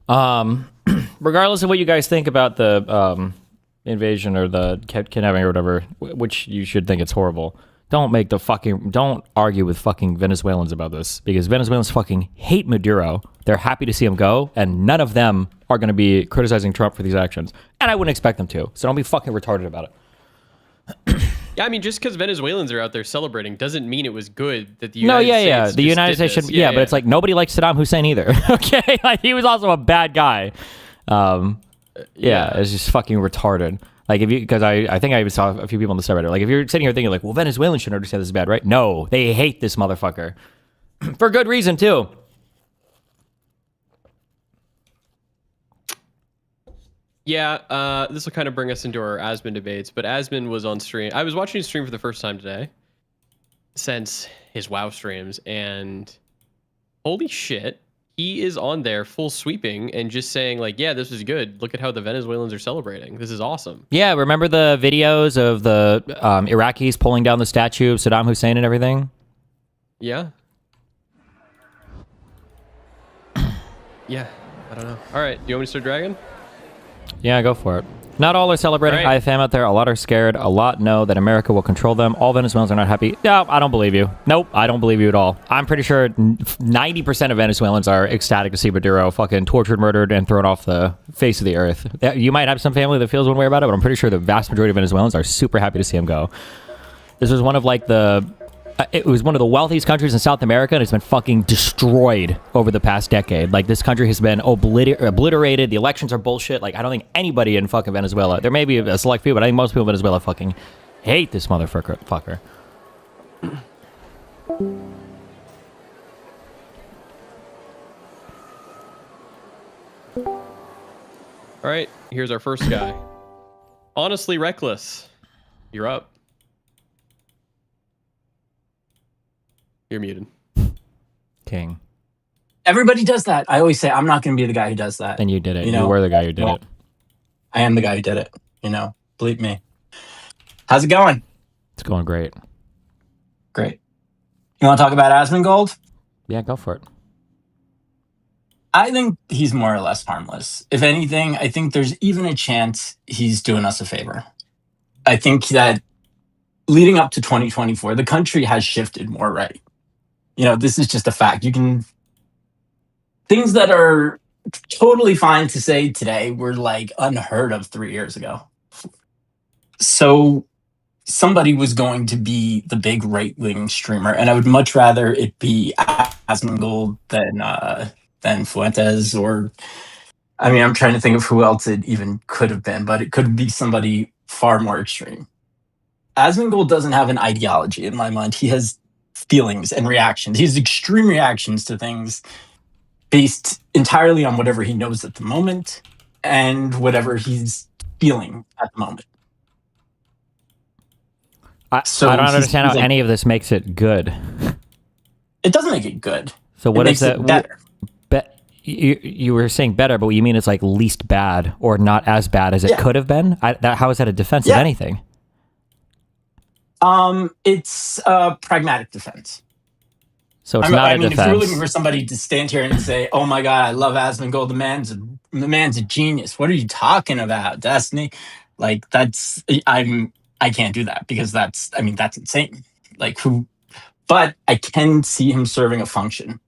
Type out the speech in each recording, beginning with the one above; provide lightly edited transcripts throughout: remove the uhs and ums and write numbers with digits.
Um, regardless of what you guys think about the invasion or the kidnapping or whatever, which you should think it's horrible. Don't argue with fucking Venezuelans about this, because Venezuelans fucking hate Maduro. They're happy to see him go, and none of them are going to be criticizing Trump for these actions. And I wouldn't expect them to. So don't be fucking retarded about it. Yeah, I mean, just because Venezuelans are out there celebrating doesn't mean it was good that the United United States. States The United States should, but it's like nobody likes Saddam Hussein either. Okay, like he was also a bad guy. It's just fucking retarded. Like because I think I even saw a few people on the subreddit. Like if you're sitting here thinking like, well, Venezuelans should understand this is bad, right? No, they hate this motherfucker for good reason too. Yeah, this will kind of bring us into our Asmon debates, but Asmon was on stream. I was watching his stream for the first time today since his WoW streams, and holy shit, he is on there full sweeping and just saying like, yeah, this is good. Look at how the Venezuelans are celebrating. This is awesome. Yeah, remember the videos of the Iraqis pulling down the statue of Saddam Hussein and everything? Yeah. Yeah, I don't know. All right, do you want me to start dragging? Yeah, go for it. Not all are celebrating. Right. I have fam out there. A lot are scared. A lot know that America will control them. All Venezuelans are not happy. No, I don't believe you. Nope, I don't believe you at all. I'm pretty sure 90% of Venezuelans are ecstatic to see Maduro fucking tortured, murdered, and thrown off the face of the earth. You might have some family that feels one way about it, but I'm pretty sure the vast majority of Venezuelans are super happy to see him go. This was one of like it was one of the wealthiest countries in South America, and it's been fucking destroyed over the past decade. Like, this country has been obliterated. The elections are bullshit. Like, I don't think anybody in fucking Venezuela, there may be a select few, but I think most people in Venezuela fucking hate this motherfucker. All right, here's our first guy. Honestly Reckless. You're up. You're muted. King. Everybody does that. I always say, I'm not going to be the guy who does that. And you did it. You were the guy who did it. I am the guy who did it. Believe me. How's it going? It's going great. Great. You want to talk about Asmongold? Yeah, go for it. I think he's more or less harmless. If anything, I think there's even a chance he's doing us a favor. I think that leading up to 2024, the country has shifted more right. This is just a fact. Things that are totally fine to say today were like unheard of 3 years ago. So somebody was going to be the big right-wing streamer, and I would much rather it be Asmongold than Fuentes, or I'm trying to think of who else it even could have been, but it could be somebody far more extreme. Asmongold doesn't have an ideology in my mind. He has feelings and reactions. He has extreme reactions to things based entirely on whatever he knows at the moment and whatever he's feeling at the moment. I don't understand how any of this makes it good. It doesn't make it good. So what is it better? You were saying better, but you mean it's like least bad or not as bad as it could have been? How is that a defense of anything? It's a pragmatic defense. So it's not a defense. If you're looking for somebody to stand here and say, "Oh my God, I love Asmongold. The man's a genius." What are you talking about, Destiny? Like I can't do that, because that's insane. But I can see him serving a function,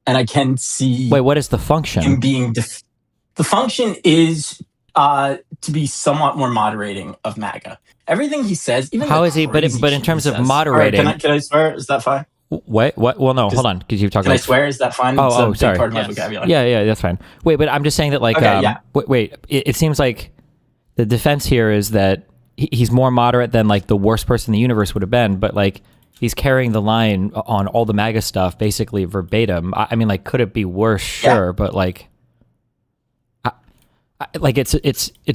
and I can see. Wait, what is the function? Him being the function is to be somewhat more moderating of MAGA. Everything he says, even how is he? But in terms of moderating, right, can I swear? Is that fine? What? Well, no. Hold on, because you've talked. Can I swear? Is that fine? Oh, sorry. Part of my vocabulary. Yeah, that's fine. Wait, but I'm just saying that, like, wait. It seems like the defense here is that he's more moderate than like the worst person in the universe would have been, but like he's carrying the line on all the MAGA stuff basically verbatim. I mean, like, could it be worse? Sure, but like. Like it's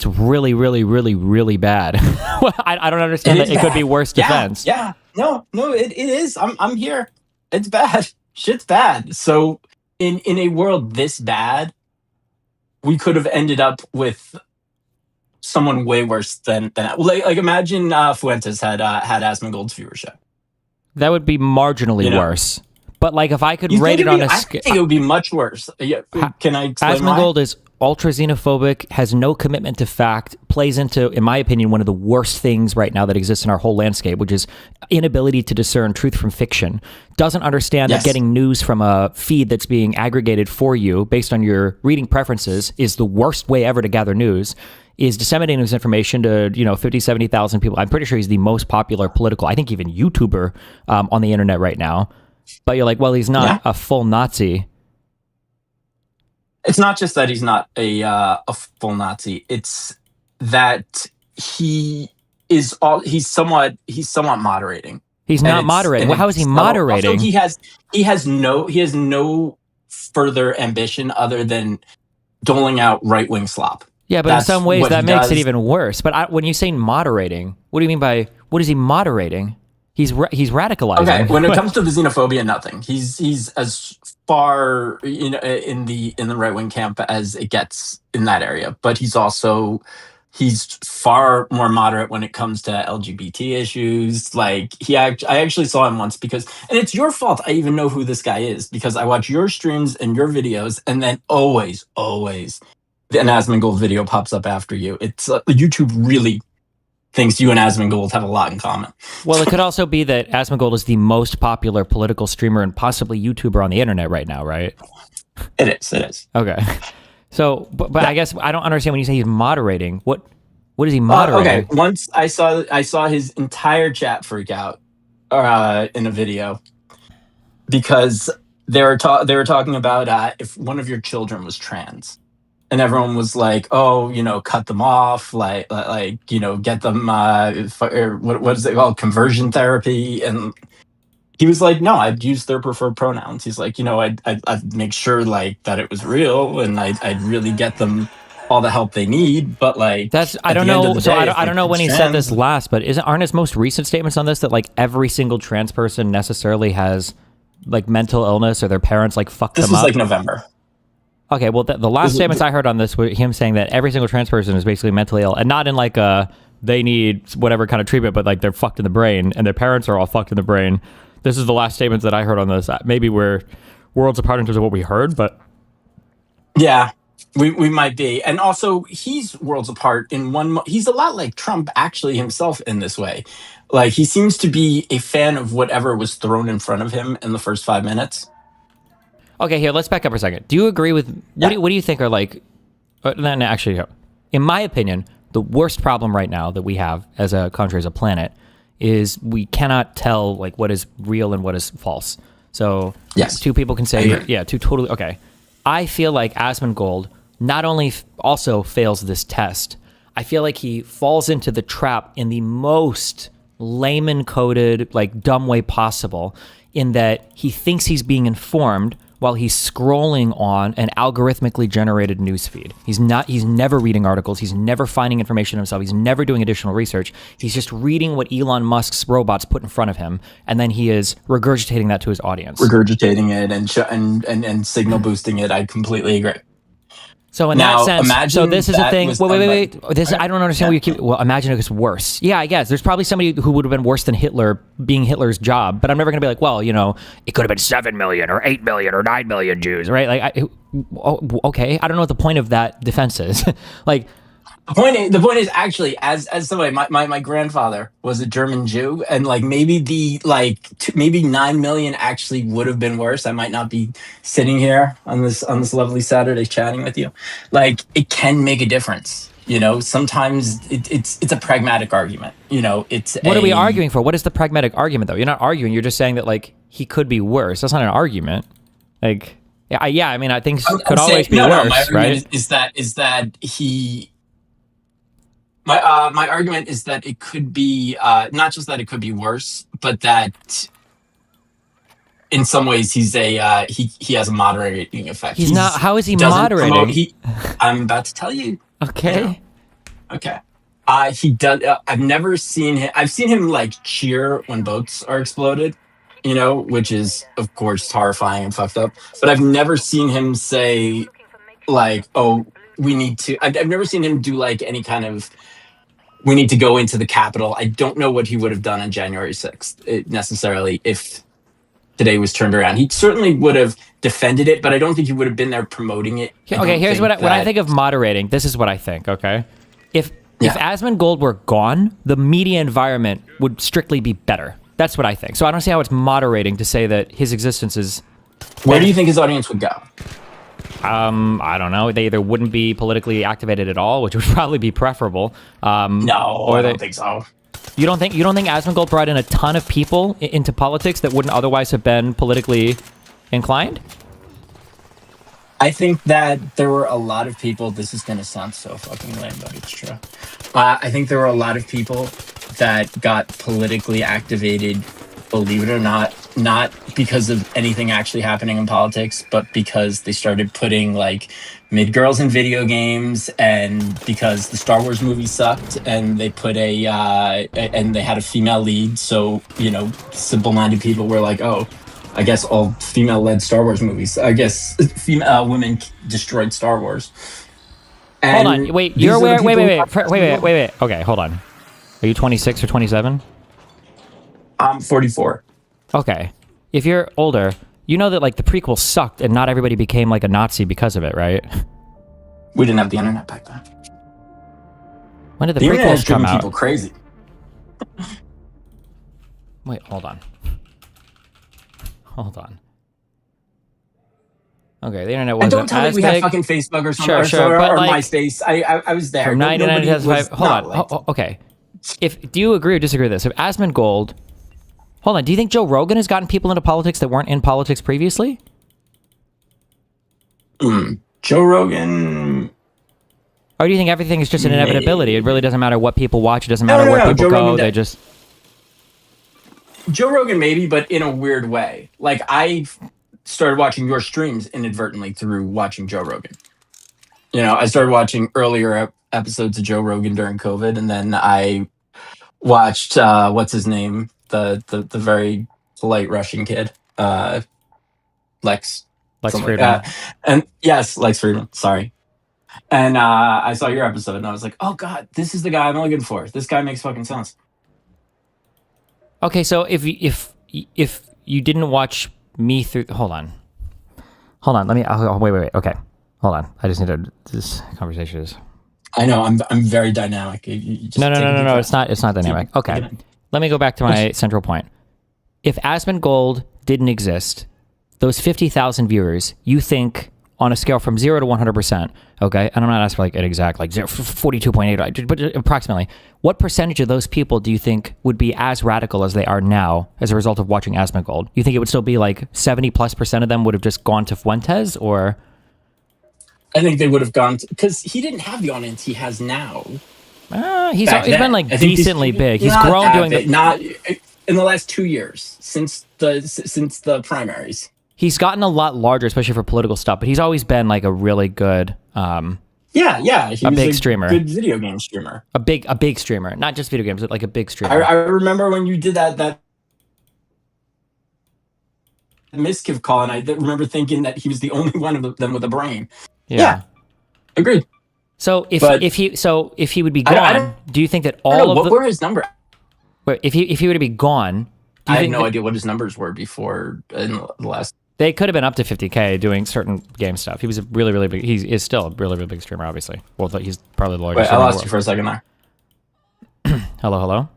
really, really, really, really bad. I don't understand that it could be worse defense. Yeah. No, it is. I'm here. It's bad. Shit's bad. So in a world this bad, we could have ended up with someone way worse than that. Like imagine Fuentes had Asmongold's viewership. That would be marginally worse. But like, if I could You rate think it on a I scale, think it would be much worse. Yeah, can I explain why? Asmongold is ultra xenophobic, has no commitment to fact, plays into, in my opinion, one of the worst things right now that exists in our whole landscape, which is inability to discern truth from fiction. Doesn't understand that getting news from a feed that's being aggregated for you based on your reading preferences is the worst way ever to gather news. Is disseminating this information to 50, 70,000 people. I'm pretty sure he's the most popular political, I think even YouTuber on the internet right now. But you're like, well, he's not a full Nazi. It's not just that he's not a full Nazi. It's that he's somewhat moderating. He's not moderating. Well, how is he moderating? Also, he has no further ambition other than doling out right-wing slop. Yeah, but in some ways that makes it even worse. But when you say moderating, what do you mean by, what is he moderating? He's radicalizing. Okay, when it comes to the xenophobia, nothing. He's as far in the right wing camp as it gets in that area, but he's far more moderate when it comes to LGBT issues. Like I actually saw him once and it's your fault I even know who this guy is, because I watch your streams and your videos, and then always an Asmongold video pops up after you. It's YouTube really thinks you and Asmongold have a lot in common. Well, it could also be that Asmongold is the most popular political streamer and possibly YouTuber on the internet right now, right? It is. Okay. So, but I guess I don't understand when you say he's moderating. What is he moderating? Okay. Once I saw his entire chat freak out in a video because they were talking about if one of your children was trans. And everyone was like, "Oh, cut them off, like, get them, what is it called, conversion therapy?" And he was like, "No, I'd use their preferred pronouns." He's like, I'd make sure like that it was real, and I'd really get them all the help they need. But like, I don't know. So I don't know when he said this last, but aren't his most recent statements on this that like every single trans person necessarily has like mental illness or their parents like fucked them up? This was like November. Okay, well, the last statements I heard on this were him saying that every single trans person is basically mentally ill, and not in like they need whatever kind of treatment, but like they're fucked in the brain, and their parents are all fucked in the brain. This is the last statements that I heard on this. Maybe we're worlds apart in terms of what we heard, but yeah, we might be. And also, he's worlds apart in he's a lot like Trump actually himself in this way. Like, he seems to be a fan of whatever was thrown in front of him in the first 5 minutes. Okay, here, let's back up for a second. Do you agree with, what do you think are like, then actually, in my opinion, the worst problem right now that we have as a country, as a planet, is we cannot tell like what is real and what is false. So two people can say, okay. I feel like Asmongold not only also fails this test, I feel like he falls into the trap in the most layman-coded, like dumb way possible, in that he thinks he's being informed while he's scrolling on an algorithmically generated newsfeed. He's never reading articles. He's never finding information himself. He's never doing additional research. He's just reading what Elon Musk's robots put in front of him, and then he is regurgitating that to his audience. Regurgitating it and signal boosting it. I completely agree. So in that sense, so this is a thing. Wait. I don't understand what you keep. Well, imagine it gets worse. Yeah, I guess there's probably somebody who would have been worse than Hitler being Hitler's job. But I'm never going to be like, well, it could have been 7 million or 8 million or 9 million Jews, right? Like, okay, I don't know what the point of that defense is. Like, the point is actually, as somebody, my grandfather was a German Jew, and like maybe maybe 9 million actually would have been worse. I might not be sitting here on this lovely Saturday chatting with you. Like, it can make a difference. Sometimes it's a pragmatic argument. What are we arguing for? What is the pragmatic argument though? You're not arguing. You're just saying that like he could be worse. That's not an argument. Like, I mean, I think could always be worse. My argument is that he. My argument is that it could be not just that it could be worse, but that in some ways he has a moderating effect. He's not. How is he moderating? I'm about to tell you. Okay. Okay. He does. I've never seen him. I've seen him like cheer when boats are exploded, which is of course horrifying and fucked up. But I've never seen him say like, "Oh, we need to." I've never seen him do like any kind of, "We need to go into the Capitol." I don't know what he would have done on January 6th necessarily if today was turned around. He certainly would have defended it, but I don't think he would have been there promoting it. Okay, here's when I think of moderating. This is what I think, okay? If Asmongold were gone, the media environment would strictly be better. That's what I think. So I don't see how it's moderating to say that his existence is... Where do you think his audience would go? I don't know. They either wouldn't be politically activated at all, which would probably be preferable. No, I don't think so. You don't think Asmongold brought in a ton of people into politics that wouldn't otherwise have been politically inclined? I think that there were a lot of people. This is going to sound so fucking lame, but it's true. I think there were a lot of people that got politically activated, believe it or not because of anything actually happening in politics, but because they started putting like mid girls in video games, and because the Star Wars movie sucked, and they put and they had a female lead. So, simple-minded people were like, oh, I guess all female-led Star Wars movies. I guess female women destroyed Star Wars. And hold on, wait. You're aware? Wait. Okay, hold on. Are you 26 or 27? I'm 44. Okay, if you're older, you know that like the prequel sucked, and not everybody became like a Nazi because of it, right? We didn't have the internet back then. When did the internet has prequels driven come out? people crazy. Wait, hold on. Okay, the internet wasn't And don't tell me as we big. had fucking Facebook or something, Sure, or but like, MySpace. I was there. From 99 to 2005. Hold on. Okay. Do you agree or disagree with this? If Asmongold... Hold on. Do you think Joe Rogan has gotten people into politics that weren't in politics previously? Joe Rogan... Or do you think everything is just an inevitability? It really doesn't matter what people watch. It doesn't matter where people go. They just... Joe Rogan maybe, but in a weird way. Like, I started watching your streams inadvertently through watching Joe Rogan. I started watching earlier episodes of Joe Rogan during COVID, and then I watched what's his name, the very polite Russian kid, Lex Friedman. And yes, Lex Friedman. Sorry. And I saw your episode, and I was like, oh god, this is the guy I'm looking for. This guy makes fucking sense. Okay, so if you didn't watch me through, hold on. Let me. Wait. Okay, hold on. I just need to. This conversation is. I know. I'm very dynamic. No. It's not dynamic. Okay, let me go back to my central point. If Asmongold didn't exist, those 50,000 viewers, you think on a scale from 0 to 100%, okay, and I'm not asking for like an exact, like 42.8, but approximately, what percentage of those people do you think would be as radical as they are now as a result of watching Asmongold? You think it would still be like 70+% of them would have just gone to Fuentes, or? I think they would have gone, because he didn't have the audience he has now. He's been like decently big. He's grown doing not in the last 2 years since the primaries. He's gotten a lot larger, especially for political stuff, but he's always been like a really good, he was a big streamer, good video game streamer, a big streamer, not just video games, but like a big streamer. I remember when you did that Miskiv call, and I remember thinking that he was the only one of them with a brain. Yeah, agreed. So if he would be gone, do you think that what were his numbers? Wait, if he were to be gone, I have no idea what his numbers were before in the last. They could have been up to 50K doing certain game stuff. He was a really, really big. He is still a really, really big streamer, obviously. Well, he's probably the largest. Wait, I lost you for a second there. Hello.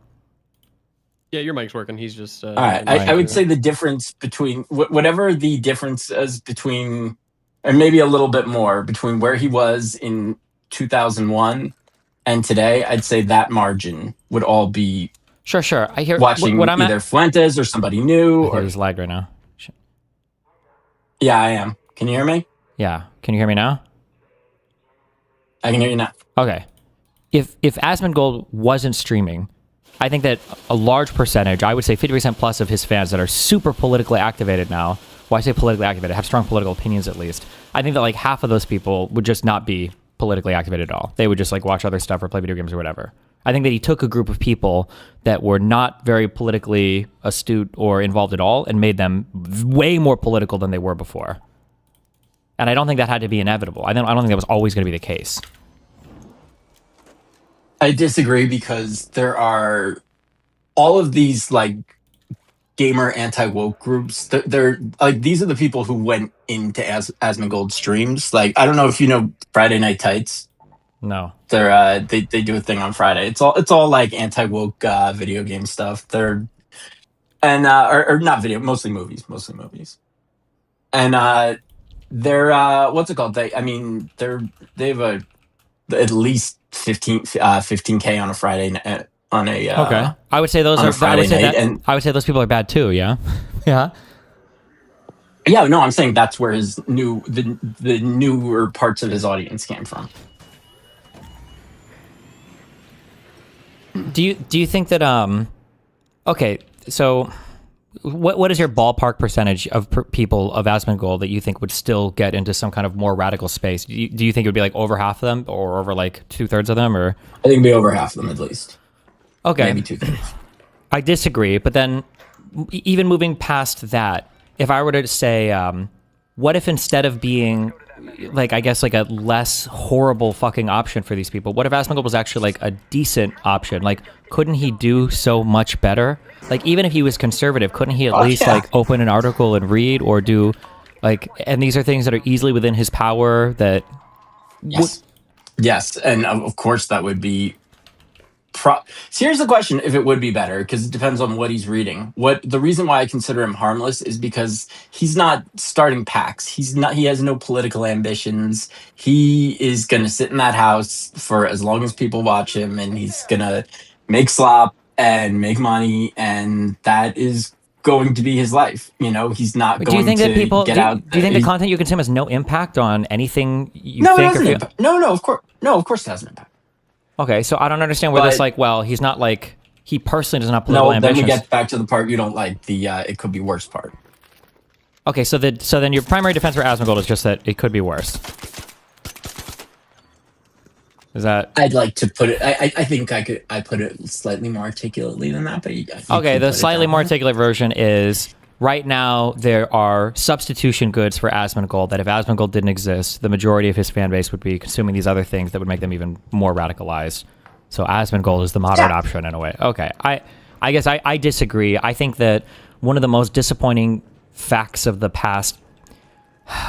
Yeah, your mic's working. He's just. All right, I would say the difference between whatever the difference is between, and maybe a little bit more between where he was in 2001 and today. I'd say that margin would all be. Sure. I hear watching what I'm either Fuentes or somebody new. Or he's lagged right now. Yeah, I am. Can you hear me? Yeah. Can you hear me now? I can hear you now. Okay. If Asmongold wasn't streaming, I think that a large percentage, I would say 50% plus of his fans that are super politically activated now, well, I say politically activated, have strong political opinions at least, I think that like half of those people would just not be politically activated at all. They would just like watch other stuff or play video games or whatever. I think that he took a group of people that were not very politically astute or involved at all and made them way more political than they were before. And I don't think that had to be inevitable. I don't think that was always going to be the case. I disagree, because there are all of these like gamer anti-woke groups. They're like, these are the people who went into Asmongold streams. Like, I don't know if you know Friday Night Tights. No. They do a thing on Friday. It's all like anti-woke video game stuff. Or not video, mostly movies. And they're what's it called? They have at least 15K on a Friday on a Okay. I would say those on a are. Friday night, and I would say those people are bad too. Yeah. Yeah. yeah, no, I'm saying that's where the newer parts of his audience came from. Do you think that okay, so what is your ballpark percentage of people of Asmongold that you think would still get into some kind of more radical space? Do you think it would be like over half of them, or over like 2/3 of them, or? I think it'd be over half of them at least. Okay, maybe 2/3. I disagree, but then even moving past that, if I were to say, what if instead of being like, I guess, like a less horrible fucking option for these people, what if Asmongold was actually like a decent option? Like, couldn't he do so much better? Like, even if he was conservative, couldn't he at least like open an article and read, or do like, and these are things that are easily within his power that... Yes, and of course that would be... So here's the question: if it would be better, because it depends on what he's reading. The reason why I consider him harmless is because he's not starting packs. He has no political ambitions. He is gonna sit in that house for as long as people watch him, and he's gonna make slop and make money, and that is going to be his life. You know, he's not going to get out. Do you think the content you consume has no impact on anything you think? No, it doesn't impact. No, of course it has an impact. Okay, so I don't understand where this, like, well, he's not like, he personally doesn't have political ambitions. Then we get back to the part you don't like, the it could be worse part. Okay, so then your primary defense for Asmongold is just that it could be worse. Is that... I'd like to put it, I think I put it slightly more articulately than that, but okay, the slightly more articulate version is... Right now, there are substitution goods for Asmongold that if Asmongold didn't exist, the majority of his fan base would be consuming these other things that would make them even more radicalized. So Asmongold is the moderate option in a way. Okay, I guess I disagree. I think that one of the most disappointing facts of the past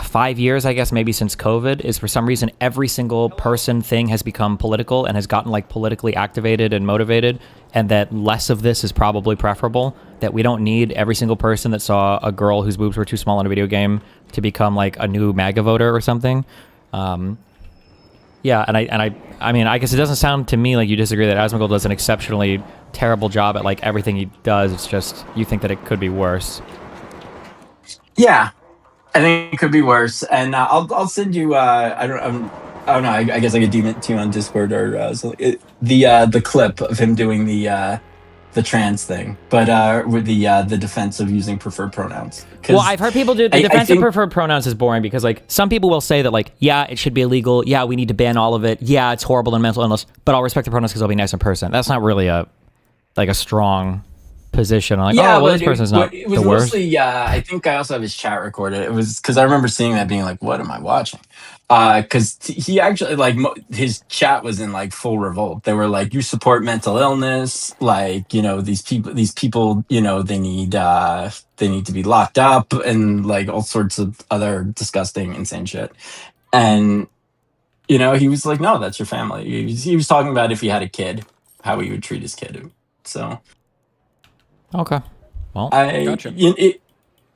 5 years, I guess, maybe since COVID, is for some reason every single person thing has become political and has gotten like politically activated and motivated, and that less of this is probably preferable. That we don't need every single person that saw a girl whose boobs were too small in a video game to become like a new MAGA voter or something. Yeah, and I mean, I guess it doesn't sound to me like you disagree that Asmongold does an exceptionally terrible job at like everything he does. It's just you think that it could be worse. Yeah, I think it could be worse, and I'll send you. I don't know. I guess I could DM it to you on Discord or the clip of him doing the trans thing, but with the defense of using preferred pronouns. Well, I've heard people do the defense of preferred pronouns is boring because like some people will say that like, yeah, it should be illegal. Yeah, we need to ban all of it. Yeah, it's horrible and mental illness, but I'll respect the pronouns because I'll be nice in person. That's not really a strong position. I'm like, oh, well, this person's not the worst. Mostly, I think I also have his chat recorded. It was because I remember seeing that being like, what am I watching? Because he actually like his chat was in like full revolt. They were like, you support mental illness, like, you know, these people, you know, they need to be locked up and like all sorts of other disgusting, insane shit. And you know, he was like, no, that's your family. He was talking about if he had a kid, how he would treat his kid. So okay, well, gotcha.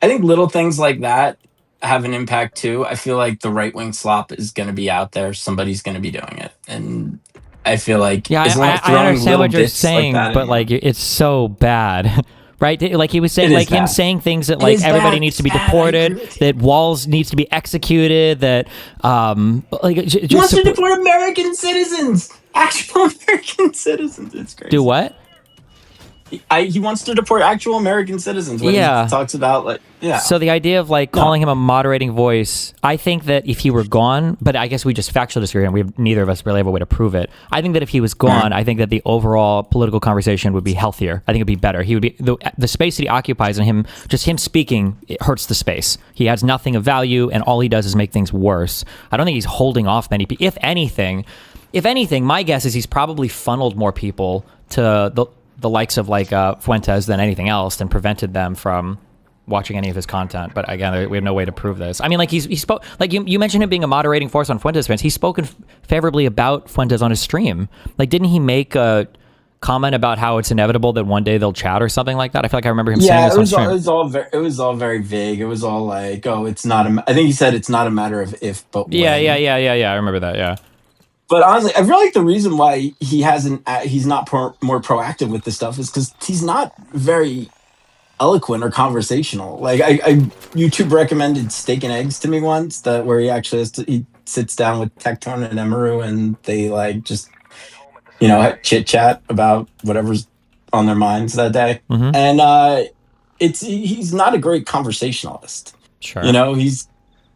I think little things like that have an impact too. I feel like the right-wing slop is going to be out there. Somebody's going to be doing it, and I feel like I understand what you're saying, but like it's so bad. Right? Like he was saying, like him saying things that like everybody needs to be deported, that walls needs to be executed, that like he wants to deport American citizens, actual American citizens. It's crazy. Do what? He wants to deport actual American citizens when he talks about like So the idea of like calling him a moderating voice, I think that if he were gone, but I guess we just factually disagree and neither of us really have a way to prove it. I think that if he was gone, I think that the overall political conversation would be healthier. I think it'd be better. He would be the space that he occupies and him speaking, it hurts the space. He has nothing of value and all he does is make things worse. I don't think he's holding off many people. If anything, my guess is he's probably funneled more people to the likes of like Fuentes than anything else, than prevented them from watching any of his content. But again, we have no way to prove this. I mean, like he spoke, like you mentioned him being a moderating force on Fuentes fans. He's spoken favorably about Fuentes on his stream. Like, didn't he make a comment about how it's inevitable that one day they'll chat or something like that? I feel like I remember him saying this on stream. It was all very vague. It was all like, oh, it's not I think he said it's not a matter of if, but when. Yeah. I remember that. Yeah. But honestly, I feel like the reason why he's not more proactive with this stuff is because he's not very eloquent or conversational. Like YouTube recommended Steak and Eggs to me once, where he actually he sits down with Tecton and Emaru and they like just chit chat about whatever's on their minds that day. Mm-hmm. And he's not a great conversationalist. Sure.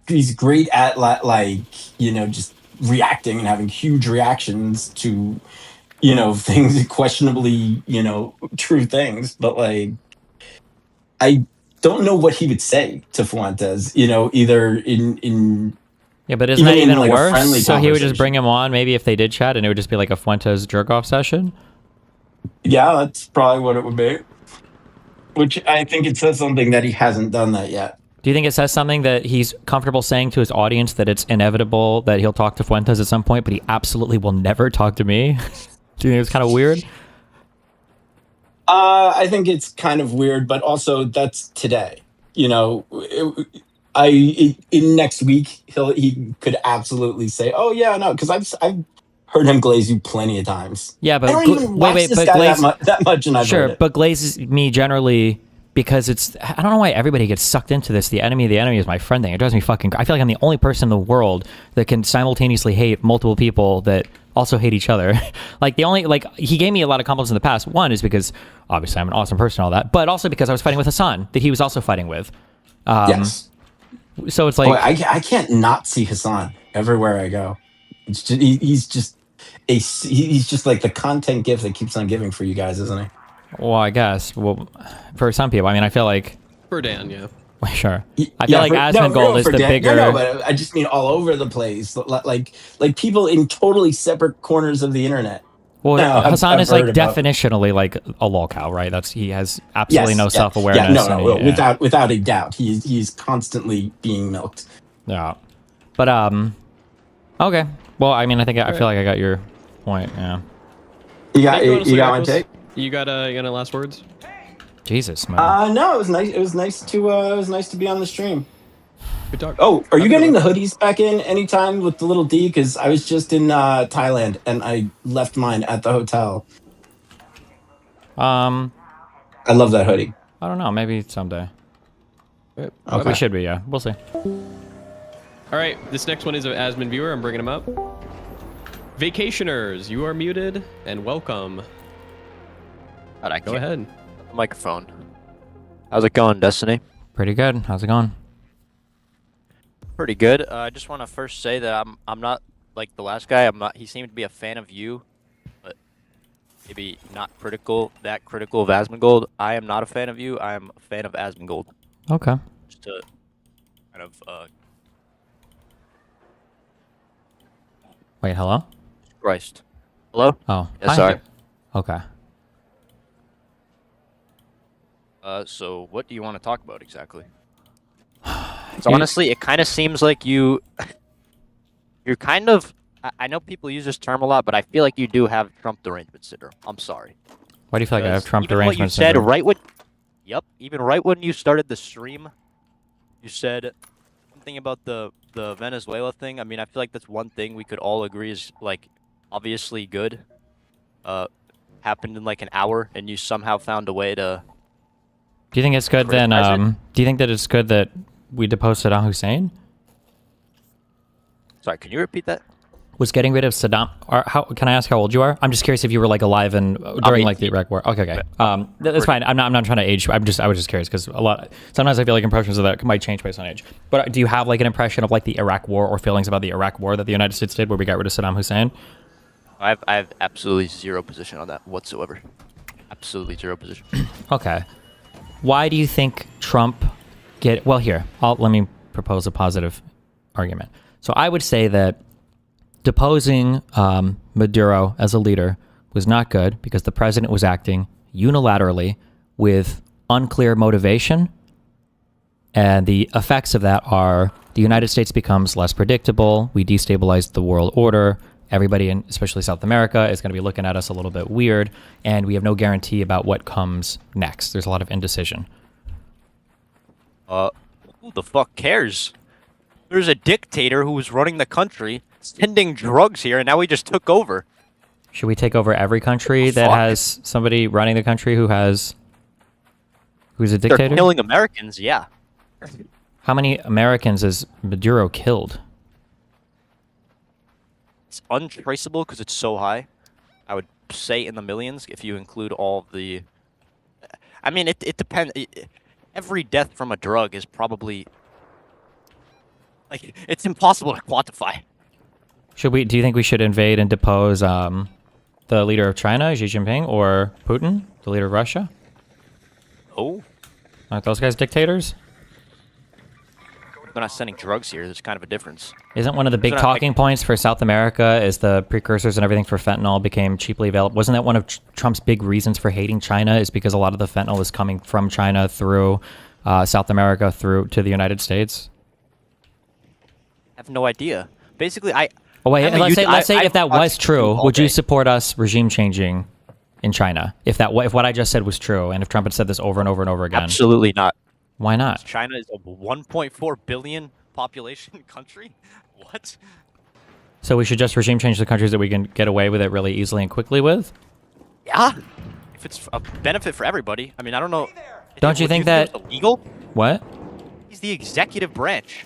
He's great at just reacting and having huge reactions to things, questionably true things, but like I don't know what he would say to Fuentes, either in yeah, but isn't that even like worse? So he would just bring him on, maybe if they did chat, and it would just be like a Fuentes jerk-off session? Yeah, that's probably what it would be. Which I think it says something that he hasn't done that yet. Do you think it says something that he's comfortable saying to his audience, that it's inevitable that he'll talk to Fuentes at some point, but he absolutely will never talk to me? Do you think it's kind of weird? I think it's kind of weird, but also that's today. In next week he could absolutely say, "Oh yeah, no," because I've heard him glaze you plenty of times. Yeah, but I don't even watch this but guy glaze that much, and I've heard it. But glazes me generally because I don't know why everybody gets sucked into this. The enemy of the enemy is my friend thing. It drives me fucking. I feel like I'm the only person in the world that can simultaneously hate multiple people that also hate each other. He gave me a lot of compliments in the past. One is because obviously I'm an awesome person and all that, but also because I was fighting with Hassan that he was also fighting with. Yes. So it's like I can't not see Hassan everywhere I go. It's just, he's just like the content gift that keeps on giving for you guys, isn't he? Well, I guess. Well, for some people, I mean, I feel like for Dan, yeah. Sure. I feel like Asmongold is the bigger. No, but I just mean all over the place. Like people in totally separate corners of the internet. Well, Hassan is like definitionally like a lolcow, right? He has absolutely no self-awareness. Yeah, without a doubt, he's constantly being milked. Yeah, but okay. Well, I mean, I feel like I got your point. Yeah. You got my take. You got any last words? Jesus, man. No, it was nice. It was nice to be on the stream. Good talk. Oh, are you getting the hoodies back in anytime with the little D? Because I was just in Thailand and I left mine at the hotel. I love that hoodie. I don't know. Maybe someday. Okay. We should be. Yeah, we'll see. All right, this next one is an Asmon viewer. I'm bringing him up. Vacationers, you are muted and welcome. Go ahead. Microphone. How's it going, Destiny? Pretty good. How's it going? Pretty good. I just want to first say that I'm not like the last guy. He seemed to be a fan of you, but maybe not that critical of Asmongold. I am not a fan of you. I am a fan of Asmongold. Okay. Just to kind of Wait, hello? Christ. Hello? Oh. Yeah, hi. sorry. Okay. So what do you want to talk about exactly? So honestly, it kind of seems like you're kind of. I know people use this term a lot, but I feel like you do have Trump derangement syndrome. I'm sorry. Why do you feel like I have Trump even derangement what you said syndrome? Even right when you started the stream, you said something about the Venezuela thing. I mean, I feel like that's one thing we could all agree is like obviously good. Happened in like an hour, and you somehow found a way to. Do you think it's good then? Do you think that it's good that we deposed Saddam Hussein? Sorry, can you repeat that? Was getting rid of Saddam? Or can I ask how old you are? I'm just curious if you were like alive and during like the Iraq War. Okay. That's fine. I'm not trying to age. I was just curious because sometimes I feel like impressions of that might change based on age. But do you have like an impression of like the Iraq War or feelings about the Iraq War that the United States did, where we got rid of Saddam Hussein? I have absolutely zero position on that whatsoever. Absolutely zero position. Okay. Why do you think Trump well, here, let me propose a positive argument. So I would say that deposing Maduro as a leader was not good because the president was acting unilaterally with unclear motivation. And the effects of that are the United States becomes less predictable. We destabilize the world order. Everybody, in especially South America, is going to be looking at us a little bit weird. And we have no guarantee about what comes next. There's a lot of indecision. Who the fuck cares? There's a dictator who was running the country, sending drugs here, and now he just took over. Should we take over every country that has somebody running the country who's a dictator? They're killing Americans, yeah. How many Americans has Maduro killed? It's untraceable because it's so high. I would say in the millions if you include all of the... I mean, it depends. Every death from a drug is probably... Like, it's impossible to quantify. Do you think we should invade and depose the leader of China, Xi Jinping, or Putin, the leader of Russia? Oh? Aren't those guys dictators? They're not sending drugs here. There's kind of a difference. Isn't one of the big talking points for South America is the precursors and everything for fentanyl became cheaply available? Wasn't that one of Trump's big reasons for hating China is because a lot of the fentanyl is coming from China through South America through to the United States? I have no idea. Basically, let's say if that was true, would you support us regime changing in China? If what I just said was true, and if Trump had said this over and over and over again? Absolutely not. Why not? China is a 1.4 billion population country? What? So we should just regime change the countries that we can get away with it really easily and quickly with? Yeah. If it's a benefit for everybody. I mean, I don't know. Don't you think that... it's illegal? What? He's the executive branch.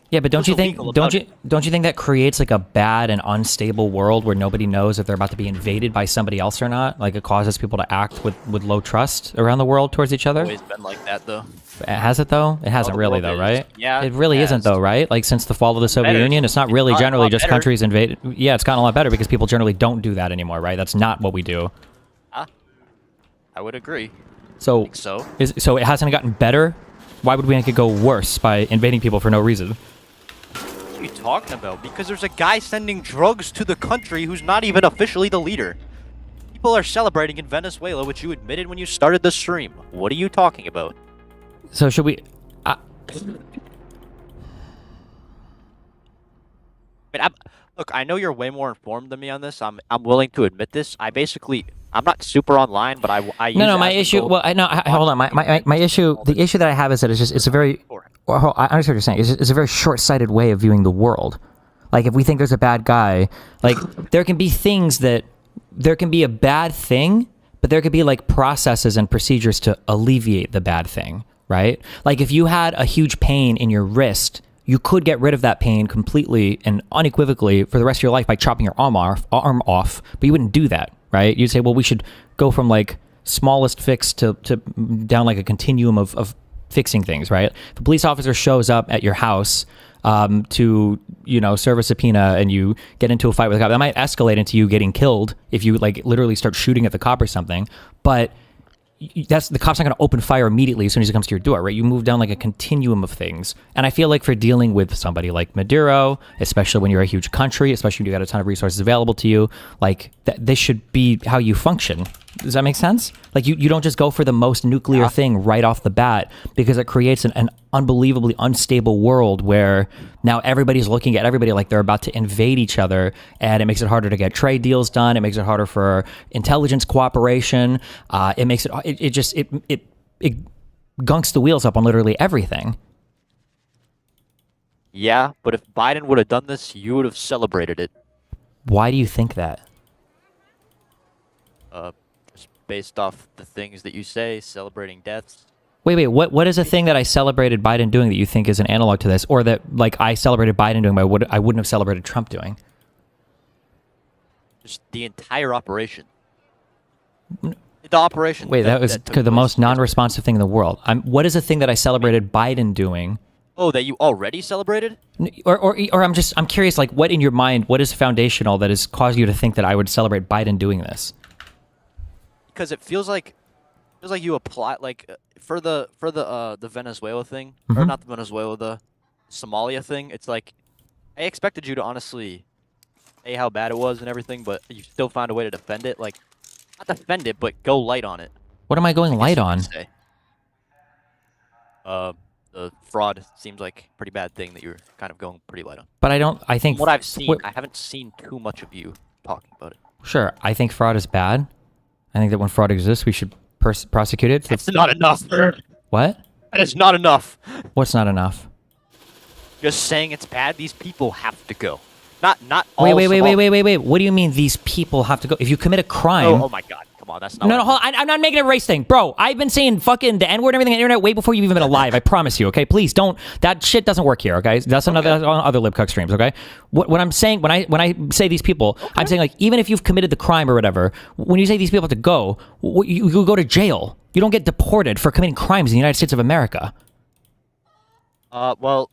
Yeah, but don't you think that creates like a bad and unstable world where nobody knows if they're about to be invaded by somebody else or not? Like it causes people to act with low trust around the world towards each other? It's always been like that though. Has it though? It hasn't really though, right? Yeah. It really isn't though, right? Like since the fall of the Soviet Union, it's not really generally just countries invaded. Yeah, it's gotten a lot better because people generally don't do that anymore, right? That's not what we do. I would agree. So I think so. So it hasn't gotten better? Why would we make it go worse by invading people for no reason? What are you talking about? Because there's a guy sending drugs to the country who's not even officially the leader. People are celebrating in Venezuela, which you admitted when you started the stream. What are you talking about? So should we... Look, I know you're way more informed than me on this. I'm willing to admit this. I'm not super online, but I use my issue. Well, hold on. My issue. The issue that I have is that it's a very. Well, I understand what you're saying. It's a very short-sighted way of viewing the world. Like if we think there's a bad guy, like there can be things that there can be a bad thing, but there could be like processes and procedures to alleviate the bad thing, right? Like if you had a huge pain in your wrist, you could get rid of that pain completely and unequivocally for the rest of your life by chopping your arm off, but you wouldn't do that, right? You'd say, well, we should go from like smallest fix to down like a continuum of fixing things, right? If a police officer shows up at your house to, serve a subpoena and you get into a fight with a cop, that might escalate into you getting killed if you like literally start shooting at the cop or something, but the cop's not going to open fire immediately as soon as he comes to your door, right? You move down like a continuum of things. And I feel like for dealing with somebody like Maduro, especially when you're a huge country, especially when you got a ton of resources available to you, like this should be how you function. Does that make sense? Like you don't just go for the most nuclear thing right off the bat because it creates an unbelievably unstable world where now everybody's looking at everybody like they're about to invade each other, and it makes it harder to get trade deals done. It makes it harder for intelligence cooperation. It makes it gunks the wheels up on literally everything. Yeah, but if Biden would have done this, you would have celebrated it. Why do you think that? Just based off the things that you say, celebrating deaths. Wait, what is a thing that I celebrated Biden doing that you think is an analog to this, or that like I celebrated Biden doing, but I wouldn't have celebrated Trump doing? Just the entire operation. The operation. Wait, that was the most non-responsive thing in the world. What is a thing that I celebrated Biden doing? Oh, that you already celebrated? Or I'm curious, like what in your mind, what is foundational that has caused you to think that I would celebrate Biden doing this? Because it feels like you apply like for the Venezuela thing, or not the Venezuela, the Somalia thing. It's like I expected you to honestly say how bad it was and everything, but you still found a way to defend it. Like not defend it, but go light on it. What am I going light on? Say. The fraud seems like a pretty bad thing that you're kind of going pretty light on. But I think... From what I've seen, I haven't seen too much of you talking about it. Sure, I think fraud is bad. I think that when fraud exists, we should prosecute it. That's not enough. What? That is not enough. What's not enough? Just saying it's bad, these people have to go. Not all Wait. What do you mean these people have to go? If you commit a crime... Oh my god, come on, that's not... No, hold on. I'm not making it a race thing. Bro, I've been saying fucking the N-word and everything on the internet way before you've even been alive. I promise you, okay? Please don't... That shit doesn't work here, okay? That's on other libcuck streams, okay? What I'm saying, when I say these people, I'm saying, like, even if you've committed the crime or whatever, when you say these people have to go, you go to jail. You don't get deported for committing crimes in the United States of America. Well,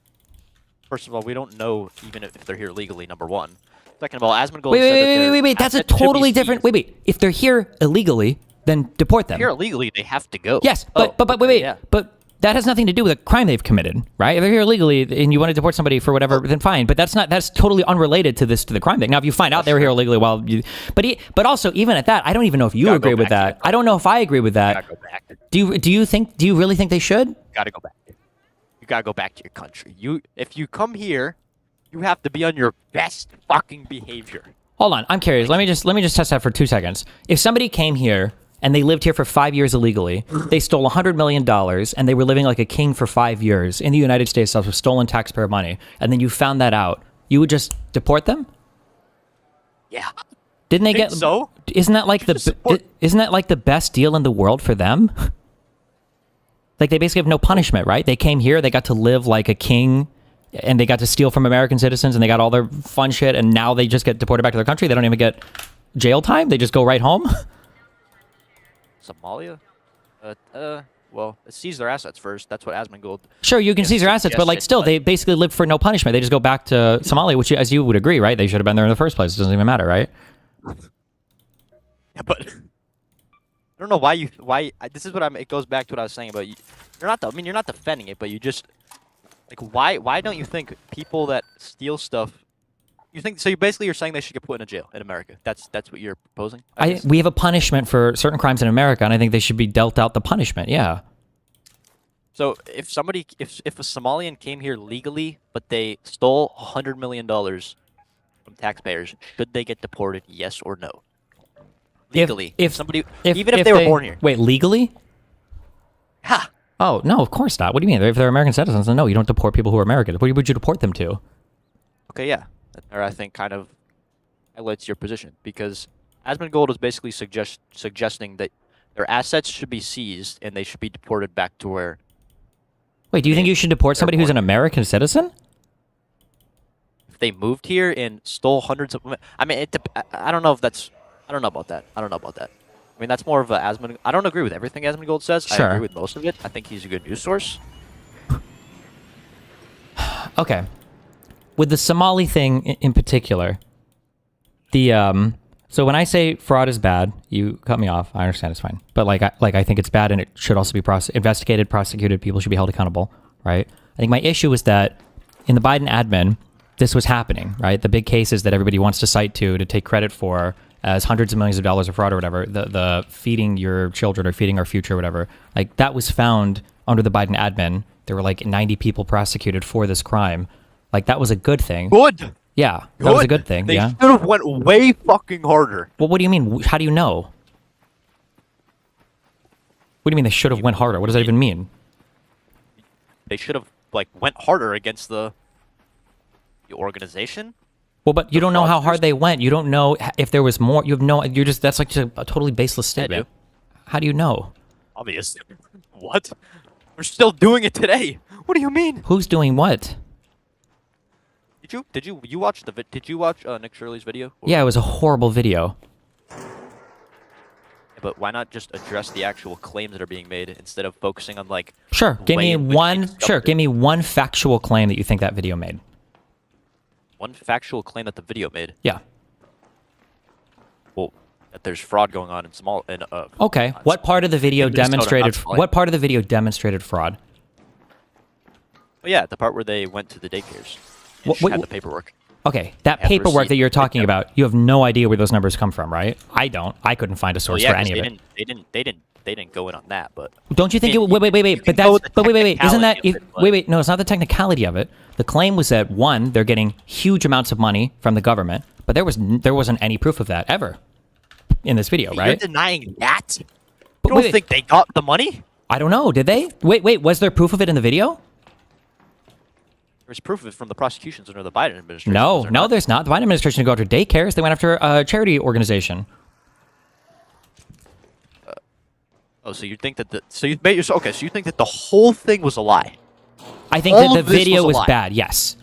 first of all, we don't know even if they're here legally, number one. Second of all, Asmongold said wait. That's a totally different... Wait. If they're here illegally, then deport them. If they're here illegally, they have to go. Yes, but wait. Yeah. But that has nothing to do with a crime they've committed, right? If they're here illegally and you want to deport somebody for whatever, then fine. But that's totally unrelated to the crime thing. Now, if you find out they were here illegally while you... But also, even at that, I don't even know if you agree with that. I don't know if I agree with that. Go back. Do you really think they should? Gotta go back. You gotta go back to your country. If you come here, you have to be on your best fucking behavior. Hold on, I'm curious. Let me just test that for 2 seconds. If somebody came here and they lived here for 5 years illegally, they stole $100 million, and they were living like a king for 5 years in the United States with stolen taxpayer money, and then you found that out, you would just deport them? Yeah. Didn't they get... So? Isn't that like the best deal in the world for them? Like, they basically have no punishment, right? They came here, they got to live like a king, and they got to steal from American citizens, and they got all their fun shit, and now they just get deported back to their country. They don't even get jail time. They just go right home. Somalia? Well, seize their assets first. That's what Asmongold... Sure, you can seize their assets, but like still, they basically live for no punishment. They just go back to Somalia, which, as you would agree, right? They should have been there in the first place. It doesn't even matter, right? Yeah, but... I don't know why this is what it goes back to what I was saying about you. You're not defending it, but you just... Like, why don't you think people that steal stuff... You're saying they should get put in a jail in America. That's what you're proposing? We have a punishment for certain crimes in America, and I think they should be dealt out the punishment, yeah. So if a Somalian came here legally, but they stole $100 million from taxpayers, should they get deported, yes or no? Legally. Even if they were born here. Wait, legally? Ha! Oh, no, of course not. What do you mean? If they're American citizens, then no, you don't deport people who are American. What would you deport them to? Okay, yeah. Or I think kind of highlights your position, because Asmongold is basically suggesting that their assets should be seized and they should be deported back to where... Wait, do you think you should deport somebody who's an American citizen? If they moved here and stole hundreds of... I mean, I don't know if that's... I don't know about that. I mean, that's more of a Asmongold... I don't agree with everything Asmongold says. Sure. I agree with most of it. I think he's a good news source. Okay. With the Somali thing in particular, so when I say fraud is bad, you cut me off. I understand, it's fine. But I think it's bad, and it should also be investigated, prosecuted. People should be held accountable, right? I think my issue is that in the Biden admin, this was happening, right? The big cases that everybody wants to cite to take credit for as hundreds of millions of dollars of fraud or whatever, the feeding your children or feeding our future or whatever, like that was found under the Biden admin. There were like 90 people prosecuted for this crime. Like, that was a good thing. Good. Yeah, that was a good thing. They yeah. should have went way fucking harder. Well, what do you mean? How do you know? What do you mean they should have went harder? What does that even mean? They should have went harder against the organization. Well, but you don't know how hard they went. You don't know if there was more. You have no. That's like just a totally baseless statement. How do you know? Obviously. What? We're still doing it today. What do you mean? Who's doing what? Did you watch Nick Shirley's video? Yeah, it was a horrible video. But why not just address the actual claims that are being made instead of focusing on Sure, give me one factual claim that you think that video made. One factual claim that the video made. Yeah. Well, that there's fraud going on in Okay. What part of the video demonstrated fraud? Well, yeah, the part where they went to the daycares. And had the paperwork. Okay, that Have the paperwork that receipt. you're talking about, you have no idea where those numbers come from, right? I don't. I couldn't find a Well, source yeah, for any 'cause of it. they didn't go in on that, but Don't you think? You Wait. can But go with that's. the Wait. Isn't that? technicality of it, but- Wait. No, it's not the technicality of it. The claim was that one, they're getting huge amounts of money from the government, but there wasn't any proof of that ever in this video, You're right? denying that? You But don't wait. think they got the money? I don't know. Did they? Wait. Was there proof of it in the video? There's proof of it from the prosecutions under the Biden administration. No, was there no, not? there's not. The Biden administration didn't go after daycares. They went after a charity organization. Oh, so you think that so you think that the whole thing was a lie? I think All that of the this video was was a lie. bad. Yes.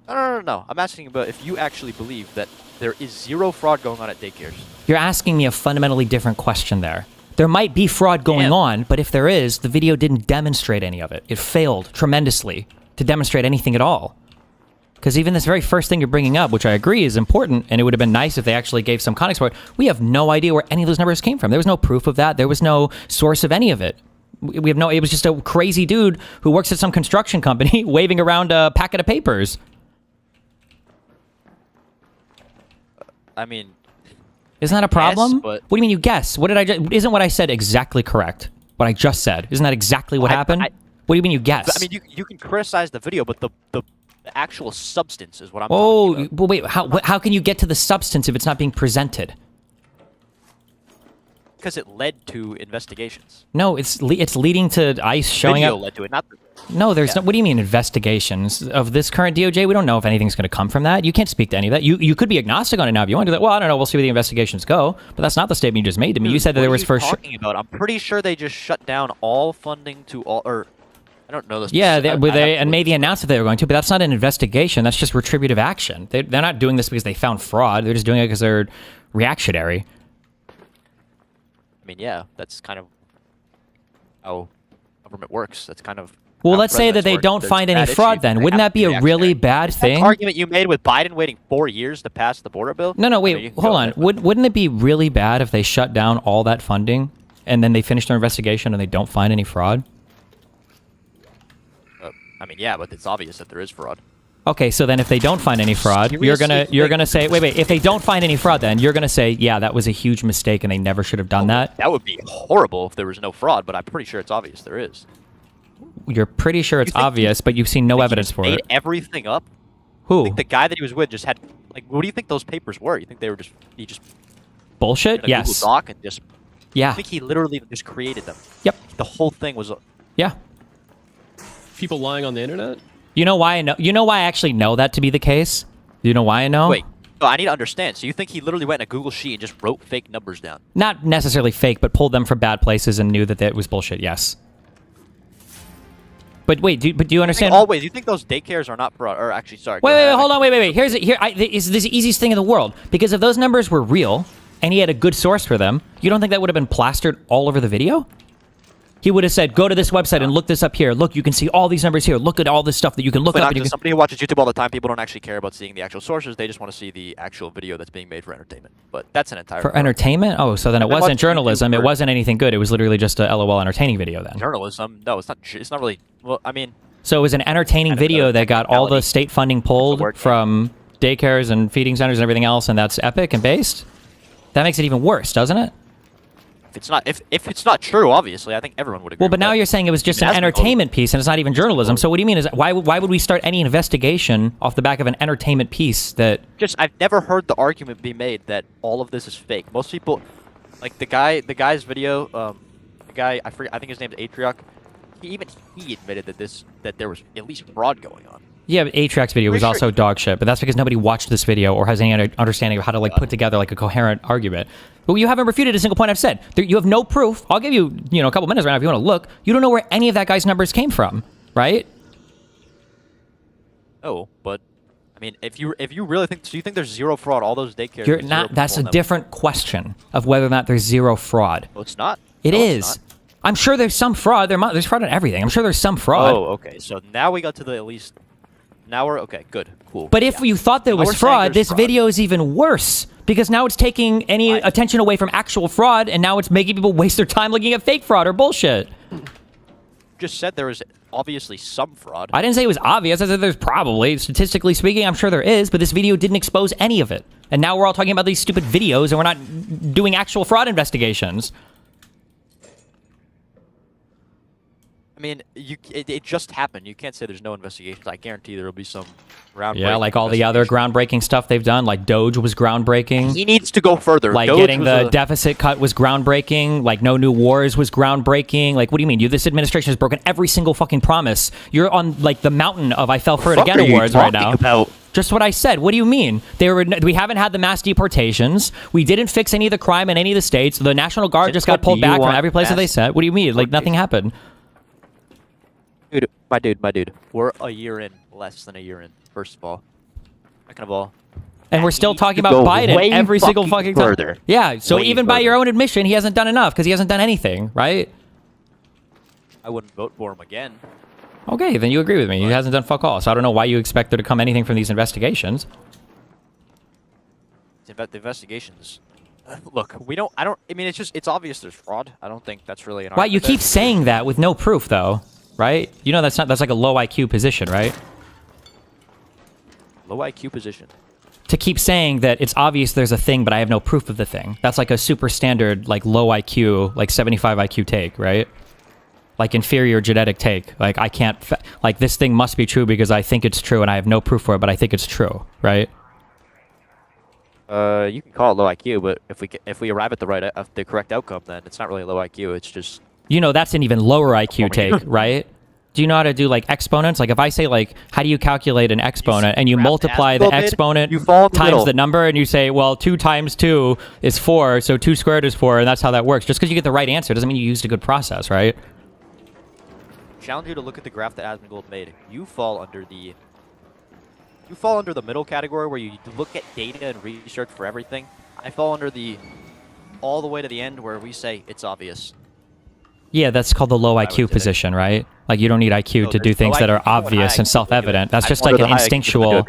No. I'm asking about if you actually believe that there is zero fraud going on at daycares. You're asking me a fundamentally different question there. There might be fraud going Damn. on, but if there is, the video didn't demonstrate any of it. It failed tremendously to demonstrate anything at all. Because even this very first thing you're bringing up, which I agree is important, and it would have been nice if they actually gave some context for it, we have no idea where any of those numbers came from. There was no proof of that. There was no source of any of it. We have no. It was just a crazy dude who works at some construction company waving around a packet of papers. I mean, Isn't that a problem? but- What do you mean you guess? What did I just... Isn't what I said exactly correct? What I just said. Isn't that exactly what happened? What do you mean you guess? I mean, you can criticize the video, but the actual substance is what I'm Oh, talking about. well, wait. How can you get to the substance if it's not being presented? Because it led to investigations. No, it's leading to ICE showing Video up. led to it, not the... No, there's Yeah. no. What do you mean investigations of this current DOJ? We don't know if anything's going to come from that. You can't speak to any of that. You could be agnostic on it now if you want to do that. Well, I don't know. We'll see where the investigations go. But that's not the statement you just made to me. You said that What there are was you for sure. talking about? I'm pretty sure they just shut down all funding to all, or I don't know this. Yeah, I'd have to and look. made the announcement they were going to, but that's not an investigation. That's just retributive action. They're not doing this because they found fraud. They're just doing it because they're reactionary. I mean, yeah, that's kind of how government works. That's kind of. Well, how let's say that presidents they work. don't There's find any bad fraud issues, then. they Wouldn't have that to be a really reactionary. bad That thing? argument you made with Biden waiting 4 years to pass the border bill? No, I mean, you wait, can hold go on. ahead, but- Wouldn't it be really bad if they shut down all that funding and then they finish their investigation and they don't find any fraud? I mean, yeah, but it's obvious that there is fraud. Okay, so then if they don't find any fraud, you're gonna say, wait, if they don't find any fraud, then you're gonna say, yeah, that was a huge mistake and they never should have done that. That would be horrible if there was no fraud, but I'm pretty sure it's obvious there is. You're pretty sure it's think he- obvious, but you've seen no Think he evidence just for made it. everything up. I Who? think the guy that he was with just had, like, what do you think those papers were? You think they were he just Bullshit? in a Yes. Google Doc and just, I Yeah. think he literally just created them. Yep. The whole thing was, Yeah. People lying on the internet? You know why I know? You know why I actually know that to be the case? You know why I know? wait, no, I need to understand. So you think he literally went in a Google sheet and just wrote fake numbers down? Not necessarily fake, but pulled them from bad places and knew that it was bullshit. Yes. But wait, do you understand? Always, you think those daycares are not fraud? Or actually, sorry. go Wait, ahead. hold on, wait. Here's this is the easiest thing in the world because if those numbers were real and he had a good source for them, you don't think that would have been plastered all over the video? He would have said, "Go to this website and look this up here. Look, you can see all these numbers here. Look at all this stuff that you can look But up." not And you just can... somebody who watches YouTube all the time. People don't actually care about seeing the actual sources. They just want to see the actual video that's being made for entertainment. But that's an entire For entertainment? Oh, so then it I've been wasn't watching journalism. YouTube It for- wasn't anything good. It was literally just a LOL entertaining video then. journalism. No, it's not. It's not really. Well, I mean, So it was an entertaining Kind of video a that got all the technicality. state funding pulled work, yeah. from daycares and feeding centers and everything else, and that's epic and based. That makes it even worse, doesn't it? if it's not true, obviously, I think everyone would agree. Well, but with now that. you're saying it was just I an mean, that's entertainment piece, and it's not even journalism. So what do you mean? Is why would we start any investigation off the back of an entertainment piece that? just I've never heard the argument be made that all of this is fake. Most people, like the guy's video, the guy I forget, I think his name's Atrioc. He admitted that there was at least fraud going on. Yeah, but Atrax's video was Pretty also sure- dog shit, but that's because nobody watched this video or has any understanding of how to like put together like a coherent argument. But you haven't refuted a single point I've said. You have no proof. I'll give you, a couple minutes right now if you want to look. You don't know where any of that guy's numbers came from, right? Oh, but I mean, if you really think, so you think there's zero fraud? All those daycares. You're there's not. zero That's a people in them. different question of whether or not there's zero fraud. Oh, it's not. It No, is. It's not. I'm sure there's some fraud. There's fraud in everything. I'm sure there's some fraud. Oh, okay. So now we got to the at least. Now we're okay. Good. Cool. But if Yeah. you thought there Now was we're saying fraud, there's this fraud. video is even worse because now it's taking any Right. attention away from actual fraud, and now it's making people waste their time looking at fake fraud or bullshit. just said there was obviously some fraud. I didn't say it was obvious. I said there's probably, statistically speaking, I'm sure there is, but this video didn't expose any of it. And now we're all talking about these stupid videos and we're not doing actual fraud investigations. I mean, it just happened. You can't say there's no investigations. I guarantee there will be some groundbreaking. Yeah, like all the other groundbreaking stuff they've done. Like Doge was groundbreaking. He needs to go further. Like Doge getting the deficit cut was groundbreaking. Like no new wars was groundbreaking. Like what do you mean? This administration has broken every single fucking promise. You're on like the mountain of I fell for it again awards right now. Just what I said. What do you mean? We haven't had the mass deportations. We didn't fix any of the crime in any of the states. The National Guard just got pulled back from every place that they said. What do you mean? Like nothing happened. My dude. We're a year in, less than a year in. First of all, second of all, and we're still talking about Biden every single fucking time. Further. Yeah. So even by your own admission, he hasn't done enough because he hasn't done anything, right? I wouldn't vote for him again. Okay, then you agree with me. He hasn't done fuck all. So I don't know why you expect there to come anything from these investigations. The investigations. Look, I mean, it's obvious there's fraud. I don't think that's really an Why you argument. keep saying that with no proof, though, right? You know that's like a low IQ position, right? Low IQ position. To keep saying that it's obvious there's a thing, but I have no proof of the thing. That's like a super standard, like low IQ, like 75 IQ take, right? Like inferior genetic take. Like I can't, like this thing must be true because I think it's true and I have no proof for it, but I think it's true, right? You can call it low IQ, but if we arrive at the correct outcome, then it's not really low IQ. It's just that's an even lower IQ take, right? Do you know how to do like exponents? Like if I say like, how do you calculate an exponent and you multiply the exponent times the number and you say, well, 2 times 2 is 4, so 2 squared is 4, and that's how that works. Just because you get the right answer doesn't mean you used a good process, right? Challenge you to look at the graph that Asmongold made. You fall under the middle category where you look at data and research for everything. I fall under all the way to the end where we say it's obvious. Yeah, that's called the low IQ position, right? Like you don't need IQ to do things that are obvious and self-evident. That's just like an instinctual.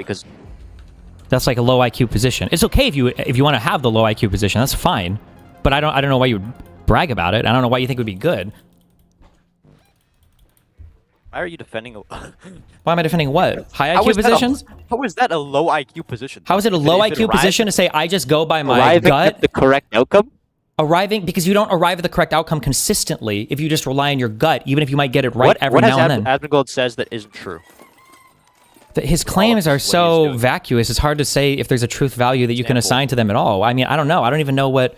That's like a low IQ position. It's okay if you want to have the low IQ position. That's fine, but I don't know why you would brag about it. I don't know why you think it would be good. Why are you defending? Why am I defending what? High IQ positions? How is that a low IQ position? How is it a low IQ position to say I just go by my gut? At the correct outcome? Because you don't arrive at the correct outcome consistently if you just rely on your gut, even if you might get it right every now and then. What Asmongold says that isn't true? His claims are so vacuous, it's hard to say if there's a truth value that you can assign to them at all. I mean, I don't know. I don't even know what...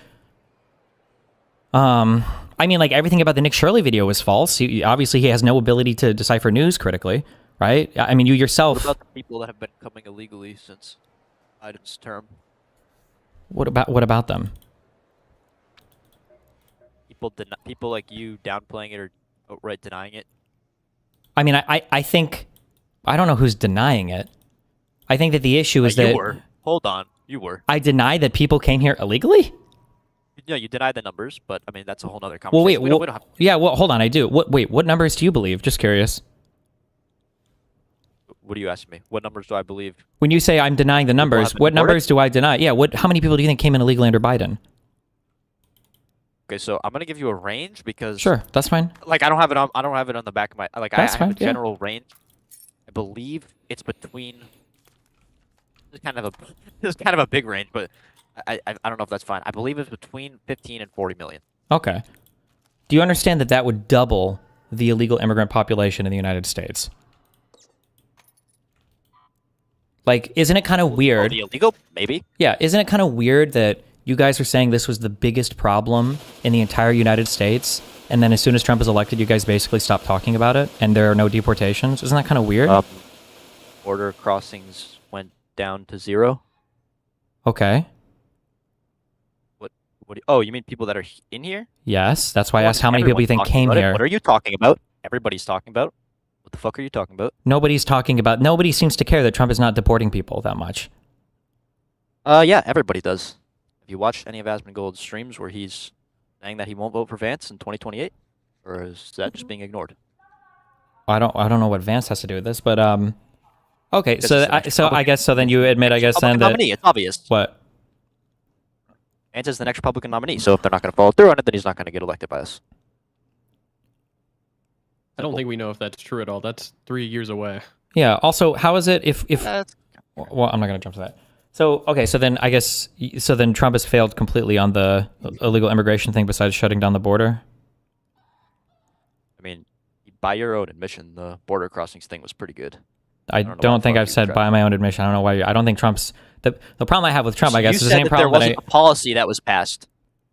I mean, like, everything about the Nick Shirley video was false. Obviously, he has no ability to decipher news critically, right? I mean, you yourself... What about the people that have been coming illegally since Biden's term? What about them? People like you downplaying it or outright denying it? I mean, I think... I don't know who's denying it. I think that the issue is that... You were. Hold on. You were. I deny that people came here illegally? Yeah, you deny the numbers, but I mean, that's a whole other conversation. Well, wait. Yeah, well, hold on. I do. What numbers do you believe? Just curious. What are you asking me? What numbers do I believe? When you say I'm denying the numbers, what numbers do I deny? Yeah, how many people do you think came in illegally under Biden? Okay, so I'm gonna give you a range because sure, that's fine. Like I don't have it on the back of my I have a general range. I believe it's between. It's kind of a big range, but I don't know if that's fine. I believe it's between 15 and 40 million. Okay. Do you understand that would double the illegal immigrant population in the United States? Like, isn't it kind of weird? The illegal? Maybe. Yeah, isn't it kind of weird that you guys are saying this was the biggest problem in the entire United States, and then as soon as Trump is elected, you guys basically stop talking about it, and there are no deportations? Isn't that kind of weird? Border crossings went down to 0. Okay. Oh, you mean people that are in here? Yes, that's why I asked how many people you think came here. What are you talking about? Everybody's talking about. What the fuck are you talking about? Nobody's talking about... Nobody seems to care that Trump is not deporting people that much. Yeah, everybody does. Have you watched any of Asmongold's streams where he's saying that he won't vote for Vance in 2028? Or is that just being ignored? I don't know what Vance has to do with this, but okay, so I guess then you admit then that nominee, it's obvious. What? Vance is the next Republican nominee, so if they're not going to follow through on it, then he's not going to get elected by us. I don't think we know if that's true at all. That's 3 years away. Yeah. Also, how is it if That's well, I'm not going to jump to that. So, okay, so then I guess then Trump has failed completely on the illegal immigration thing besides shutting down the border. I mean, by your own admission, the border crossings thing was pretty good. I don't know don't why think fuck I've you said tried. by my own admission. I don't know why. I don't think Trump's the problem I have with Trump. I guess You is the said same that there problem that wasn't a policy that was passed.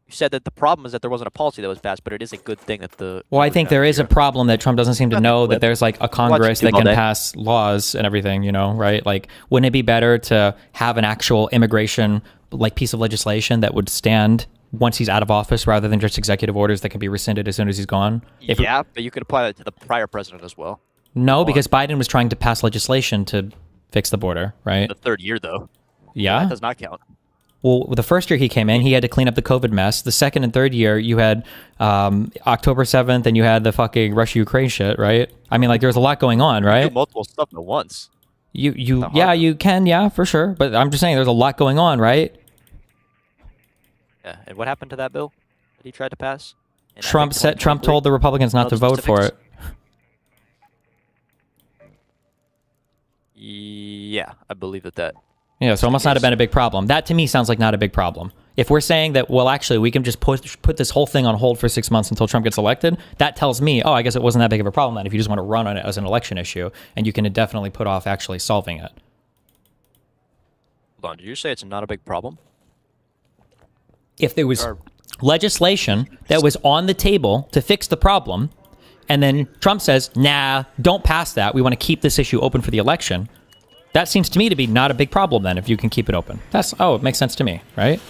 You said that the problem is that there wasn't a policy that was passed, but it is a good thing that the. Well, I think there is a problem that Trump doesn't seem to Nothing know that flip. there's like a Congress YouTube that all can day. pass laws and everything, right? Like, wouldn't it be better to have an actual immigration like piece of legislation that would stand once he's out of office rather than just executive orders that can be rescinded as soon as he's gone? Yeah, but you could apply that to the prior president as well. No, because Biden was trying to pass legislation to fix the border, right? The third year, though. Yeah. That does not count. Well, the first year he came in, he had to clean up the COVID mess. The second and third year, you had October 7th and you had the fucking Russia-Ukraine shit, right? I mean, like, there's a lot going on, Do right? multiple stuff at once. You can, yeah, for sure. But I'm just saying there's a lot going on, right? Yeah, and what happened to that bill that he tried to pass? And I Trump think Trump 2023? told the Republicans not to Know the vote for it. specifics? Yeah, I believe that. Yeah, so it must not have been a big problem. That to me sounds like not a big problem. If we're saying that, well, actually, we can just put this whole thing on hold for 6 months until Trump gets elected, that tells me, oh, I guess it wasn't that big of a problem then if you just want to run on it as an election issue, and you can definitely put off actually solving it. Hold on, did you say it's not a big problem? If there was There are- legislation that was on the table to fix the problem, and then Trump says, nah, don't pass that, we want to keep this issue open for the election, that seems to me to be not a big problem then if you can keep it open. It makes sense to me, right?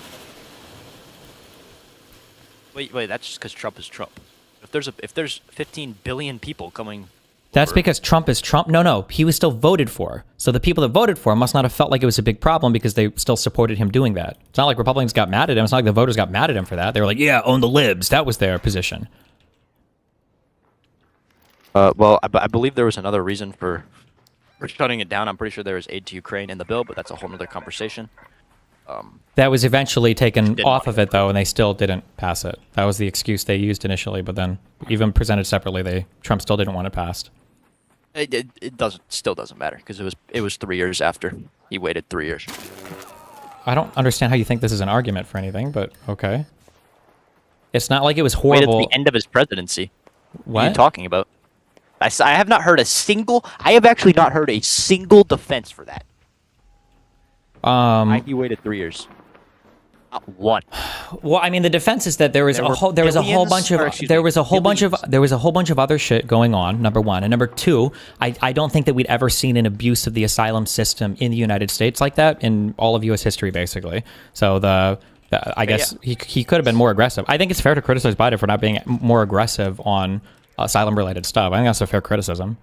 Wait, that's just because Trump is Trump. If there's 15 billion people coming. That's over- because Trump is Trump. No, he was still voted for. So the people that voted for him must not have felt like it was a big problem because they still supported him doing that. It's not like Republicans got mad at him. It's not like the voters got mad at him for that. They were like, yeah, own the libs. That was their position. Well, I believe there was another reason for shutting it down. I'm pretty sure there was aid to Ukraine in the bill, but that's a whole other conversation. That was eventually taken Didn't off want of it, though, and they still didn't pass it. That was the excuse they used initially, but then even presented separately, Trump still didn't want it passed. It still doesn't matter because it was 3 years after he waited 3 years. I don't understand how you think this is an argument for anything, but okay. It's not like it was Waited horrible. to the end of his presidency. What are you What? talking about? I have not heard I have actually not heard a single defense for that. He waited 3 years. Not one. Well, I mean, the defense is that there was There a were whole bunch of billions, there was a whole bunch of billions. there was a whole bunch of other shit going on. Number one, and number two, I don't think that we'd ever seen an abuse of the asylum system in the United States like that in all of U.S. history, basically. So I guess he could have been more aggressive. I think it's fair to criticize Biden for not being more aggressive on asylum-related stuff. I think that's a fair criticism.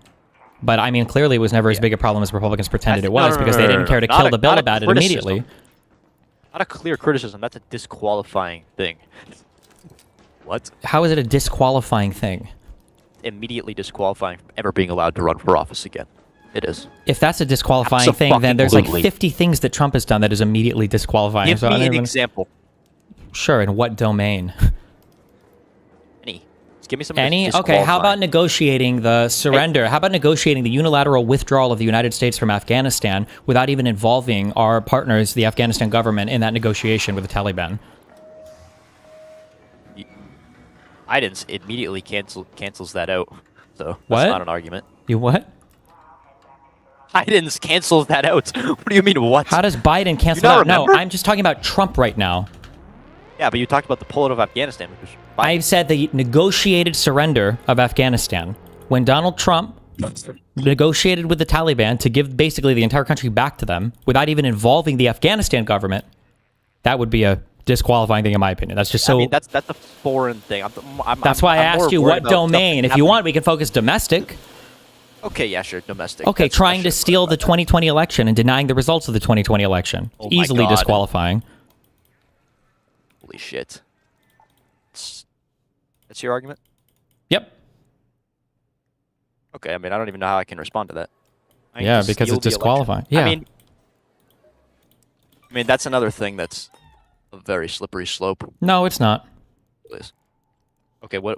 But I mean, clearly it was never as big a problem as Republicans pretended it was because they didn't care to kill the bill about it immediately. Not a clear criticism. That's a disqualifying thing. What? How is it a disqualifying thing? Immediately disqualifying from ever being allowed to run for office again. It is. If that's a disqualifying thing, then there's like Abso-fucking-lutely. 50 things that Trump has done that is immediately disqualifying. Give So I me don't an even- example. Sure, in what domain? Any. Just give me something. Any? that's Okay, how about disqualifying. negotiating the surrender? How about negotiating the unilateral withdrawal of the United States from Afghanistan without even involving our partners, the Afghanistan government, in that negotiation with the Taliban? Biden's immediately cancels that out. So What? that's not an argument. You what? Biden's cancels that out. What do you mean what? How does Biden cancel not out? No, remember? I'm just talking about Trump right now. Yeah, but you talked about the pullout of Afghanistan. Which was Biden. I've said the negotiated surrender of Afghanistan. When Donald Trump negotiated with the Taliban to give basically the entire country back to them without even involving the Afghanistan government, that would be a disqualifying thing in my opinion. That's just so... I mean, that's a foreign thing. That's why I I'm more asked you worried what about stuff domain. If you happening- want, we can focus domestic. Okay, yeah, sure, domestic. Okay, That's- trying I to should steal worry the about 2020 election and denying the results of the 2020 election. Oh my Easily God. disqualifying. that. Holy shit. That's your argument? Yep. Okay, I mean, I don't even know how I can respond to that. I Yeah, can because steal it's the election. disqualifying. Yeah. I mean, that's another thing that's a very slippery slope. No, it's not. Please. Okay, what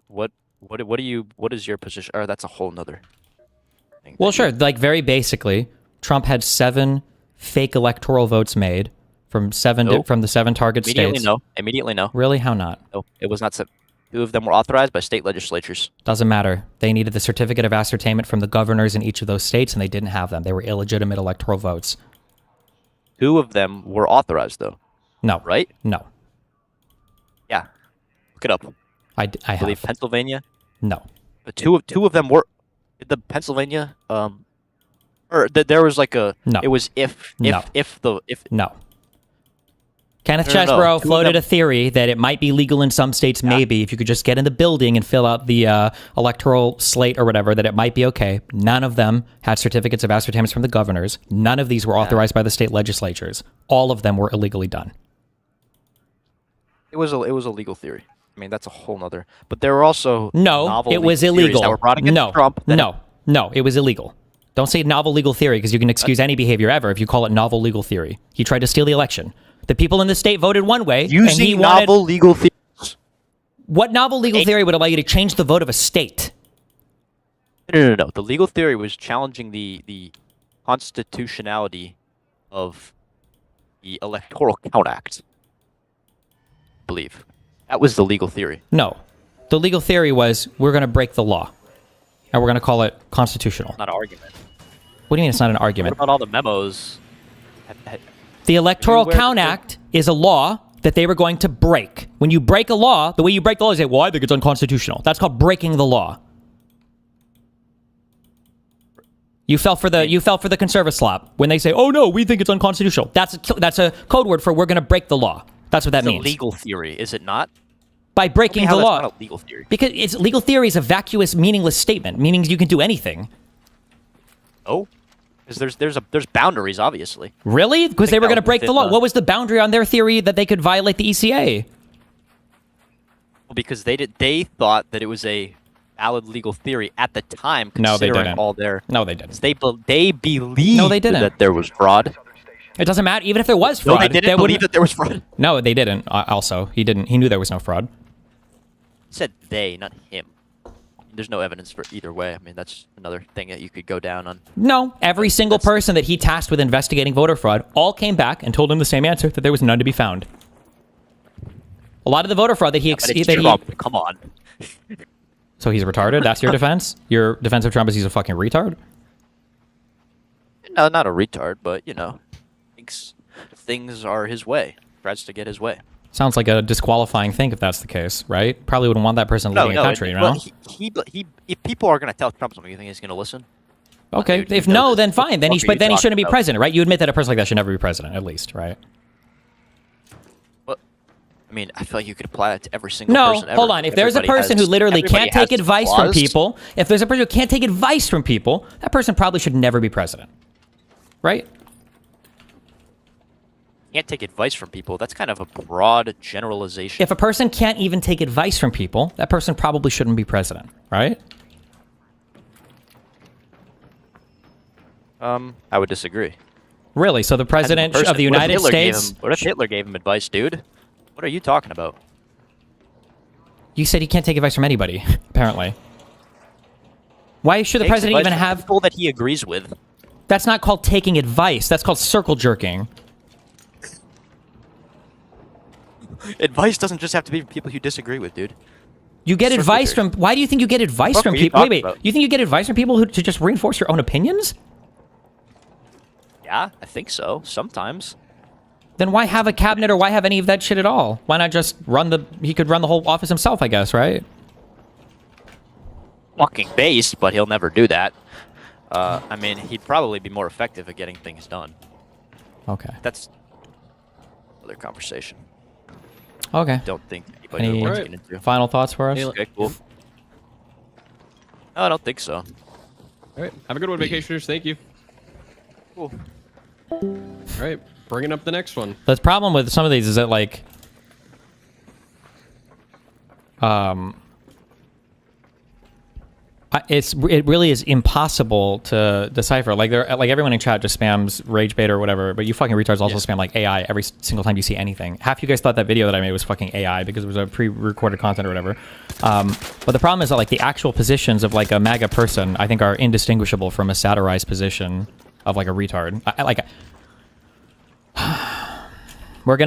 What is your position? Or that's a whole nother thing. Well, sure. Like, very basically, Trump had 7 fake electoral votes made from 7 Nope. from the 7 target Immediately states. no. Immediately no. Really? How not? No, it was not. 2 of them were authorized by state legislatures. Doesn't matter. They needed the certificate of ascertainment from the governors in each of those states, and they didn't have them. They were illegitimate electoral votes. 2 of them were authorized, though. No. Right? No. Yeah. Look it up. I believe have. Pennsylvania. No. But two of them were the Pennsylvania. There was like a. No. It was if. No. No. Kenneth No, no, no. Chesbrough 2 of floated them- a theory that it might be legal in some states, maybe, if you could just get in the building and fill out the electoral slate or whatever, that it might be okay. None of them had certificates of ascertainments from the governors. None of these were authorized by the state legislatures. All of them were illegally done. It was a legal theory. I mean, that's a whole nother. But there were also No, novel it was legal theories illegal. that were brought against No, Trump. no, it was illegal. Don't say novel legal theory, because you can excuse any behavior ever if you call it novel legal theory. He tried to steal the election. The people in the state voted one way, and he Using wanted... novel legal theories. What novel legal theory would allow you to change the vote of a state? No. The legal theory was challenging the constitutionality of the Electoral Count Act. I believe that was the legal theory. No. The legal theory was, we're going to break the law, and we're going to call it constitutional. Not an argument. What do you mean it's not an argument? What about all the memos? The Electoral Where- Count Act is a law that they were going to break. When you break a law, the way you break the law is say, well, I think it's unconstitutional. That's called breaking the law. You fell for the conservative slap when they say, "Oh no, we think it's unconstitutional." That's a code word for we're going to break the law. That's what that It's means. a legal theory, is it not? By breaking Tell the me how law. that's not a legal theory. Because it's legal theory is a vacuous, meaningless statement, meaning you can do anything. Oh, because there's boundaries, obviously. Really? Because they were that going to was break the within law. the- What was the boundary on their theory that they could violate the ECA? Well, because they thought that it was a valid legal theory at the time, No, they considering didn't. all their. No, they didn't. They believed No, they didn't. that there was fraud. It doesn't matter. Even if there was No, fraud, they didn't wouldn't- believe that there was fraud. No, they didn't. Also, he didn't. He knew there was no fraud. He said they, not him. There's no evidence for either way. I mean, that's another thing that you could go down on. No, every single person that he tasked with investigating voter fraud all came back and told him the same answer, that there was none to be found. A lot of the voter fraud that he... But it's Trump. Come on. So he's retarded? That's your defense? Your defense of Trump is he's a fucking retard? No, not a retard, but thinks things are his way. Tries to get his way. Sounds like a disqualifying thing if that's the case, right? Probably wouldn't want that person leading a country, you know? Well, he if people are going to tell Trump something, you think he's going to listen? Okay, Dude, if you know no, this. then fine. Then What the fuck are you he shouldn't be talking about? president, right? You admit that a person like that should never be president, at least, right? Well, I mean, I feel like you could apply that to every single No, person ever. hold on. If there's a Everybody person has- who literally everybody can't take has advice from flaws. people, if there's a person who can't take advice from people, that person probably should never be president, right? Can't take advice from people. That's kind of a broad generalization. If a person can't even take advice from people, that person probably shouldn't be president, right? I would disagree. Really? So the president of the United States... What if Hitler gave him advice, dude? What are you talking about? You said he can't take advice from anybody, apparently. Why should the Takes president advice even from have... people that he agrees with? That's not called taking advice. That's called circle jerking. Advice doesn't just have to be from people you disagree with, dude. You get Circle advice jerk. from... Why do you think you get advice What from are you people? Wait, talking wait. about? You think you get advice from people who to just reinforce your own opinions? Yeah, I think so. Sometimes. Then why have a cabinet or why have any of that shit at all? Why not just run the... He could run the whole office himself, I guess, right? Fucking based, but he'll never do that. I mean, he'd probably be more effective at getting things done. Okay. That's another conversation. Okay. Don't think anybody Any wants to get into. final thoughts for us? Hey, Okay, cool. No, I don't think so. All right. Have a good one, vacationers. Thank you. Cool. All right. Bringing up the next one. The problem with some of these is that, like... It really is impossible to decipher. Like everyone in chat just spams rage bait or whatever, but you fucking retards also spam like AI every single time you see anything. Half you guys thought that video that I made was fucking AI because it was a pre-recorded content or whatever. But the problem is that like the actual positions of like a MAGA person, I think, are indistinguishable from a satirized position of like a retard. We're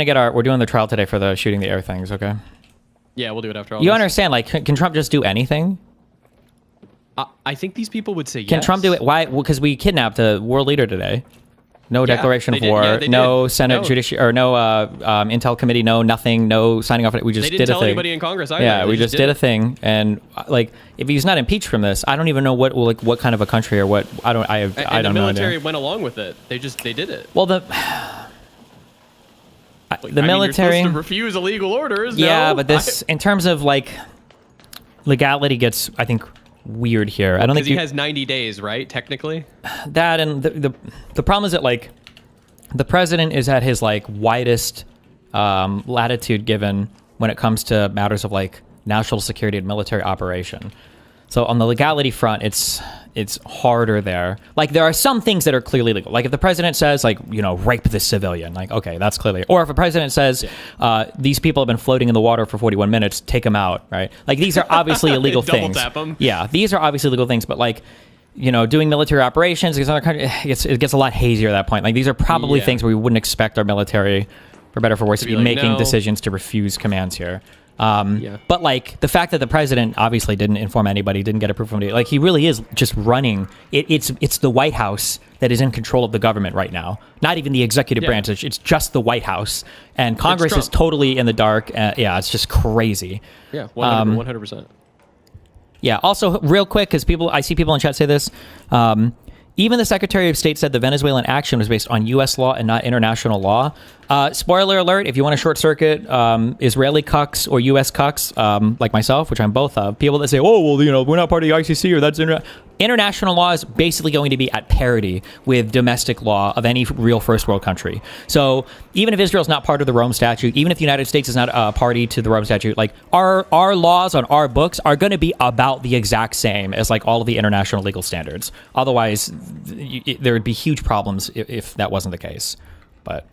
doing the trial today for the shooting the air things, okay? Yeah, we'll do it after all. You this. understand? Like, can Trump just do anything? I think these people would say yes. Can Trump do it? Why? Well, because we kidnapped a world leader today. No declaration of they did. war. Yeah, they no did. Senate judiciary or no Intel committee. No nothing. No signing off. We just They did didn't a tell thing. anybody in Congress either. Yeah, They we just did a thing, and like, if he's not impeached from this, I don't even know what kind of a country or what. I don't know. The military went along with it. They did it. Well, the military. You're supposed to refuse illegal orders. Yeah, no? but this, in terms of like legality, gets, I think, weird here. I don't think he has 90 days, right? Technically. That, and the problem is that like the president is at his like widest latitude given when it comes to matters of like national security and military operation. So on the legality front, it's harder there. Like there are some things that are clearly legal. Like if the president says like, rape this civilian, like, okay, that's clearly. Or if a president says these people have been floating in the water for 41 minutes, take them out, right? Like these are obviously illegal things. Double tap them. Yeah, these are obviously legal things, but like, doing military operations against other countries, it gets a lot hazier at that point. Like these are probably things where we wouldn't expect our military, for better or for worse, to be like, making no. decisions to refuse commands here. But like the fact that the president obviously didn't inform anybody, didn't get approval from anybody, like he really is just running. It's the White House that is in control of the government right now. Not even the executive branch. It's just the White House, and Congress is totally in the dark. It's just crazy. Yeah, 100%. Yeah. Also, real quick, because I see people in chat say this. Even the Secretary of State said the Venezuelan action was based on U.S. law and not international law. Spoiler alert, if you want to short circuit Israeli cucks or U.S. cucks, like myself, which I'm both of, people that say, oh, well, we're not part of the ICC or that's international law is basically going to be at parity with domestic law of any real first world country. So even if Israel's not part of the Rome Statute, even if the United States is not a party to the Rome Statute, like our laws on our books are going to be about the exact same as like all of the international legal standards. Otherwise, there would be huge problems if that wasn't the case. But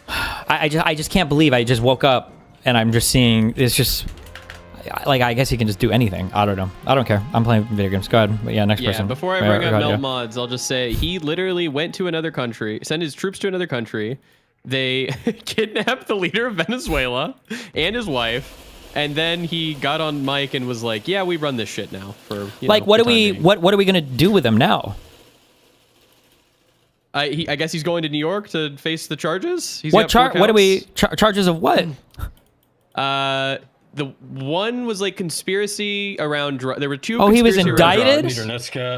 I just can't believe I just woke up and I'm just seeing it's just like I guess he can just do anything. I don't know. I don't care. I'm playing video games. Go ahead. But yeah, next person. Before I bring up Melt Mods, I'll just say he literally went to another country, sent his troops to another country. They kidnapped the leader of Venezuela and his wife. And then he got on mic and was like, "Yeah, we run this shit now." For what are we gonna do with him now? I guess he's going to New York to face the charges. What are we charges of what? The one was like conspiracy around. There were two. Oh, he was indicted.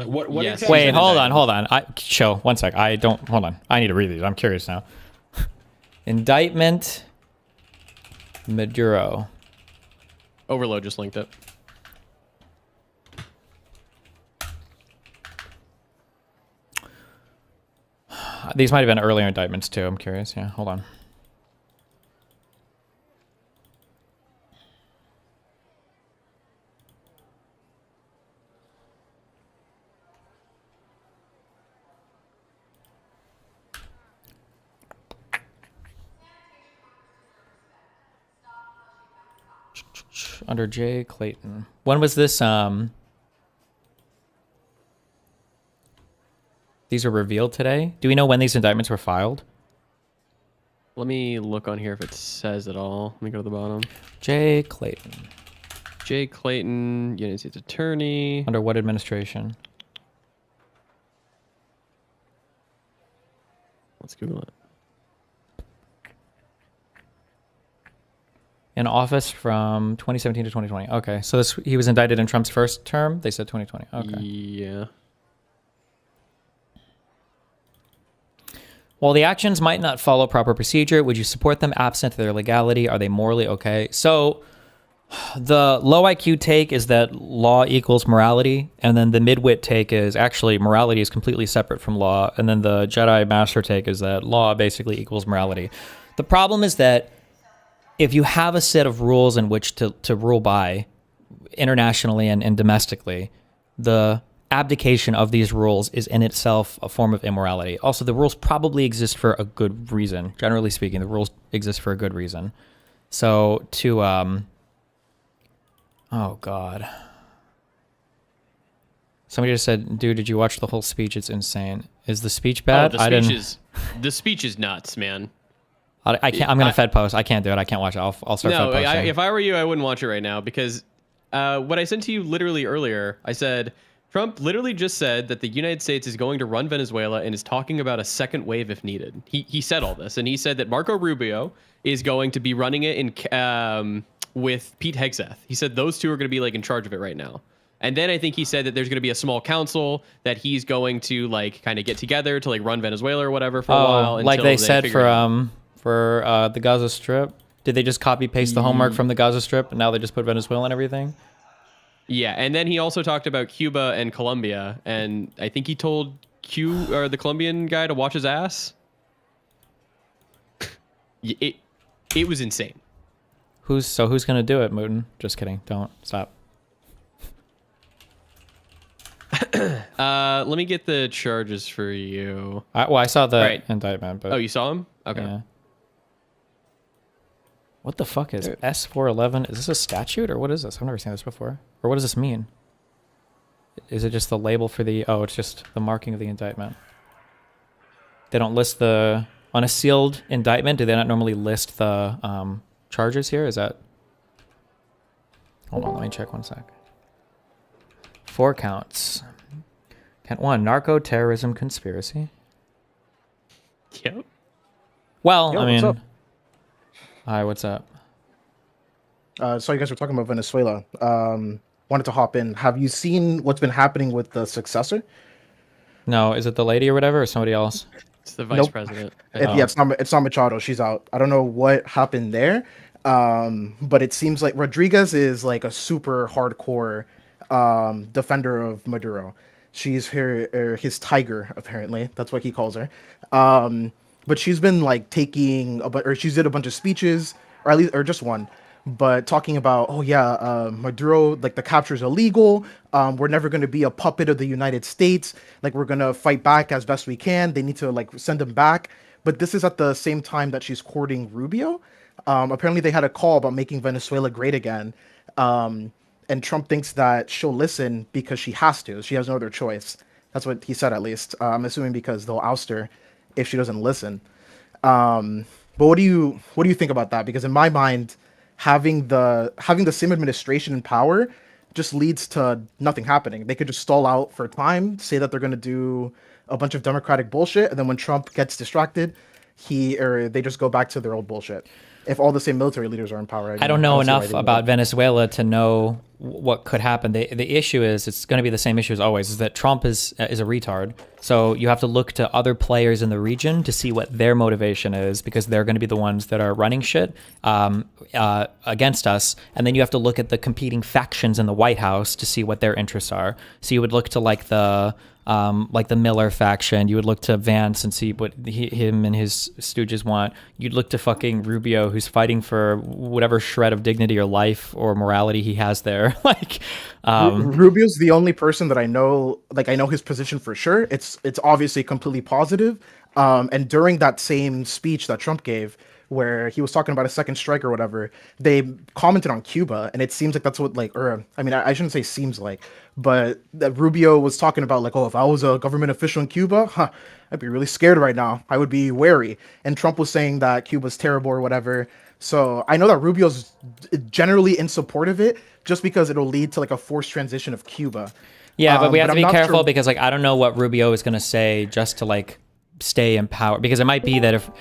What Yes. exactly Wait, hold on. Show 1 sec. Hold on. I need to read these. I'm curious now. Indictment. Maduro. Overload just linked it. These might have been earlier indictments too. I'm curious. Yeah, hold on. Under J. Clayton. When was this? These were revealed today. Do we know when these indictments were filed? Let me look on here if it says it all. Let me go to the bottom. J. Clayton. J. Clayton, United States Attorney. Under what administration? Let's Google it. In office from 2017 to 2020. Okay, so he was indicted in Trump's first term. They said 2020. Okay. Yeah. While the actions might not follow proper procedure, would you support them absent their legality? Are they morally okay? So the low IQ take is that law equals morality, and then the midwit take is actually morality is completely separate from law, and then the Jedi Master take is that law basically equals morality. The problem is that if you have a set of rules in which to rule by internationally and domestically, the abdication of these rules is in itself a form of immorality. Also, the rules probably exist for a good reason. Generally speaking, the rules exist for a good reason. So to, oh God. Somebody just said, dude, did you watch the whole speech? It's insane. Is the speech bad? The speech is nuts, man. I can't, I'm going to Fed post. I can't do it. I can't watch it. I'll start No, Fed posting. if I were you, I wouldn't watch it right now because what I sent to you literally earlier, I said, Trump literally just said that the United States is going to run Venezuela and is talking about a second wave if needed. He said all this, and he said that Marco Rubio is going to be running it in with Pete Hegseth. He said those two are going to be like in charge of it right now. And then I think he said that there's going to be a small council that he's going to like kind of get together to like run Venezuela or whatever for a while. Like they said for the Gaza Strip. Did they just copy paste the homework from the Gaza Strip and now they just put Venezuela and everything? Yeah, and then he also talked about Cuba and Colombia, and I think he told the Colombian guy to watch his ass. It was insane. Who's gonna do it, Mooten? Just kidding. Don't stop. Let me get the charges for you. I saw the indictment, but oh, you saw him? Okay. Yeah. What the fuck is S411? Is this a statute or what is this? I've never seen this before. Or what does this mean? Is it just the label for the... Oh, it's just the marking of the indictment. They don't list the... On a sealed indictment, do they not normally list the charges here? Is that... Hold on, let me check one sec. 4 counts. Count 1, narco terrorism conspiracy. Yep. Well, Yo, I mean... what's up? Hi, what's up? So you guys were talking about Venezuela. Wanted to hop in. Have you seen what's been happening with the successor? No, is it the lady or whatever, or somebody else? It's the vice president. Yeah, it's not Machado. She's out. I don't know what happened there, but it seems like Rodriguez is like a super hardcore defender of Maduro. She's his tiger, apparently. That's what he calls her. But she's been like she's did a bunch of speeches, or just one, but talking about, Maduro, like the capture is illegal. We're never going to be a puppet of the United States. Like we're going to fight back as best we can. They need to like send them back. But this is at the same time that she's courting Rubio. Apparently they had a call about making Venezuela great again. And Trump thinks that she'll listen because she has to. She has no other choice. That's what he said, at least. I'm assuming because they'll oust her if she doesn't listen. But what do you think about that? Because in my mind, having the same administration in power just leads to nothing happening. They could just stall out for time, say that they're going to do a bunch of democratic bullshit, and then when Trump gets distracted, they just go back to their old bullshit. If all the same military leaders are in power, I don't know enough about Venezuela to know what could happen. The issue is, it's going to be the same issue as always, is that Trump is a retard. So you have to look to other players in the region to see what their motivation is, because they're going to be the ones that are running shit against us. And then you have to look at the competing factions in the White House to see what their interests are. So you would look to like the Miller faction. You would look to Vance and see what him and his stooges want. You'd look to fucking Rubio, who's fighting for whatever shred of dignity or life or morality he has there. Rubio's the only person that I know. Like I know his position for sure. It's obviously completely positive. And during that same speech that Trump gave, where he was talking about a second strike or whatever, they commented on Cuba, and it seems like that's what I shouldn't say seems like, but that Rubio was talking about like, oh, if I was a government official in Cuba, I'd be really scared right now. I would be wary. And Trump was saying that Cuba's terrible or whatever. So I know that Rubio's generally in support of it, just because it'll lead to like a forced transition of Cuba. Yeah, but we have to be careful sure. because like I don't know what Rubio is going to say just to like stay in power, because it might be that if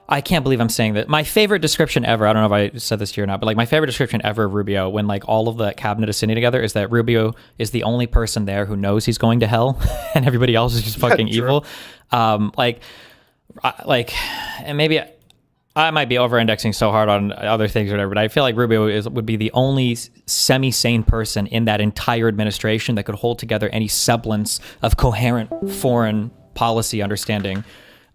I can't believe I'm saying that. My favorite description ever, I don't know if I said this to you or not, but like my favorite description ever of Rubio, when like all of the cabinet is sitting together, is that Rubio is the only person there who knows he's going to hell and everybody else is just fucking evil. And maybe I might be over-indexing so hard on other things or whatever, but I feel like Rubio would be the only semi-sane person in that entire administration that could hold together any semblance of coherent foreign policy understanding.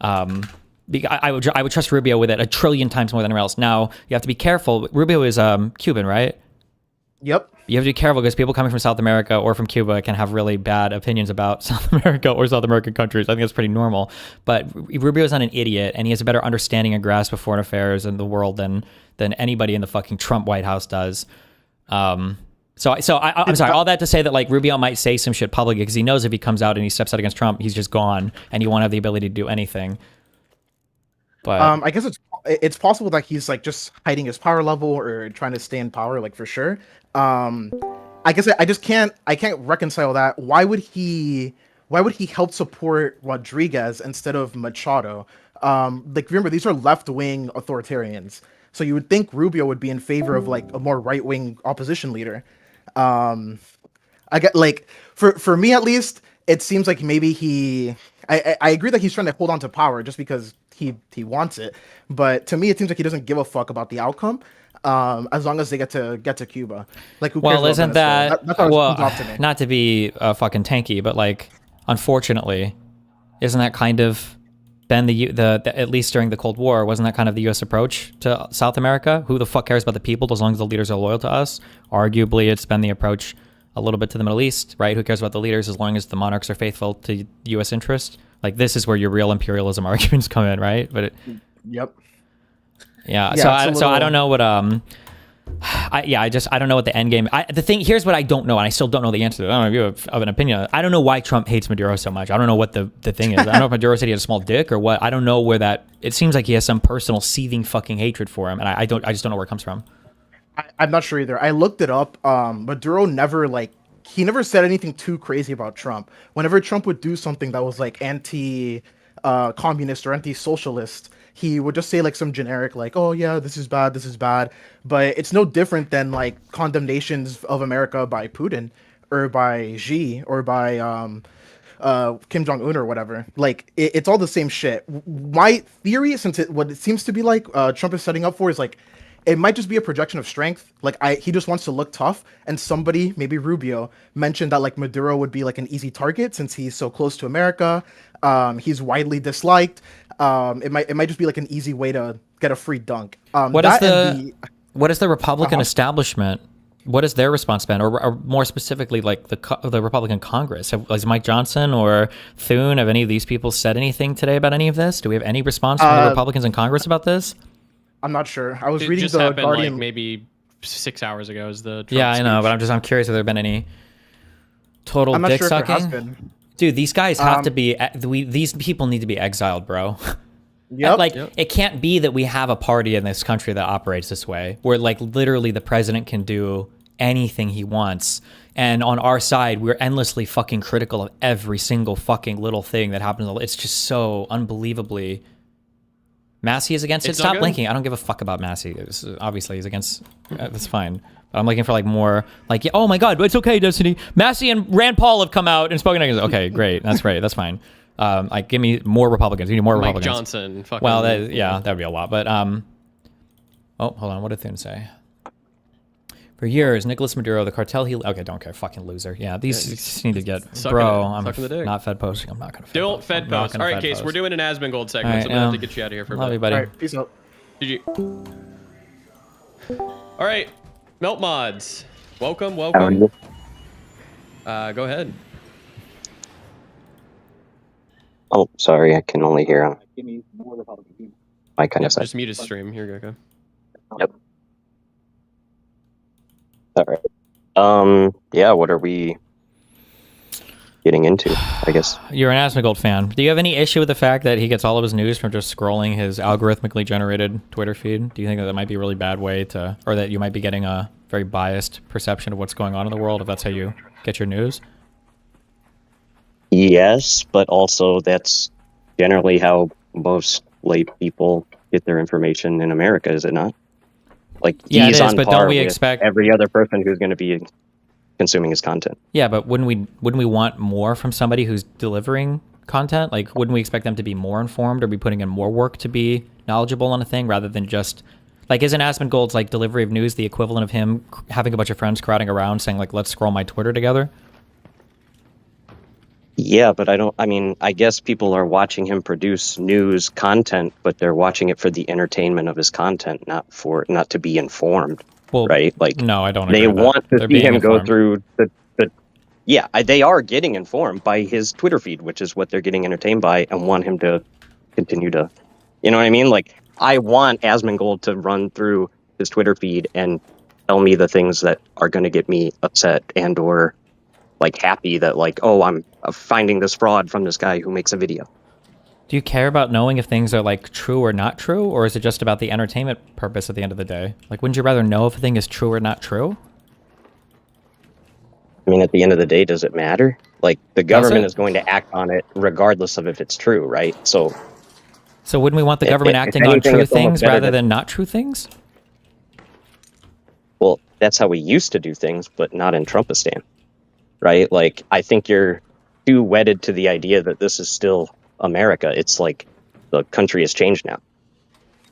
I would trust Rubio with it 1 trillion times more than anyone else. Now, you have to be careful. Rubio is Cuban, right? Yep. you have to be careful because people coming from South America or from Cuba can have really bad opinions about South America or South American countries. I think that's pretty normal. But Rubio's not an idiot, and he has a better understanding and grasp of foreign affairs in the world than anybody in the fucking Trump White House does. I'm sorry. All that to say that like Rubio might say some shit publicly because he knows if he comes out and he steps out against Trump, he's just gone, and he won't have the ability to do anything. But I guess it's possible that he's like just hiding his power level or trying to stay in power, like for sure. I guess I can't reconcile that. Why would he help support Rodriguez instead of Machado? Like remember, these are left-wing authoritarians, so you would think Rubio would be in favor of like a more right-wing opposition leader. I get like for me at least, it seems like maybe I agree that he's trying to hold on to power just because he wants it, but to me it seems like he doesn't give a fuck about the outcome. As long as they get to Cuba, like who cares? well, isn't Venezuela? that That's how it well? comes off to me. Not to be fucking tanky, but like, unfortunately, isn't that kind of been the at least during the Cold War, wasn't that kind of the U.S. approach to South America? Who the fuck cares about the people as long as the leaders are loyal to us? Arguably, it's been the approach a little bit to the Middle East, right? Who cares about the leaders as long as the monarchs are faithful to U.S. interest? Like, this is where your real imperialism arguments come in, right? But Yep. yeah. Yeah, So I don't know what I don't know what the end game. Here's what I don't know, and I still don't know the answer to it. I don't know if you have an opinion. I don't know why Trump hates Maduro so much. I don't know what the thing is. I don't know if Maduro said he had a small dick or what. I don't know where that. It seems like he has some personal seething fucking hatred for him, and I just don't know where it comes from. I'm not sure either. I looked it up. Maduro never he never said anything too crazy about Trump. Whenever Trump would do something that was like anti communist or anti-socialist, he would just say like some generic like, oh yeah, this is bad. But it's no different than like condemnations of America by Putin or by Xi or by Kim Jong-un or whatever. Like it's all the same shit. My theory, what it seems to be like Trump is setting up for is like, it might just be a projection of strength. Like he just wants to look tough. And somebody, maybe Rubio, mentioned that like Maduro would be like an easy target since he's so close to America. He's widely disliked. It might just be like an easy way to get a free dunk. What is the Republican establishment? What has their response been, or more specifically, like the Republican Congress? Has Mike Johnson or Thune, have any of these people said anything today about any of this? Do we have any response from the Republicans in Congress about this? I'm not sure. I was It reading just the happened Guardian. like maybe 6 hours ago. Is the Trump Yeah, I know, speech. but I'm curious if there have been any total I'm not dick sure if there has sucking. been. Dude, these guys have to be. These people need to be exiled, bro. Yep. It can't be that we have a party in this country that operates this way, where like literally the president can do anything he wants, and on our side we're endlessly fucking critical of every single fucking little thing that happens. It's just so unbelievably. Massey is against it. It's not Stop good. blinking. I don't give a fuck about Massey. Obviously, he's against. That's fine. But I'm looking for like more. Like, oh my god, but it's okay, Destiny. Massey and Rand Paul have come out and spoken against. Okay, great. That's great. That's fine. Like, give me more Republicans. We need more Mike Republicans. Johnson. Fucking, Well, that would be a lot. But oh, hold on. What did Thune say? For years, Nicolas Maduro, the cartel okay, don't care. Fucking loser. Yeah, these just need to get. sucking Bro, it. I'm Sucking the dick. not Fed posting. I'm not going to Don't Fed post. All right, Case, we're doing an Asmongold segment, so I'm going to have to get you out of here for a Love you, bit. buddy. All right, peace out. GG. All right, Melt Mods. Welcome. How are you? Go ahead. Oh, sorry, I can only hear him. My kind Yep, of side. just mute his stream. Here you go. Yep. All right. Yeah, what are we getting into, I guess? You're an Asmongold fan. Do you have any issue with the fact that he gets all of his news from just scrolling his algorithmically generated Twitter feed? Do you think that might be a really bad way to, or that you might be getting a very biased perception of what's going on in the world if that's how you get your news? Yes, but also that's generally how most lay people get their information in America, is it not? Like, Yeah, it he's is, on but par don't we with expect- every other person who's going to be consuming his content. Yeah, but wouldn't we want more from somebody who's delivering content? Like, wouldn't we expect them to be more informed or be putting in more work to be knowledgeable on a thing rather than just like, isn't Asmongold's like delivery of news the equivalent of him having a bunch of friends crowding around saying like, let's scroll my Twitter together? Yeah, but I guess people are watching him produce news content, but they're watching it for the entertainment of his content, not to be informed. Well, right? Like, no, I don't agree they with that. want to They're see being him go informed. through the. Yeah, they are getting informed by his Twitter feed, which is what they're getting entertained by, and want him to continue to, you know what I mean? Like, I want Asmongold to run through his Twitter feed and tell me the things that are going to get me upset and or like happy that like, oh, I'm finding this fraud from this guy who makes a video. Do you care about knowing if things are like true or not true, or is it just about the entertainment purpose at the end of the day? Like, wouldn't you rather know if a thing is true or not true? I mean, at the end of the day, does it matter? Like, the Does government it? is going to act on it regardless of if it's true, right? So wouldn't we want the government if acting on anything, true it's almost things better rather to, than not true things? well, that's how we used to do things, but not in Trumpistan, right? Like, I think you're too wedded to the idea that this is still America. It's like the country has changed now.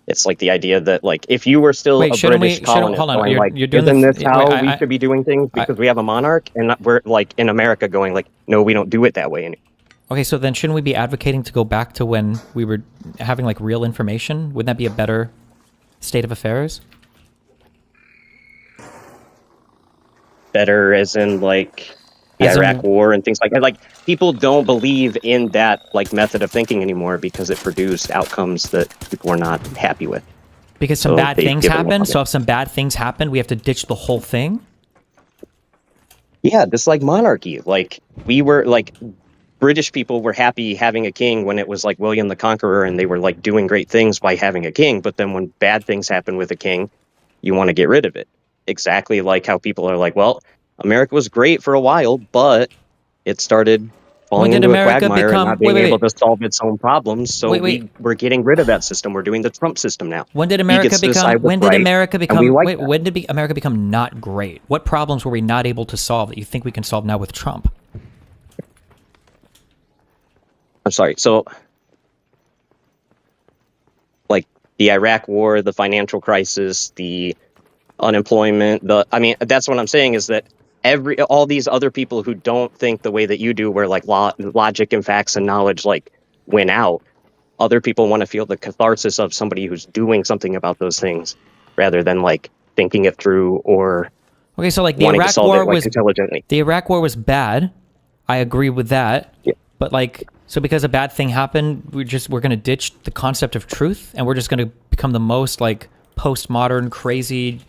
It's like the idea that, like, if you were still Wait, a shouldn't British we? colonist Hold on. going, like, You're doing isn't this wait, how we should be doing things because we have a monarch? And we're, like, in America going, like, no, we don't do it that way anymore. Okay, so then shouldn't we be advocating to go back to when we were having, like, real information? Wouldn't that be a better state of affairs? Better as in, like, the As in- Iraq War and things like that. Like, people don't believe in that, like, method of thinking anymore because it produced outcomes that people were not happy with. Because some So bad they've things given happen. up. So if some bad things happen, we have to ditch the whole thing. Yeah, this like monarchy. Like, we were like British people were happy having a king when it was like William the Conqueror and they were like doing great things by having a king. But then when bad things happen with a king, you want to get rid of it. Exactly like how people are like, well, America was great for a while, but it started falling did into America a quagmire become- and not being wait, able to solve its own problems. So Wait. we're getting rid of that system. We're doing the Trump system now. When did He America gets to become? decide what's When did right, America and we become? like Wait, that. when did America become not great? What problems were we not able to solve that you think we can solve now with Trump? I'm sorry. So, like the Iraq War, the financial crisis, the unemployment, I mean, that's what I'm saying is that all these other people who don't think the way that you do, where like logic and facts and knowledge like win out, other people want to feel the catharsis of somebody who's doing something about those things rather than like thinking it through or Okay, so like the wanting to Iraq solve War it like was intelligently. the Iraq War was bad. I agree with that. Yeah. But like, so because a bad thing happened, we're going to ditch the concept of truth, and we're just going to become the most like postmodern, crazy,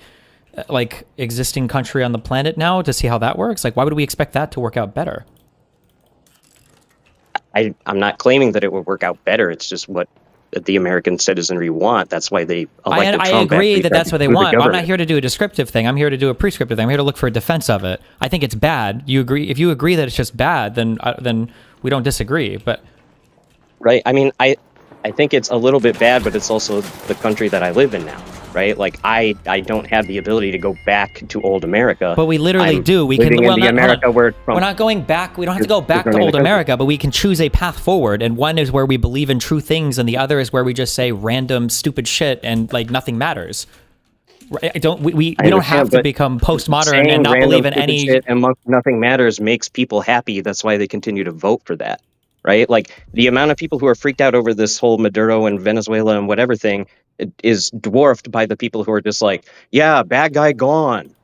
like existing country on the planet now to see how that works. Like, why would we expect that to work out better? I'm not claiming that it would work out better. It's just what the American citizenry want. That's why they elected I Trump. agree that that's what they want. I'm not Government. here to do a descriptive thing. I'm here to do a prescriptive thing. I'm here to look for a defense of it. I think it's bad. You agree? If you agree that it's just bad, then we don't disagree. But Right. I mean, I think it's a little bit bad, but it's also the country that I live in now, right? Like I don't have the ability to go back to old America. we literally I'm do. We living can. Well, in the not, hold America on. where Trump We're not going back. We don't have to go back to running the old country. America, but we can choose a path forward. And one is where we believe in true things, and the other is where we just say random stupid shit and like nothing matters. Right? We don't understand, have to but become postmodern saying and not random believe in stupid any. shit and nothing matters makes people happy. That's why they continue to vote for that. Right? Like the amount of people who are freaked out over this whole Maduro and Venezuela and whatever thing is dwarfed by the people who are just like, yeah, bad guy gone.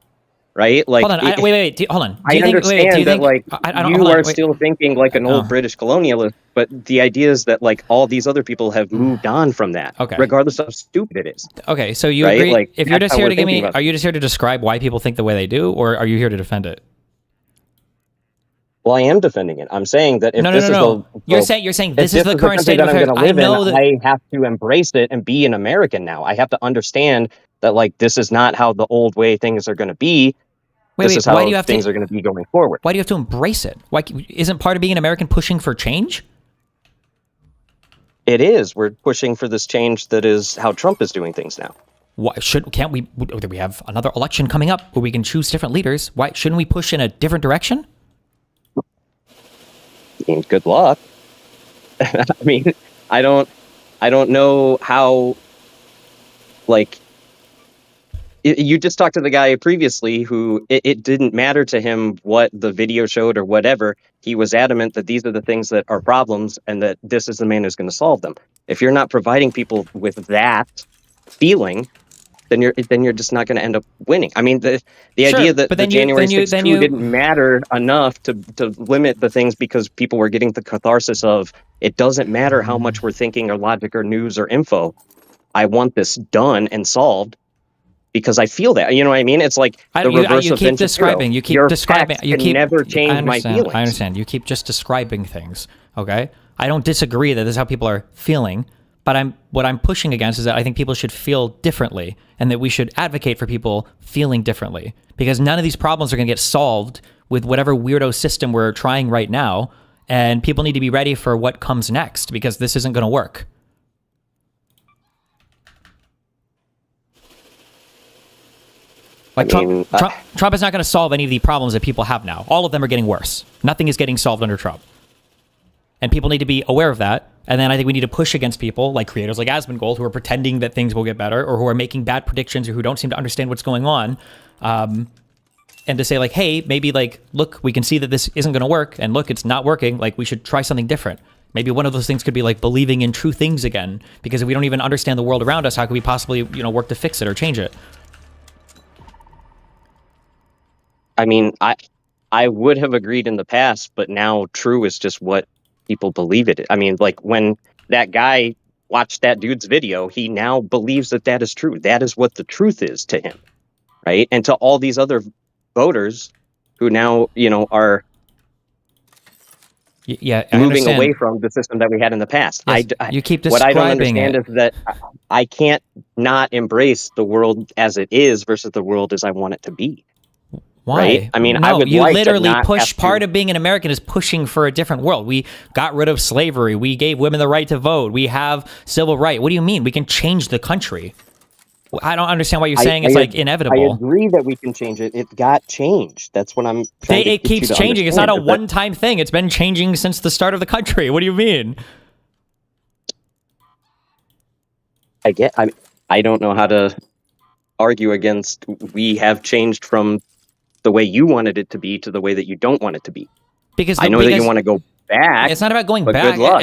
Right? Like, Hold on. Wait. Hold on. Do I you think, understand do you that, think, like, I don't, you hold on, are wait. still thinking like an old British colonialist, but the idea is that, like, all these other people have moved on from that, Okay. regardless of how stupid it is. Okay, so you Right? agree? Like, If you're that's just how here we're to give me, thinking about are you just here to describe why people think the way they do, or are you here to defend it? Well, I am defending it. I'm saying that if No. this is the You're saying this is the current country state that of I'm affairs. going to I live know in, that. I have to embrace it and be an American now. I have to understand that, like, this is not how the old way things are going to be. This is Why how do you have things to? are going to be going forward. Why do you have to embrace it? Why isn't part of being an American pushing for change? It is. We're pushing for this change that is how Trump is doing things now. Why can't we? We have another election coming up where we can choose different leaders. Why shouldn't we push in a different direction? I mean, good luck. I mean, I don't know how, like, you just talked to the guy previously who it didn't matter to him what the video showed or whatever. He was adamant that these are the things that are problems and that this is the man who's going to solve them. If you're not providing people with that feeling, then you're just not going to end up winning. I mean, the Sure, idea that but the then you- January then you- 6th then coup you- didn't matter enough to limit the things because people were getting the catharsis of it doesn't matter how much we're thinking or logic or news or info. I want this done and solved because I feel that. You know what I mean? It's like the reverse you of keep Ben Shapiro. describing. You keep Your describing. facts You can keep never change my feelings. I understand. You keep just describing things. Okay, I don't disagree that this is how people are feeling. But what I'm pushing against is that I think people should feel differently, and that we should advocate for people feeling differently, because none of these problems are going to get solved with whatever weirdo system we're trying right now, and people need to be ready for what comes next, because this isn't going to work. Like Trump is not going to solve any of the problems that people have now. All of them are getting worse. Nothing is getting solved under Trump. And people need to be aware of that. And then I think we need to push against people like creators like Asmongold, who are pretending that things will get better, or who are making bad predictions, or who don't seem to understand what's going on. And to say like, hey, maybe like, look, we can see that this isn't going to work, and look, it's not working. Like, we should try something different. Maybe one of those things could be like believing in true things again, because if we don't even understand the world around us, how could we possibly, work to fix it or change it? I mean, I would have agreed in the past, but now true is just what people believe it. I mean, like when that guy watched that dude's video, he now believes that that is true. That is what the truth is to him, right? And to all these other voters who now, are moving away from the system that we had in the past. Yes, you keep what I don't describing understand is that I can't not embrace the world as it is versus the world as I want it to be. Why? Right? I mean, no, I would you like literally to not push. have to... Part of being an American is pushing for a different world. We got rid of slavery. We gave women the right to vote. We have civil rights. What do you mean? We can change the country. I don't understand why you're saying it's like inevitable. I agree that we can change it. It got changed. That's what I'm trying to It get you keeps to changing. It's not a understand, is that one-time thing. It's been changing since the start of the country. What do you mean? I don't know how to argue against. We have changed from the way you wanted it to be to the way that you don't want it to be. Because I know that you want to go back. It's not about going but back. Good luck.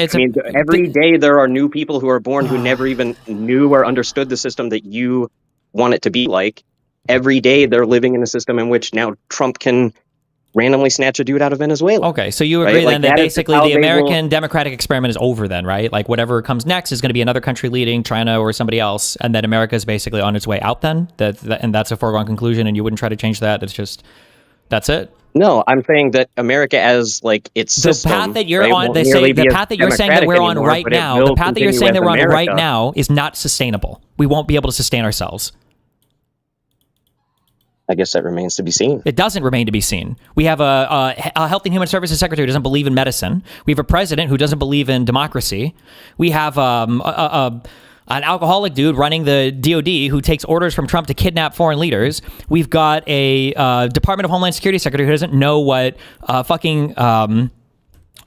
Every day there are new people who are born who never even knew or understood the system that you want it to be like. Every day they're living in a system in which now Trump can randomly snatch a dude out of Venezuela. Okay, so you agree right? then that basically the American democratic experiment is over then, right? Like whatever comes next is going to be another country leading, China or somebody else, and that America is basically on its way out then? And that's a foregone conclusion, and you wouldn't try to change that? It's just, that's it? No, I'm saying that America as like its system, the path that you're right, on, they say the path that you're saying that we're on right now, the path that you're saying that we're on right now is not sustainable. We won't be able to sustain ourselves. I guess that remains to be seen. It doesn't remain to be seen. We have a Health and Human Services Secretary who doesn't believe in medicine. We have a president who doesn't believe in democracy. We have an alcoholic dude running the DOD who takes orders from Trump to kidnap foreign leaders. We've got a Department of Homeland Security Secretary who doesn't know what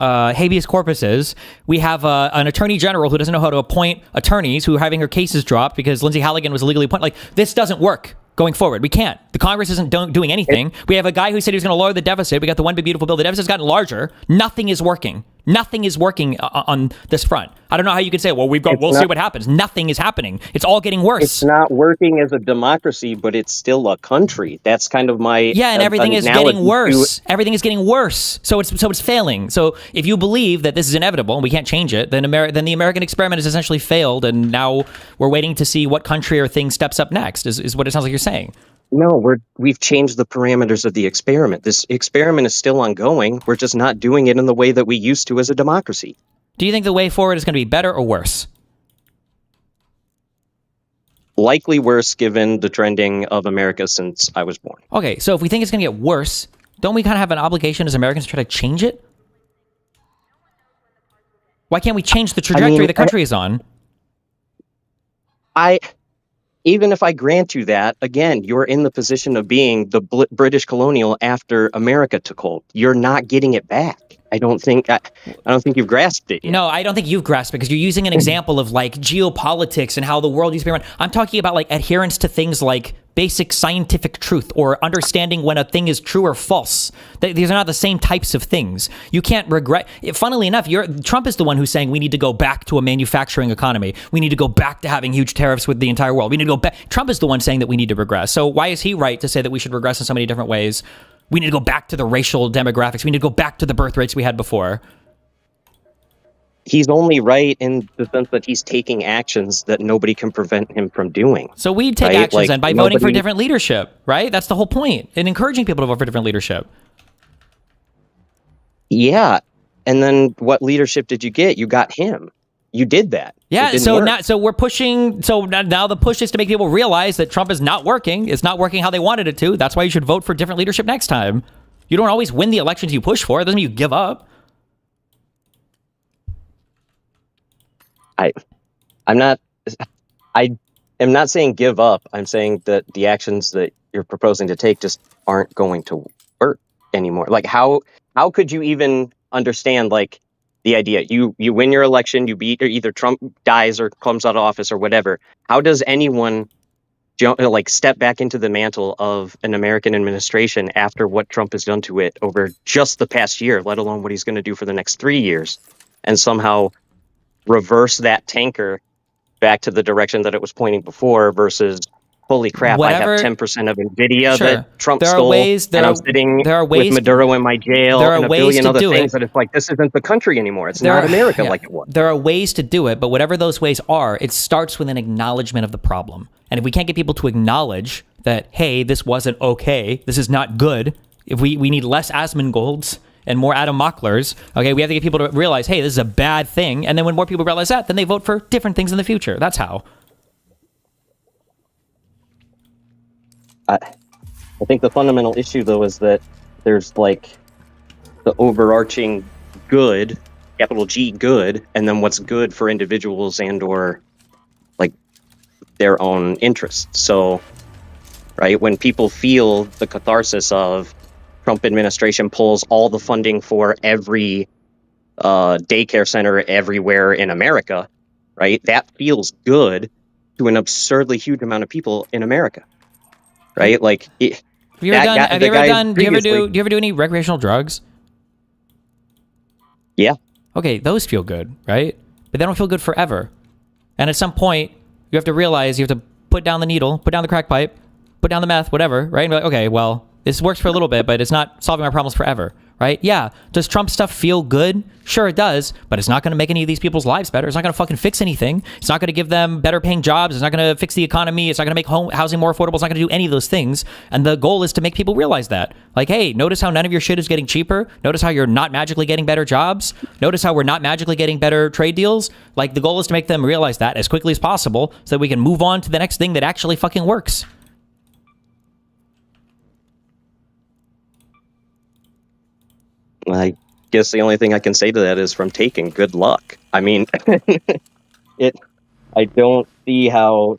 habeas corpus is. We have an attorney general who doesn't know how to appoint attorneys, who are having her cases dropped because Lindsay Halligan was illegally appointed. Like, this doesn't work going forward. We can't. The Congress isn't doing anything. We have a guy who said he was going to lower the deficit. We got the one big beautiful bill. The deficit's gotten larger. Nothing is working. Nothing is working on this front. I don't know how you could say, well, we'll see what happens. Nothing is happening. It's all getting worse. It's not working as a democracy, but it's still a country. That's kind of my and everything is getting worse. Everything is getting worse. So it's failing. So if you believe that this is inevitable and we can't change it, then the American experiment has essentially failed, and now we're waiting to see what country or thing steps up next. Is what it sounds like you're saying. No, we've changed the parameters of the experiment. This experiment is still ongoing. We're just not doing it in the way that we used to as a democracy. Do you think the way forward is going to be better or worse? Likely worse, given the trending of America since I was born. Okay, so if we think it's going to get worse, don't we kind of have an obligation as Americans to try to change it? Why can't we change the trajectory the country is on? Even if I grant you that, again, you're in the position of being the British colonial after America took hold. You're not getting it back. I don't think you've grasped it yet. No, I don't think you've grasped it, because you're using an example of like geopolitics and how the world used to be run. I'm talking about like adherence to things like basic scientific truth or understanding when a thing is true or false. These are not the same types of things. You can't regret. Funnily enough, Trump is the one who's saying we need to go back to a manufacturing economy. We need to go back to having huge tariffs with the entire world. We need to go back. Trump is the one saying that we need to regress. So why is he right to say that we should regress in so many different ways? We need to go back to the racial demographics. We need to go back to the birth rates we had before. He's only right in the sense that he's taking actions that nobody can prevent him from doing. So we take actions then by voting for different leadership, right? That's the whole point, and encouraging people to vote for different leadership. Yeah, and then what leadership did you get? You got him. You did that. Yeah, so we're pushing. So now the push is to make people realize that Trump is not working. It's not working how they wanted it to. That's why you should vote for different leadership next time. You don't always win the elections you push for. It doesn't mean you give up. I am not saying give up. I'm saying that the actions that you're proposing to take just aren't going to work anymore. Like how could you even understand like the idea you win your election, you beat, or either Trump dies or comes out of office or whatever. How does anyone step back into the mantle of an American administration after what Trump has done to it over just the past year, let alone what he's going to do for the next 3 years, and somehow reverse that tanker back to the direction that it was pointing before versus holy crap, I have 10% of NVIDIA that Trump stole, and I'm sitting with Maduro in my jail and a billion other things that it's like, this isn't the country anymore. It's not America like it was. There are ways to do it, but whatever those ways are, it starts with an acknowledgement of the problem. And if we can't get people to acknowledge that, hey, this wasn't okay, this is not good, if we need less Asmongolds and more Adam Mocklers, okay, we have to get people to realize, hey, this is a bad thing. And then when more people realize that, then they vote for different things in the future. That's how. I think the fundamental issue, though, is that there's like the overarching good, capital G good, and then what's good for individuals and or like their own interests. So, right, when people feel the catharsis of Trump administration pulls all the funding for every daycare center everywhere in America, right, that feels good to an absurdly huge amount of people in America. Right, like. Do you ever do any recreational drugs? Yeah. Okay, those feel good, right? But they don't feel good forever. And at some point, you have to realize you have to put down the needle, put down the crack pipe, put down the meth, whatever, right? And be like, okay, well, this works for a little bit, but it's not solving our problems forever, right? Yeah. Does Trump stuff feel good? Sure, it does, but it's not going to make any of these people's lives better. It's not going to fucking fix anything. It's not going to give them better paying jobs. It's not going to fix the economy. It's not going to make housing more affordable. It's not going to do any of those things. And the goal is to make people realize that. Like, hey, notice how none of your shit is getting cheaper. Notice how you're not magically getting better jobs. Notice how we're not magically getting better trade deals. Like, the goal is to make them realize that as quickly as possible so that we can move on to the next thing that actually fucking works. I guess the only thing I can say to that is from taking good luck. I mean, I don't see how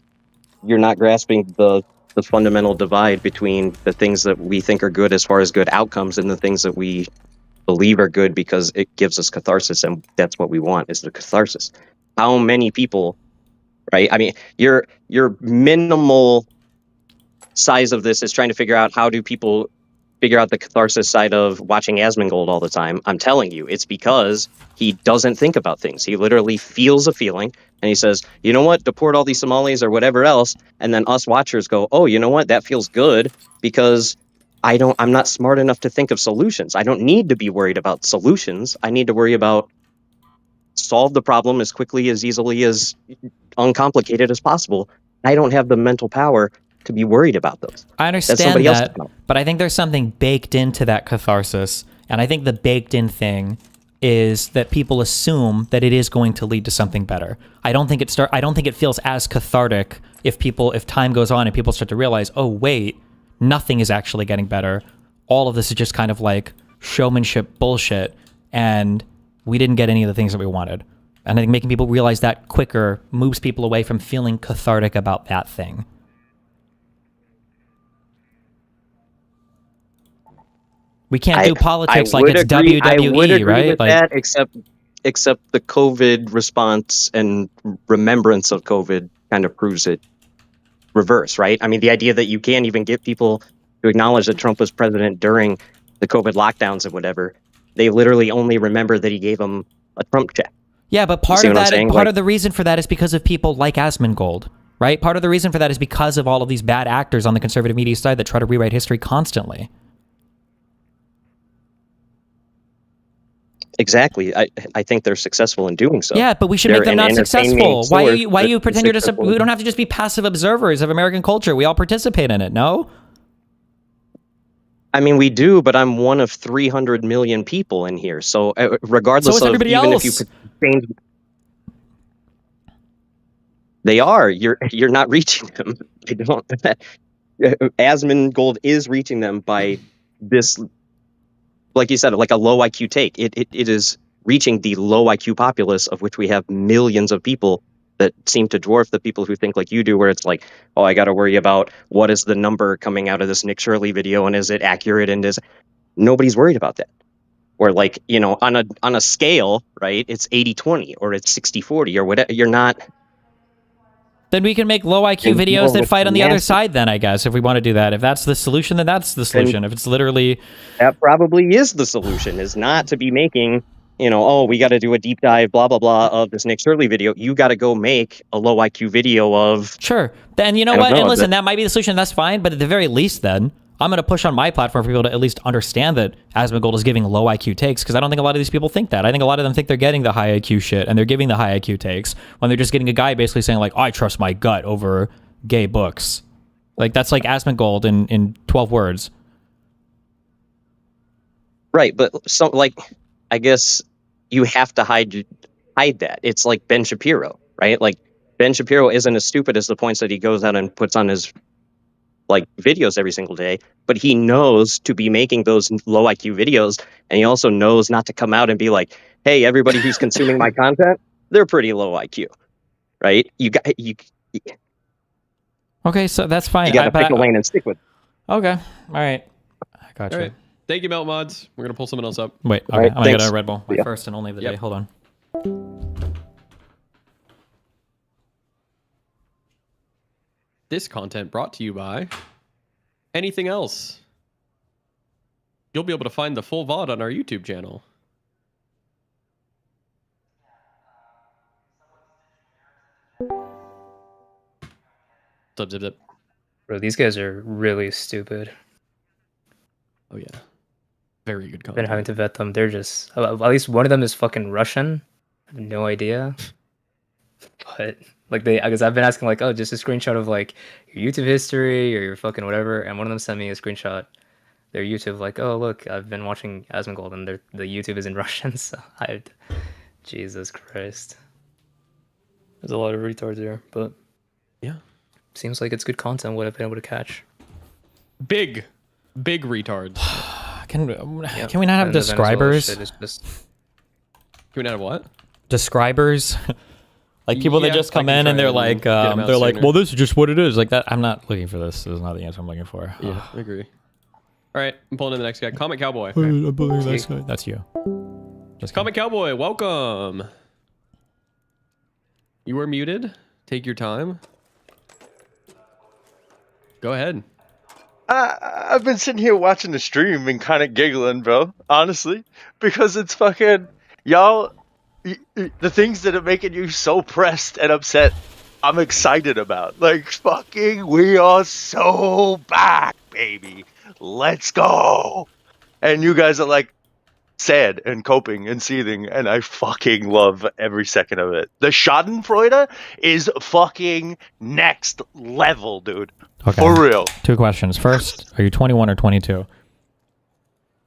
you're not grasping the fundamental divide between the things that we think are good as far as good outcomes and the things that we believe are good because it gives us catharsis, and that's what we want is the catharsis. How many people, right? I mean, your minimal size of this is trying to figure out how do people figure out the catharsis side of watching Asmongold all the time. I'm telling you, it's because he doesn't think about things. He literally feels a feeling and he says, you know what, deport all these Somalis or whatever else. And then us watchers go, oh, you know what, that feels good because I'm not smart enough to think of solutions. I don't need to be worried about solutions. I need to worry about solve the problem as quickly, as easily, as uncomplicated as possible. I don't have the mental power to be worried about those. I understand that, but I think there's something baked into that catharsis, and I think the baked in thing is that people assume that it is going to lead to something better. I don't think it feels as cathartic if time goes on and people start to realize, oh wait, nothing is actually getting better. All of this is just kind of like showmanship bullshit, and we didn't get any of the things that we wanted. And I think making people realize that quicker moves people away from feeling cathartic about that thing. We can't do politics like it's WWE, I would agree right? With that, except the COVID response and remembrance of COVID kind of proves it reverse, right? I mean, the idea that you can't even get people to acknowledge that Trump was president during the COVID lockdowns and whatever. They literally only remember that he gave them a Trump check. Yeah, but part of that, part of the reason for that is because of people like Asmongold, right? Part of the reason for that is because of all of these bad actors on the conservative media side that try to rewrite history constantly. Exactly. I think they're successful in doing so. Yeah, but we should make them not successful. Why you pretend you're just we don't have to just be passive observers of American culture. We all participate in it, no? I mean, we do, but I'm one of 300 million people in here. So regardless of everybody even else. if you change, they are. You're not reaching them. They don't. Asmongold is reaching them by this, like you said, like a low IQ take. It is reaching the low IQ populace, of which we have millions of people that seem to dwarf the people who think like you do, where it's like, oh, I got to worry about what is the number coming out of this Nick Shirley video, and is it accurate, and is nobody's worried about that. Or like, you know, on a scale, right, it's 80-20 or it's 60-40 or whatever. You're not. Then we can make low IQ videos that fight on the other side then, I guess, if we want to do that. If that's the solution, then that's the solution. If it's literally... That probably is the solution, is not to be making, you know, oh, we got to do a deep dive, blah, blah, blah, of this Nick Shirley video. You got to go make a low IQ video of... Sure. Then you know what? And listen, that might be the solution. That's fine. But at the very least then, I'm going to push on my platform for people to at least understand that Asmongold is giving low IQ takes, because I don't think a lot of these people think that. I think a lot of them think they're getting the high IQ shit, and they're giving the high IQ takes when they're just getting a guy basically saying like, I trust my gut over gay books. Like, that's like Asmongold in 12 words. Right, but so, like, I guess you have to hide that. It's like Ben Shapiro, right? Like, Ben Shapiro isn't as stupid as the points that he goes out and puts on his like videos every single day, but he knows to be making those low IQ videos, and he also knows not to come out and be like, hey, everybody who's consuming my content, they're pretty low IQ, right? Okay, so that's fine. You gotta pick a lane and stick with it. Okay, all right. I got you. All right. Thank you, Melt Mods. We're going to pull someone else up. Wait, okay, right, I'm going to thanks. get a Red Bull. My Yeah. first and only of the day. Hold on. This content brought to you by Anything Else. You'll be able to find the full VOD on our YouTube channel. Zip, zip, zip. Bro, these guys are really stupid. Oh, yeah. Very good I've content. been having to vet them. They're just... At least one of them is fucking Russian. I have no idea. But, like, because I've been asking, like, oh, just a screenshot of, like, your YouTube history or your fucking whatever. And one of them sent me a screenshot. Their YouTube, like, oh, look, I've been watching Asmongold, and the YouTube is in Russian. So Jesus Christ. There's a lot of retards here, but... Yeah. Seems like it's good content, what I've been able to catch. Big retards. Can we not have And the Venezuela describers? shit is just... Can we not have what? Describers? Like people that Yeah, just come I can in and try they're and like, get 'em out like, sooner. well, this is just what it is. Like that. I'm not looking for this. This is not the answer I'm looking for. Yeah, I agree. All right, I'm pulling in the next guy. Comic Cowboy. That's you. Just Comic Cowboy, welcome. You were muted. Take your time. Go ahead. I've been sitting here watching the stream and kind of giggling, bro. Honestly, because it's fucking y'all. The things that are making you so pressed and upset, I'm excited about. Like fucking, we are so back, baby. Let's go. And you guys are like sad and coping and seething, and I fucking love every second of it. The Schadenfreude is fucking next level, dude. Okay. For real. 2 questions. First, are you 21 or 22?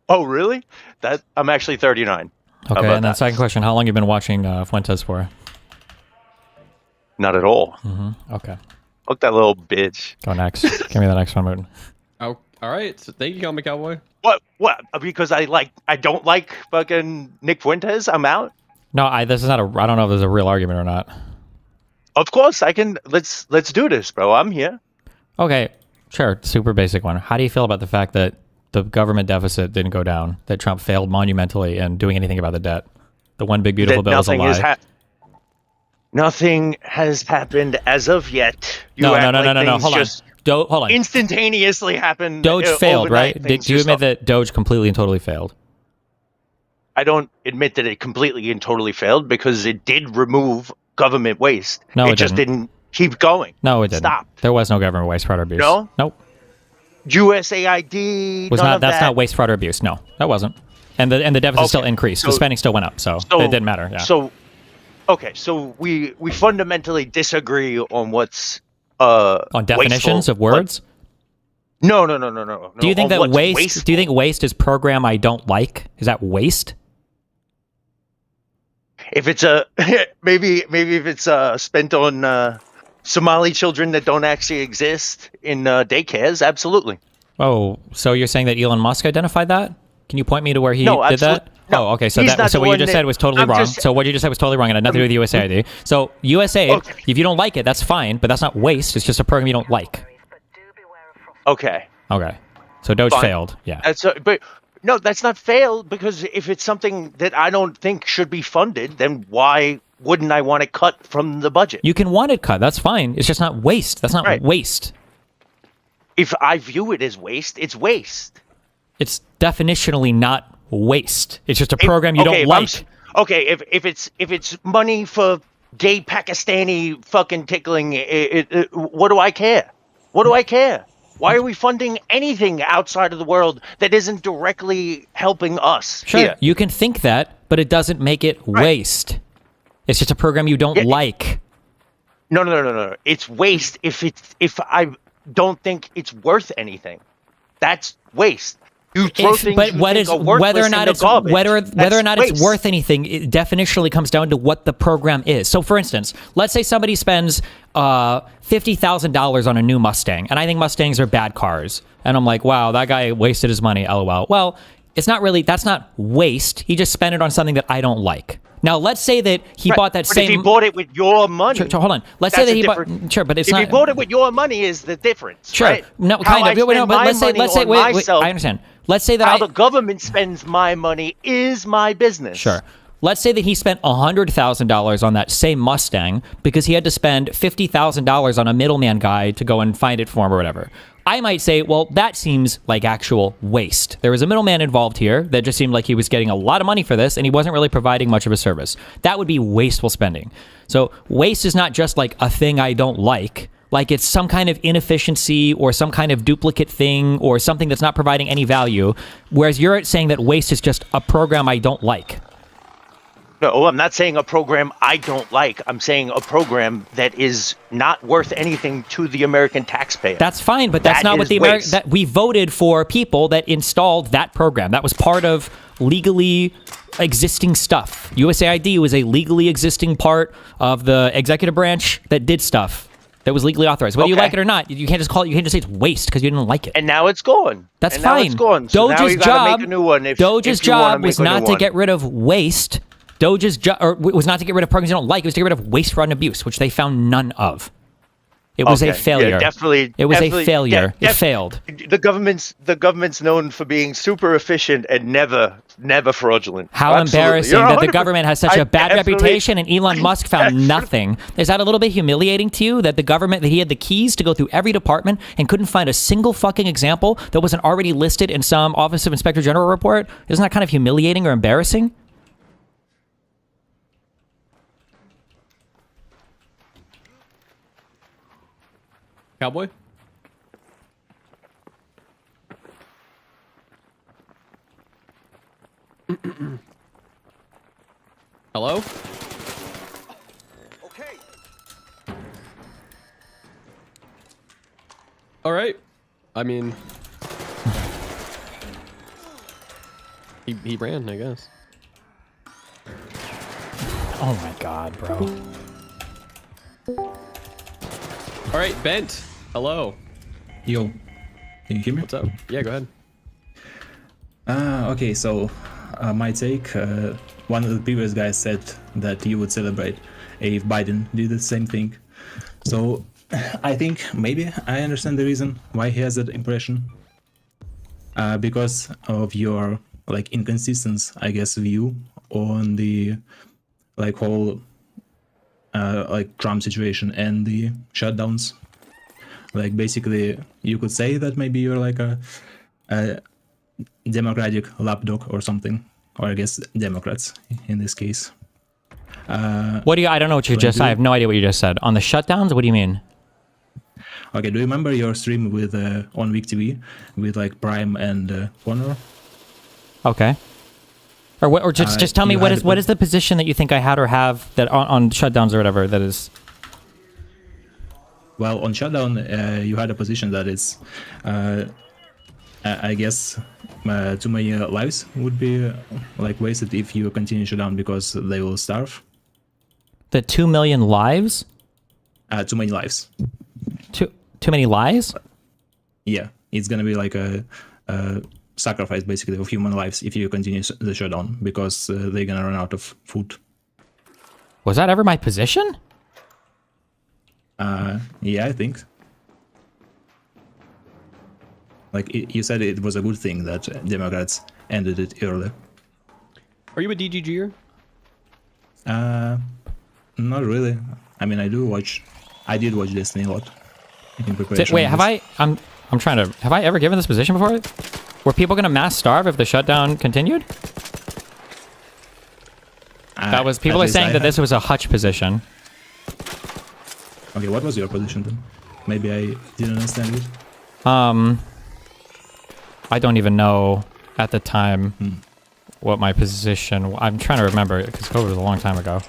Oh, really? That I'm actually 39. How Okay, about and then that? second question, how long you been watching Fuentes for? Not at all. Okay. Fuck that little bitch. Go next. Give me the next one, Moon. Oh, all right. So thank you, Comic Cowboy. What? Because I don't like fucking Nick Fuentes. I'm out. No, this is not I don't know if there's a real argument or not. Of course I can. Let's do this, bro. I'm here. Okay, sure. Super basic one. How do you feel about the fact that the government deficit didn't go down, that Trump failed monumentally in doing anything about the debt? The one big beautiful That bill is a nothing lie. Nothing has happened as of yet. No. things Hold on. just Hold on. instantaneously happen. Doge failed, overnight. right? Things Do you just admit that Doge completely and totally failed? I don't admit that it completely and totally failed because it did remove government waste. No, it just didn't keep going. No, it didn't. Stop. There was no government waste, fraud, or abuse. No? Nope. USAID. Was none not. of That's that. not waste, fraud, or abuse. No, that wasn't. And the deficit still Okay, increased. The so- spending still went up, so it didn't matter. Yeah. So, okay, so we fundamentally disagree on what's on definitions wasteful, of words. No. Do you think on that what's waste? wasteful. Do you think waste is program I don't like? Is that waste? If it's maybe if it's spent on Somali children that don't actually exist in daycares, absolutely. Oh, so you're saying that Elon Musk identified that? Can you point me to where he No, did that? no. Oh, okay. So He's that not so the what you one just that- said was totally I'm wrong. just- So what you just said was totally wrong, and had nothing to do with USAID. So USAID, Okay. if you don't like it, that's fine, but that's not waste. It's just a program you don't like. Okay, Okay. So Doge Fine. failed. Yeah. but no, that's not failed because if it's something that I don't think should be funded, then why wouldn't I want it cut from the budget? You can want it cut. That's fine. It's just not waste. That's not Right. waste. If I view it as waste, it's waste. It's definitionally not waste. It's just a program you don't like. If it's money for gay Pakistani fucking tickling, what do I care? What do I care? Why are we funding anything outside of the world that isn't directly helping us? Sure, here? you can think that, but it doesn't make it waste. It's just a program you don't like. No. It's waste if I don't think it's worth anything. That's waste. You throw things But you what think is are whether or worthless not into it's garbage. whether or That's not it's waste. worth anything, it definitionally comes down to what the program is. So, for instance, let's say somebody spends $50,000 on a new Mustang, and I think Mustangs are bad cars, and I'm like, wow, that guy wasted his money. LOL. Well, it's not really. That's not waste. He just spent it on something that I don't like. Now, let's say that he bought that But same. if he bought it with your money, Sure, hold on. Let's say that's that a he bought. different- Sure, but it's if not. he bought it with your money is the difference. Sure. Right? No, How kind I of. No, spend but my let's say. money on Wait. myself, I understand. Let's say that how the government spends my money is my business. Sure. Let's say that he spent $100,000 on that same Mustang because he had to spend $50,000 on a middleman guy to go and find it for him or whatever. I might say, well, that seems like actual waste. There was a middleman involved here that just seemed like he was getting a lot of money for this and he wasn't really providing much of a service. That would be wasteful spending. So waste is not just like a thing I don't like it's some kind of inefficiency or some kind of duplicate thing or something that's not providing any value, whereas you're saying that waste is just a program I don't like. No, I'm not saying a program I don't like. I'm saying a program that is not worth anything to the American taxpayer. That's fine, but that's That not what is the American. waste. That we voted for people that installed that program. That was part of legally existing stuff. USAID was a legally existing part of the executive branch that did stuff that was legally authorized. Whether you Okay. like it or not, you can't just call it. You can't just say it's waste because you didn't like it. And now it's gone. That's and Now fine. it's gone. So now Doge's you gotta job. make a new one if Doge's if you wanna job make was a new not to one. get rid of waste. Doge's job was not to get rid of programs you don't like. It was to get rid of waste, fraud, and abuse, which they found none of. It was Okay. a failure. Yeah, definitely. It was definitely- a failure. yeah, It failed. The government's known for being super efficient and never fraudulent. How Absolutely. embarrassing You're that the 100%. government has such I a bad definitely- reputation and Elon Musk found nothing. Is that a little bit humiliating to you that the government, that he had the keys to go through every department and couldn't find a single fucking example that wasn't already listed in some Office of Inspector General report? Isn't that kind of humiliating or embarrassing? Cowboy? Hello? Okay. All right. I mean, he ran, I guess. Oh my god, bro. All right, Bent. Hello. Yo, can you hear me? What's up? Yeah, go ahead. Okay, so my take, one of the previous guys said that you would celebrate if Biden did the same thing. So I think maybe I understand the reason why he has that impression. Because of your like inconsistent, I guess, view on the like whole like Trump situation and the shutdowns. Like basically, you could say that maybe you're like a Democratic lapdog or something, or I guess Democrats in this case. What do you? I don't know what you just. I have no idea what you just said on the shutdowns. What do you mean? Okay, do you remember your stream with on Vic TV with like Prime and Connor? Okay. Or what? Or just tell me what is the position that you think I had or have that on shutdowns or whatever that is. Well, on shutdown, you had a position that is, I guess, too many lives would be like wasted if you continue shutdown because they will starve. The 2 million lives? Too many lives. Too many lies? Yeah, it's gonna be like a sacrifice basically of human lives if you continue the shutdown because they're gonna run out of food. Was that ever my position? Yeah, I think. Like you said, it was a good thing that Democrats ended it early. Are you a DGGer? Not really. I mean, I did watch Destiny a lot in preparation. Wait, have I? I'm trying to. Have I ever given this position before? Were people gonna mass starve if the shutdown continued? That was people are saying that this was a Hutch position. Okay, what was your position then? Maybe I didn't understand it. I don't even know at the time what my position. I'm trying to remember because COVID was a long time ago.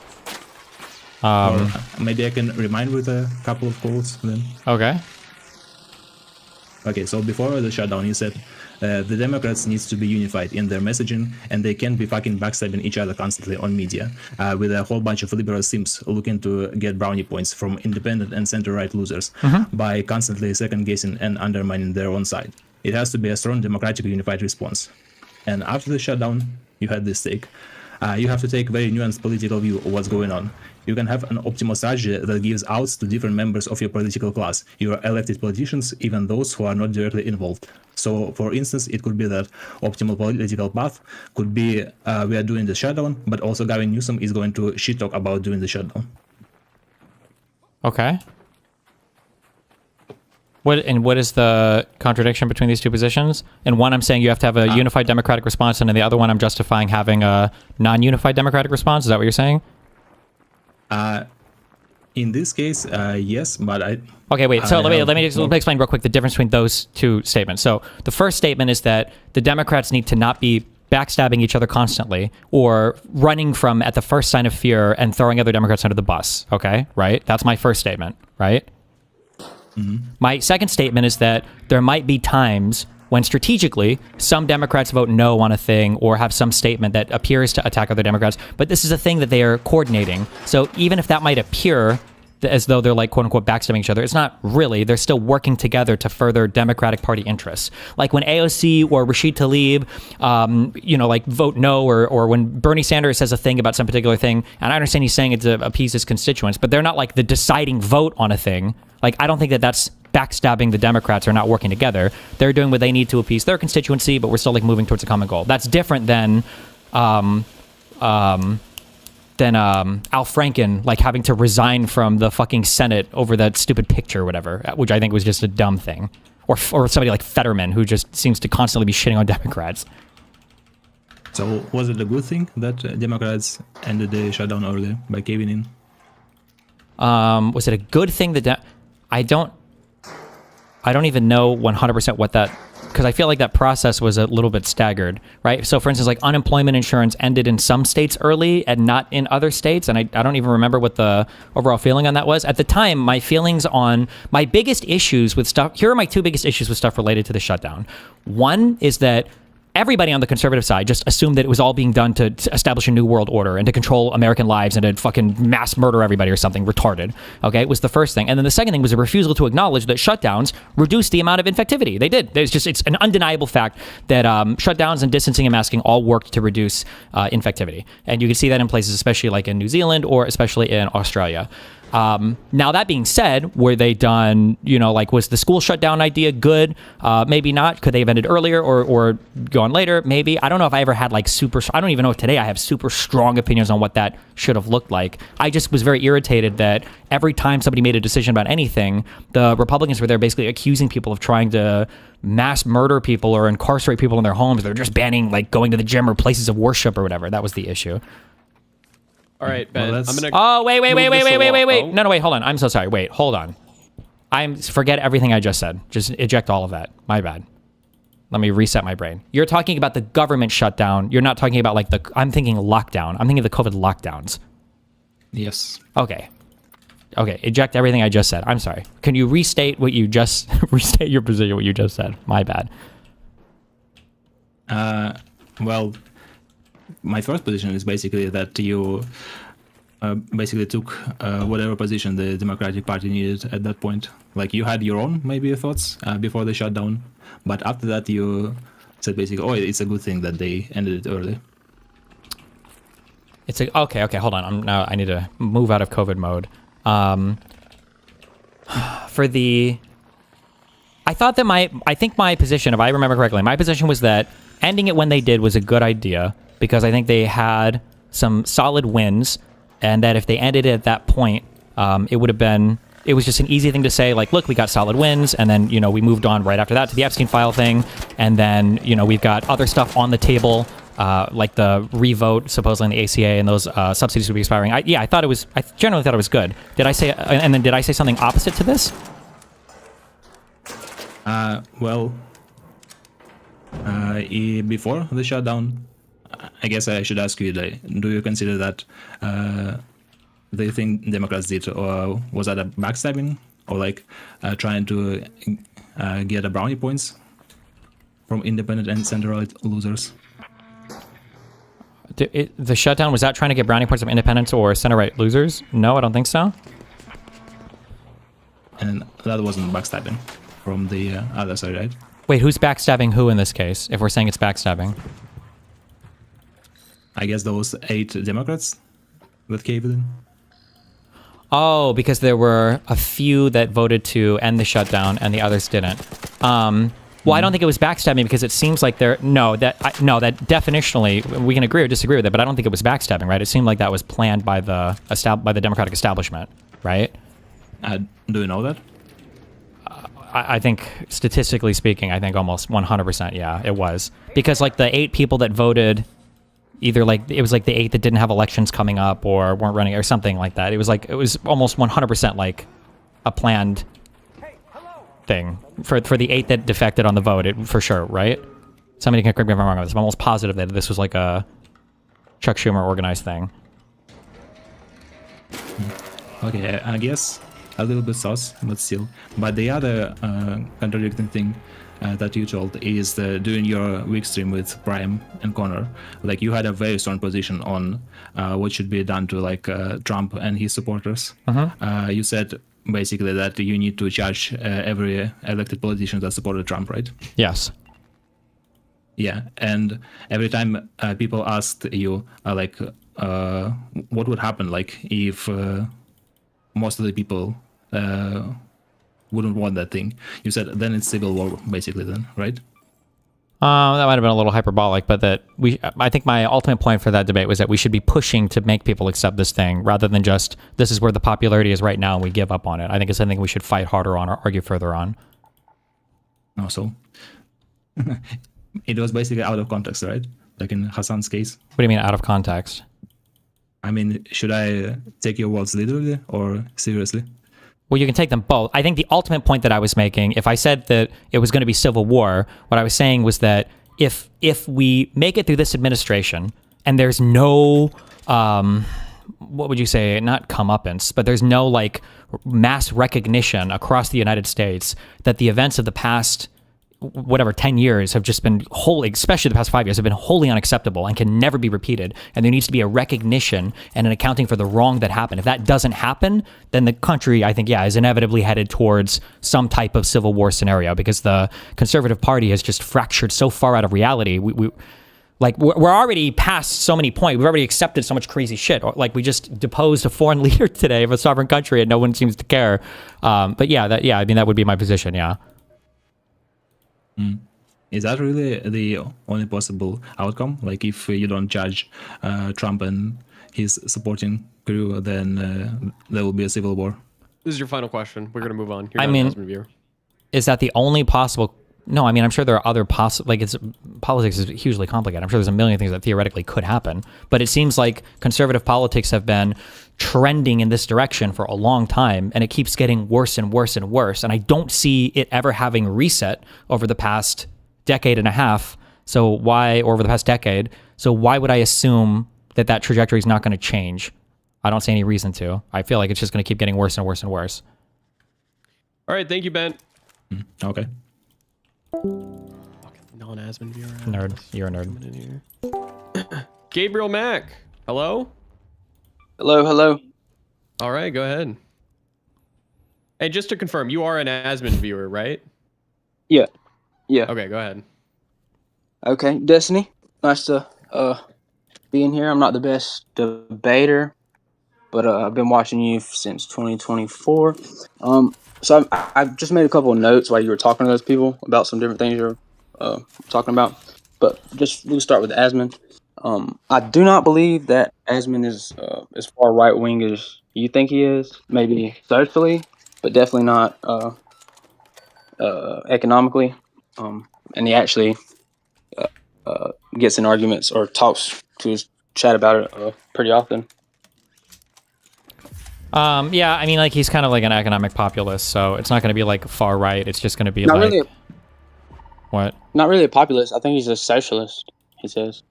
Or maybe I can remind with a couple of quotes then. Okay. Okay, so before the shutdown, you said the Democrats needs to be unified in their messaging, and they can't be fucking backstabbing each other constantly on media, with a whole bunch of liberal simps looking to get brownie points from independent and center-right losers by constantly second-guessing and undermining their own side. It has to be a strong democratic unified response. And after the shutdown, you had this take. You have to take a very nuanced political view of what's going on. You can have an optimal strategy that gives outs to different members of your political class, your elected politicians, even those who are not directly involved. So, for instance, it could be that optimal political path could be we are doing the shutdown, but also Gavin Newsom is going to shit talk about doing the shutdown. Okay. What is the contradiction between these two positions? In one, I'm saying you have to have a unified democratic response, and in the other one, I'm justifying having a non-unified democratic response. Is that what you're saying? In this case, yes, but I... Okay, wait. So let me explain real quick the difference between those two statements. So the first statement is that the Democrats need to not be backstabbing each other constantly or running from at the first sign of fear and throwing other Democrats under the bus. Okay, right? That's my first statement, right? My second statement is that there might be times when strategically some Democrats vote no on a thing or have some statement that appears to attack other Democrats, but this is a thing that they are coordinating. So even if that might appear as though they're like quote unquote backstabbing each other, it's not really. They're still working together to further Democratic Party interests. Like when AOC or Rashid Tlaib, like vote no, or when Bernie Sanders says a thing about some particular thing, and I understand he's saying it to appease his constituents, but they're not like the deciding vote on a thing. Like, I don't think that that's backstabbing the Democrats or not working together. They're doing what they need to appease their constituency, but we're still like moving towards a common goal. That's different than Al Franken like having to resign from the fucking Senate over that stupid picture or whatever, which I think was just a dumb thing. Or somebody like Fetterman who just seems to constantly be shitting on Democrats. So was it a good thing that Democrats ended the shutdown early by caving in? Was it a good thing that I don't even know 100% what that, because I feel like that process was a little bit staggered, right? So for instance, like unemployment insurance ended in some states early and not in other states. And I don't even remember what the overall feeling on that was. At the time, my feelings on my biggest issues with stuff, here are my two biggest issues with stuff related to the shutdown. One is that everybody on the conservative side just assumed that it was all being done to establish a new world order and to control American lives and to fucking mass murder everybody or something retarded. Okay, it was the first thing. And then the second thing was a refusal to acknowledge that shutdowns reduced the amount of infectivity. They did. It's an undeniable fact that shutdowns and distancing and masking all worked to reduce infectivity. And you can see that in places, especially like in New Zealand or especially in Australia. Now, that being said, were they done, like, was the school shutdown idea good? Maybe not. Could they have ended earlier or gone later? Maybe. I don't know if I ever had, like, I don't even know if today I have super strong opinions on what that should have looked like. I just was very irritated that every time somebody made a decision about anything, the Republicans were there basically accusing people of trying to mass murder people or incarcerate people in their homes. They're just banning, like, going to the gym or places of worship or whatever. That was the issue. All right, Ben. Well, I'm gonna. Oh, wait. move this along. Oh. No, wait, hold on. I'm so sorry. Wait, hold on. Forget everything I just said. Just eject all of that. My bad. Let me reset my brain. You're talking about the government shutdown. You're not talking about, like, I'm thinking lockdown. I'm thinking of the COVID lockdowns. Yes. Okay. Eject everything I just said. I'm sorry. Can you restate restate your position, what you just said? My bad. Well, my first position is basically that you basically took whatever position the Democratic Party needed at that point. Like, you had your own maybe thoughts before the shutdown, but after that you said basically, oh, it's a good thing that they ended it early. Okay, hold on. I need to move out of COVID mode. I think my position, if I remember correctly, my position was that ending it when they did was a good idea because I think they had some solid wins, and that if they ended it at that point, it was just an easy thing to say, like, look, we got solid wins, and then, we moved on right after that to the Epstein file thing, and then, we've got other stuff on the table, like the revote, supposedly in the ACA, and those subsidies would be expiring. I generally thought it was good. Did I say something opposite to this? Before the shutdown, I guess I should ask you, do you consider that the thing Democrats did, or was that a backstabbing, or like trying to get a brownie points from independent and center-right losers? The shutdown, was that trying to get brownie points from independents or center-right losers? No, I don't think so. And that wasn't backstabbing from the other side, right? Wait, who's backstabbing who in this case, if we're saying it's backstabbing? I guess those 8 Democrats that caved in. Oh, because there were a few that voted to end the shutdown and the others didn't. Well, I don't think it was backstabbing because it seems like that definitionally, we can agree or disagree with it, but I don't think it was backstabbing, right? It seemed like that was planned by the Democratic establishment, right? Do you know that? I think, statistically speaking, I think almost 100%, yeah, it was. Because, like, the 8 people that voted, either, like, it was, like, the 8 that didn't have elections coming up or weren't running or something like that. It was almost 100%, like, a planned thing. For the 8 that defected on the vote, for sure, right? Somebody can correct me if I'm wrong on this. I'm almost positive that this was, like, a Chuck Schumer organized thing. Okay, I guess a little bit sus, but still. But the other contradicting thing that you told is during your week stream with Prime and Connor, like, you had a very strong position on what should be done to, like, Trump and his supporters. You said basically that you need to charge every elected politician that supported Trump, right? Yes. Yeah, and every time people asked you, what would happen, like, if most of the people wouldn't want that thing, you said then it's civil war, basically, then, right? That might have been a little hyperbolic, but I think my ultimate point for that debate was that we should be pushing to make people accept this thing rather than just, this is where the popularity is right now and we give up on it. I think it's something we should fight harder on or argue further on. Also, it was basically out of context, right? Like in Hassan's case. What do you mean out of context? I mean, should I take your words literally or seriously? Well, you can take them both. I think the ultimate point that I was making, if I said that it was going to be civil war, what I was saying was that if we make it through this administration and there's no, what would you say, not comeuppance, but there's no, like, mass recognition across the United States that the events of the past, 10 years have just been wholly, especially the past 5 years, have been wholly unacceptable and can never be repeated. And there needs to be a recognition and an accounting for the wrong that happened. If that doesn't happen, then the country, I think, is inevitably headed towards some type of civil war scenario because the Conservative Party has just fractured so far out of reality. Like we're already past so many points. We've already accepted so much crazy shit. Like we just deposed a foreign leader today of a sovereign country, and no one seems to care. But yeah, I mean that would be my position. Yeah. Is that really the only possible outcome? Like if you don't judge Trump and his supporting crew, then there will be a civil war. This is your final question. We're gonna move on. You're I not mean, an Asmund viewer. is that the only possible? No, I mean, I'm sure there are other possible, like politics is hugely complicated. I'm sure there's a million things that theoretically could happen, but it seems like conservative politics have been trending in this direction for a long time, and it keeps getting worse and worse and worse. And I don't see it ever having reset over the past decade and a half. So why, or over the past decade, so why would I assume that that trajectory is not going to change? I don't see any reason to. I feel like it's just going to keep getting worse and worse and worse. All right, thank you, Ben. Okay. Non-Asmund viewer. Nerd. You're a nerd. Coming in here. Gabriel Mack. Hello? Hello. All right, go ahead. And just to confirm, you are an Asmund viewer, right? Yeah. Okay, go ahead. Okay, Destiny. Nice to be in here. I'm not the best debater, but I've been watching you since 2024. So I've just made a couple of notes while you were talking to those people about some different things you're talking about. But we'll start with Asmund. I do not believe that Asmund is as far right wing as you think he is. Maybe socially, but definitely not economically. And he actually gets in arguments or talks to his chat about it pretty often. Yeah, I mean, like he's kind of like an economic populist, so it's not going to be like far right. It's just going to be Not like really. What? Not really a populist. I think he's a socialist. He says.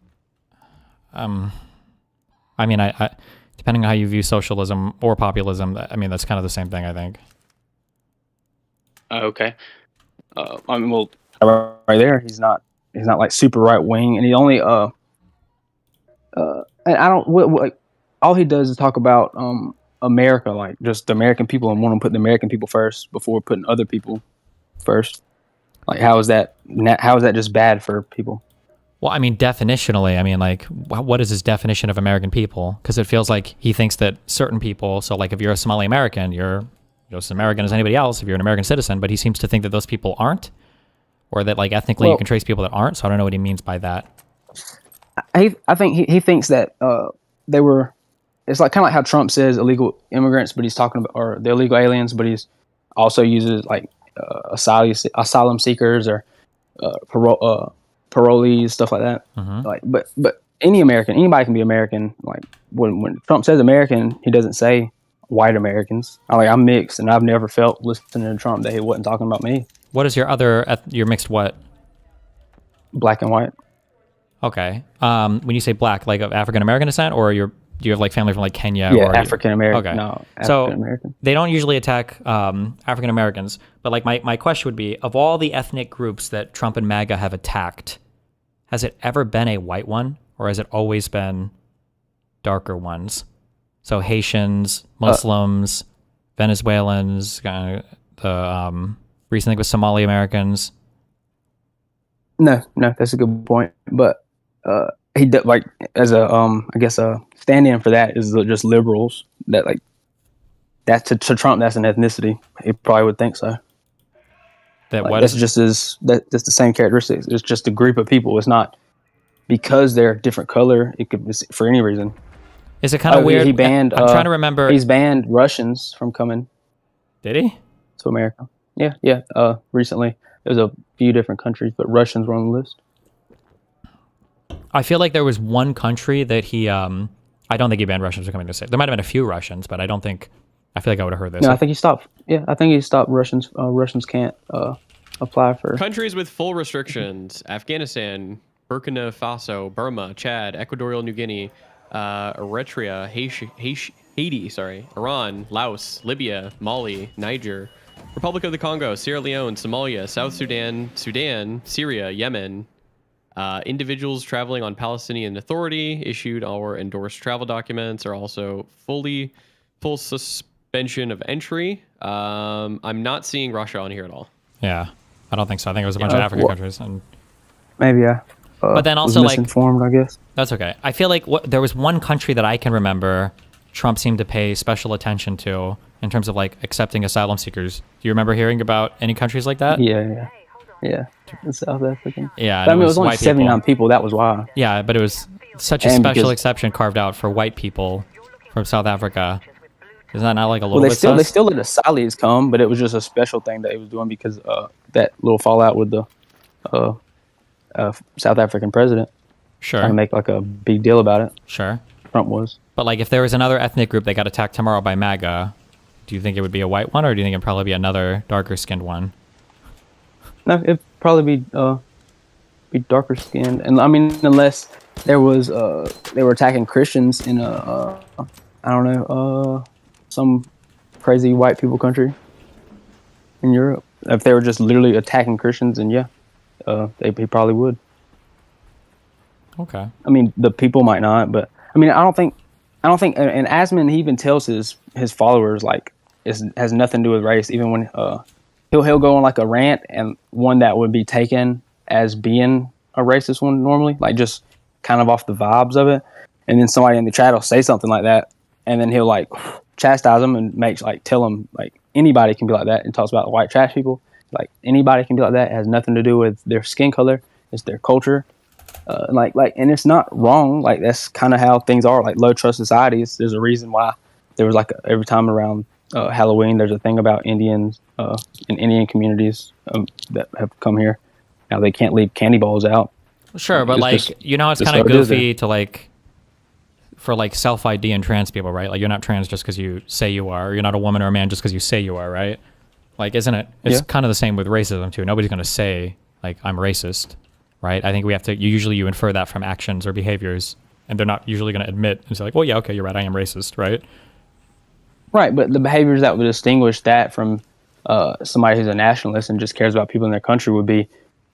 I mean, I depending on how you view socialism or populism, I mean, that's kind of the same thing, I think. Okay. I mean, well, right there, he's not like super right wing, and he only and I don't what all he does is talk about America, like just the American people, and want to put the American people first before putting other people first. Like, how is that just bad for people? Well, I mean, definitionally, I mean, like, what is his definition of American people? Because it feels like he thinks that certain people, so like if you're a Somali American, you're just as American as anybody else if you're an American citizen, but he seems to think that those people aren't, or that like ethnically you can trace people that aren't. So I don't know what he means by that. I think he thinks that they were. It's like kind of like how Trump says illegal immigrants, but he's talking about or the illegal aliens, but he's also uses like asylum seekers or parolees, stuff like that. Like, but anybody can be American. Like when Trump says American, he doesn't say white Americans. I'm mixed, and I've never felt listening to Trump that he wasn't talking about me. What is your other? You're mixed what? Black and white. Okay. When you say black, like of African American descent, or do you have like family from like Kenya? Yeah, or African American. Okay. No, African American. So they don't usually attack African Americans, but like my question would be, of all the ethnic groups that Trump and MAGA have attacked, has it ever been a white one, or has it always been darker ones? So Haitians, Muslims, Venezuelans, the recent thing with Somali Americans. No, that's a good point. But he like as a I guess a stand-in for that is just liberals that like that to Trump that's an ethnicity. He probably would think so. That like, what that's is just that's the same characteristics. It's just a group of people. It's not because they're a different color. It could be for any reason. Is it kind of weird? He banned. I'm trying to remember. He's banned Russians from coming. Did he? To America. Yeah. Recently, there's a few different countries, but Russians were on the list. I feel like there was one country that he. I don't think he banned Russians from coming to the States. There might have been a few Russians, but I don't think. I feel like I would have heard this. No, I think he stopped. Yeah, I think he stopped Russians. Russians can't apply for countries with full restrictions: Afghanistan, Burkina Faso, Burma, Chad, Equatorial New Guinea, Eritrea, Haiti, Iran, Laos, Libya, Mali, Niger, Republic of the Congo, Sierra Leone, Somalia, South Sudan, Syria, Yemen. Individuals traveling on Palestinian Authority issued or endorsed travel documents are also full suspension of entry. I'm not seeing Russia on here at all. Yeah, I don't think so. I think it was a bunch of African countries. And maybe, yeah. But then was also, like, misinformed, I guess. that's okay. I feel like there was one country that I can remember Trump seemed to pay special attention to in terms of like accepting asylum seekers. Do you remember hearing about any countries like that? Yeah. The South African. Yeah, But, I mean, it was only white 79 people. That was why. Yeah, but it was such a And special because- exception carved out for white people from South Africa. Isn't that not like a little Well, bit they sus? still let asylees come, but it was just a special thing that he was doing because that little fallout with the South African president. Sure. Trying to make like a big deal about it. Sure. Trump was. But like if there was another ethnic group that got attacked tomorrow by MAGA, do you think it would be a white one or do you think it'd probably be another darker skinned one? No, it'd probably be darker skinned, and I mean unless there was they were attacking Christians in a I don't know some crazy white people country in Europe. If they were just literally attacking Christians, then yeah, he probably would. Okay. I mean, the people might not, but I mean, I don't think, and Asmon, he even tells his followers like it has nothing to do with race. Even when he'll go on like a rant and one that would be taken as being a racist one normally, like just kind of off the vibes of it, and then somebody in the chat will say something like that, and then he'll like chastise them and tell them like anybody can be like that, and talks about white trash people. Like anybody can be like that. It has nothing to do with their skin color. It's their culture. And it's not wrong. Like that's kind of how things are. Like low trust societies. There's a reason why there was like every time around Halloween, there's a thing about Indians in Indian communities that have come here. Now they can't leave candy balls out. Sure, but It's like just- you know, it's just kind of how it is goofy to like for like self ID and trans people, right? Like you're not trans just because you say you are. Or you're not a woman or a man just because you say you are, right? Like, isn't it? It's Yeah. kind of the same with racism too. Nobody's going to say like I'm racist, right? I think we have to. You infer that from actions or behaviors, and they're not usually going to admit and say like, well, yeah, okay, you're right, I am racist, right? Right, but the behaviors that would distinguish that from somebody who's a nationalist and just cares about people in their country would be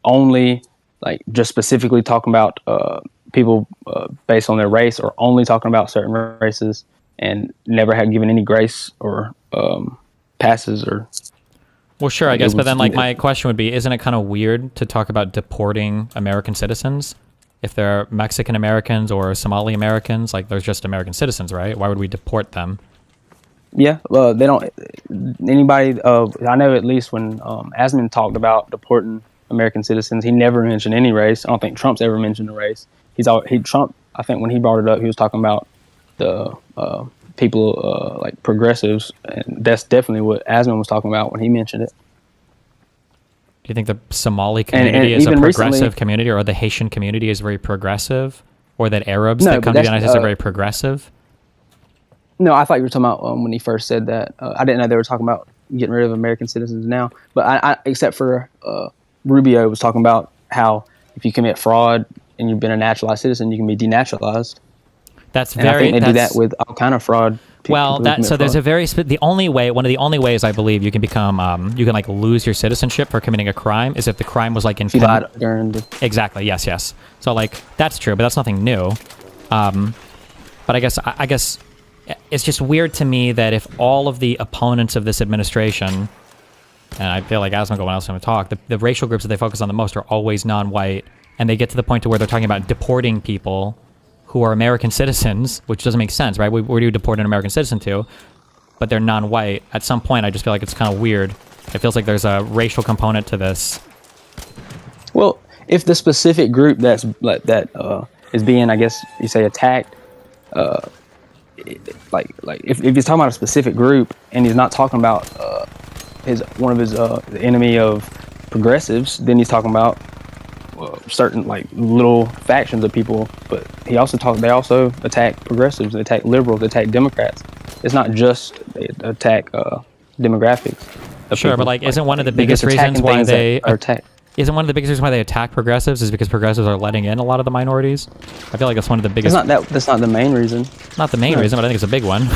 only like just specifically talking about people based on their race, or only talking about certain races, and never had given any grace or passes or. Well, sure, I It guess, but was- then like my question would be, isn't it kind of weird to talk about deporting American citizens if they're Mexican Americans or Somali Americans? Like, there's just American citizens, right? Why would we deport them? Yeah, they don't. Anybody, I know at least when Asmon talked about deporting American citizens, he never mentioned any race. I don't think Trump's ever mentioned a race. Trump, I think when he brought it up, he was talking about the people like progressives, and that's definitely what Asmon was talking about when he mentioned it. Do you think the Somali community is a even progressive recently- community, or the Haitian community is very progressive, or that Arabs No, that but come to the that's, United States are very progressive? No, I thought you were talking about when he first said that. I didn't know they were talking about getting rid of American citizens now. But I except for Rubio was talking about how if you commit fraud and you've been a naturalized citizen, you can be denaturalized. That's And I very. think they do that's- that with all kind of fraud. Well, people who commit so there's fraud. a very one of the only ways I believe you can become you can like lose your citizenship for committing a crime is if the crime was like in If you lied during the exactly yes. So like that's true, but that's nothing new. But I guess it's just weird to me that if all of the opponents of this administration, and I feel like Asmongold when else I'm going to talk, the racial groups that they focus on the most are always non-white, and they get to the point to where they're talking about deporting people who are American citizens, which doesn't make sense, right? Where do you deport an American citizen to? But they're non-white. At some point, I just feel like it's kind of weird. It feels like there's a racial component to this. Well, if the specific group that is being, I guess you say, attacked, like if he's talking about a specific group and he's not talking about the enemy of progressives, then he's talking about certain like little factions of people. But they also attack progressives, they attack liberals, they attack Democrats. It's not just they attack demographics. of Sure, people. but like, isn't one of the they're biggest just attacking reasons why things they that are attacked? Isn't one of the biggest reasons why they attack progressives is because progressives are letting in a lot of the minorities? I feel like that's one of the biggest. That's not the main reason. Not the main reason, but I think it's a big one.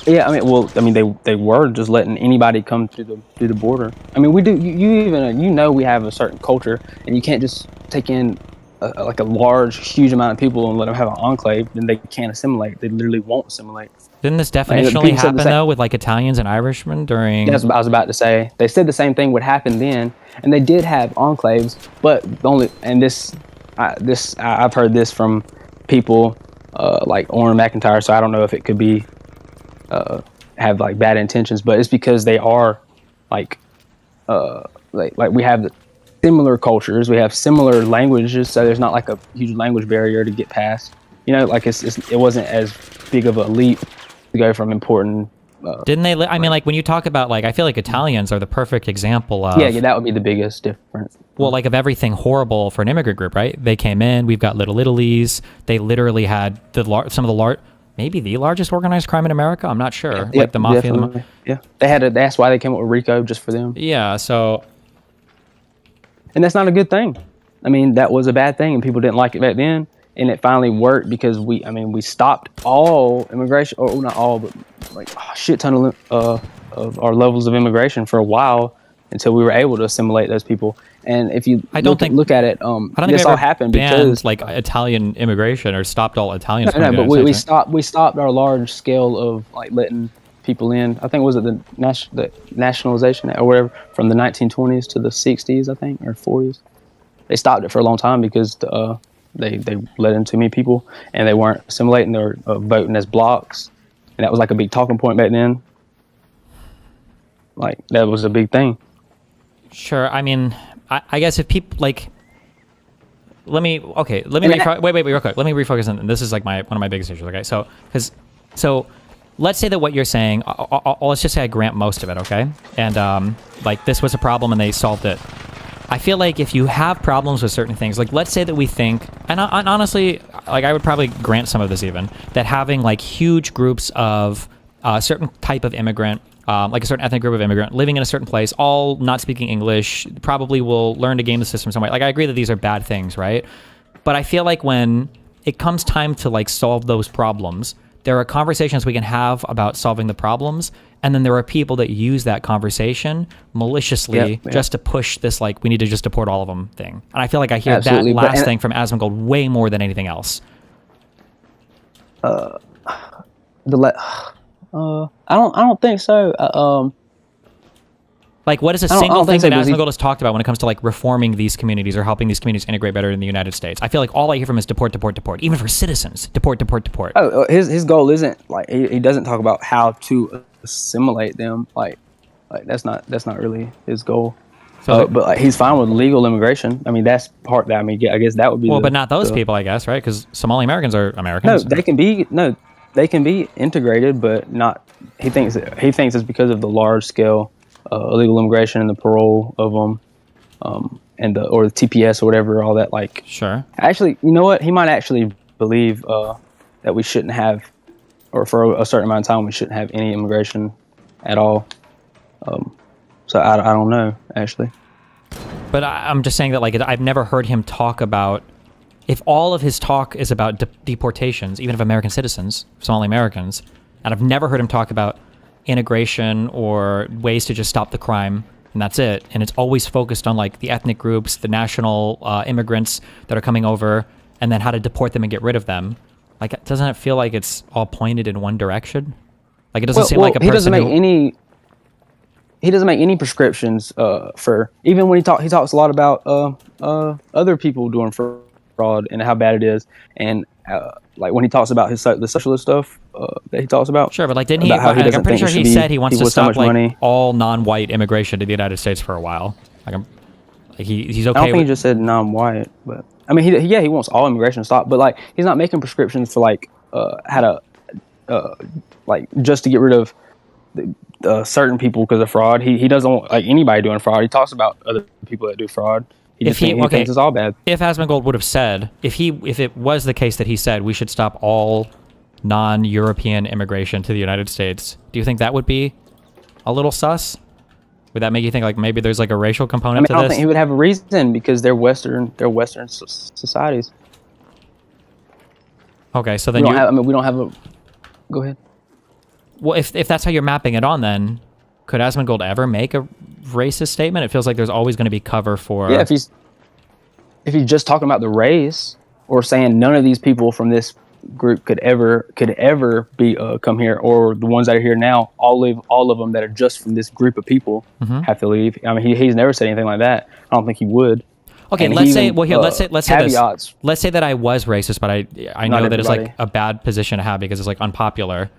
Yeah, I mean, they were just letting anybody come through the border. I mean, we do. You even we have a certain culture, and you can't just take in like a large, huge amount of people and let them have an enclave, then they can't assimilate. They literally won't assimilate. Didn't this Like, definitionally people said happen the same- though with like Italians and Irishmen during? That's what I was about to say. They said the same thing would happen then, and they did have enclaves, but I've heard this from people like Orrin McIntyre, so I don't know if it could be have like bad intentions, but it's because they are like we have similar cultures, we have similar languages, so there's not like a huge language barrier to get past. You know, like it wasn't as big of a leap to go from important. Didn't they? I mean, like when you talk about like, I feel like Italians are the perfect example of. Yeah, that would be the biggest difference. Well, like of everything horrible for an immigrant group, right? They came in. We've got Little Italies. They literally had some of the maybe the largest organized crime in America. I'm not sure. Yeah, like the mafia. definitely. Yeah, that's why they came up with RICO, just for them. Yeah. So. And that's not a good thing. I mean, that was a bad thing, and people didn't like it back then. And it finally worked because we stopped all immigration, or not all, but like a shit ton of our levels of immigration for a while until we were able to assimilate those people. And if you look at it, this all happened because like Italian immigration or stopped all Italians. No, but we stopped our large scale of like letting people in. I think was it the nationalization or whatever from the 1920s to the 60s, I think, or 40s. They stopped it for a long time because they let in too many people and they weren't assimilating. They were voting as blocks, and that was like a big talking point back then. Like that was a big thing. Sure. I mean, I guess if people like, wait, real quick. Let me refocus on this. Is like one of my biggest issues. Okay, so let's say that what you're saying, let's just say I grant most of it. Okay, and like this was a problem and they solved it. I feel like if you have problems with certain things, like let's say that we think, and honestly, like I would probably grant some of this even, that having like huge groups of a certain type of immigrant, like a certain ethnic group of immigrant living in a certain place, all not speaking English, probably will learn to game the system some way. Like I agree that these are bad things, right? But I feel like when it comes time to like solve those problems, there are conversations we can have about solving the problems, and then there are people that use that conversation maliciously just to push this, like, we need to just deport all of them thing. And I feel like I hear that last thing from Asmongold way more than anything else. I don't think so. Like, what is a single thing that Asmongold has talked about when it comes to like reforming these communities or helping these communities integrate better in the United States? I feel like all I hear from him is deport, even for citizens. Deport. Oh, his goal isn't like he doesn't talk about how to assimilate them. Like that's not really his goal. So, but like, he's fine with legal immigration. I mean, that's part that I guess that would be. Well, but not those people, I guess, right? Because Somali Americans are Americans. No, they can be integrated, but not. He thinks it's because of the large scale illegal immigration and the parole of them, and the TPS or whatever, all that. Like, sure. Actually, you know what? He might actually believe that we shouldn't have, or for a certain amount of time, we shouldn't have any immigration at all. So I don't know, actually. But I'm just saying that, like, I've never heard him talk about, if all of his talk is about deportations, even of American citizens, Somali Americans, and I've never heard him talk about integration or ways to just stop the crime, and that's it. And it's always focused on, like, the ethnic groups, the national immigrants that are coming over, and then how to deport them and get rid of them. Like, doesn't it feel like it's all pointed in one direction? Like, it doesn't seem like a person he doesn't make any prescriptions for, even when he talks a lot about other people doing fraud and how bad it is, and like when he talks about the socialist stuff that he talks about. Sure, but like didn't he? Like, I'm pretty sure he said he wants to stop like all non-white immigration to the United States for a while. He's okay. I don't think he just said non-white, but I mean he wants all immigration to stop, but like he's not making prescriptions for like how to like just to get rid of certain people because of fraud. He doesn't want like anybody doing fraud. He talks about other people that do fraud. He thinks it's all bad. If Asmongold would have said, if it was the case that he said we should stop all non-European immigration to the United States, do you think that would be a little sus? Would that make you think like maybe there's like a racial component to this? I don't think he would have a reason because they're Western societies. Okay, so then we don't have a. Go ahead. Well, if that's how you're mapping it on, then could Asmongold ever make a racist statement? It feels like there's always going to be cover for. Yeah, if he's. if he's just talking about the race, or saying none of these people from this group could ever be come here, or the ones that are here now, all of them that are just from this group of people have to leave. I mean, he's never said anything like that. I don't think he would. Okay, And let's he say even, let's say this. caveats. Let's say that I was racist, but I know that it's like everybody. a bad position to have because it's like unpopular.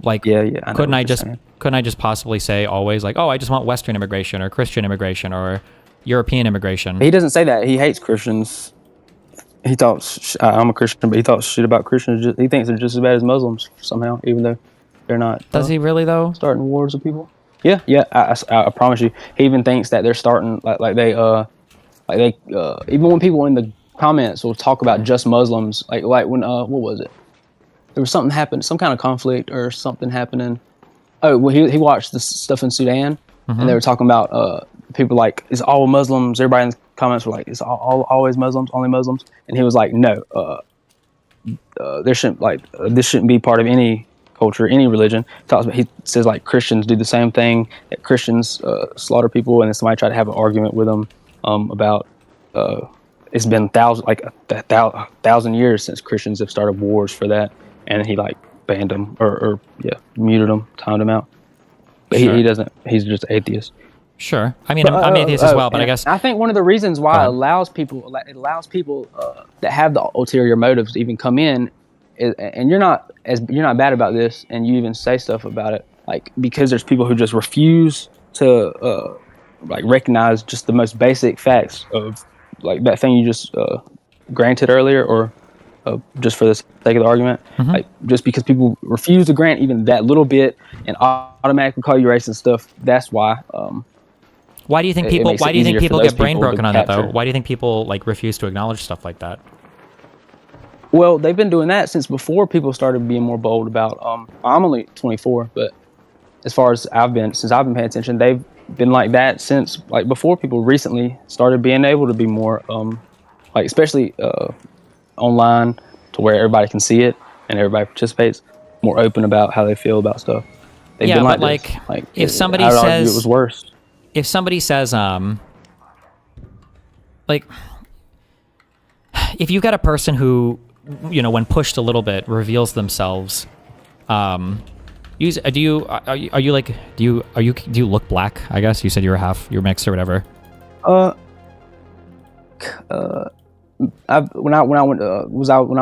Like, Yeah, I know couldn't what I you're just saying. possibly say always like, oh, I just want Western immigration or Christian immigration or European immigration? He doesn't say that. He hates Christians. He talks. I'm a Christian, but he talks shit about Christians. He thinks they're just as bad as Muslims somehow, even though they're not. Does he really though? Starting wars with people? Yeah. I promise you. He even thinks that they're starting even when people in the comments will talk about just Muslims, like when what was it? There was something happened, some kind of conflict or something happening. Oh, well, he watched the stuff in Sudan, and they were talking about people like, it's all Muslims. Everybody in the comments were like, it's always Muslims, only Muslims, and he was like, no, there shouldn't this shouldn't be part of any culture, any religion. He says like Christians do the same thing. That Christians slaughter people, and then somebody tried to have an argument with them about it's been a thousand years since Christians have started wars for that, and he like banned them or muted them, timed them out. But Sure. he doesn't. He's just atheist. Sure. I mean, I'm atheist as well, but I guess I think one of the reasons why it allows people that have the ulterior motives to even come in, and you're not bad about this, and you even say stuff about it, like because there's people who just refuse to recognize just the most basic facts of like that thing you just granted earlier, or just for the sake of the argument, like just because people refuse to grant even that little bit and automatically call you racist and stuff. That's why. Why do you think people? Why do you think people get brain broken on that though? Why do you think people like refuse to acknowledge stuff like that? Well, they've been doing that since before people started being more bold about. I'm only 24, but as far as since I've been paying attention, they've been like that since like before people recently started being able to be more like especially online to where everybody can see it and everybody participates, more open about how they feel about stuff. They've been but like this. like if somebody I would argue says it was worse. If somebody says like if you've got a person who, you know, when pushed a little bit reveals themselves, do you look black? I guess you said you're mixed or whatever. When I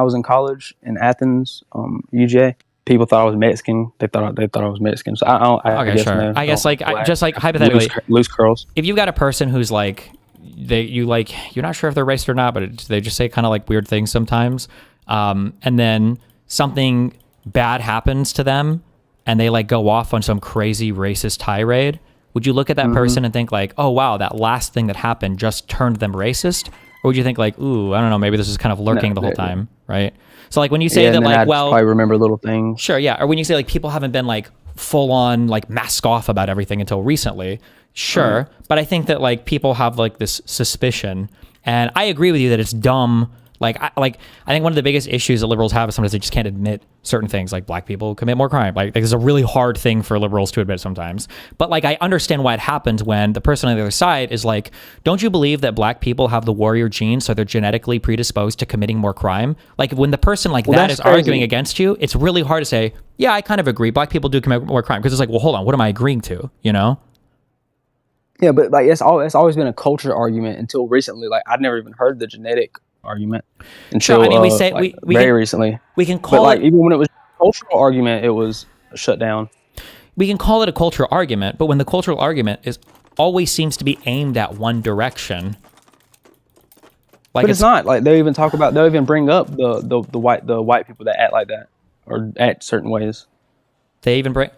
was in college in Athens, UGA, people thought I was Mexican. They thought I was Mexican. So I guess sure. no, I guess like black, just like hypothetically, loose curls. if you've got a person who's like you're not sure if they're racist or not, but they just say kind of like weird things sometimes, and then something bad happens to them, and they like go off on some crazy racist tirade. Would you look at that person and think like, oh wow, that last thing that happened just turned them racist? Or would you think like, ooh, I don't know, maybe this is kind of lurking the whole time, right? So like when you say that like, I'd probably remember little things. Sure, yeah. Or when you say like people haven't been like full on like mask off about everything until recently, sure. But I think that like people have like this suspicion, and I agree with you that it's dumb. I think one of the biggest issues that liberals have is sometimes they just can't admit certain things, like black people commit more crime. Like it's a really hard thing for liberals to admit sometimes. But like I understand why it happens when the person on the other side is like, don't you believe that black people have the warrior gene, so they're genetically predisposed to committing more crime? Like when the person like that is arguing against you, it's really hard to say, yeah, I kind of agree. Black people do commit more crime, because it's like, well, hold on, what am I agreeing to? You know? Yeah, but like it's always been a culture argument until recently. Like I'd never even heard the genetic argument until I mean, we say we very can, recently. We can call but it even when it was a cultural argument, it was shut down. We can call it a cultural argument, but when the cultural argument is always seems to be aimed at one direction, like but it's not like they'll even bring up the white people that act like that or act certain ways. They even bring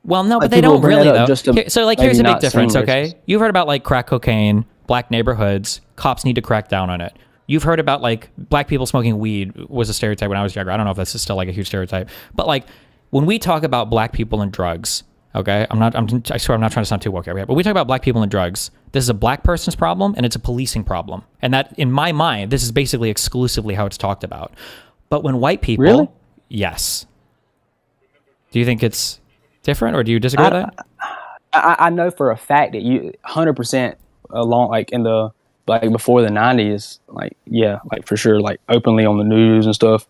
well, no, like but they don't really though. So like here's a big not difference, seem okay? racist. You've heard about like crack cocaine, black neighborhoods, cops need to crack down on it. You've heard about like black people smoking weed was a stereotype when I was younger. I don't know if this is still like a huge stereotype, but like when we talk about black people and drugs, okay, I swear I'm not trying to sound too woke here, but we talk about black people and drugs. This is a black person's problem and it's a policing problem. And that, in my mind, this is basically exclusively how it's talked about. But when white people, really? Yes. Do you think it's different, or do you disagree with that? I know for a fact that you 100% along like in the like before the 90s, like yeah, like for sure, like openly on the news and stuff.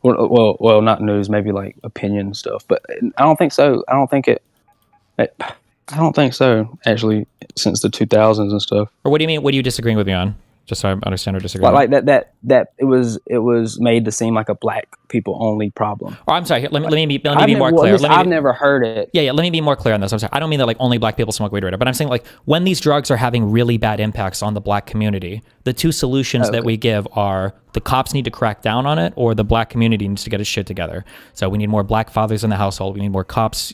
Well, not news, maybe like opinion stuff. But I don't think so. I don't think so. Actually, since the 2000s and stuff. Or what do you mean? What are you disagreeing with me on? Just so I understand or disagree. Like that it was made to seem like a black people only problem. Oh, I'm sorry. Let me be more clear. I've never heard it. Yeah. Let me be more clear on this. I'm sorry. I don't mean that like only black people smoke weed or whatever, but I'm saying like when these drugs are having really bad impacts on the black community, the two solutions that we give are the cops need to crack down on it, or the black community needs to get its shit together. So we need more black fathers in the household. We need more cops,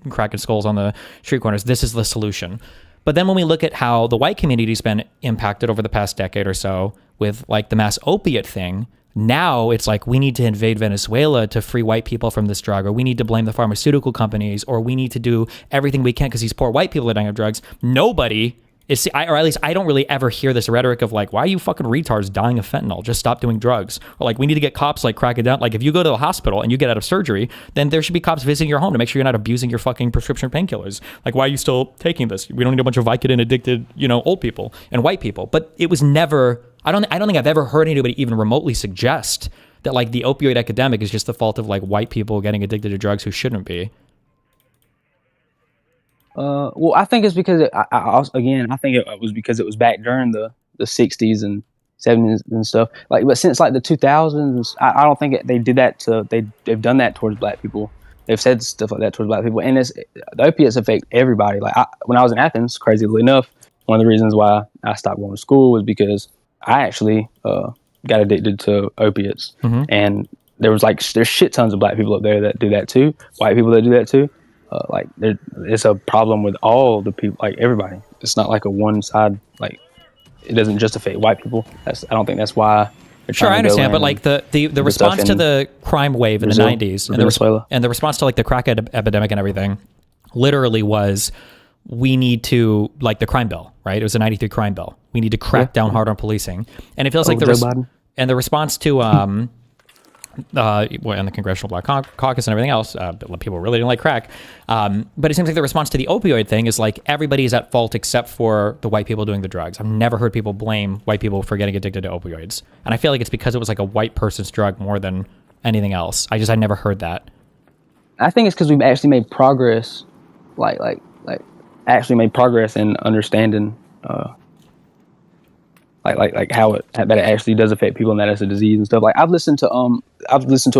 cracking skulls on the street corners. This is the solution. But then when we look at how the white community's been impacted over the past decade or so with like the mass opiate thing, now it's like we need to invade Venezuela to free white people from this drug, or we need to blame the pharmaceutical companies, or we need to do everything we can because these poor white people are dying of drugs. Nobody is, or at least I don't really ever hear this rhetoric of like, why are you fucking retards dying of fentanyl? Just stop doing drugs. Or like, we need to get cops like crack it down. Like if you go to the hospital and you get out of surgery, then there should be cops visiting your home to make sure you're not abusing your fucking prescription painkillers. Like, why are you still taking this? We don't need a bunch of Vicodin addicted, old people and white people. But it was never, I don't think I've ever heard anybody even remotely suggest that like the opioid epidemic is just the fault of like white people getting addicted to drugs who shouldn't be. Well, I think it's because I think it was because it was back during the 60s and 70s and stuff. Like, but since like the 2000s, I don't think they did that they've done that towards black people. They've said stuff like that towards black people, and the opiates affect everybody. Like when I was in Athens, crazily enough, one of the reasons why I stopped going to school was because I actually got addicted to opiates, and there's shit tons of black people up there that do that too, white people that do that too. It's a problem with all the people, like everybody. It's not like a one side, like it doesn't just affect white people. I don't think that's why. Sure, I understand, but like the response to the crime wave in the 90s and the response to like the crack epidemic and everything literally was, we need to, like the crime bill, right? It was a 93 crime bill. We need to crack down hard on policing. And it feels like the response to and the Congressional Black Caucus and everything else, people really didn't like crack. But it seems like the response to the opioid thing is like everybody's at fault except for the white people doing the drugs. I've never heard people blame white people for getting addicted to opioids. And I feel like it's because it was like a white person's drug more than anything else. I never heard that. I think it's because we've actually made progress, actually made progress in understanding like how it actually does affect people and that it's a disease and stuff. Like I've listened to them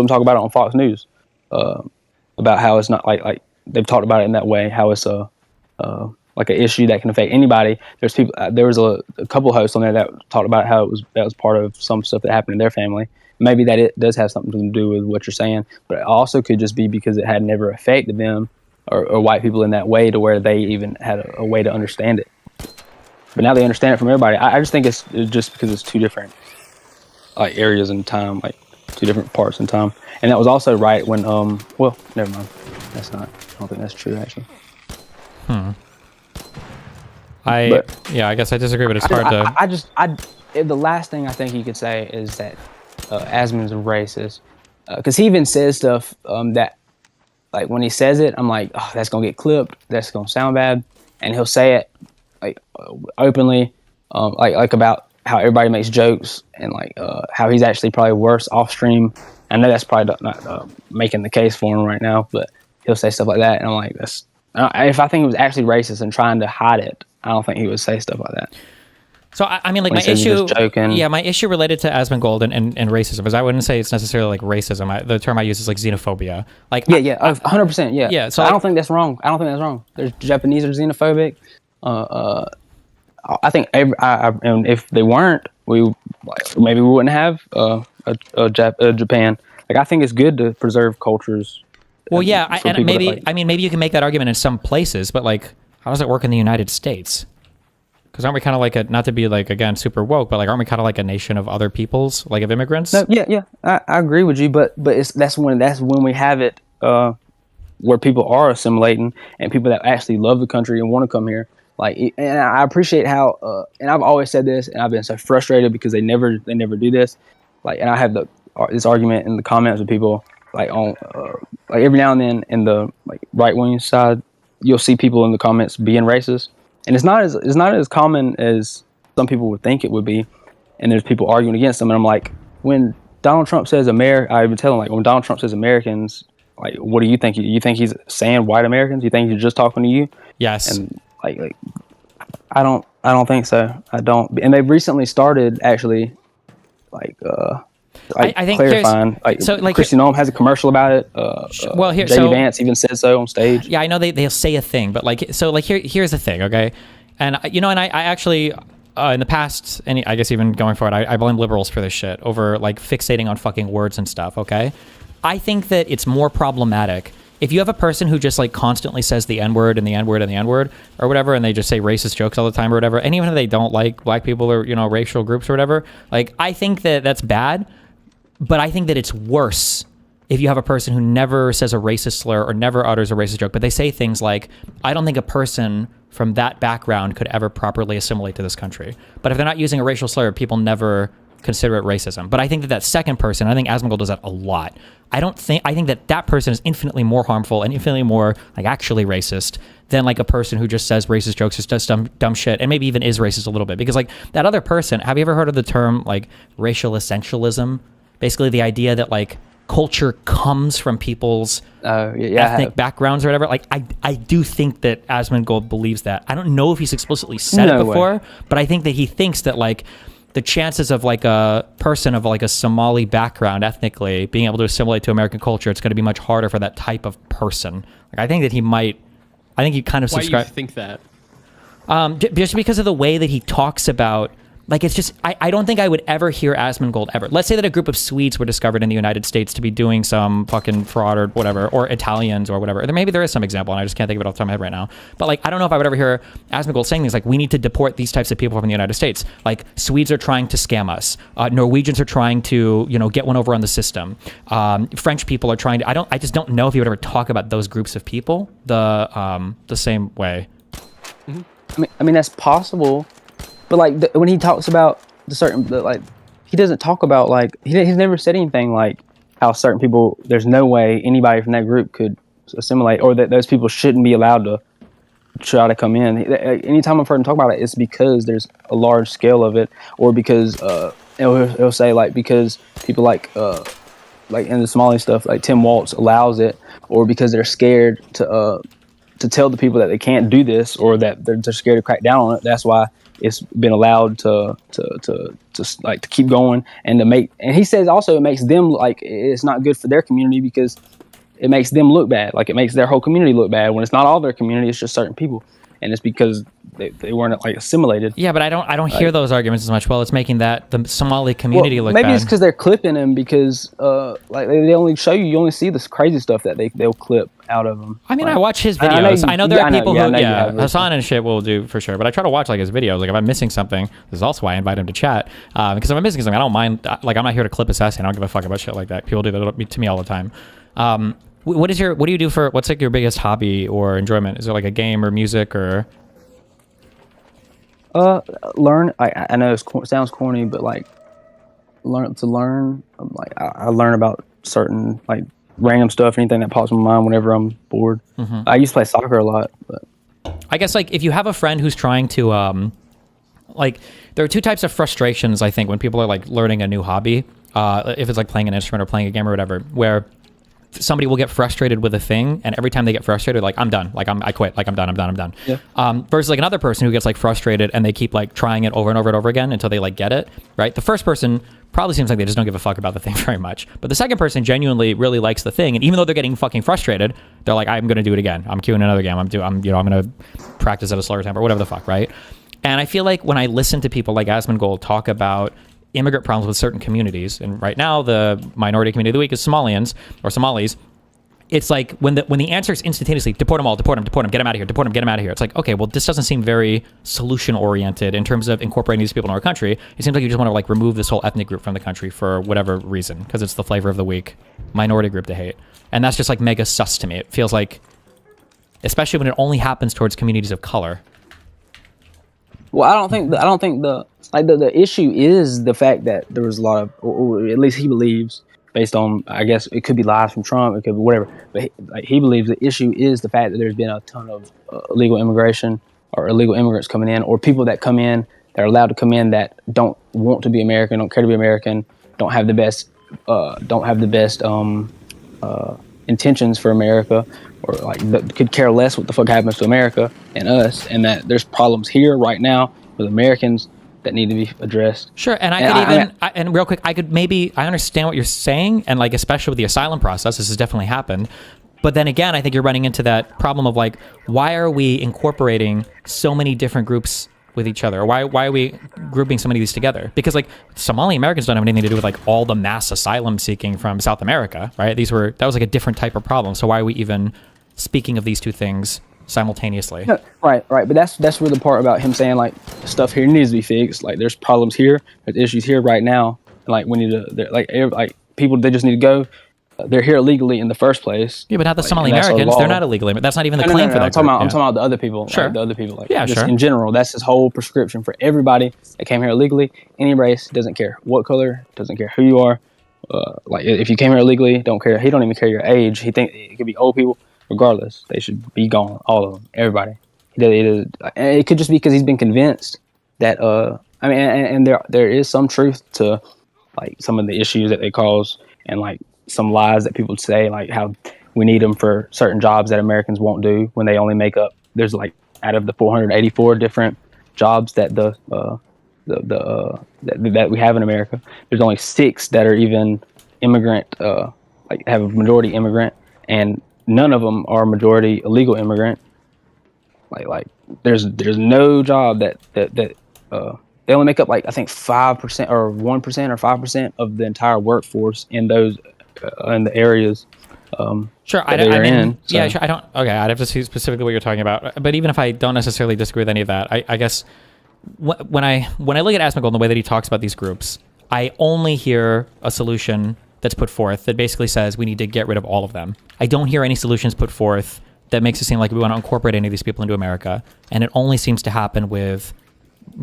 talk about it on Fox News, about how it's not like they've talked about it in that way, how it's like an issue that can affect anybody. There's people. There was a couple hosts on there that talked about how that was part of some stuff that happened in their family. Maybe that it does have something to do with what you're saying, but it also could just be because it had never affected them or white people in that way to where they even had a way to understand it. But now they understand it from everybody. I just think it's just because it's two different like areas in time, like two different parts in time. And that was also right when well, never mind. That's not. I don't think that's true actually. I guess I disagree, but it's hard to. The last thing I think you could say is that Asmon's a racist, because he even says stuff that, like when he says it, I'm like, oh, that's gonna get clipped. That's gonna sound bad, and he'll say it like openly, like about how everybody makes jokes and like how he's actually probably worse off stream. I know that's probably not making the case for him right now, but he'll say stuff like that, and I'm like, that's. If I think he was actually racist and trying to hide it, I don't think he would say stuff like that. So I mean, like my issue related to Asmongold and racism is I wouldn't say it's necessarily like racism. The term I use is like xenophobia. Like 100%. Yeah. So I don't think that's wrong. There's Japanese are xenophobic. I think and if they weren't, maybe we wouldn't have Japan. Like I think it's good to preserve cultures. Well, yeah, maybe you can make that argument in some places, but like, how does it work in the United States? Because aren't we kind of like not to be like again super woke, but like aren't we kind of like a nation of other peoples, like of immigrants? No, I agree with you, but that's when we have it where people are assimilating and people that actually love the country and want to come here. Like, and I appreciate how, and I've always said this, and I've been so frustrated because they never do this. Like, and I have this argument in the comments with people, like on like every now and then in the like right wing side, you'll see people in the comments being racist. And it's not as common as some people would think it would be, and there's people arguing against them. And I'm like, when Donald Trump says I even tell him, like, when Donald Trump says Americans, like, what do you think? You think he's saying white Americans? You think he's just talking to you? Yes. And like I don't think so. I don't. And they've recently started actually, like I think clarifying. Like, so, like, Christy Noem has a commercial about it. Well, here, J.D. so Vance even said so on stage. yeah, I know they'll say a thing, but like, so like here's the thing, okay? And and I actually in the past, and I guess even going forward, I blame liberals for this shit over like fixating on fucking words and stuff. Okay, I think that it's more problematic if you have a person who just like constantly says the N-word and the N-word and the N-word or whatever, and they just say racist jokes all the time or whatever, and even if they don't like black people or, you know, racial groups or whatever, like, I think that that's bad, but I think that it's worse if you have a person who never says a racist slur or never utters a racist joke, but they say things like, I don't think a person from that background could ever properly assimilate to this country. But if they're not using a racial slur, people never consider it racism. But I think that second person, I think Asmongold does that a lot. I think that person is infinitely more harmful and infinitely more like actually racist than like a person who just says racist jokes, just does dumb shit, and maybe even is racist a little bit. Because like that other person, have you ever heard of the term like racial essentialism? Basically the idea that like culture comes from people's ethnic backgrounds or whatever. Like I do think that Asmongold believes that. I don't know if he's explicitly said it before, but I think that he thinks that like the chances of like a person of like a Somali background ethnically being able to assimilate to American culture, it's going to be much harder for that type of person. Like I think that he kind of subscribe. Why do you think that? Just because of the way that he talks about, like, it's just, I don't think I would ever hear Asmongold ever. Let's say that a group of Swedes were discovered in the United States to be doing some fucking fraud or whatever, or Italians or whatever. Maybe there is some example, and I just can't think of it off the top of my head right now. But, like, I don't know if I would ever hear Asmongold saying things like, we need to deport these types of people from the United States. Like, Swedes are trying to scam us. Norwegians are trying to, you know, get one over on the system. French people are trying to, I just don't know if he would ever talk about those groups of people the same way. I mean that's possible. But like when he talks about he doesn't talk about like he's never said anything like how certain people, there's no way anybody from that group could assimilate, or that those people shouldn't be allowed to try to come in. Anytime I've heard him talk about it, it's because there's a large scale of it, or because it'll say like because people like in the Somali stuff, like Tim Waltz allows it, or because they're scared to tell the people that they can't do this, or that they're scared to crack down on it. That's why it's been allowed to keep going and to make. And he says also it makes them like it's not good for their community because it makes them look bad. Like it makes their whole community look bad when it's not all their community. It's just certain people, and it's because they weren't like assimilated. Yeah, but I don't hear those arguments as much. Well, it's making that the Somali community look maybe bad. It's because they're clipping them because like they only show you only see this crazy stuff that they'll clip out of them. I mean, like, I watch his videos. I know there are people who Hassan and shit will do for sure, but I try to watch like his videos. Like if I'm missing something, this is also why I invite him to chat because if I'm missing something, I don't mind. Like I'm not here to clip assassin. I don't give a fuck about shit like that. People do that to me all the time. What do you do for what's like your biggest hobby or enjoyment? Is it like a game or music or? Learn. I know it sounds corny, but like learn. Like I learn about certain like random stuff, anything that pops in my mind whenever I'm bored. Mm-hmm. I used to play soccer a lot, but I guess like if you have a friend who's trying to like there are two types of frustrations I think when people are like learning a new hobby. If it's like playing an instrument or playing a game or whatever, where somebody will get frustrated with a thing, and every time they get frustrated, like I'm done, like I quit, like I'm done. Yeah. Versus like another person who gets like frustrated and they keep like trying it over and over and over again until they like get it, right? The first person probably seems like they just don't give a fuck about the thing very much, but the second person genuinely really likes the thing, and even though they're getting fucking frustrated, they're like, I'm gonna do it again. I'm queuing another game. I'm gonna practice at a slower tempo, whatever the fuck, right? And I feel like when I listen to people like Asmongold talk about immigrant problems with certain communities, and right now the minority community of the week is Somalians or Somalis. It's like when the answer is instantaneously deport them all, get them out of here, deport them, get them out of here. It's like, okay, well, this doesn't seem very solution oriented in terms of incorporating these people in our country. It seems like you just want to like remove this whole ethnic group from the country for whatever reason, because it's the flavor of the week, minority group to hate, and that's just like mega sus to me. It feels like, especially when it only happens towards communities of color. Well, I don't think the issue is the fact that there was a lot of, or at least he believes, based on, I guess it could be lies from Trump, it could be whatever, but he believes the issue is the fact that there's been a ton of illegal immigration or illegal immigrants coming in, or people that come in that are allowed to come in that don't want to be American, don't care to be American, don't have the best intentions for America, or like could care less what the fuck happens to America and us, and that there's problems here right now with Americans that need to be addressed. Sure, and and real quick, I understand what you're saying, and like especially with the asylum process, this has definitely happened. But then again, I think you're running into that problem of like, why are we incorporating so many different groups with each other? Why are we grouping so many of these together? Because like Somali Americans don't have anything to do with like all the mass asylum seeking from South America, right? That was like a different type of problem. So why are we even speaking of these two things simultaneously? No, right. But that's where the part about him saying like stuff here needs to be fixed. Like there's problems here, there's issues here right now. And like we need to like people, they just need to go. They're here illegally in the first place. Yeah, but not the Somali Americans. They're not illegally. That's not even the claim for that. I'm talking about the other people. Sure. Like the other people. Like, yeah, just sure. In general, that's his whole prescription for everybody that came here illegally. Any race, doesn't care what color, doesn't care who you are. Like if you came here illegally, don't care. He don't even care your age. He think it could be old people. Regardless, they should be gone. All of them, everybody. It could just be because he's been convinced that. I mean, and there is some truth to like some of the issues that they cause, and like some lies that people say, like how we need them for certain jobs that Americans won't do when they only make up. There's like out of the 484 different jobs that that we have in America, there's only 6 that are even immigrant, like have a majority immigrant, and none of them are majority illegal immigrant. Like there's no job that they only make up like I think 5% or 1% or 5% of the entire workforce in those in the areas. Sure, I mean, so. Yeah, sure. I don't. Okay, I'd have to see specifically what you're talking about. But even if I don't necessarily disagree with any of that, I guess when I look at Asmongold and the way that he talks about these groups, I only hear a solution that's put forth that basically says we need to get rid of all of them. I don't hear any solutions put forth that makes it seem like we want to incorporate any of these people into America, and it only seems to happen with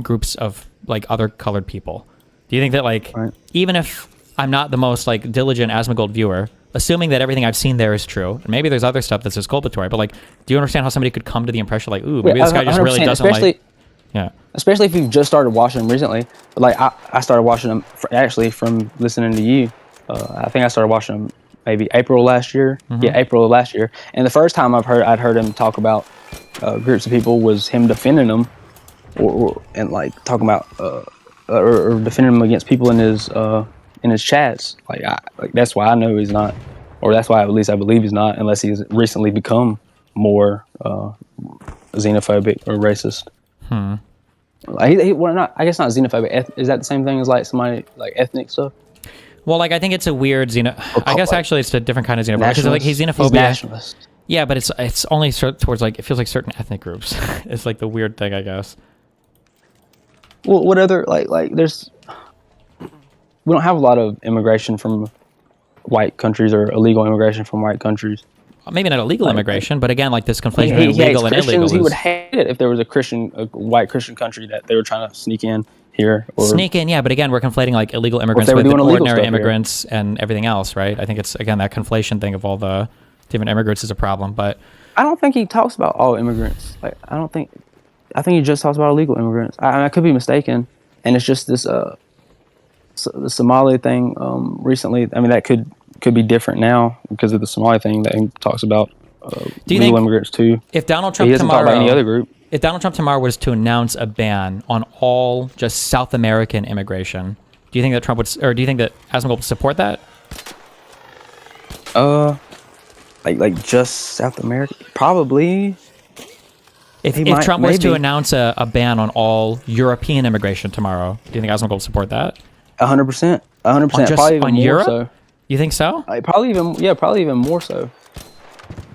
groups of like other colored people. Do you think that like even if I'm not the most like diligent Asmongold viewer, assuming that everything I've seen there is true, and maybe there's other stuff that's exculpatory, but like, do you understand how somebody could come to the impression like, ooh, maybe this guy just really doesn't like... Yeah. Especially if you've just started watching them recently. Like I started watching them actually from listening to you. I think I started watching them maybe April last year. Mm-hmm. Yeah, April of last year. And the first time I'd heard him talk about groups of people was him defending them, and like talking about or defending them against people in his chats. Like that's why I know he's not, or that's why at least I believe he's not, unless he's recently become more xenophobic or racist. Like I guess not xenophobic. Is that the same thing as like somebody like ethnic stuff? Well, like I think it's a weird I guess actually it's a different kind of xenophobia. Because like he's xenophobia. He's nationalist. Yeah, but it's only towards like, it feels like certain ethnic groups. It's like the weird thing, I guess. Well, what other like we don't have a lot of immigration from white countries or illegal immigration from white countries. Maybe not illegal immigration, but again, like this conflation between legal and illegal. He would hate it if there was a white Christian country that they were trying to sneak in here. Sneak in, yeah, but again, we're conflating like illegal immigrants with ordinary immigrants and everything else, right? I think it's, again, that conflation thing of all the different immigrants is a problem, but... I don't think he talks about all immigrants. Like, I think he just talks about illegal immigrants. I could be mistaken, and it's just this the Somali thing recently. I mean, that could be different now because of the Somali thing that he talks about legal immigrants too. If Donald Trump he doesn't talk about any other group. If Donald Trump tomorrow was to announce a ban on all just South American immigration, do you think that Trump would, or do you think that Asmongold would support that? Like just South America, probably. If Trump was to announce a ban on all European immigration tomorrow, do you think Asmongold would support that? 100%. 100%. Probably even more Europe? so. You think so? Probably even more so.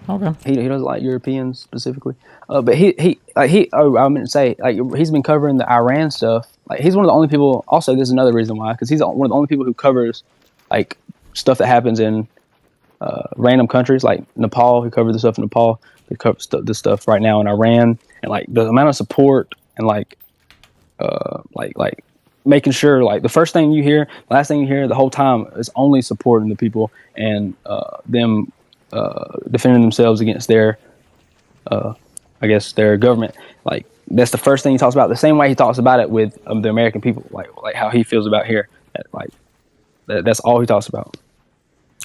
Okay. He doesn't like Europeans specifically. But I meant to say, like, he's been covering the Iran stuff. Like, he's one of the only people. Also, this is another reason why, because he's one of the only people who covers like stuff that happens in random countries, like Nepal. He covered the stuff in Nepal. He covers the stuff right now in Iran, and like the amount of support and like making sure, like, the first thing you hear, last thing you hear, the whole time is only supporting the people and them defending themselves against their, I guess, their government. Like, that's the first thing he talks about. The same way he talks about it with the American people, like how he feels about here. That's all he talks about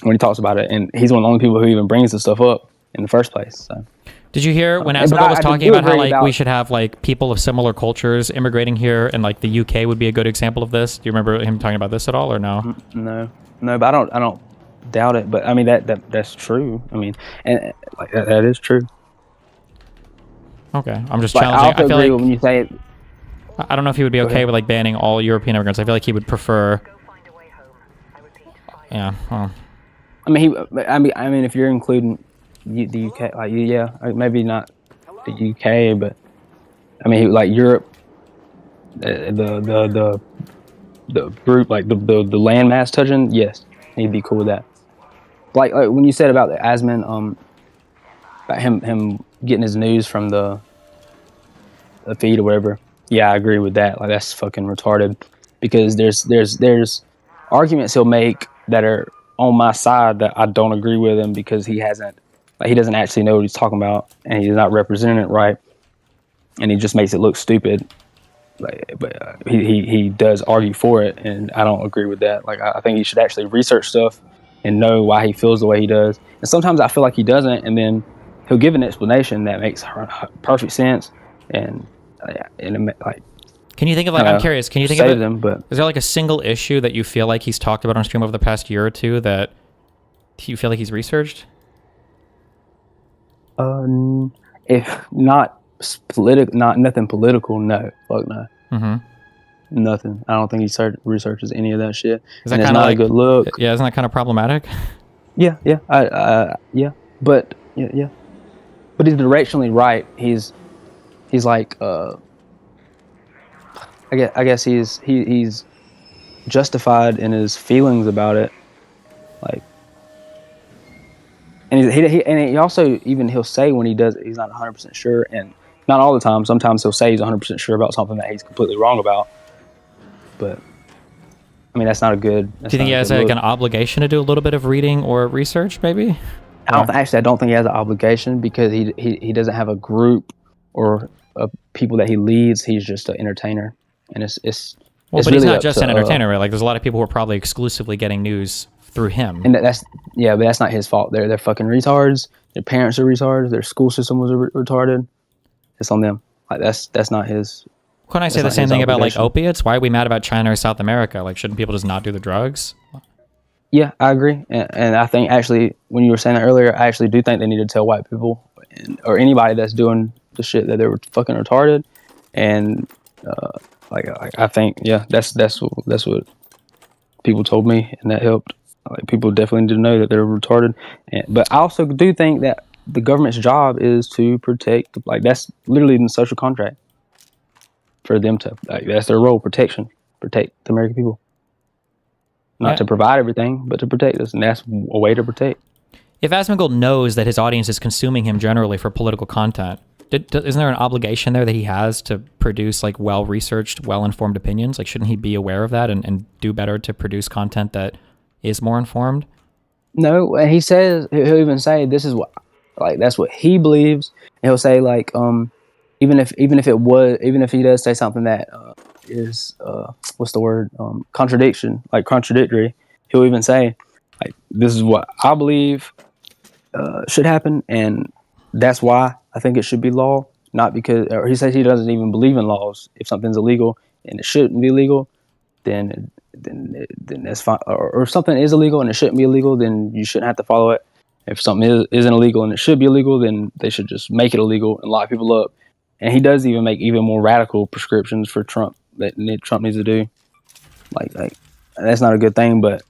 when he talks about it, and he's one of the only people who even brings this stuff up in the first place. So. Did you hear when But Asmongold was I talking do about how agree like about- we should have like people of similar cultures immigrating here, and like the UK would be a good example of this? Do you remember him talking about this at all, or no? No, but I don't doubt it. But I mean that's true. I mean, and like that is true. Okay, I'm just Like, challenging. I also feel agree like when you say it. I don't know if he would be Go okay ahead. with like banning all European immigrants. I feel like he would prefer. Yeah. Well, I mean, if you're including the UK, like yeah, maybe not the UK, but I mean, like Europe, the group, like the landmass touching, yes, he'd be cool with that. Like when you said about the Asman, about him getting his news from the feed or whatever. Yeah, I agree with that. Like that's fucking retarded, because there's arguments he'll make that are on my side that I don't agree with him, because he doesn't actually know what he's talking about, and he's not representing it right, and he just makes it look stupid. But he does argue for it, and I don't agree with that. Like I think he should actually research stuff and know why he feels the way he does. And sometimes I feel like he doesn't, and then he'll give an explanation that makes perfect sense, and like. can you think of like? I'm curious. Can you think of save it? them, but Is there like a single issue that you feel like he's talked about on stream over the past year or two that you feel like he's researched? if not nothing political, no, fuck no, Mm-hmm. nothing. I don't think he researches any of that shit. Is that And it's kind of not like a good look. Yeah, isn't that kind of problematic? Yeah, but but he's directionally right. He's like I guess he's justified in his feelings about it, like, and he also he'll say when he does it, he's not 100% sure, and not all the time. Sometimes he'll say he's 100% sure about something that he's completely wrong about, but I mean that's not a good. Do you think he has like an obligation to do a little bit of reading or research, maybe? I don't think he has an obligation, because he doesn't have a group or people that he leads. He's just an entertainer, and it's Well, it's but he's really not up just to, an entertainer, right? Like, there's a lot of people who are probably exclusively getting news through him. and but that's not his fault. They're fucking retards. Their parents are retards. Their school system was retarded. It's on them. Like that's not his. Couldn't I say the not same his thing about like obligation. opiates? Why are we mad about China or South America? Like, shouldn't people just not do the drugs? Yeah, I agree, and I think actually when you were saying that earlier, I actually do think they need to tell white people or anybody that's doing the shit that they were fucking retarded, and I think that's what people told me, and that helped. Like people definitely need to know that they're retarded, but I also do think that the government's job is to protect. Like that's literally in the social contract for them to that's their role, protect the American people. Not to provide everything, but to protect us, and that's a way to protect. If Asmongold knows that his audience is consuming him generally for political content, isn't there an obligation there that he has to produce like well-researched, well-informed opinions? Like, shouldn't he be aware of that and do better to produce content that is more informed? No, and he says he'll even say this is what, like that's what he believes. And he'll say like even if he does say something that is what's the word contradictory, he'll even say like this is what I believe should happen, and that's why I think it should be law, not because, or he says he doesn't even believe in laws. If something's illegal and it shouldn't be legal, then that's fine. Or if something is illegal and it shouldn't be illegal, then you shouldn't have to follow it. If something isn't illegal and it should be illegal, then they should just make it illegal and lock people up. And he does even make even more radical prescriptions for Trump that Trump needs to do. Like that's not a good thing, but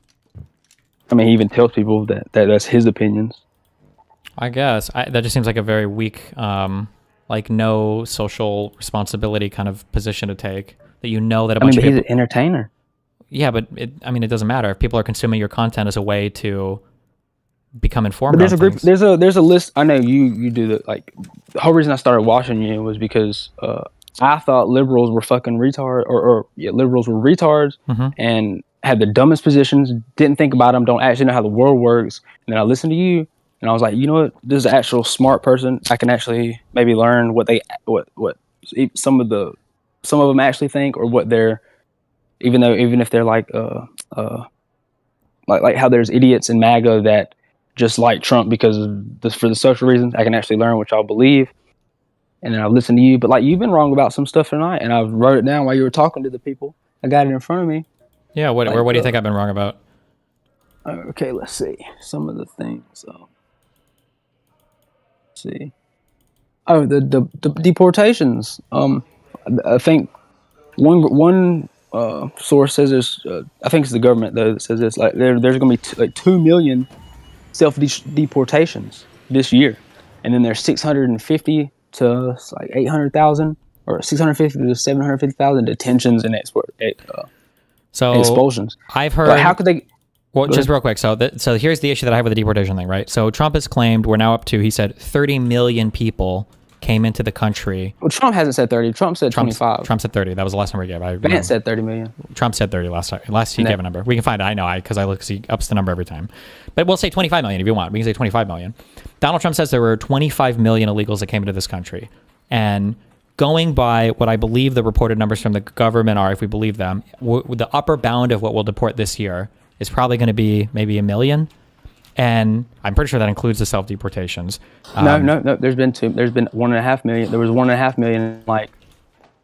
I mean, he even tells people that that's his opinions. I guess that just seems like a very weak, like no social responsibility kind of position to take. That you know that a bunch of people. He's an entertainer. Yeah, but it doesn't matter if people are consuming your content as a way to become informed. But there's a list. I know you do the like. The whole reason I started watching you was because I thought liberals were fucking retards, liberals were retards and had the dumbest positions. Didn't think about them. Don't actually know how the world works. And then I listened to you, and I was like, you know what? This is an actual smart person. I can actually maybe learn what some of them actually think, or what they're even if they're like how there's idiots in MAGA that just like Trump because of this, for the social reasons. I can actually learn what y'all believe, and then I've listened to you. But like, you've been wrong about some stuff tonight, and I've wrote it down while you were talking to the people. I got it in front of me. Yeah, what do you think I've been wrong about? Okay, let's see some of the things. Let's see. Oh, the deportations. I think one source says this. I think it's the government though that says this. Like there's going to be 2 million self deportations this year, and then there's 650 to like 800,000, or 650 to 750,000 detentions and expulsions. I've heard. But how could they? Well, just real quick. So here's the issue that I have with the deportation thing, right? So Trump has claimed we're now up to, he said, 30 million people came into the country. Well, Trump hasn't said 30. Trump said 25. Trump said 30. That was the last number he gave. Vance said 30 million. Trump said 30 last time. Last he gave a number. We can find it. I know, because he ups the number every time. But we'll say 25 million if you want. We can say 25 million. Donald Trump says there were 25 million illegals that came into this country. And going by what I believe the reported numbers from the government are, if we believe them, the upper bound of what we'll deport this year is probably going to be maybe 1 million. And I'm pretty sure that includes the self-deportations. No. There's been 1.5 million. There was 1.5 million, like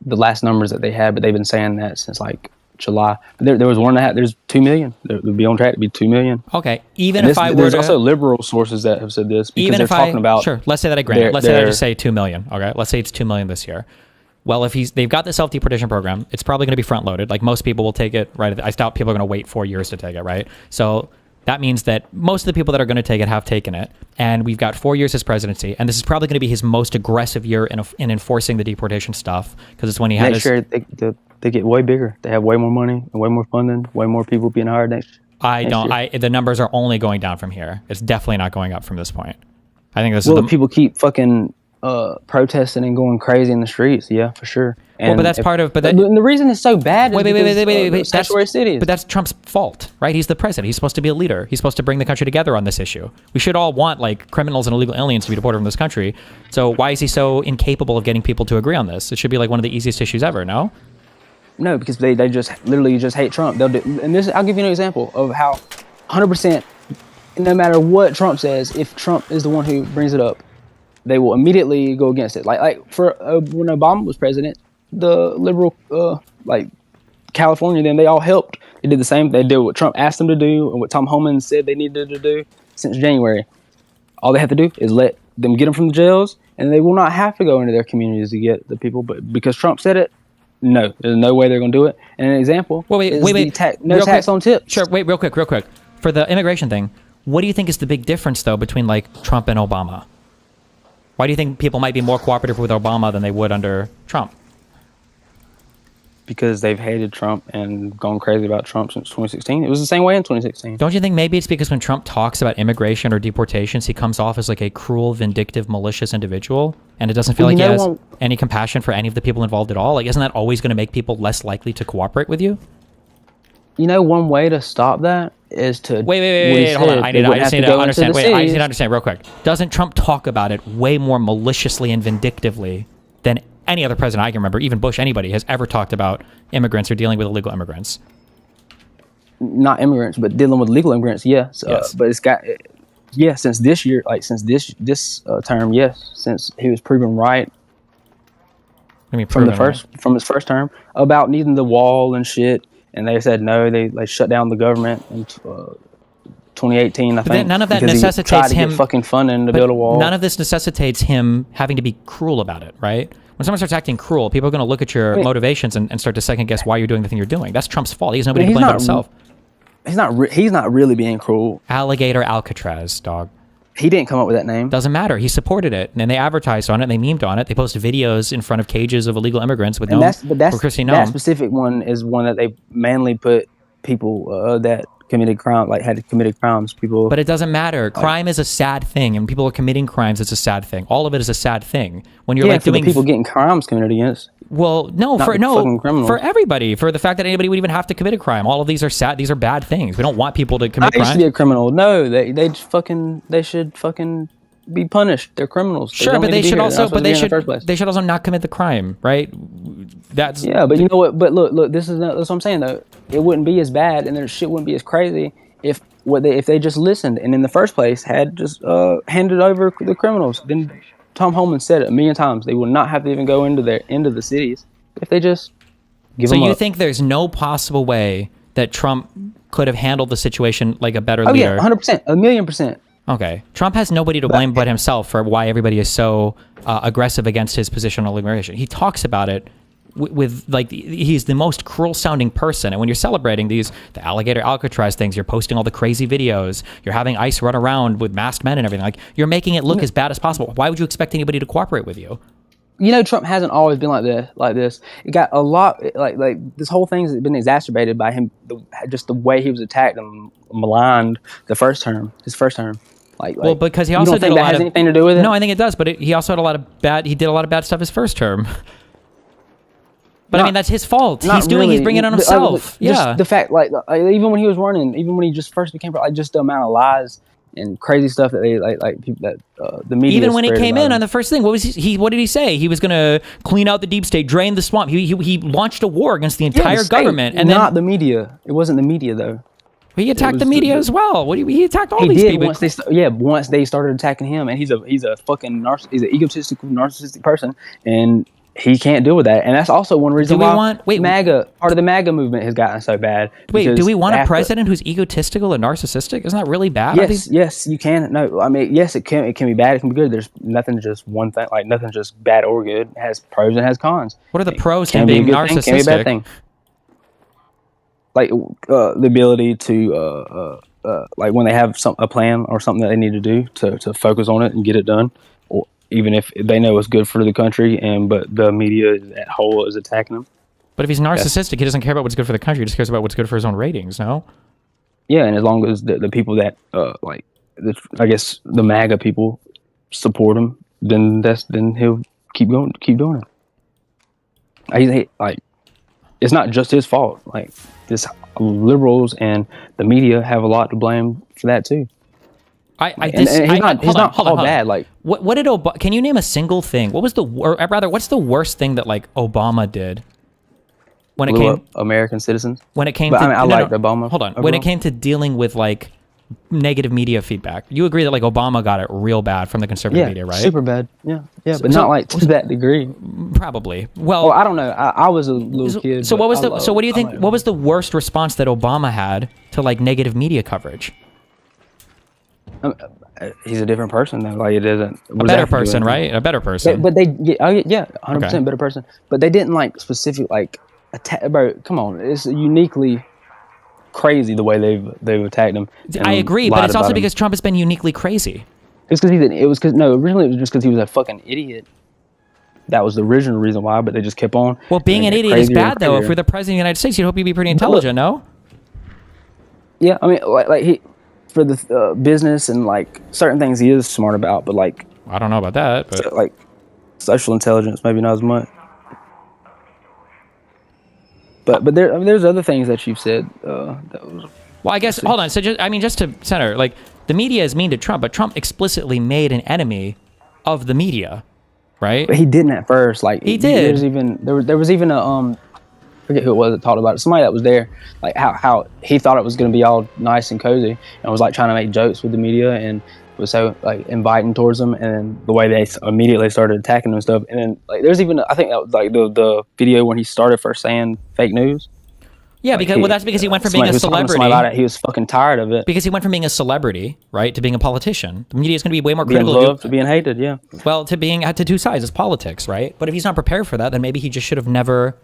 the last numbers that they had, but they've been saying that since like July. There was 1.5. There's 2 million. There would be on track to be 2 million. Okay. There's also liberal sources that have said this, because they're talking about. Sure. Let's say that I grant it. Let's say I just say 2 million. Okay. Let's say it's 2 million this year. Well, if they've got the self-deportation program, it's probably going to be front-loaded. Like most people will take it right. I doubt people are going to wait 4 years to take it, right? So that means that most of the people that are going to take it have taken it, and we've got 4 years his presidency, and this is probably going to be his most aggressive year in enforcing the deportation stuff, because it's when he had next year they get way bigger. They have way more money and way more funding, way more people being hired next year. The numbers are only going down from here. It's definitely not going up from this point. I think people keep fucking protesting and going crazy in the streets. Yeah, for sure. And but that's part of. But the reason it's so bad. Wait. Statutory cities. But that's Trump's fault, right? He's the president. He's supposed to be a leader. He's supposed to bring the country together on this issue. We should all want like criminals and illegal aliens to be deported from this country. So why is he so incapable of getting people to agree on this? It should be like one of the easiest issues ever. No. No, because they just literally just hate Trump. They'll do, and this, I'll give you an example of how 100%, no matter what Trump says, if Trump is the one who brings it up, they will immediately go against it. Like for when Obama was president, the liberal like California, then they all helped. They did the same. They did what Trump asked them to do and what Tom Homan said they needed to do since January. All they have to do is let them get them from the jails, and they will not have to go into their communities to get the people. But because Trump said it, no, there's no way they're going to do it. And an example is no tax on tips. Sure, wait, real quick. For the immigration thing, what do you think is the big difference, though, between like Trump and Obama? Why do you think people might be more cooperative with Obama than they would under Trump? Because they've hated Trump and gone crazy about Trump since 2016. It was the same way in 2016. Don't you think maybe it's because when Trump talks about immigration or deportations, he comes off as like a cruel, vindictive, malicious individual, and it doesn't feel like he has any compassion for any of the people involved at all? Like, isn't that always going to make people less likely to cooperate with you? You know, one way to stop that is to wait, hold on. I just need to understand. I just need to understand real quick. Doesn't Trump talk about it way more maliciously and vindictively than any other president I can remember, even Bush, anybody, has ever talked about immigrants or dealing with illegal immigrants? Not immigrants, but dealing with legal immigrants, yes. But it's got, since this year, like since this term, yes, since he was proven right from his first term about needing the wall and shit, and they said no, they shut down the government in 2018, I think. None of that necessitates him fucking funding to build a wall. None of this necessitates him having to be cruel about it, right? When someone starts acting cruel, people are going to look at your motivations and start to second guess why you're doing the thing you're doing. That's Trump's fault. He has nobody to blame but himself. He's not really being cruel. Alligator Alcatraz, dog. He didn't come up with that name. Doesn't matter. He supported it, and they advertised on it, and they memed on it. They posted videos in front of cages of illegal immigrants with that specific one is one that they mainly put people that committed crime, like had committed crimes. People. But it doesn't matter. Crime is a sad thing, and people are committing crimes. It's a sad thing. All of it is a sad thing. When you're like doing the people getting crimes committed against. Well, for everybody, for the fact that anybody would even have to commit a crime. All of these are sad. These are bad things. We don't want people to commit crimes. I used to be a criminal. No, they should fucking be punished. They're criminals. Sure, but they should also, they should also not commit the crime, right? That's but you know what? But look, that's what I'm saying though. It wouldn't be as bad, and their shit wouldn't be as crazy if they just listened and in the first place had just handed over the criminals. Then Tom Holman said it a million times. They will not have to even go into the cities if they just give them up. So you think there's no possible way that Trump could have handled the situation like a better leader? Yeah, 100%, 1,000,000%. Okay. Trump has nobody to blame but himself for why everybody is so aggressive against his position on immigration. He talks about it with like, he's the most cruel sounding person. And when you're celebrating the alligator Alcatraz things, you're posting all the crazy videos, you're having ICE run around with masked men and everything. Like, you're making it look as bad as possible. Why would you expect anybody to cooperate with you? You know, Trump hasn't always been like this. It got a lot, like this whole thing's been exacerbated by him, just the way he was attacked and maligned his first term. Well, because he also you don't think that has anything to do with it? No, I think it does, but he also had he did a lot of bad stuff his first term. But I mean, that's his fault. He's bringing it on himself. Just the fact, like even when he was running, even when he just first became, like, just the amount of lies and crazy stuff that they like people that the media. Even when he came in on the first thing, what did he say? He was going to clean out the deep state, drain the swamp. He launched a war against the entire government, and not the media. It wasn't the media though. He attacked the media as well. He attacked all these people. Once they started attacking him, and he's a fucking he's an egotistical, narcissistic person, and he can't deal with that. And that's also one reason why part of the MAGA movement has gotten so bad. Wait, do we want a president who's egotistical and narcissistic? Isn't that really bad? Yes, you can. No, I mean, yes, it can be bad. It can be good. There's nothing just one thing, like nothing just bad or good. It has pros and has cons. What are the pros to being narcissistic? Can be a bad thing. Like the ability to like when they have a plan or something that they need to do to focus on it and get it done, or even if they know it's good for the country but the media as whole is attacking them. But if he's narcissistic, he doesn't care about what's good for the country. He just cares about what's good for his own ratings. No. Yeah, and as long as the people that I guess the MAGA people support him, then he'll keep doing it. It's not just his fault. Like, this liberals and the media have a lot to blame for that too. He's not all bad. Like, what did Obama? Can you name a single thing? What's the worst thing that like Obama did when it came American citizens? When it came but, to I liked Obama. Hold on. Overall. When it came to dealing with like negative media feedback, you agree that like Obama got it real bad from the conservative media, right? Super bad. Yeah, but not like to that degree. Probably. Well, I don't know. I was a little kid. So what was what do you think? What was the worst response that Obama had to like negative media coverage? He's a different person though. Like, it isn't a better person, right? A better person. But they 100% better person. But they didn't like specific like attack. Bro, come on, it's uniquely crazy the way they've attacked him. I agree, but it's also because Trump has been uniquely crazy. It's because originally it was just because he was a fucking idiot. That was the original reason why, but they just kept on. Well, being an idiot is bad though. If you're the president of the United States, you'd hope you'd be pretty intelligent, no? Yeah, I mean, like he for the business and like certain things he is smart about, but like I don't know about that, but like social intelligence maybe not as much. But there's other things that you've said. That was, well, I guess hold on. So just to center, like the media is mean to Trump, but Trump explicitly made an enemy of the media, right? But he didn't at first. Like he did. There was even a I forget who it was that talked about it. Somebody that was there, like how he thought it was going to be all nice and cozy, and was like trying to make jokes with the media, and was so like inviting towards them, and the way they immediately started attacking them and stuff. And then like there's even I think that was like the video when he started first saying fake news. Yeah, like because that's because he went from being a celebrity. About it, he was fucking tired of it. Because he went from being a celebrity, right, to being a politician. The media is going to be way more critical. Being loved to being hated, yeah. Well, to two sides, it's politics, right? But if he's not prepared for that, then maybe he just should have never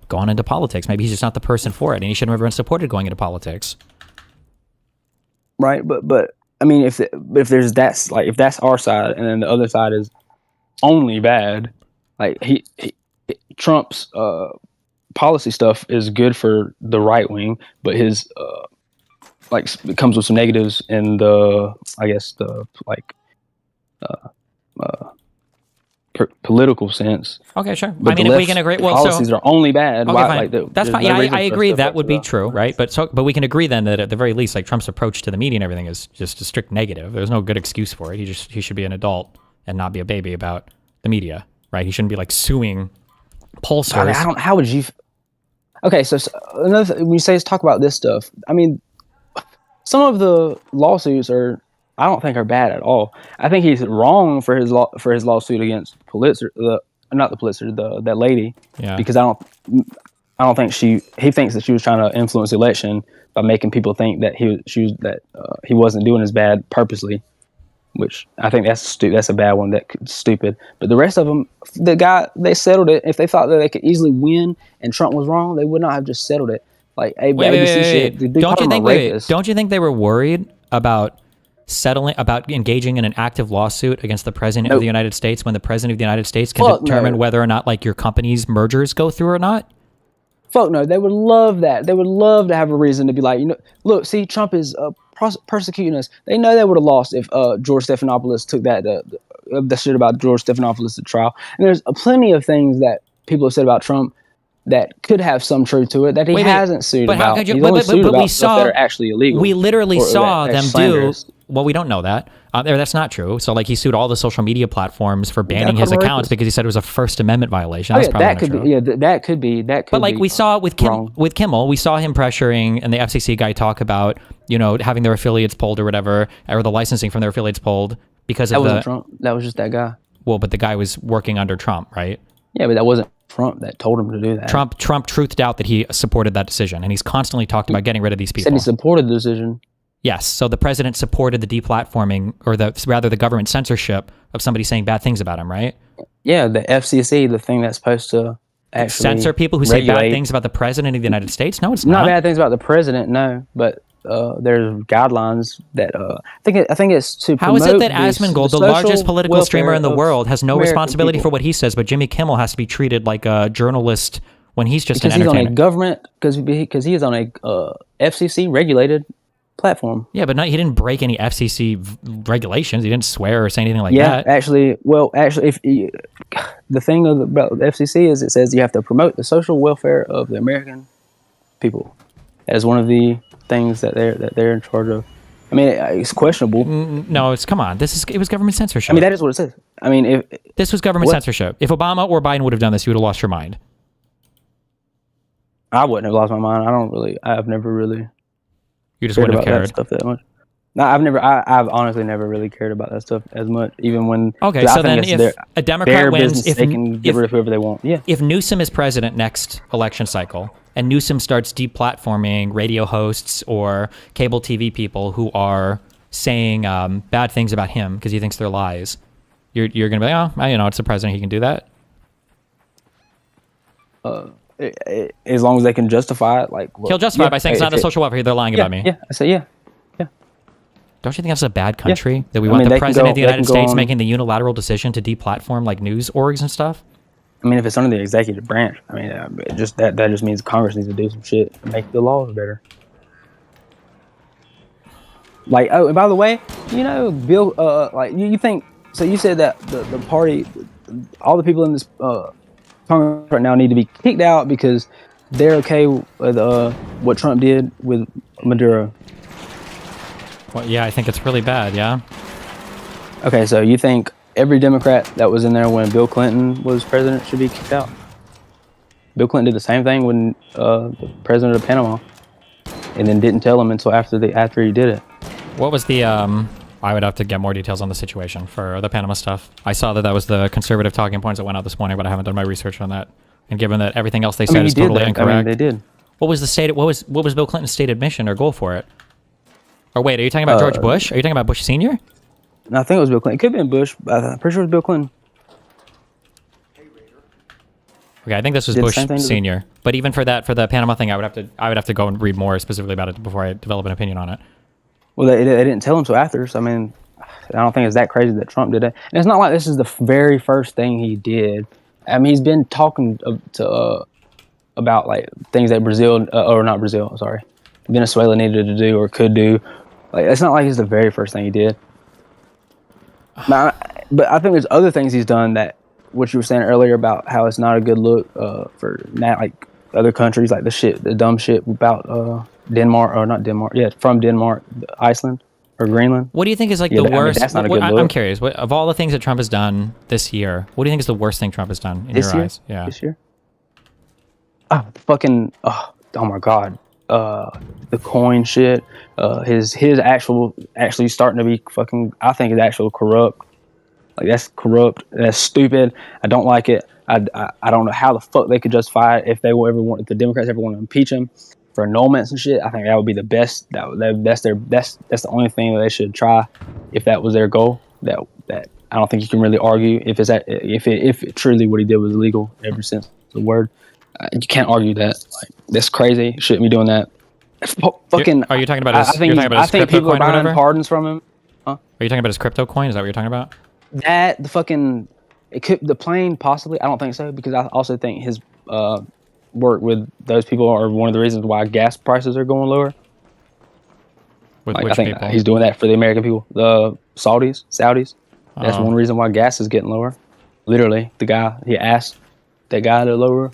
gone into politics. Maybe he's just not the person for it, and he should have never been supported going into politics. Right, but I mean, if there's if that's our side, and then the other side is only bad, like Trump's policy stuff is good for the right wing, but his it comes with some negatives in the political sense. Okay, sure. But I mean, the if we left's can agree, policies are only bad. Okay, Why, fine. like, That's there's fine. no Yeah, reason I for agree stuff that like would be true, right? But we can agree then that at the very least, like Trump's approach to the media and everything is just a strict negative. There's no good excuse for it. He should be an adult and not be a baby about the media, right? He shouldn't be like suing pollsters. I don't. How would you? Okay, so another when you say talk about this stuff, I mean, some of the lawsuits I don't think are bad at all. I think he's wrong for his lawsuit against Pulitzer, that lady, Yeah. because I don't think he thinks that she was trying to influence the election by making people think that he wasn't doing as bad purposely, which I think that's a bad one. That's stupid. But the rest of them, they settled it. If they thought that they could easily win and Trump was wrong, they would not have just settled it. Like ABC shit. Don't you think they were worried about engaging in an active lawsuit against the president of the United States when the president of the United States can determine whether or not like your company's mergers go through or not? Fuck no, they would love that. They would love to have a reason to be like, look, see, Trump is persecuting us. They know they would have lost if George Stephanopoulos took that shit about George Stephanopoulos to trial. And there's plenty of things that people have said about Trump that could have some truth to it that he hasn't sued but about. How could you, He's only sued about we stuff saw that are actually illegal. We literally saw them do. Slanderous. Well, we don't know that. That's not true. So, like, he sued all the social media platforms for banning his accounts because he said it was a First Amendment violation. That's probably that could not be. true. Yeah, that could be. But like we saw with Kimmel, we saw him pressuring, and the FCC guy talk about having their affiliates pulled or whatever, or the licensing from their affiliates pulled because of that wasn't Trump. That was just that guy. Well, but the guy was working under Trump, right? Yeah, but that wasn't Trump that told him to do that. Trump truthed out that he supported that decision, and he's constantly talked about getting rid of these people. Said he supported the decision. Yes, so the president supported the deplatforming, or the government censorship of somebody saying bad things about him, right? Yeah, the FCC, the thing that's supposed to actually censor people who say bad things about the president of the United States. No, it's not. Not bad things about the president, no, but there's guidelines that I think it's to How is promote it that Asmongold, the largest political streamer in the world, has no responsibility for what he says, but Jimmy Kimmel has to be treated like a journalist when he's just an entertainer? He's on a government because he is on a FCC regulated platform. Yeah, but he didn't break any FCC regulations. He didn't swear or say anything like that. Actually, if the thing about the FCC is, it says you have to promote the social welfare of the American people as one of the things that they're in charge of. I mean, it's questionable. No, come on. It was government censorship. I mean, that is what it says. I mean, if this was government censorship. If Obama or Biden would have done this, you would have lost your mind. I wouldn't have lost my mind. I've never really. You just wouldn't have cared about that stuff that much. No, I've honestly never really cared about that stuff as much, even when. Okay, so then if a Democrat wins, they can get rid of whoever they want. Yeah. If Newsom is president next election cycle, and Newsom starts deplatforming radio hosts or cable TV people who are saying bad things about him because he thinks they're lies, you're going to be like, oh, it's the president, he can do that. As long as they can justify it, he'll justify it by saying it's not the social welfare. They're lying about me. Yeah, I say yeah. Don't you think that's a bad country that we want the president of the United States making the unilateral decision to deplatform like news orgs and stuff? I mean, if it's under the executive branch, I mean, that just means Congress needs to do some shit to make the laws better. And by the way, Bill, you think so? You said that the party, all the people in this Congress right now need to be kicked out because they're okay with what Trump did with Maduro. Well, yeah, I think it's really bad. Yeah. Okay, so you think every Democrat that was in there when Bill Clinton was president should be kicked out? Bill Clinton did the same thing when the president of Panama, and then didn't tell him until after he did it. What was the? I would have to get more details on the situation for the Panama stuff. I saw that was the conservative talking points that went out this morning, but I haven't done my research on that. And given that everything else they said is totally incorrect, I mean, they did. What was Bill Clinton's stated mission or goal for it? Or wait, are you talking about George Bush? Are you talking about Bush Sr.? No, I think it was Bill Clinton. It could have been Bush, but I'm pretty sure it was Bill Clinton. Okay, I think this was Bush Sr. But even for the Panama thing, I would have to go and read more specifically about it before I develop an opinion on it. Well, they didn't tell him until after. So I mean, I don't think it's that crazy that Trump did it. And it's not like this is the very first thing he did. I mean, he's been talking about like things that Venezuela needed to do or could do. Like, it's not like it's the very first thing he did. But I think there's other things he's done that what you were saying earlier about how it's not a good look for like other countries, like the dumb shit about Denmark, or not Denmark, from Denmark, Iceland or Greenland. What do you think is like Yeah, the I mean, worst? that's not a good look. I'm curious. Of all the things that Trump has done this year, what do you think is the worst thing Trump has done in your eyes? Yeah. This year? Oh, oh my God. The coin shit. His actually starting to be fucking, I think, is actual corrupt. Like, that's corrupt. That's stupid. I don't like it. I don't know how the fuck they could justify it if the Democrats ever want to impeach him for annulments and shit. I think that would be the best. That's the only thing that they should try if that was their goal. That I don't think you can really argue if it truly what he did was illegal ever since the word. You can't argue that. Like, that's crazy. Shouldn't be doing that. Fucking. Are you talking about his? I think people are buying pardons from him. Huh? Are you talking about his crypto coin? Is that what you're talking about? That the plane possibly. I don't think so, because I also think his work with those people are one of the reasons why gas prices are going lower. With which I think people? he's doing that for the American people, the Saudis. That's one reason why gas is getting lower. Literally, the guy, he asked that guy to lower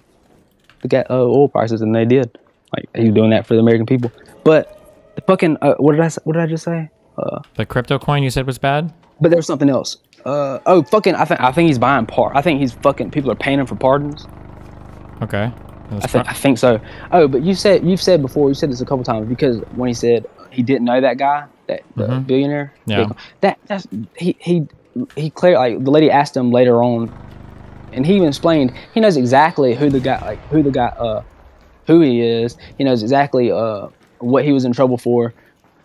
the oil prices, and they did. Like, he's doing that for the American people. But the fucking what did I just say? The crypto coin you said was bad. But there was something else. I think he's buying I think he's fucking. People are paying him for pardons. Okay. I think so. Oh, but you've said before. You said this a couple times, because when he said he didn't know that guy, the billionaire. Yeah. That's he clear, like, the lady asked him later on, and he even explained he knows exactly who he is. He knows exactly what he was in trouble for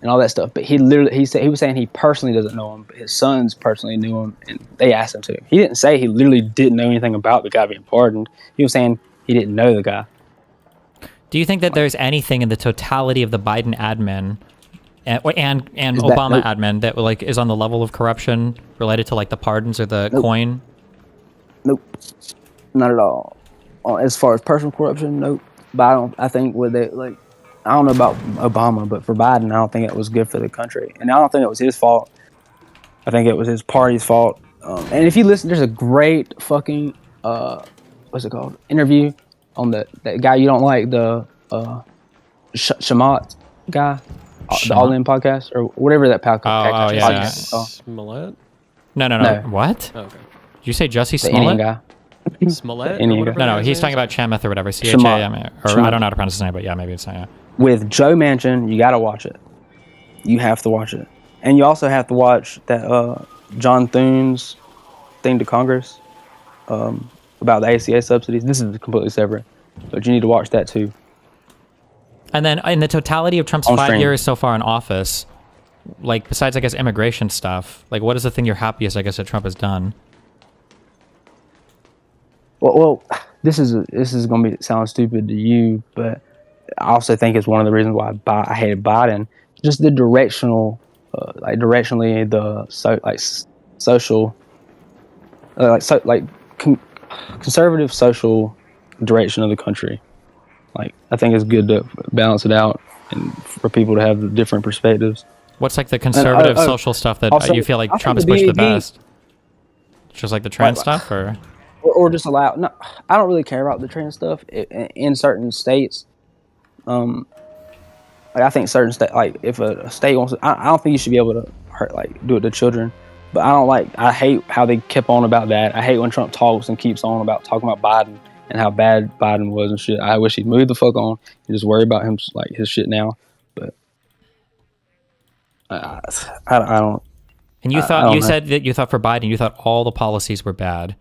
and all that stuff. But he was saying he personally doesn't know him, but his sons personally knew him, and they asked him to. He didn't say he literally didn't know anything about the guy being pardoned. He was saying he didn't know the guy. Do you think that there's anything in the totality of the Biden admin and Obama admin that like is on the level of corruption related to like the pardons or the coin? Nope, not at all. As far as personal corruption, nope. But I think I don't know about Obama, but for Biden, I don't think it was good for the country, and I don't think it was his fault. I think it was his party's fault. And if you listen, there's a great fucking what's it called? Interview on that guy you don't like, the Shamat guy, the All In podcast or whatever that podcast is called. Smollett? No. What? Oh, okay. Did you say Jussie The Smollett? Indian guy. Smollett? Indian guy. No, he's talking about Chamath or whatever. CHA, Chamath. I don't know how to pronounce his name, but yeah, maybe it's not. Yeah. With Joe Manchin, you gotta watch it. You have to watch it, and you also have to watch that John Thune's thing to Congress about the ACA subsidies. This is completely separate, but you need to watch that too. And then in the totality of Trump's 5 years so far in office, like besides I guess immigration stuff, like what is the thing you're happiest I guess that Trump has done? Well, this is going to sound stupid to you, but I also think it's one of the reasons why I hated Biden. Just the directionally conservative social direction of the country. Like, I think it's good to balance it out and for people to have the different perspectives. What's like the conservative social stuff that also, you feel like Trump has pushed the best? Just like the trans stuff, or just allow? No, I don't really care about the trans stuff in certain states. I think certain states, like if a state wants to, I don't think you should be able to do it to children. But I hate how they kept on about that. I hate when Trump talks and keeps on about talking about Biden and how bad Biden was and shit. I wish he'd move the fuck on and just worry about him, like his shit now. But I don't. And you said that you thought for Biden, you thought all the policies were bad.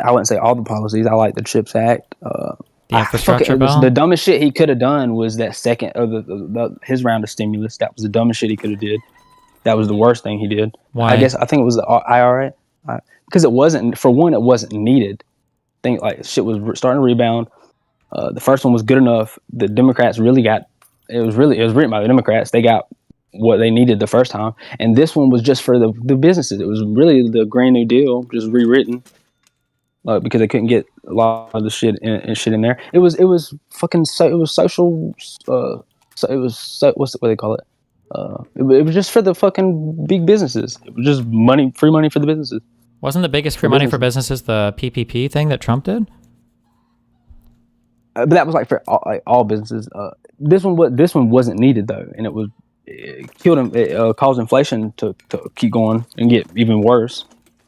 I wouldn't say all the policies. I like the CHIPS Act. The infrastructure bill? The dumbest shit he could have done was that second, or his round of stimulus. That was the dumbest shit he could have did. That was the worst thing he did. Why? I think it was the IRA. Because it wasn't needed. I think like shit was starting to rebound. The first one was good enough. The Democrats really got it was written by the Democrats. They got what they needed the first time. And this one was just for the businesses. It was really the Green New Deal, just rewritten. Because they couldn't get a lot of the shit in there. It was social. What do they call it? It was just for the fucking big businesses. It was just free money for the businesses. Wasn't the biggest free money for businesses the PPP thing that Trump did? But that was like for all businesses. This one wasn't needed though, and it killed him. It caused inflation to keep going and get even worse.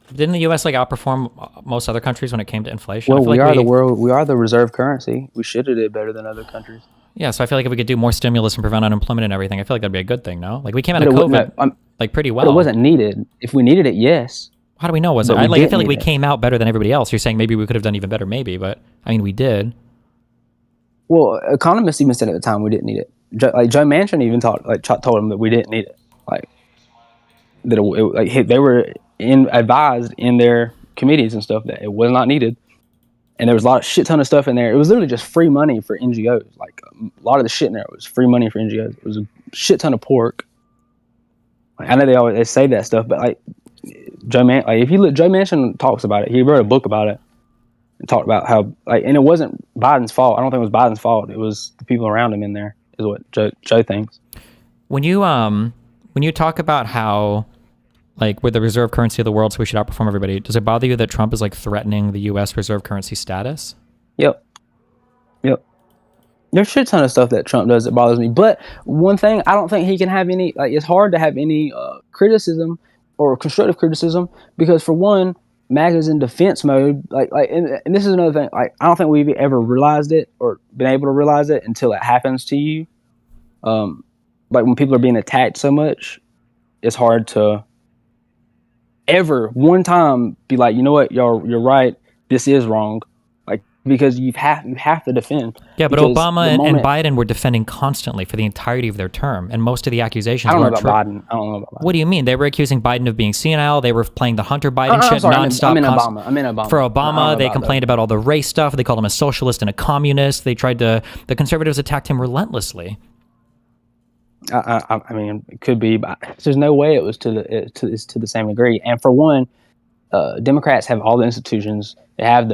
Didn't the U.S. like outperform most other countries when it came to inflation? Well, we are the world. We are the reserve currency. We should have did better than other countries. Yeah, so I feel like if we could do more stimulus and prevent unemployment and everything, I feel like that'd be a good thing. No, like we came out of COVID like pretty well. But it wasn't needed. If we needed it, yes. How do we know it wasn't? I feel like we came out better than everybody else. You're saying maybe we could have done even better, maybe, but I mean we did. Well, economists even said at the time we didn't need it. Joe Manchin even told him that we didn't need it. Like that, they were advised in their committees and stuff that it was not needed, and there was a shit ton of stuff in there. It was literally just free money for NGOs. Like a lot of the shit in there was free money for NGOs. It was a shit ton of pork. Like, I know they say that stuff, but like Joe Manchin talks about it. He wrote a book about it. And talked about how, and it wasn't Biden's fault. I don't think it was Biden's fault. It was the people around him in there, is what Joe thinks. When you talk about how, like, we're the reserve currency of the world, so we should outperform everybody, does it bother you that Trump is, like, threatening the U.S. reserve currency status? Yep. There's a shit ton of stuff that Trump does that bothers me. But one thing, I don't think he can have any, it's hard to have any criticism or constructive criticism because, for one, MAGA's in defense mode, and this is another thing. Like, I don't think we've ever realized it or been able to realize it until it happens to you. Like when people are being attacked so much, it's hard to ever one time be like, you know what, you're right. This is wrong. Like, because you have to defend. Yeah, but Obama and Biden were defending constantly for the entirety of their term, and most of the accusations I don't weren't know about Biden. I don't know about Biden. What do you mean? They were accusing Biden of being senile. They were playing the Hunter Biden shit nonstop. I mean Obama. For Obama, they complained about all the race stuff. They called him a socialist and a communist. The conservatives attacked him relentlessly. I mean, it could be, but there's no way it was to the same degree. And for one, Democrats have all the institutions. They have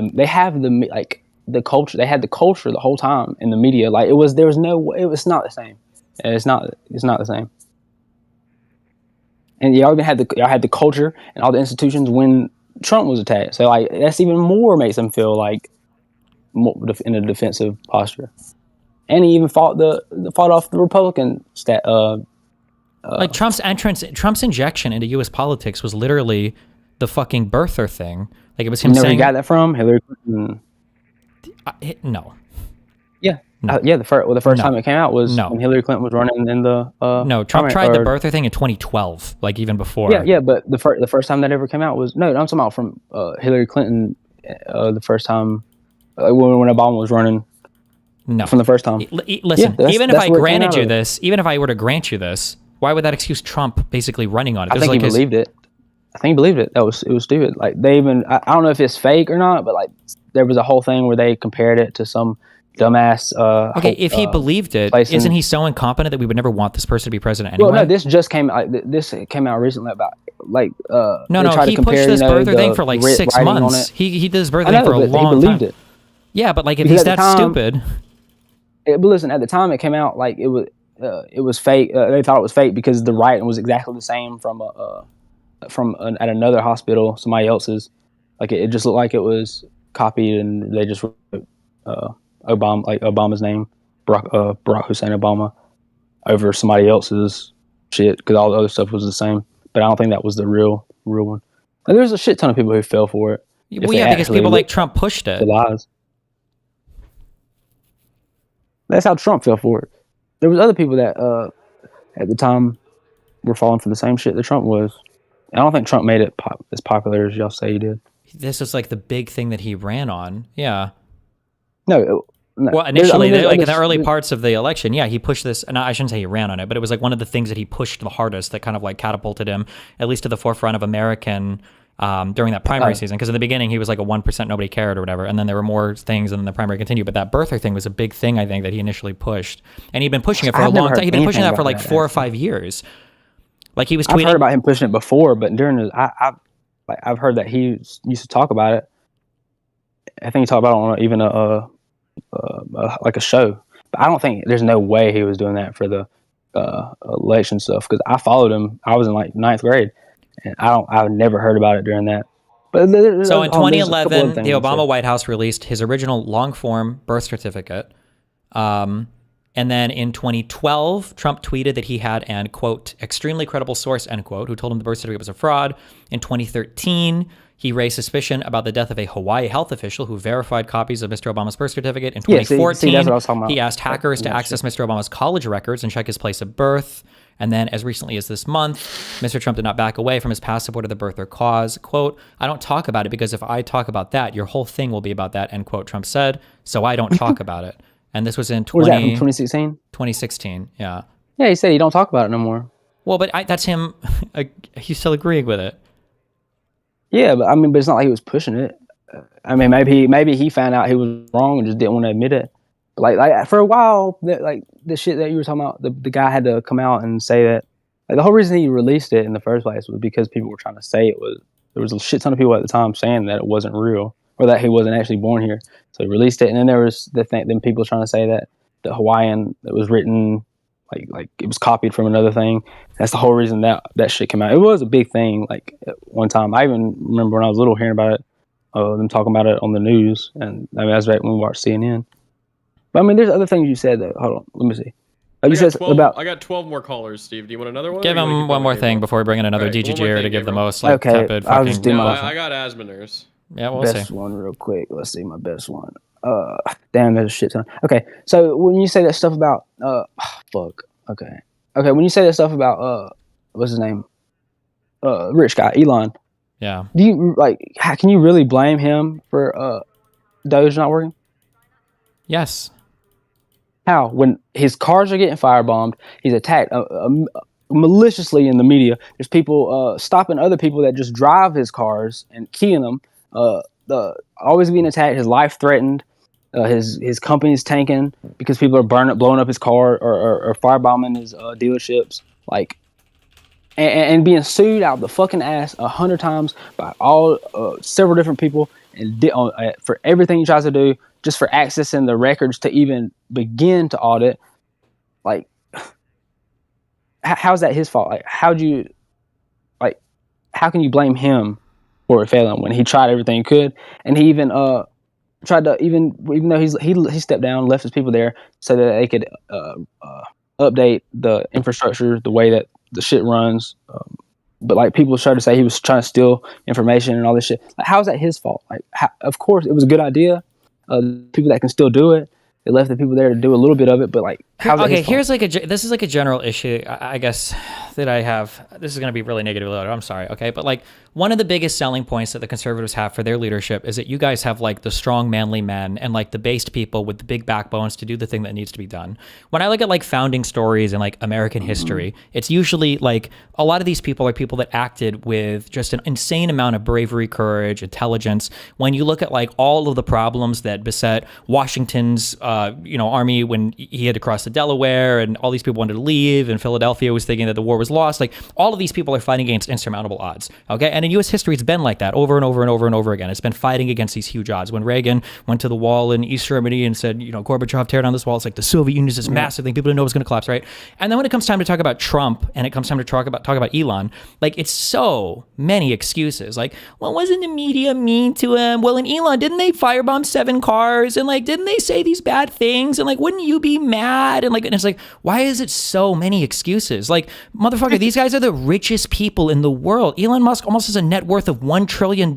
the culture. They had the culture the whole time in the media. Like there was no way. It was not the same. It's not the same. And y'all had the culture and all the institutions when Trump was attacked. So like that's even more makes them feel like more in a defensive posture. And he even fought off the Republican like Trump's injection into U.S. politics was literally the fucking birther thing. Like it was him saying. Where you got that from? Hillary Clinton. No. Yeah. No. The first time it came out was when Hillary Clinton was running in the. No, Trump tried the birther thing in 2012, like even before. Yeah, but the first time that ever came out was I'm talking about from Hillary Clinton. The first time when Obama was running. No. From the first time. Listen, even if I granted you this, even if I were to grant you this, why would that excuse Trump basically running on it? I think he believed it. It was stupid. Like they even I don't know if it's fake or not, but like there was a whole thing where they compared it to some dumbass. If he believed it, isn't he so incompetent that we would never want this person to be president anyway? Well, no, this just came out. This came out recently about he pushed this birther thing for like 6 months. He did this birther thing for a long time. He believed it. Yeah, but like if he's that stupid. But listen, at the time it came out, like it was fake. They thought it was fake because the writing was exactly the same from at another hospital, somebody else's. Like it just looked like it was copied, and they just wrote Obama's name, Barack Hussein Obama, over somebody else's shit because all the other stuff was the same. But I don't think that was the real one. And there's a shit ton of people who fell for it. Well, yeah, because people like Trump pushed it. The lies. That's how Trump fell for it. There was other people that at the time were falling for the same shit that Trump was. I don't think Trump made it as popular as y'all say he did. This is like the big thing that he ran on. Yeah. No. Well, initially, in the early parts of the election, yeah, he pushed this, and I shouldn't say he ran on it, but it was like one of the things that he pushed the hardest that kind of like catapulted him, at least to the forefront of American during that primary season. Because in the beginning, he was like a 1%, nobody cared or whatever, and then there were more things, and then the primary continued. But that birther thing was a big thing, I think, that he initially pushed. And he'd been pushing it for a long time. He'd been pushing that for like 4 or 5 years. Like he was tweeting. I've heard about him pushing it before, but during his, I've heard that he used to talk about it. I think he talked about it on even like a show. But I don't think there's no way he was doing that for the election stuff, because I followed him. I was in like 9th grade, and I've never heard about it during that But So in there's a couple other 2011, things the I Obama said. White House released his original long-form birth certificate. And then in 2012, Trump tweeted that he had an, quote, extremely credible source, end quote, who told him the birth certificate was a fraud. In 2013, he raised suspicion about the death of a Hawaii health official who verified copies of Mr. Obama's birth certificate. In Yeah, 2014, see, that's what I was talking about. he asked hackers to access Mr. Obama's college records and check his place of birth. And then as recently as this month, Mr. Trump did not back away from his past support of the birther cause. Quote, I don't talk about it because if I talk about that, your whole thing will be about that, end quote, Trump said. So I don't talk about it. And this was in What was that, from 2016? 2016, yeah. Yeah, he said he don't talk about it no more. Well, but that's him. He's still agreeing with it. Yeah, but I mean, but it's not like he was pushing it. I mean, maybe he found out he was wrong and just didn't want to admit it. But like for a while, like the shit that you were talking about, the guy had to come out and say that. Like the whole reason he released it in the first place was because people were trying to say it was. There was a shit ton of people at the time saying that it wasn't real or that he wasn't actually born here. So he released it, and then there was then people trying to say that the Hawaiian that was written like it was copied from another thing. That's the whole reason that shit came out. It was a big thing. Like at one time, I even remember when I was little hearing about it, them talking about it on the news, and I mean that's right when we watched CNN. But I mean, there's other things you said though. Hold on, let me see. You said 12, about. I got 12 more callers, Steve. Do you want another one? Give him one more thing before we bring in another Right, one more DGGer to thing, give the Gabriel. most like Okay, tepid I'll fucking. just do No, my I got Asmoners. Yeah, we'll best see. one real quick. Let's see my best one. Damn, there's a shit ton. Okay, so when you say that stuff about fuck. Okay, when you say that stuff about what's his name, rich guy Elon. Yeah. Do you can you really blame him for Doge not working? Yes. How? When his cars are getting firebombed, he's attacked maliciously in the media. There's people stopping other people that just drive his cars and keying them. Always being attacked. His life threatened. His company's tanking because people are blowing up his car or firebombing his dealerships. Like, and being sued out the fucking ass 100 times by several different people and for everything he tries to do, just for accessing the records to even begin to audit. Like, how's that his fault? Like, how can you blame him for it failing when he tried everything he could, and he even tried to even though he stepped down, left his people there so that they could update the infrastructure, the way that the shit runs. But like people tried to say he was trying to steal information and all this shit. Like, how is that his fault? Like, of course it was a good idea. People that can still do it, they left the people there to do a little bit of it. But like, how's that his fault? Here's this is like a general issue, I guess, that I have. This is going to be really negative later. I'm sorry, okay? But like, one of the biggest selling points that the conservatives have for their leadership is that you guys have like the strong, manly men and like the based people with the big backbones to do the thing that needs to be done. When I look at like founding stories and like American history, it's usually like a lot of these people are people that acted with just an insane amount of bravery, courage, intelligence. When you look at like all of the problems that beset Washington's army when he had to cross the Delaware and all these people wanted to leave and Philadelphia was thinking that the war was lost, like all of these people are fighting against insurmountable odds. Okay. And in U.S. history, it's been like that over and over and over and over again. It's been fighting against these huge odds. When Reagan went to the wall in East Germany and said, Gorbachev, tear down this wall, it's like the Soviet Union is this massive thing. People didn't know it was going to collapse, right? And then when it comes time to talk about Trump and it comes time to talk about Elon, like it's so many excuses. Like, well, wasn't the media mean to him? Well, in Elon, didn't they firebomb 7 cars? And like, didn't they say these bad things? And like, wouldn't you be mad? And it's like, why is it so many excuses? Like, motherfucker, these guys are the richest people in the world. Elon Musk almost has a net worth of $1 trillion.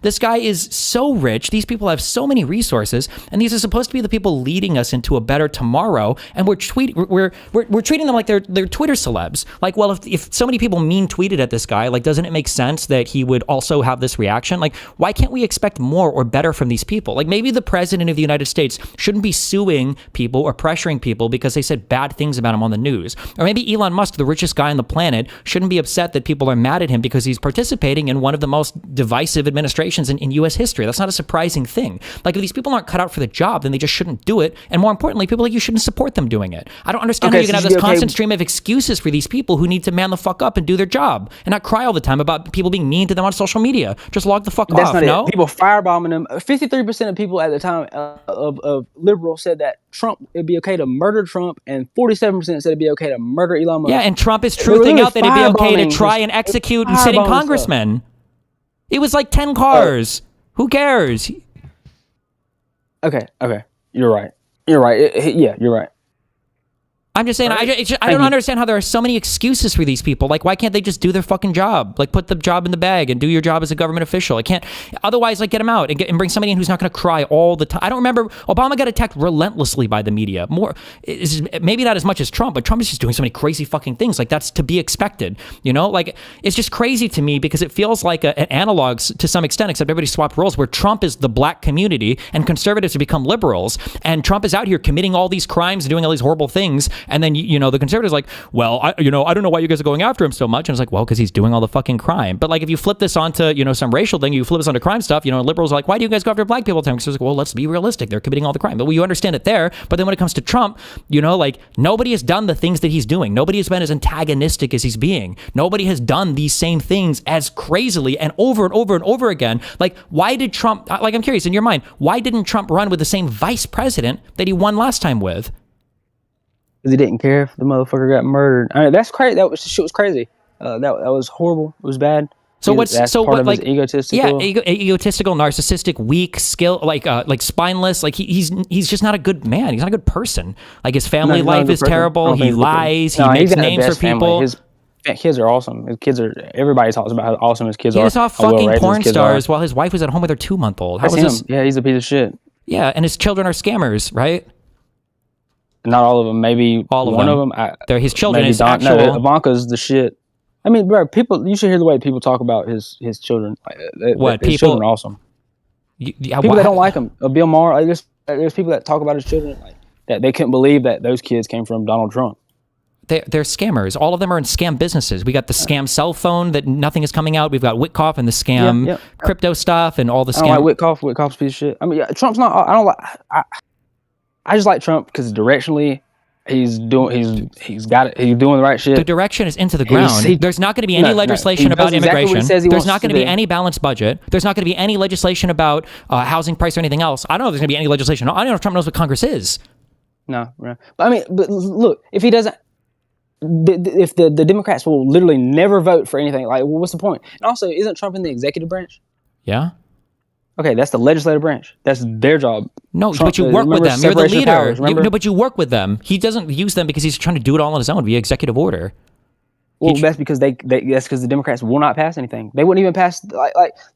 This guy is so rich. These people have so many resources, and these are supposed to be the people leading us into a better tomorrow. And we're treating them like they're Twitter celebs. Like, well, if so many people mean tweeted at this guy, like, doesn't it make sense that he would also have this reaction? Like, why can't we expect more or better from these people? Like, maybe the president of the United States shouldn't be suing people or pressuring people because they said bad things about him on the news. Or maybe Elon Musk, the richest guy on the planet, shouldn't be upset that people are mad at him because he's participating in one of the most divisive administrations in U.S. history. That's not a surprising thing. Like, if these people aren't cut out for the job, then they just shouldn't do it. And more importantly, people like you shouldn't support them doing it. I don't understand how you can have this constant stream of excuses for these people who need to man the fuck up and do their job and not cry all the time about people being mean to them on social media. Just log the fuck off. That's not no? it. People firebombing them. 53% of people at the time of liberals said that it'd be okay to murder Trump, and 47% said it'd be okay to murder Elon Musk. Yeah, and Trump is truthing out that it'd be okay to try and execute sitting congressmen. It was like 10 cars. Who cares? Okay. You're right. You're right. Yeah, you're right. I'm just saying, I don't understand how there are so many excuses for these people. Like, why can't they just do their fucking job? Like, put the job in the bag and do your job as a government official. I can't, otherwise, like, get them out and bring somebody in who's not going to cry all the time. I don't remember, Obama got attacked relentlessly by the media. Maybe not as much as Trump, but Trump is just doing so many crazy fucking things. Like, that's to be expected, you know? Like, it's just crazy to me because it feels like an analog to some extent, except everybody swapped roles, where Trump is the black community and conservatives have become liberals. And Trump is out here committing all these crimes and doing all these horrible things. And then, you know, the conservatives are like, well, I don't know why you guys are going after him so much. And it's like, well, because he's doing all the fucking crime. But like, if you flip this onto, you know, some racial thing, you flip this onto crime stuff, you know, liberals are like, why do you guys go after black people all the time? Because it's like, well, let's be realistic. They're committing all the crime. But well, you understand it there. But then when it comes to Trump, you know, like, nobody has done the things that he's doing. Nobody has been as antagonistic as he's being. Nobody has done these same things as crazily and over and over and over again. Like, why did Trump, like, I'm curious, in your mind, why didn't Trump run with the same vice president that he won last time with? Because he didn't care if the motherfucker got murdered. I mean, that's crazy. Shit was crazy. That was horrible. It was bad. So what's like egotistical? Yeah, egotistical, narcissistic, weak, like spineless. Like he's just not a good man. He's not a good person. Like his family life is terrible. He lies. He makes names for people. His kids are awesome. Everybody talks about how awesome his kids are. He saw fucking porn stars while his wife was at home with her 2-month-old. How was this? Yeah, he's a piece of shit. Yeah, and his children are scammers, right? Not all of them. Maybe one of them. They're his children. Is actual. No, Ivanka's the shit. I mean, bro, you should hear the way people talk about his children. His children are awesome. People that don't like him. Bill Maher. There's people that talk about his children like that. They couldn't believe that those kids came from Donald Trump. They're scammers. All of them are in scam businesses. We got the scam cell phone that nothing is coming out. We've got Witkoff and the scam crypto stuff and all the scam. I don't like Witkoff. Witkoff's a piece of shit. I mean, Trump's not. I don't like. I just like Trump because directionally, he's doing the right shit. The direction is into the ground. There's not going to be any legislation about immigration. There's not going to be any balanced budget. There's not going to be any legislation about housing price or anything else. I don't know if there's going to be any legislation. I don't know if Trump knows what Congress is. No, but I mean, but look, if he doesn't, if the Democrats will literally never vote for anything, like, well, what's the point? And also, isn't Trump in the executive branch? Yeah. Okay, that's the legislative branch. That's their job. No, Trump, but you work with them. You're the leader. Powers, No, but you work with them. He doesn't use them because he's trying to do it all on his own via executive order. Well, that's because that's because the Democrats will not pass anything. They wouldn't even pass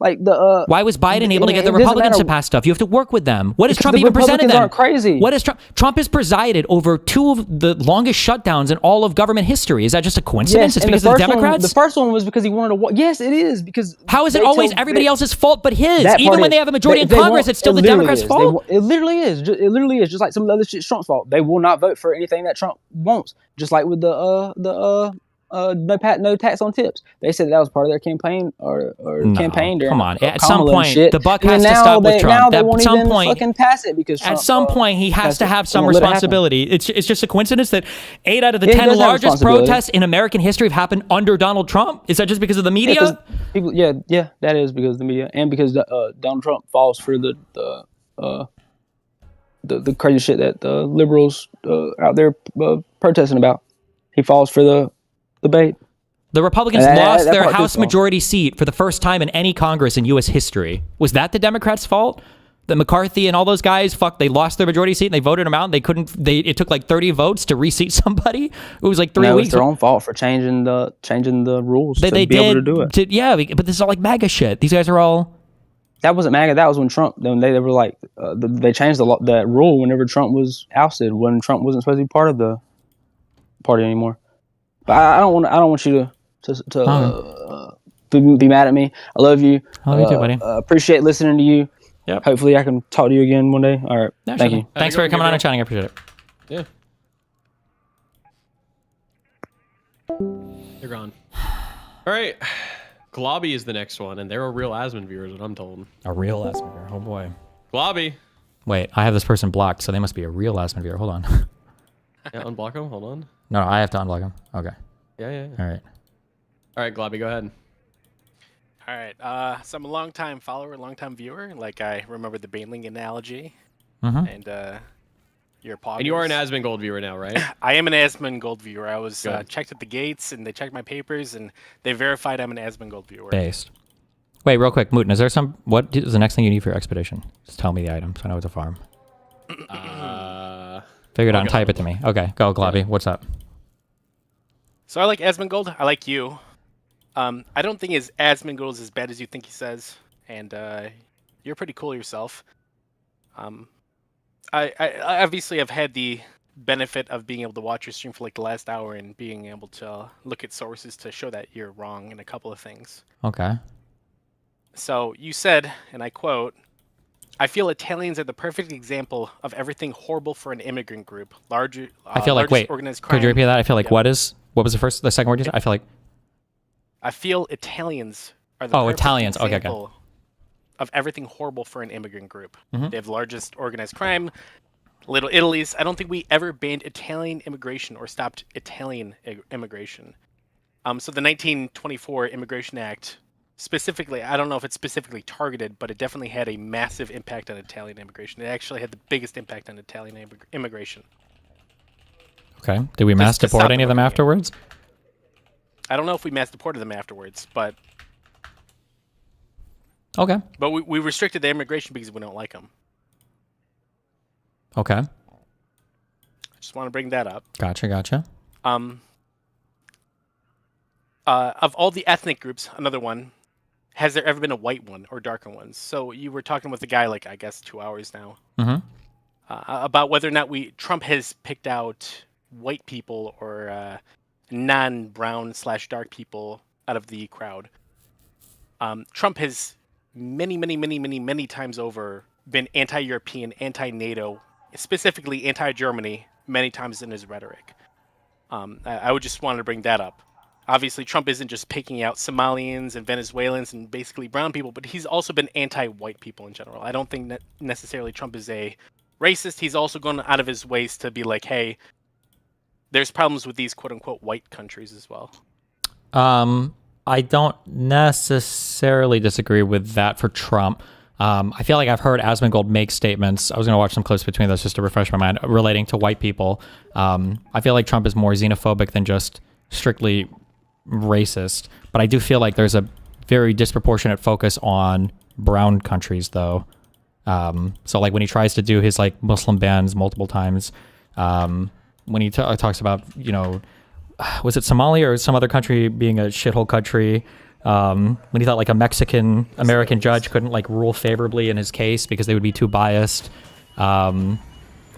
like the. Why was Biden able to get the Republicans to pass stuff? You have to work with them. What has Trump even presented them? Aren't crazy. What is Trump? Trump has presided over 2 of the longest shutdowns in all of government history. Is that just a coincidence? Yes, it's because of the Democrats. The first one was because he wanted to. Yes, it is because. How is it always everybody else's fault but his? Even when they have a majority in Congress, it's still the Democrats' fault. It literally is. It literally is just like some of the other shit's Trump's fault. They will not vote for anything that Trump wants. Just like with the no tax on tips. They said that was part of their campaign or campaign during. Come on, at some point the buck has to stop with Trump. At some point, fucking pass it because at some point he has to have some responsibility. It's just a coincidence that 8 out of the 10 largest protests in American history have happened under Donald Trump. Is that just because of the media? Yeah, that is because of the media and because Donald Trump falls for the crazy shit that the liberals out there protesting about. He falls for the debate. The Republicans lost their House majority seat for the first time in any Congress in U.S. history. Was that the Democrats' fault? That McCarthy and all those guys, they lost their majority seat and they voted them out. And it took like 30 votes to reseat somebody. It was like 3 weeks. It's their own fault for changing the rules to be able to do it. Yeah, but this is all like MAGA shit. These guys are all. That wasn't MAGA. That was when Trump. Then they were like, they changed that rule whenever Trump was ousted. When Trump wasn't supposed to be part of the party anymore. But I don't want you to be mad at me. I love you. I love you too, buddy. Appreciate listening to you. Yep. Hopefully I can talk to you again one day. All right. Yeah, Thank you. Thanks for coming on and chatting. I appreciate it. Yeah. They're gone. All right. Globby is the next one, and they're a real Asmon viewer, is what I'm told. A real Asmon viewer. Oh boy. Globby. Wait, I have this person blocked, so they must be a real Asmon viewer. Hold on. Yeah, unblock him. Hold on. No, I have to unblock him. Okay. Yeah. All right. All right, Globby, go ahead. All right. So I'm a long-time follower, long-time viewer. Like, I remember the Baneling analogy. And your poggers. And you are an Asmongold viewer now, right? I am an Asmongold viewer. I was checked at the gates, and they checked my papers, and they verified I'm an Asmongold viewer. Based. Wait, real quick, Mooten, is there what is the next thing you need for your expedition? Just tell me the item so I know it's a farm. Figure it out and type it to me. Okay, go, Globby. What's up? So I like Asmongold. I like you. I don't think Asmongold is as bad as you think he says, and you're pretty cool yourself. I obviously have had the benefit of being able to watch your stream for like the last hour and being able to look at sources to show that you're wrong in a couple of things. Okay. So you said, and I quote, "I feel Italians are the perfect example of everything horrible for an immigrant group. Larger, I feel like, wait, organized crime." could you repeat that? I feel like what was the second word you said? I feel like. I feel Italians are the perfect Italians. Okay, example of everything horrible for an immigrant group. Mhm. They have the largest organized crime. Little Italy's. I don't think we ever banned Italian immigration or stopped Italian immigration. So the 1924 Immigration Act, specifically, I don't know if it's specifically targeted, but it definitely had a massive impact on Italian immigration. It actually had the biggest impact on Italian immigration. Okay. Did we mass to deport stop any of them afterwards? I don't know if we mass deported them afterwards, but Okay. but we restricted the immigration because we don't like them. Okay. Just want to bring that up. Gotcha. Of all the ethnic groups, another one, has there ever been a white one or darker ones? So you were talking with the guy like I guess 2 hours now about whether or not Trump has picked out white people or non-brown / dark people out of the crowd. Trump has many times over been anti-European, anti-NATO, specifically anti-Germany, many times in his rhetoric. I would just want to bring that up. Obviously, Trump isn't just picking out Somalians and Venezuelans and basically brown people, but he's also been anti-white people in general. I don't think that necessarily Trump is a racist. He's also gone out of his ways to be like, hey, there's problems with these quote-unquote white countries as well. I don't necessarily disagree with that for Trump. I feel like I've heard Asmongold make statements. I was going to watch some clips between those just to refresh my mind relating to white people. I feel like Trump is more xenophobic than just strictly racist, but I do feel like there's a very disproportionate focus on brown countries, though. So like when he tries to do his like Muslim bans multiple times, when he talks about, was it Somalia or some other country being a shithole country? When he thought like a Mexican American judge couldn't like rule favorably in his case because they would be too biased. When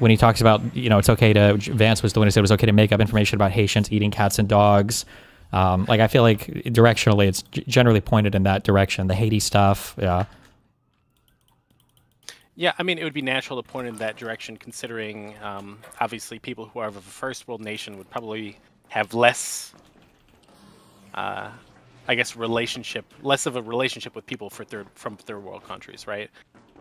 he talks about, it's okay to, Vance was the one who said it was okay to make up information about Haitians eating cats and dogs. I feel like directionally it's generally pointed in that direction. The Haiti stuff, yeah. Yeah, I mean, it would be natural to point in that direction considering, obviously, people who are of a first world nation would probably have less, less of a relationship with people from third world countries, right?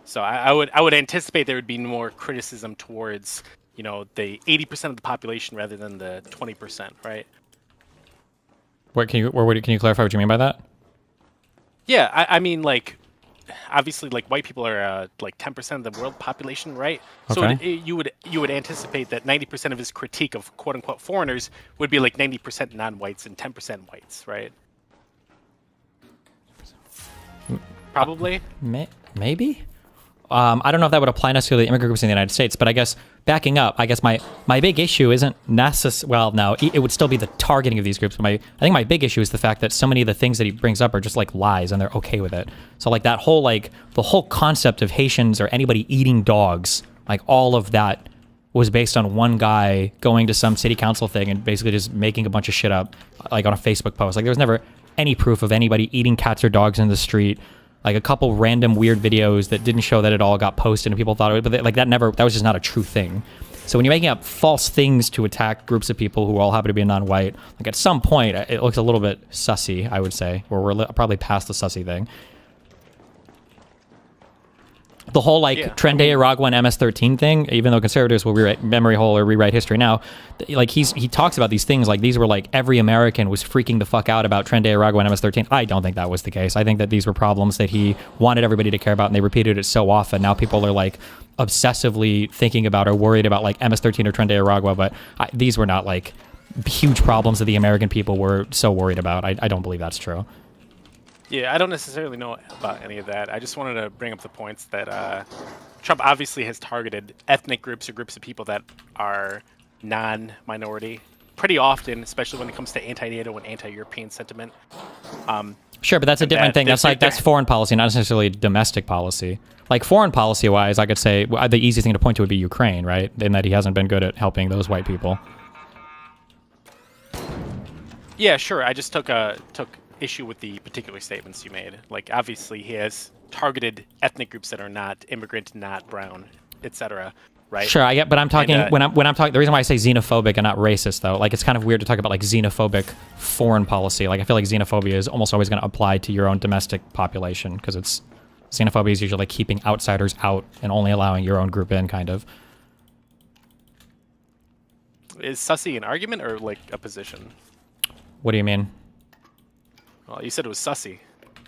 So I would anticipate there would be more criticism towards, the 80% of the population rather than the 20%, right? Can you clarify what you mean by that? Yeah, I mean, like, obviously, like, white people are like 10% of the world population, right? Okay. So you would anticipate that 90% of his critique of quote unquote foreigners would be like 90% non-whites and 10% whites, right? Probably. Maybe. I don't know if that would apply necessarily to immigrant groups in the United States, but I guess backing up, I guess my big issue isn't well, no, it would still be the targeting of these groups. But I think my big issue is the fact that so many of the things that he brings up are just like lies, and they're okay with it. So like that whole the whole concept of Haitians or anybody eating dogs, like all of that was based on one guy going to some city council thing and basically just making a bunch of shit up, like on a Facebook post. Like there was never any proof of anybody eating cats or dogs in the street. Like a couple random weird videos that didn't show that it all got posted and people thought it, but that was just not a true thing. So when you're making up false things to attack groups of people who all happen to be non-white, like at some point it looks a little bit sussy, I would say, or we're probably past the sussy thing. The whole Trende Aragua and MS-13 thing, even though conservatives will rewrite memory hole or rewrite history now, like he talks about these things like these were like every American was freaking the fuck out about Trende Aragua and MS-13. I don't think that was the case. I think that these were problems that he wanted everybody to care about, and they repeated it so often. Now people are like obsessively thinking about or worried about like MS-13 or Trende Aragua, but these were not like huge problems that the American people were so worried about. I don't believe that's true. Yeah, I don't necessarily know about any of that. I just wanted to bring up the points that Trump obviously has targeted ethnic groups or groups of people that are non-minority pretty often, especially when it comes to anti-NATO and anti-European sentiment. Sure, but that's a different thing. That's foreign policy, not necessarily domestic policy. Like foreign policy-wise, I could say the easiest thing to point to would be Ukraine, right? In that he hasn't been good at helping those white people. Yeah, sure. I just took issue with the particular statements you made. Like, obviously, he has targeted ethnic groups that are not immigrant, not brown, etc. Right? Sure, I get, but I'm talking when I'm talking. The reason why I say xenophobic and not racist, though, like it's kind of weird to talk about like xenophobic foreign policy. Like I feel like xenophobia is almost always going to apply to your own domestic population because it's xenophobia is usually like keeping outsiders out and only allowing your own group in, kind of. Is sussy an argument or like a position? What do you mean? Well, you said it was sussy.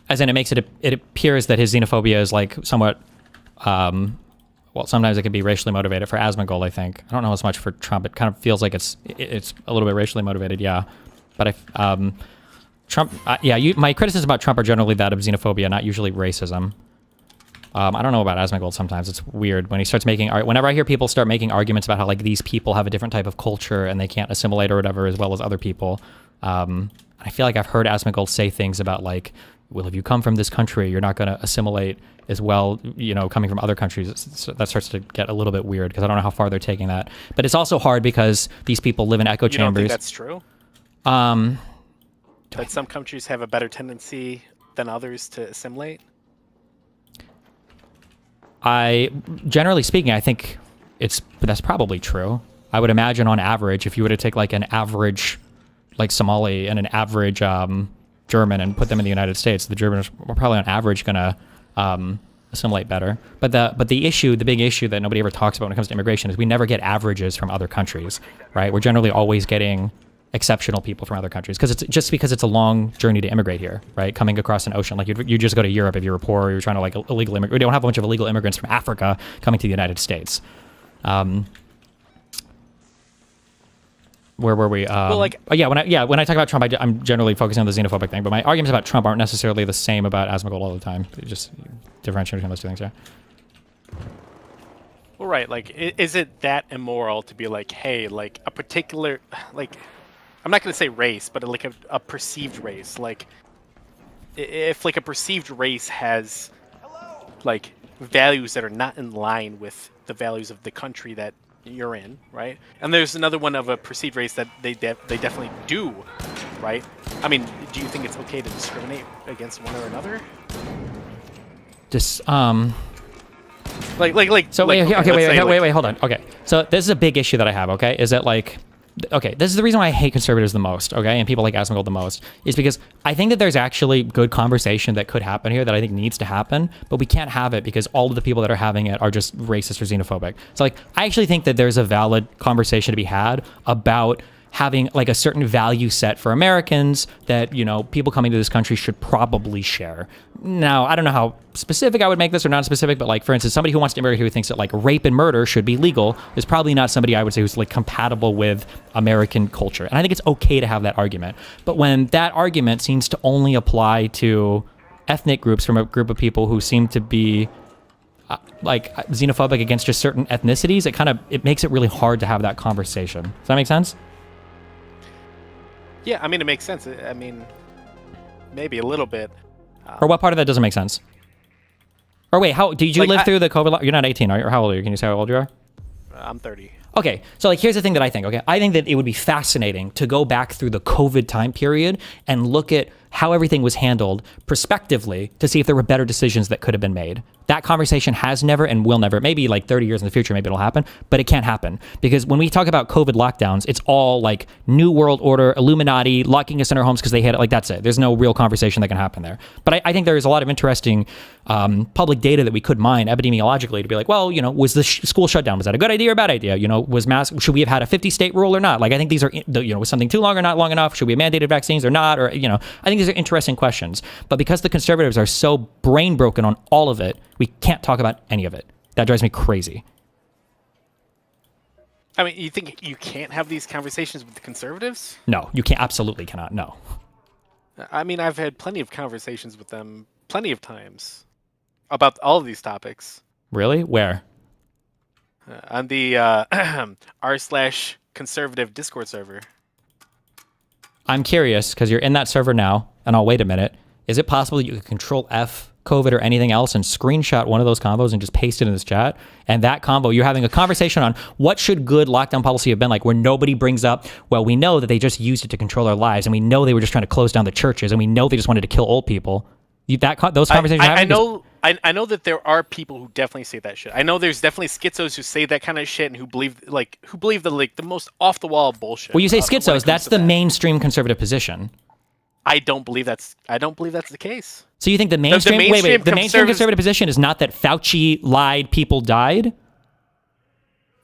As in, it appears that his xenophobia is like somewhat, well, sometimes it can be racially motivated. For Asmongold, I think. I don't know as much for Trump. It kind of feels like it's a little bit racially motivated, yeah. But Trump, my criticisms about Trump are generally that of xenophobia, not usually racism. I don't know about Asmongold sometimes. It's weird when he starts making, whenever I hear people start making arguments about how like these people have a different type of culture and they can't assimilate or whatever as well as other people. I feel like I've heard Asmongold say things about like, well, if you come from this country, you're not going to assimilate as well, you know, coming from other countries. So that starts to get a little bit weird because I don't know how far they're taking that. But it's also hard because these people live in echo chambers. You don't think that's true? That some countries have a better tendency than others to assimilate? Generally speaking, I think that's probably true. I would imagine on average, if you were to take like an average like Somali and an average German and put them in the United States, the Germans are probably on average going to assimilate better. But the big issue that nobody ever talks about when it comes to immigration is we never get averages from other countries, right? We're generally always getting exceptional people from other countries because it's a long journey to immigrate here, right? Coming across an ocean, like you just go to Europe if you're poor or you're trying to like illegal immigrate. We don't have a bunch of illegal immigrants from Africa coming to the United States. Where were we? Well, like, when I talk about Trump, I'm generally focusing on the xenophobic thing, but my arguments about Trump aren't necessarily the same about Asmongold all the time. It just differentiate between those two things, yeah. Well, right. Like, is it that immoral to be like, hey, like a particular, like, I'm not going to say race, but like a perceived race. Like, if like a perceived race has like values that are not in line with the values of the country that you're in, right? And there's another one of a perceived race that they definitely do, right? I mean, do you think it's okay to discriminate against one or another? Just like. So like, wait, hold on. Okay, so this is a big issue that I have. Okay, is that like. Okay, this is the reason why I hate conservatives the most, okay, and people like Asmongold the most, is because I think that there's actually good conversation that could happen here that I think needs to happen, but we can't have it because all of the people that are having it are just racist or xenophobic. So, like, I actually think that there's a valid conversation to be had about having, like, a certain value set for Americans that, you know, people coming to this country should probably share. Now, I don't know how specific I would make this or not specific, but, like, for instance, somebody who wants to immigrate who thinks that, like, rape and murder should be legal is probably not somebody I would say who's, like, compatible with American culture. And I think it's okay to have that argument. But when that argument seems to only apply to ethnic groups from a group of people who seem to be like xenophobic against just certain ethnicities, it makes it really hard to have that conversation. Does that make sense? Yeah, I mean, it makes sense. I mean, maybe a little bit. Or what part of that doesn't make sense? Or wait, how did you live through the COVID? You're not 18, are you? Or how old are you? Can you say how old you are? I'm 30. Okay, so like here's the thing that I think, okay? I think that it would be fascinating to go back through the COVID time period and look at how everything was handled prospectively to see if there were better decisions that could have been made. That conversation has never and will never, maybe like 30 years in the future, maybe it'll happen, but it can't happen. Because when we talk about COVID lockdowns, it's all like New World Order, Illuminati, locking us in our homes because they hit it, like that's it. There's no real conversation that can happen there. But I think there is a lot of interesting public data that we could mine epidemiologically to be like, well, you know, was the school shutdown, was that a good idea or a bad idea? You know, was should we have had a 50-state rule or not? Like, I think these are, you know, was something too long or not long enough? Should we have mandated vaccines or not? Or, you know, I think these are interesting questions. But because the conservatives are so brain broken on all of it, we can't talk about any of it. That drives me crazy. I mean, you think you can't have these conversations with the conservatives? No, you can't. Absolutely cannot. No. I mean, I've had plenty of conversations with them, plenty of times, about all of these topics. Really? Where? On the r/conservative Discord server. I'm curious, because you're in that server now, and I'll wait a minute. Is it possible that you could control F COVID or anything else and screenshot one of those combos and just paste it in this chat? And that combo, you're having a conversation on what should good lockdown policy have been like, where nobody brings up, well, we know that they just used it to control our lives, and we know they were just trying to close down the churches, and we know they just wanted to kill old people. Those conversations I know that there are people who definitely say that shit. I know there's definitely schizos who say that kind of shit and who believe the most off the wall bullshit. Well, you say schizos, that's the mainstream conservative position. I don't believe that's the case. So you think the mainstream the mainstream conservative position is not that Fauci lied, people died?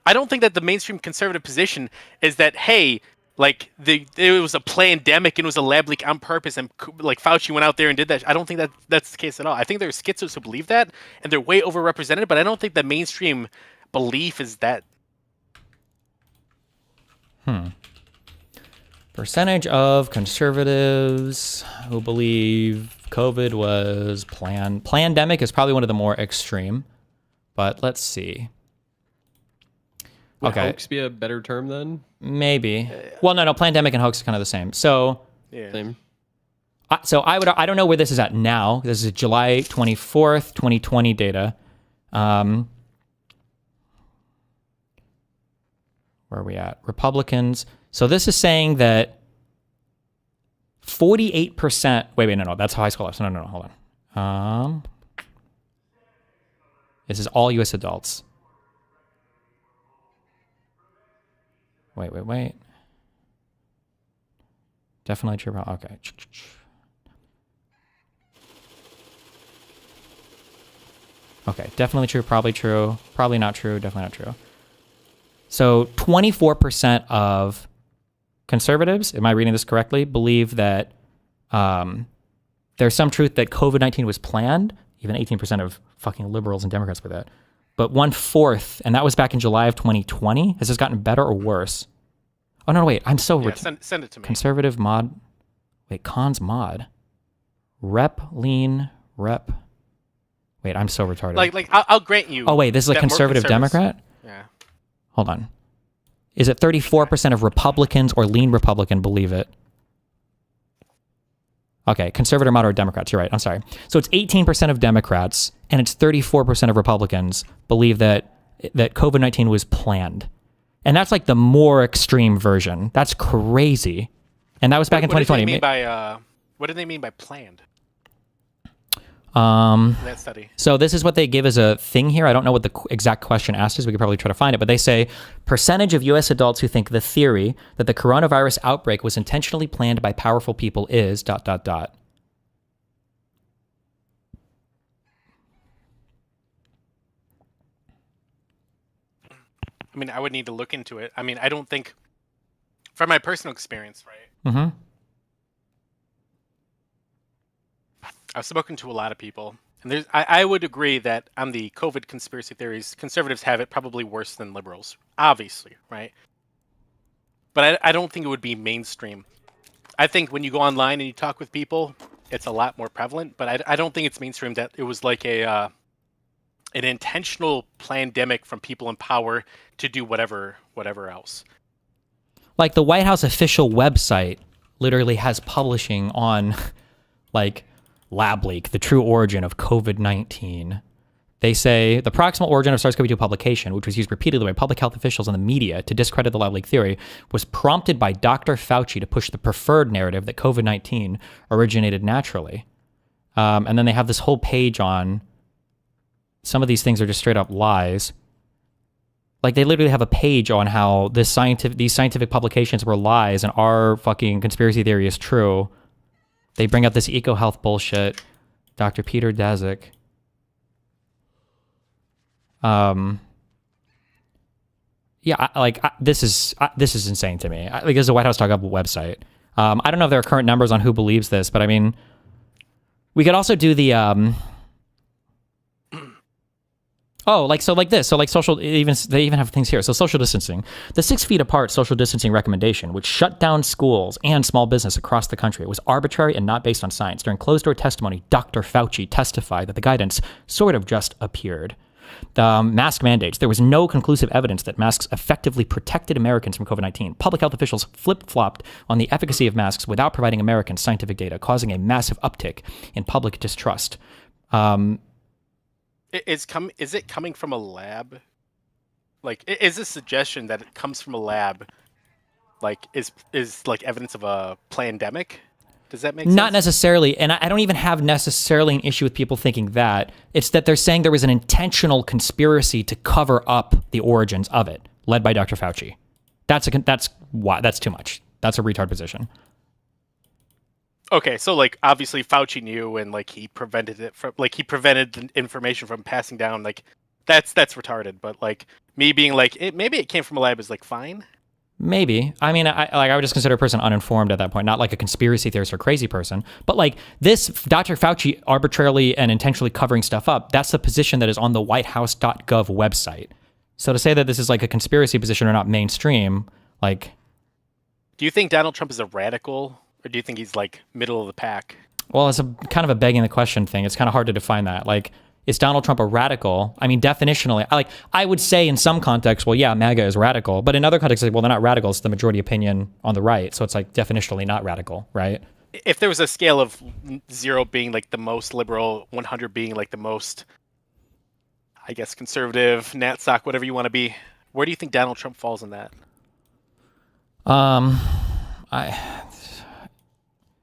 I don't think that the mainstream conservative position is that, hey, like it was a pandemic and it was a lab leak on purpose, and like Fauci went out there and did that. I don't think that that's the case at all. I think there's schizos who believe that, and they're way overrepresented. But I don't think the mainstream belief is that. Percentage of conservatives who believe COVID was planned. Plandemic is probably one of the more extreme, but let's see. Would Okay. hoax be a better term then? Maybe. Well, no, plandemic and hoax is kind of the same. So, Yeah. Same. I don't know where this is at now. This is July 24th, 2020 data. Where are we at? Republicans. So this is saying that 48%. Wait, no, that's high school lives. No, hold on. This is all U.S. adults. Wait. Definitely true. Okay. Okay, definitely true, probably not true, definitely not true. So 24% of conservatives, am I reading this correctly, believe that there's some truth that COVID-19 was planned. Even 18% of fucking liberals and Democrats believe that. But 1/4, and that was back in July of 2020. Has this gotten better or worse? Oh, no, wait. I'm so... Send it to me. Conservative mod... Wait, cons mod. Rep, lean, rep... Wait, I'm so retarded. Like I'll grant you... Oh, wait, this is a conservative Democrat? Yeah. Hold on. Is it 34% of Republicans or lean Republican believe it? Okay, conservative, moderate Democrats. You're right. I'm sorry. So it's 18% of Democrats and it's 34% of Republicans believe that COVID-19 was planned. And that's like the more extreme version. That's crazy. And that was back in 2020. What do they mean by planned? That study. So this is what they give as a thing here. I don't know what the exact question asked is. We could probably try to find it. But they say, percentage of U.S. adults who think the theory that the coronavirus outbreak was intentionally planned by powerful people is ... I mean, I would need to look into it. I mean, I don't think, from my personal experience, right? Mm-hmm. I've spoken to a lot of people, and I would agree that on the COVID conspiracy theories, conservatives have it probably worse than liberals, obviously, right? But I don't think it would be mainstream. I think when you go online and you talk with people, it's a lot more prevalent, but I don't think it's mainstream that it was like an intentional pandemic from people in power to do whatever else. Like the White House official website literally has publishing on like lab leak, the true origin of COVID-19. They say the proximal origin of SARS-CoV-2 publication, which was used repeatedly by public health officials and the media to discredit the lab leak theory, was prompted by Dr. Fauci to push the preferred narrative that COVID-19 originated naturally. And then they have this whole page on some of these things are just straight up lies. Like they literally have a page on how these scientific publications were lies and our fucking conspiracy theory is true. They bring up this eco-health bullshit. Dr. Peter Daszak. This is insane to me. This is a White House Talk Up website. I don't know if there are current numbers on who believes this, but I mean, we could also do the. Oh, like this. So like social, they even have things here. So social distancing. The 6 feet apart social distancing recommendation, which shut down schools and small business across the country, was arbitrary and not based on science. During closed-door testimony, Dr. Fauci testified that the guidance sort of just appeared. The mask mandates. There was no conclusive evidence that masks effectively protected Americans from COVID-19. Public health officials flip-flopped on the efficacy of masks without providing Americans scientific data, causing a massive uptick in public distrust. Is it coming from a lab? Like, is this suggestion that it comes from a lab, like, is like evidence of a pandemic? Does that make sense? Not necessarily, and I don't even have necessarily an issue with people thinking that. It's that they're saying there was an intentional conspiracy to cover up the origins of it, led by Dr. Fauci. That's too much. That's a retard position. Okay, so like obviously Fauci knew, and like he prevented the information from passing down. Like that's retarded. But like me being like maybe it came from a lab is like fine. Maybe. I mean, I would just consider a person uninformed at that point, not like a conspiracy theorist or crazy person. But like this, Dr. Fauci arbitrarily and intentionally covering stuff up, that's the position that is on the whitehouse.gov website. So to say that this is like a conspiracy position or not mainstream, like... Do you think Donald Trump is a radical, or do you think he's like middle of the pack? Well, it's a kind of a begging the question thing. It's kind of hard to define that. Like, is Donald Trump a radical? I mean, definitionally, I would say in some contexts, well, yeah, MAGA is radical. But in other contexts, like, well, they're not radical. It's the majority opinion on the right. So it's like definitionally not radical, right? If there was a scale of 0 being like the most liberal, 100 being like the most, I guess, conservative, natsock, whatever you want to be, where do you think Donald Trump falls in that?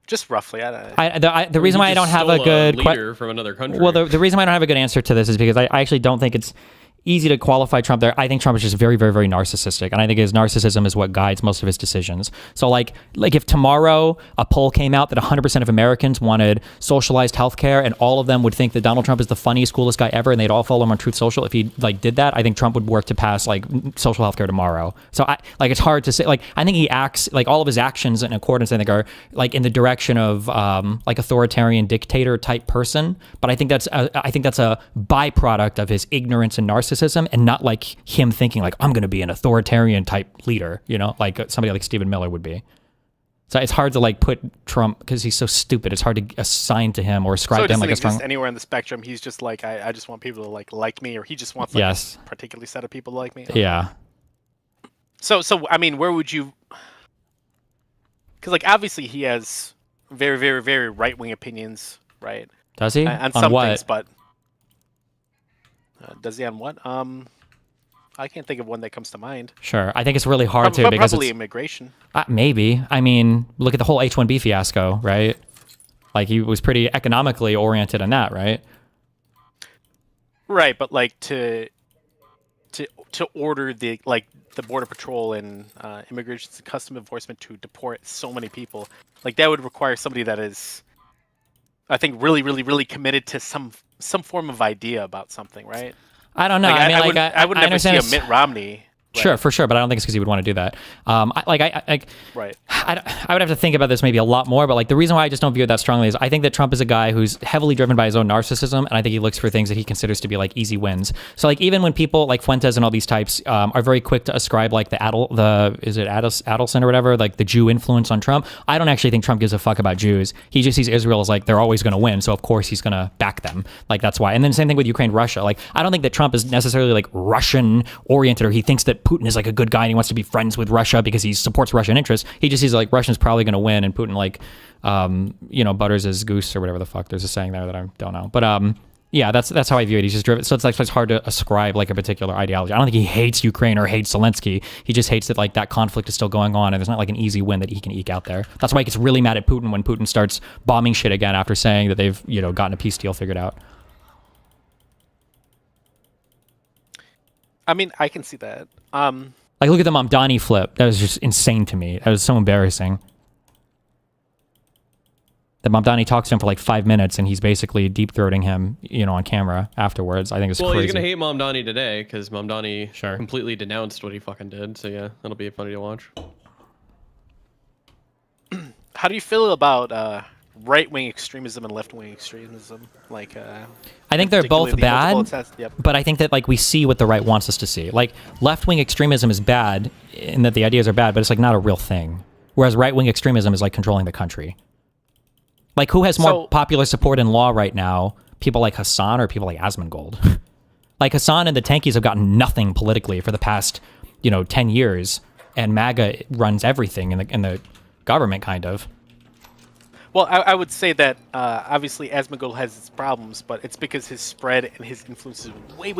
Just roughly. The reason why I don't have a good leader from another country. Well, the reason why I don't have a good answer to this is because I actually don't think it's easy to qualify Trump there. I think Trump is just very, very, very narcissistic, and I think his narcissism is what guides most of his decisions. So like if tomorrow a poll came out that 100% of Americans wanted socialized healthcare, and all of them would think that Donald Trump is the funniest, coolest guy ever, and they'd all follow him on Truth Social, if he like did that, I think Trump would work to pass like social healthcare tomorrow. So it's hard to say. Like I think he acts like all of his actions in accordance, I think, are like in the direction of like authoritarian dictator type person. But I think that's a byproduct of his ignorance and narcissism. And not like him thinking like, I'm going to be an authoritarian type leader, you know, like somebody like Stephen Miller would be. So it's hard to like put Trump, because he's so stupid, it's hard to assign to him or ascribe to him like a strong... anywhere in the spectrum, he's just like, I just want people to like me, or he just wants like a particular set of people to like me. Yeah. So I mean, where would you... Because like obviously he has very, very, very right-wing opinions, right? Does he? On some what? things, but... does he on what? I can't think of one that comes to mind. Sure. I think it's really hard to, because probably it's... immigration. Maybe. I mean, look at the whole H-1B fiasco, right? Like, he was pretty economically oriented on that, right? Right, but like to order the Border Patrol and Immigration and Customs Enforcement to deport so many people, like that would require somebody that is, I think, really, really, really committed to some form of idea about something, right? I don't know. Like, I mean, I would never see a Mitt Romney. Right? Sure, for sure, but I don't think it's because he would want to do that. Right. I would have to think about this maybe a lot more, but like the reason why I just don't view it that strongly is I think that Trump is a guy who's heavily driven by his own narcissism, and I think he looks for things that he considers to be like easy wins. So like even when people like Fuentes and all these types are very quick to ascribe like Adelson or whatever, like the Jew influence on Trump, I don't actually think Trump gives a fuck about Jews. He just sees Israel as like they're always going to win, so of course he's going to back them. Like that's why. And then same thing with Ukraine, Russia. Like I don't think that Trump is necessarily like Russian oriented, or he thinks that Putin is like a good guy and he wants to be friends with Russia because he supports Russian interests. He just sees like Russia's probably going to win, and Putin like butters his goose or whatever the fuck. There's a saying there that I don't know, but yeah, that's how I view it. He's just driven. So it's hard to ascribe like a particular ideology. I don't think he hates Ukraine or hates Zelensky. He just hates that like that conflict is still going on, and there's not like an easy win that he can eke out there. That's why he gets really mad at Putin when Putin starts bombing shit again after saying that they've gotten a peace deal figured out. I mean, I can see that. Like, look at the Mamdani flip. That was just insane to me. That was so embarrassing. That Mamdani talks to him for like 5 minutes, and he's basically deep-throating him, on camera afterwards. I think it's crazy. Well, you're going to hate Mamdani today, because Mamdani completely denounced what he fucking did. So, yeah, that'll be funny to watch. How do you feel about right-wing extremism and left-wing extremism. Like, I think they're particularly both the multiple bad, attacks- yep. but I think that like we see what the right wants us to see. Like left-wing extremism is bad in that the ideas are bad, but it's like not a real thing. Whereas right-wing extremism is like controlling the country. Like who has more popular support in law right now? People like Hassan or people like Asmongold? Like Hassan and the Tankies have gotten nothing politically for the past, 10 years, and MAGA runs everything in the government, kind of. Well, I would say that obviously Asmongold has its problems, but it's because his spread and his influence way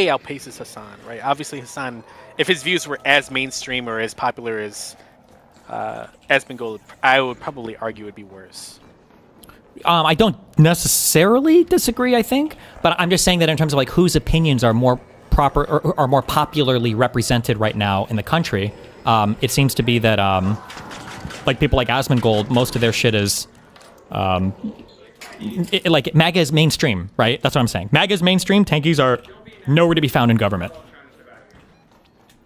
outpaces Hassan, right? Obviously Hassan, if his views were as mainstream or as popular as Asmongold, I would probably argue it'd be worse. I don't necessarily disagree, I think, but I'm just saying that in terms of like whose opinions are more proper or are more popularly represented right now in the country, it seems to be that like people like Asmongold, most of their shit is like MAGA is mainstream, right? That's what I'm saying. MAGA is mainstream. Tankies are nowhere to be found in government.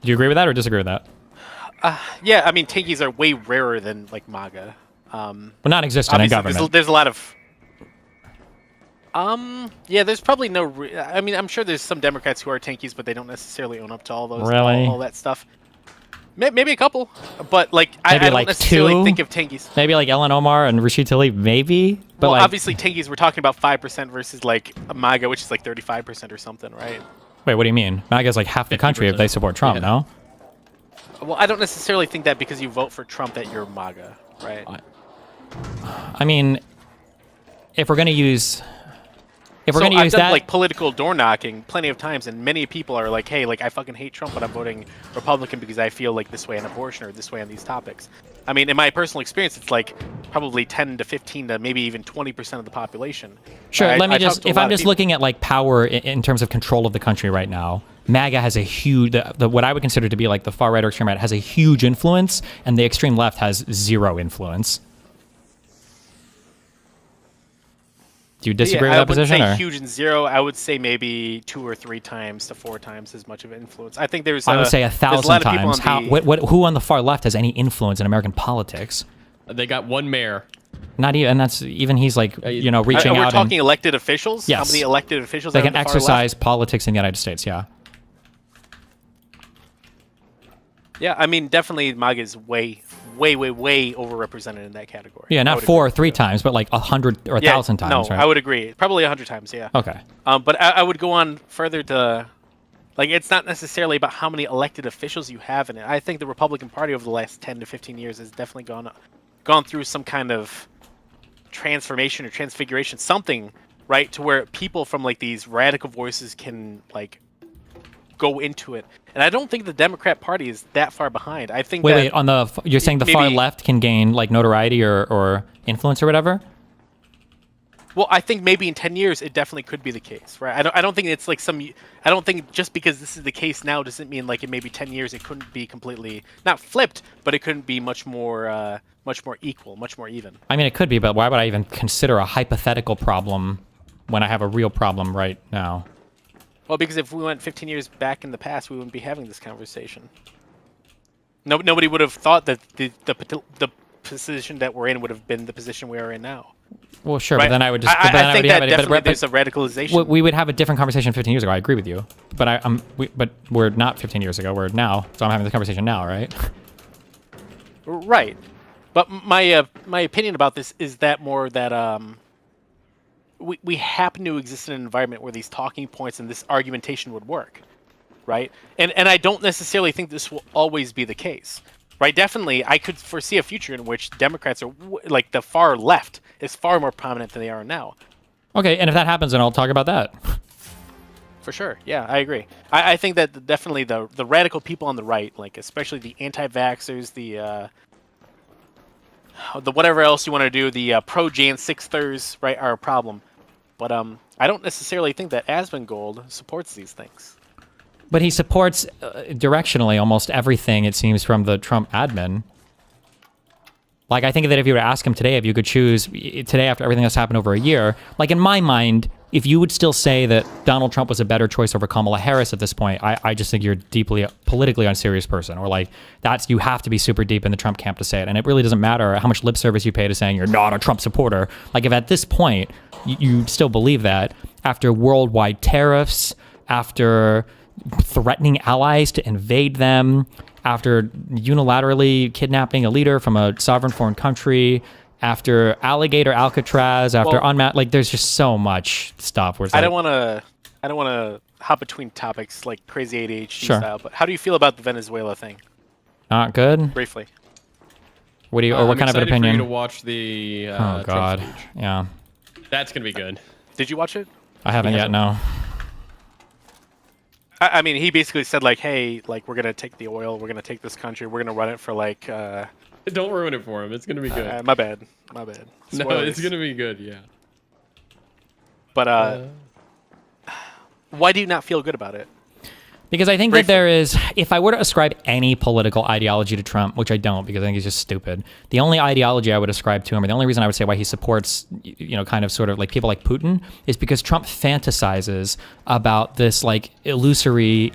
Do you agree with that or disagree with that? Yeah, I mean, Tankies are way rarer than like MAGA. Well, non-existent in government. There's a lot of. Yeah, there's probably no. I mean, I'm sure there's some Democrats who are Tankies, but they don't necessarily own up to all those. Really? All that stuff. Maybe a couple, but like Maybe I don't like necessarily two? think of Tankies. Maybe like Ellen Omar and Rashid Tlaib, maybe. But Well, like, obviously Tankies, we're talking about 5% versus like a MAGA, which is like 35% or something, right? wait, what do you mean? MAGA is like half the country if they support Trump, no? Well, I don't necessarily think that because you vote for Trump that you're MAGA, right? I mean, if we're gonna use, I've done like political door knocking plenty of times, and many people are like, "Hey, like I fucking hate Trump, but I'm voting Republican because I feel like this way on abortion or this way on these topics." I mean, in my personal experience, it's like probably 10 to 15 to maybe even 20% of the population. Sure, let me I just, talk to a if lot I'm of just people. looking at like power in terms of control of the country right now, MAGA has a huge, what I would consider to be like the far right or extreme right has a huge influence, and the extreme left has zero influence. Do you disagree with that position? I wouldn't Or? say huge and zero. I would say maybe 2 or 3 times to 4 times as much of an influence. I think there's. I would say there's 1,000 lot of people times. on the- Who on the far left has any influence in American politics? They got one mayor. Not even, and that's even he's like, reaching We're out talking and elected officials. Yes. How many elected officials they are on can the far left? exercise politics in the United States. Yeah. Yeah, I mean, definitely MAGA is way overrepresented in that category. Yeah, I not would 4 or agree. 3 times, but like 100 or 1,000 times. No, right? I would agree. Probably 100 times. Yeah. Okay. But I would go on further to, like, it's not necessarily about how many elected officials you have in it. I think the Republican Party over the last 10 to 15 years has definitely gone through some kind of transformation or transfiguration, something, right, to where people from like these radical voices can like go into it. And I don't think the Democrat Party is that far behind. I think Wait, on the you're saying the far maybe- left can gain like notoriety or influence or whatever? Well, I think maybe in 10 years it definitely could be the case, right? I don't think it's like I don't think just because this is the case now doesn't mean like in maybe 10 years it couldn't be completely not flipped, but it couldn't be much more equal, much more even. I mean, it could be, but why would I even consider a hypothetical problem when I have a real problem right now? Well, because if we went 15 years back in the past, we wouldn't be having this conversation. Nobody would have thought that the position that we're in would have been the position we are in now. Well, sure, Right. but then I would just. but then I would think have that it- definitely but- there's a radicalization. we would have a different conversation 15 years ago. I agree with you, but but we're not 15 years ago. We're now, so I'm having this conversation now, right? Right. But my opinion about this is that more that we happen to exist in an environment where these talking points and this argumentation would work, right? And I don't necessarily think this will always be the case, right? Definitely, I could foresee a future in which Democrats are like the far left is far more prominent than they are now. Okay, and if that happens, then I'll talk about that. For sure, yeah, I agree. I think that definitely the radical people on the right, like especially the anti-vaxxers, the whatever else you want to do, the pro-Jan 6thers, right, are a problem. But I don't necessarily think that Asmongold supports these things. But he supports directionally almost everything, it seems, from the Trump admin. Like, I think that if you were to ask him today, if you could choose today after everything that's happened over a year, like in my mind, if you would still say that Donald Trump was a better choice over Kamala Harris at this point, I just think you're deeply politically unserious person, or like you have to be super deep in the Trump camp to say it. And it really doesn't matter how much lip service you pay to saying you're not a Trump supporter. Like if at this point you still believe that after worldwide tariffs, after threatening allies to invade them, after unilaterally kidnapping a leader from a sovereign foreign country, after alligator Alcatraz, after like there's just so much stuff. Where it's I don't want to hop between topics like crazy ADHD Sure. style, but how do you feel about the Venezuela thing? Not good. Briefly. What do you? Or what kind of an excited for you opinion? to watch the Oh Trump God, speech. yeah. That's gonna be good. Did you watch it? I haven't yet. No. I mean, he basically said like, "Hey, like we're gonna take the oil, we're gonna take this country, we're gonna run it for like." Don't ruin it for him. It's gonna be good. My bad. My bad. No, Spoilers. it's gonna be good. Yeah. But why do you not feel good about it? Because I think that there is, if I were to ascribe any political ideology to Trump, which I don't because I think he's just stupid, the only ideology I would ascribe to him, or the only reason I would say why he supports, kind of sort of like people like Putin, is because Trump fantasizes about this like illusory,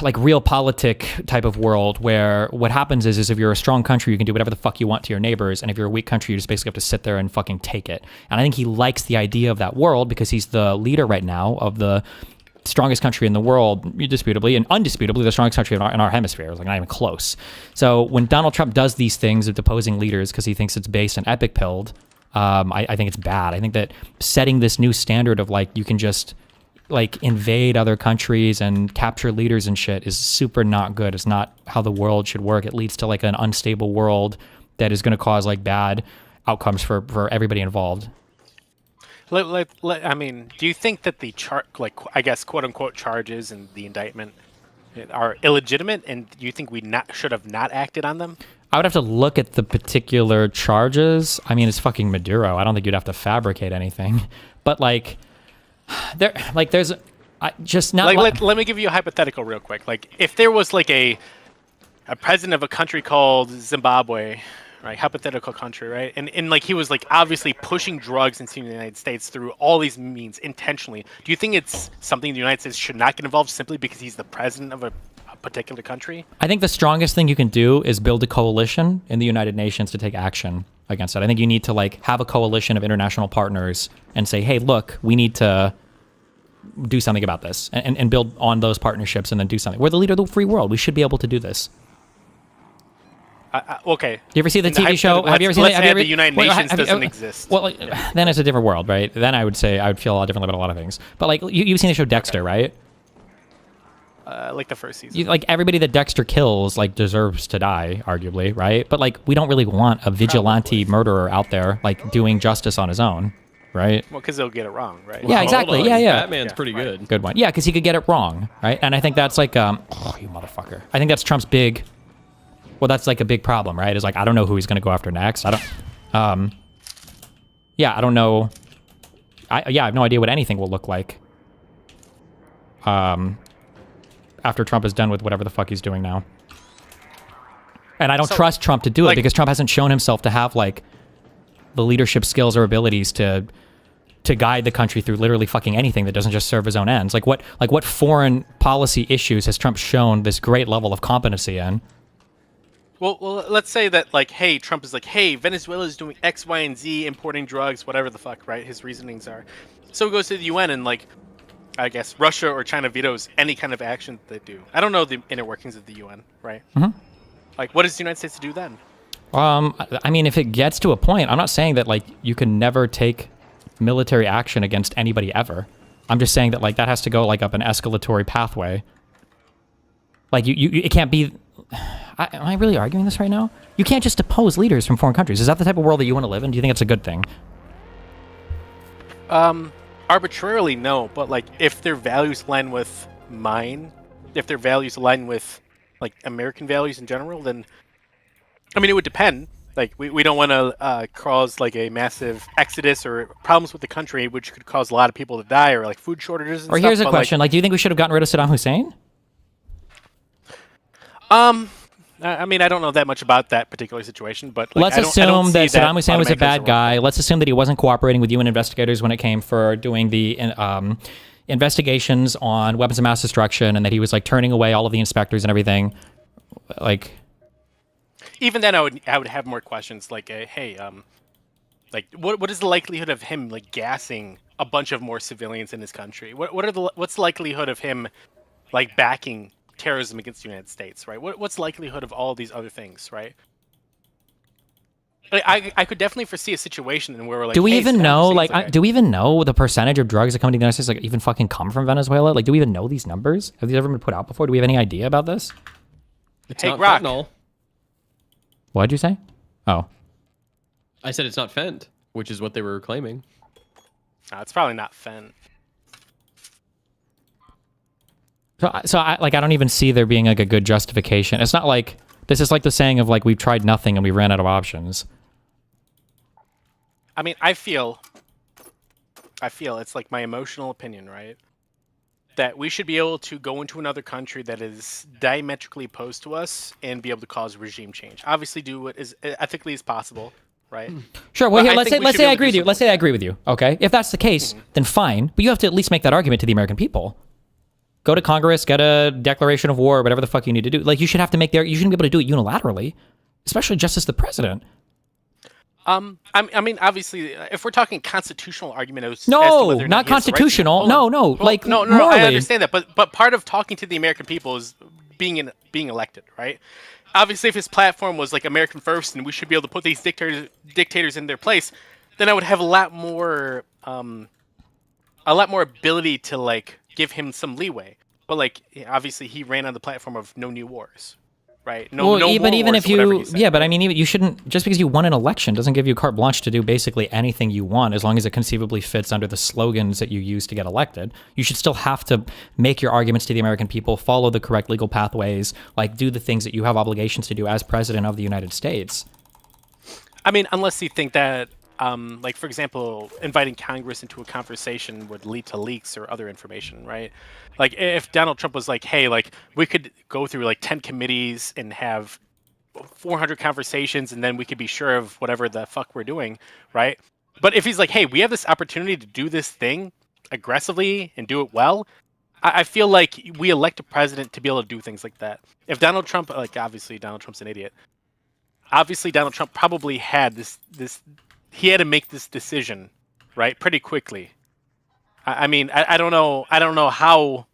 like realpolitik type of world where what happens is if you're a strong country, you can do whatever the fuck you want to your neighbors. And if you're a weak country, you just basically have to sit there and fucking take it. And I think he likes the idea of that world because he's the leader right now of the strongest country in the world, indisputably and undisputably the strongest country in our hemisphere. It's like not even close. So when Donald Trump does these things of deposing leaders because he thinks it's based and epic pilled, I think it's bad. I think that setting this new standard of like you can just like invade other countries and capture leaders and shit is super not good. It's not how the world should work. It leads to like an unstable world that is going to cause like bad outcomes for everybody involved. I mean, do you think that the I guess quote unquote charges and the indictment are illegitimate, and do you think we should have not acted on them? I would have to look at the particular charges. I mean, it's fucking Maduro. I don't think you'd have to fabricate anything, but like, there's just not. Let me give you a hypothetical real quick. Like, if there was like a president of a country called Zimbabwe, right? Hypothetical country, right? And like he was like obviously pushing drugs into the United States through all these means intentionally. Do you think it's something the United States should not get involved simply because he's the president of a particular country? I think the strongest thing you can do is build a coalition in the United Nations to take action against it. I think you need to like have a coalition of international partners and say, hey, look, we need to do something about this and build on those partnerships and then do something. We're the leader of the free world. We should be able to do this. Okay. Do you ever see the TV show? Have you ever seen the United Nations doesn't exist? Well, then it's a different world, right? Then I would say I would feel a lot differently about a lot of things. But like you've seen the show Dexter, right? Like the first season. Like everybody that Dexter kills like deserves to die, arguably, right? But like we don't really want a vigilante murderer out there like doing justice on his own, right? Well, because they'll get it wrong, right? Yeah, exactly. Yeah. Batman's pretty good. Good one. Yeah, because he could get it wrong, right? And I think that's like, oh, you motherfucker. I think that's Trump's big. Well, that's like a big problem, right? Is like I don't know who he's going to go after next. I don't. Yeah, I don't know. I have no idea what anything will look like. After Trump is done with whatever the fuck he's doing now. And I don't trust Trump to do it because Trump hasn't shown himself to have like the leadership skills or abilities to guide the country through literally fucking anything that doesn't just serve his own ends. Like what foreign policy issues has Trump shown this great level of competency in? Well, let's say that like, hey, Trump is like, hey, Venezuela is doing X, Y, and Z, importing drugs, whatever the fuck, right? His reasonings are. So he goes to the UN and like, I guess Russia or China vetoes any kind of action that they do. I don't know the inner workings of the UN, right? Mm-hmm. Like, what is the United States to do then? I mean, if it gets to a point, I'm not saying that like you can never take military action against anybody ever. I'm just saying that like that has to go like up an escalatory pathway. Like you it can't be. Am I really arguing this right now? You can't just depose leaders from foreign countries. Is that the type of world that you want to live in? Do you think it's a good thing? Arbitrarily, no. But like, if their values align with mine, if their values align with like American values in general, then I mean, it would depend. Like, we don't want to cause like a massive exodus or problems with the country, which could cause a lot of people to die, or like food shortages. And or stuff, here's a question: like, do you think we should have gotten rid of Saddam Hussein? I mean, I don't know that much about that particular situation, but like, Let's I don't assume see that Saddam Hussein was a automatically as bad red guy. flag. Let's assume that he wasn't cooperating with UN investigators when it came for doing the investigations on weapons of mass destruction, and that he was like turning away all of the inspectors and everything. Like, Even then, I would have more questions like, hey, like what is the likelihood of him like gassing a bunch of more civilians in his country? What's the likelihood of him like backing terrorism against the United States, right? What's the likelihood of all these other things, right? Like, I could definitely foresee a situation where we're like, do we hey, even Saddam know? Hussein's Like, do we even know the percentage of drugs that come to the United States like even fucking come from Venezuela? Like, do we even know these numbers? Have these ever been put out before? Do we have any idea about this? It's Hey, not Rock. fentanyl. What'd you say? Oh, I said it's not fent, which is what they were claiming. No, it's probably not Fen. so I don't even see there being like a good justification. It's not like this is like the saying of like we've tried nothing and we ran out of options. I mean, I feel it's like my emotional opinion, right? That we should be able to go into another country that is diametrically opposed to us and be able to cause regime change. Obviously, do what is ethically as possible, right? Sure. Well, But here, I let's think say we should be I able to agree do with you. something Let's say I agree with you. Okay, if that's the case, then fine. But you have to at least make that argument to the American people. Go to Congress, get a declaration of war, whatever the fuck you need to do. Like, you should have to make their. You shouldn't be able to do it unilaterally, especially just as the president. I mean, obviously, if we're talking constitutional argument, as to No, whether or not he has the right to- constitutional. Hold No, on. no. Well, Like, no, I morally. understand that, but part of talking to the American people is being elected, right? Obviously, if his platform was like American first, and we should be able to put these dictators in their place, then I would have a lot more ability to like give him some leeway. But like, obviously, he ran on the platform of no new wars, right? No, Well, no even more wars if or whatever you, he said, yeah, but I right? mean, you shouldn't just because you won an election doesn't give you carte blanche to do basically anything you want, as long as it conceivably fits under the slogans that you use to get elected. You should still have to make your arguments to the American people, follow the correct legal pathways, like do the things that you have obligations to do as president of the United States. I mean, unless you think that, like, for example, inviting Congress into a conversation would lead to leaks or other information, right? Like, if Donald Trump was like, hey, like, we could go through, like, 10 committees and have 400 conversations, and then we could be sure of whatever the fuck we're doing, right? But if he's like, hey, we have this opportunity to do this thing aggressively and do it well, I feel like we elect a president to be able to do things like that. If Donald Trump, like, obviously Donald Trump's an idiot. Obviously, Donald Trump probably had this he had to make this decision, right, pretty quickly. I mean, I don't know how.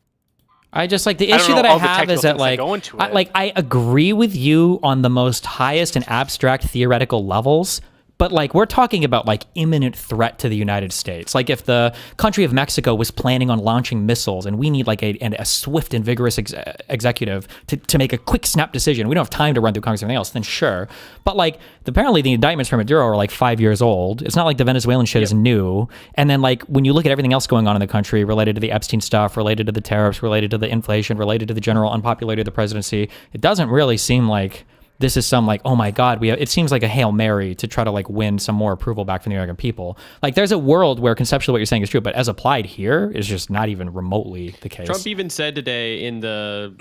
I just like the I don't issue know that I all the have technical is that things that like, go into it. I agree with you on the most highest and abstract theoretical levels, but like we're talking about like imminent threat to the United States. Like if the country of Mexico was planning on launching missiles and we need like a swift and vigorous executive to make a quick snap decision, we don't have time to run through Congress and everything else, then sure. But like apparently the indictments from Maduro are like 5 years old. It's not like the Venezuelan shit is new. And then like when you look at everything else going on in the country related to the Epstein stuff, related to the tariffs, related to the inflation, related to the general unpopularity of the presidency, it doesn't really seem like this is some like, oh my God, it seems like a Hail Mary to try to like win some more approval back from the American people. Like there's a world where conceptually what you're saying is true, but as applied here is just not even remotely the case. Trump even said today in the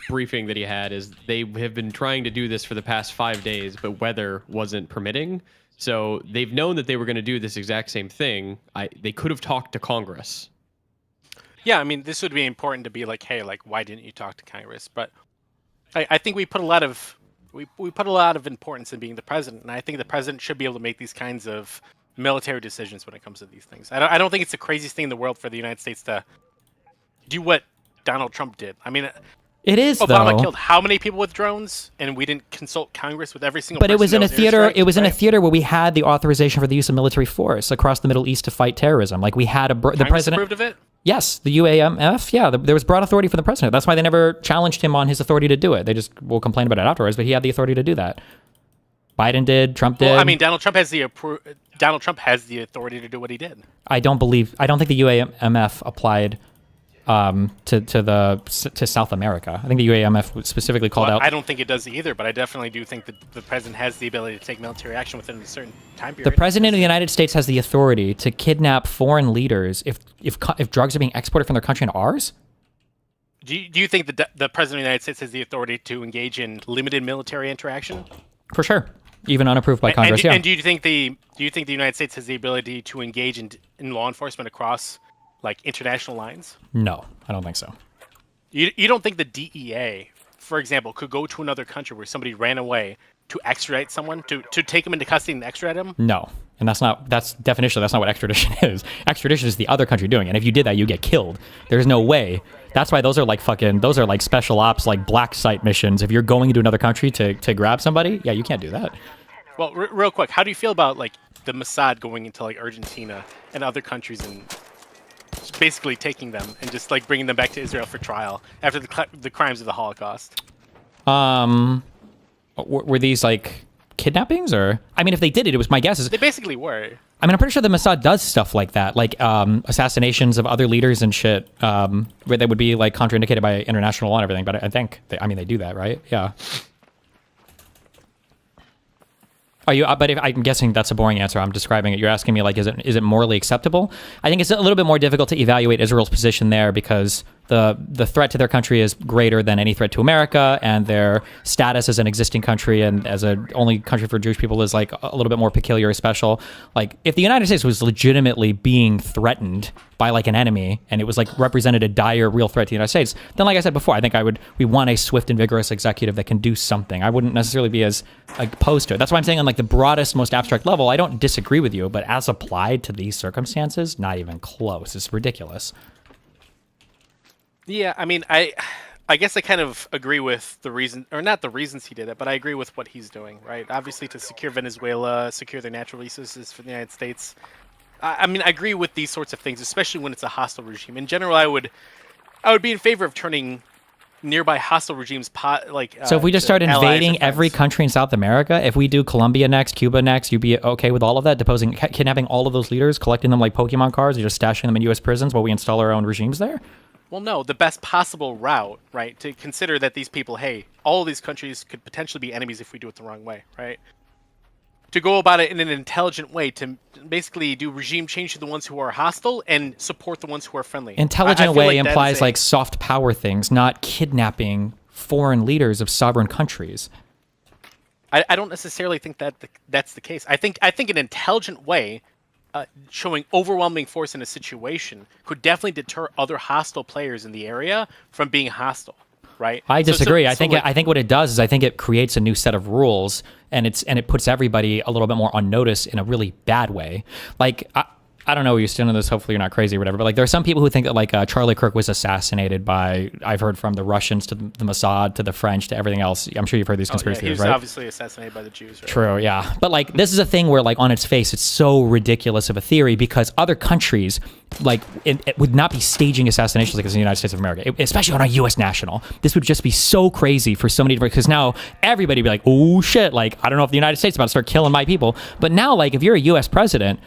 briefing that he had is they have been trying to do this for the past 5 days, but weather wasn't permitting. So they've known that they were going to do this exact same thing. They could have talked to Congress. Yeah, I mean, this would be important to be like, hey, like, why didn't you talk to Congress? But I think we put a lot of importance in being the president, and I think the president should be able to make these kinds of military decisions when it comes to these things. I don't think it's the craziest thing in the world for the United States to do what Donald Trump did. I mean, it is Obama though. killed how many people with drones, and we didn't consult Congress with every single. But it person was in that a theater. airstriked, It was in a right? theater where we had the authorization for the use of military force across the Middle East to fight terrorism. Like we had the Congress president approved of it. Yes, the UAMF. Yeah, there was broad authority for the president. That's why they never challenged him on his authority to do it. They just will complain about it afterwards, but he had the authority to do that. Biden did. Trump did. Well, I mean, Donald Trump has the authority to do what he did. I don't think the UAMF applied to South America. I think the UAMF specifically called out. I don't think it does either, but I definitely do think that the president has the ability to take military action within a certain time period. The president of the United States has the authority to kidnap foreign leaders if drugs are being exported from their country into ours. Do you think the president of the United States has the authority to engage in limited military interaction? For sure. Even unapproved by Congress, and, yeah. And do you think the United States has the ability to engage in law enforcement across like international lines? No, I don't think so. You don't think the DEA, for example, could go to another country where somebody ran away to extradite someone, to take them into custody and extradite them? No. And that's not what extradition is. Extradition is the other country doing it. And if you did that, you get killed. There's no way. That's why those are like special ops, like black site missions. If you're going into another country to grab somebody, yeah, you can't do that. Well, real quick, how do you feel about like the Mossad going into like Argentina and other countries and just basically taking them and just like bringing them back to Israel for trial after the crimes of the Holocaust? Were these like kidnappings, or I mean, if they did it, it was my guess is they basically were. I mean, I'm pretty sure the Mossad does stuff like that, like assassinations of other leaders and shit, where they would be like contraindicated by international law and everything. But I think they do that, right? Yeah. Are you? But I'm guessing that's a boring answer. I'm describing it. You're asking me like, is it morally acceptable? I think it's a little bit more difficult to evaluate Israel's position there because the threat to their country is greater than any threat to America, and their status as an existing country and as a only country for Jewish people is like a little bit more peculiar or special. Like if the United States was legitimately being threatened by like an enemy and it was like represented a dire real threat to the United States, then like I said before, I think we want a swift and vigorous executive that can do something. I wouldn't necessarily be as opposed to it. That's why I'm saying on like the broadest, most abstract level, I don't disagree with you, but as applied to these circumstances, not even close. It's ridiculous. Yeah, I mean, I guess I kind of agree with the reason, or not the reasons he did it, but I agree with what he's doing, right? Obviously, to secure Venezuela, secure their natural resources for the United States. I mean, I agree with these sorts of things, especially when it's a hostile regime. In general, I would be in favor of turning nearby hostile regimes so if we just start invading every country in South America, if we do Colombia next, Cuba next, you'd be okay with all of that, deposing, kidnapping all of those leaders, collecting them like Pokemon cards, and just stashing them in U.S. prisons while we install our own regimes there? Well, no, the best possible route, right, to consider that these people, hey, all of these countries could potentially be enemies if we do it the wrong way, right? To go about it in an intelligent way, to basically do regime change to the ones who are hostile and support the ones who are friendly. Intelligent way implies like soft power things, not kidnapping foreign leaders of sovereign countries. I don't necessarily think that that's the case. I think an intelligent way, showing overwhelming force in a situation, could definitely deter other hostile players in the area from being hostile, right? I disagree. I think what it does is I think it creates a new set of rules, and it puts everybody a little bit more on notice in a really bad way. Like I don't know, you're still in this, hopefully you're not crazy or whatever, but like there are some people who think that like Charlie Kirk was assassinated by, I've heard from the Russians to the Mossad to the French to everything else. I'm sure you've heard these conspiracy theories, right? He was obviously assassinated by the Jews, right? True, yeah. But like this is a thing where like on its face, it's so ridiculous of a theory because other countries like it would not be staging assassinations like this in the United States of America, especially on a U.S. national. This would just be so crazy for so many different, because now everybody would be like, oh shit, like I don't know if the United States is about to start killing my people. But now like if you're a U.S. president,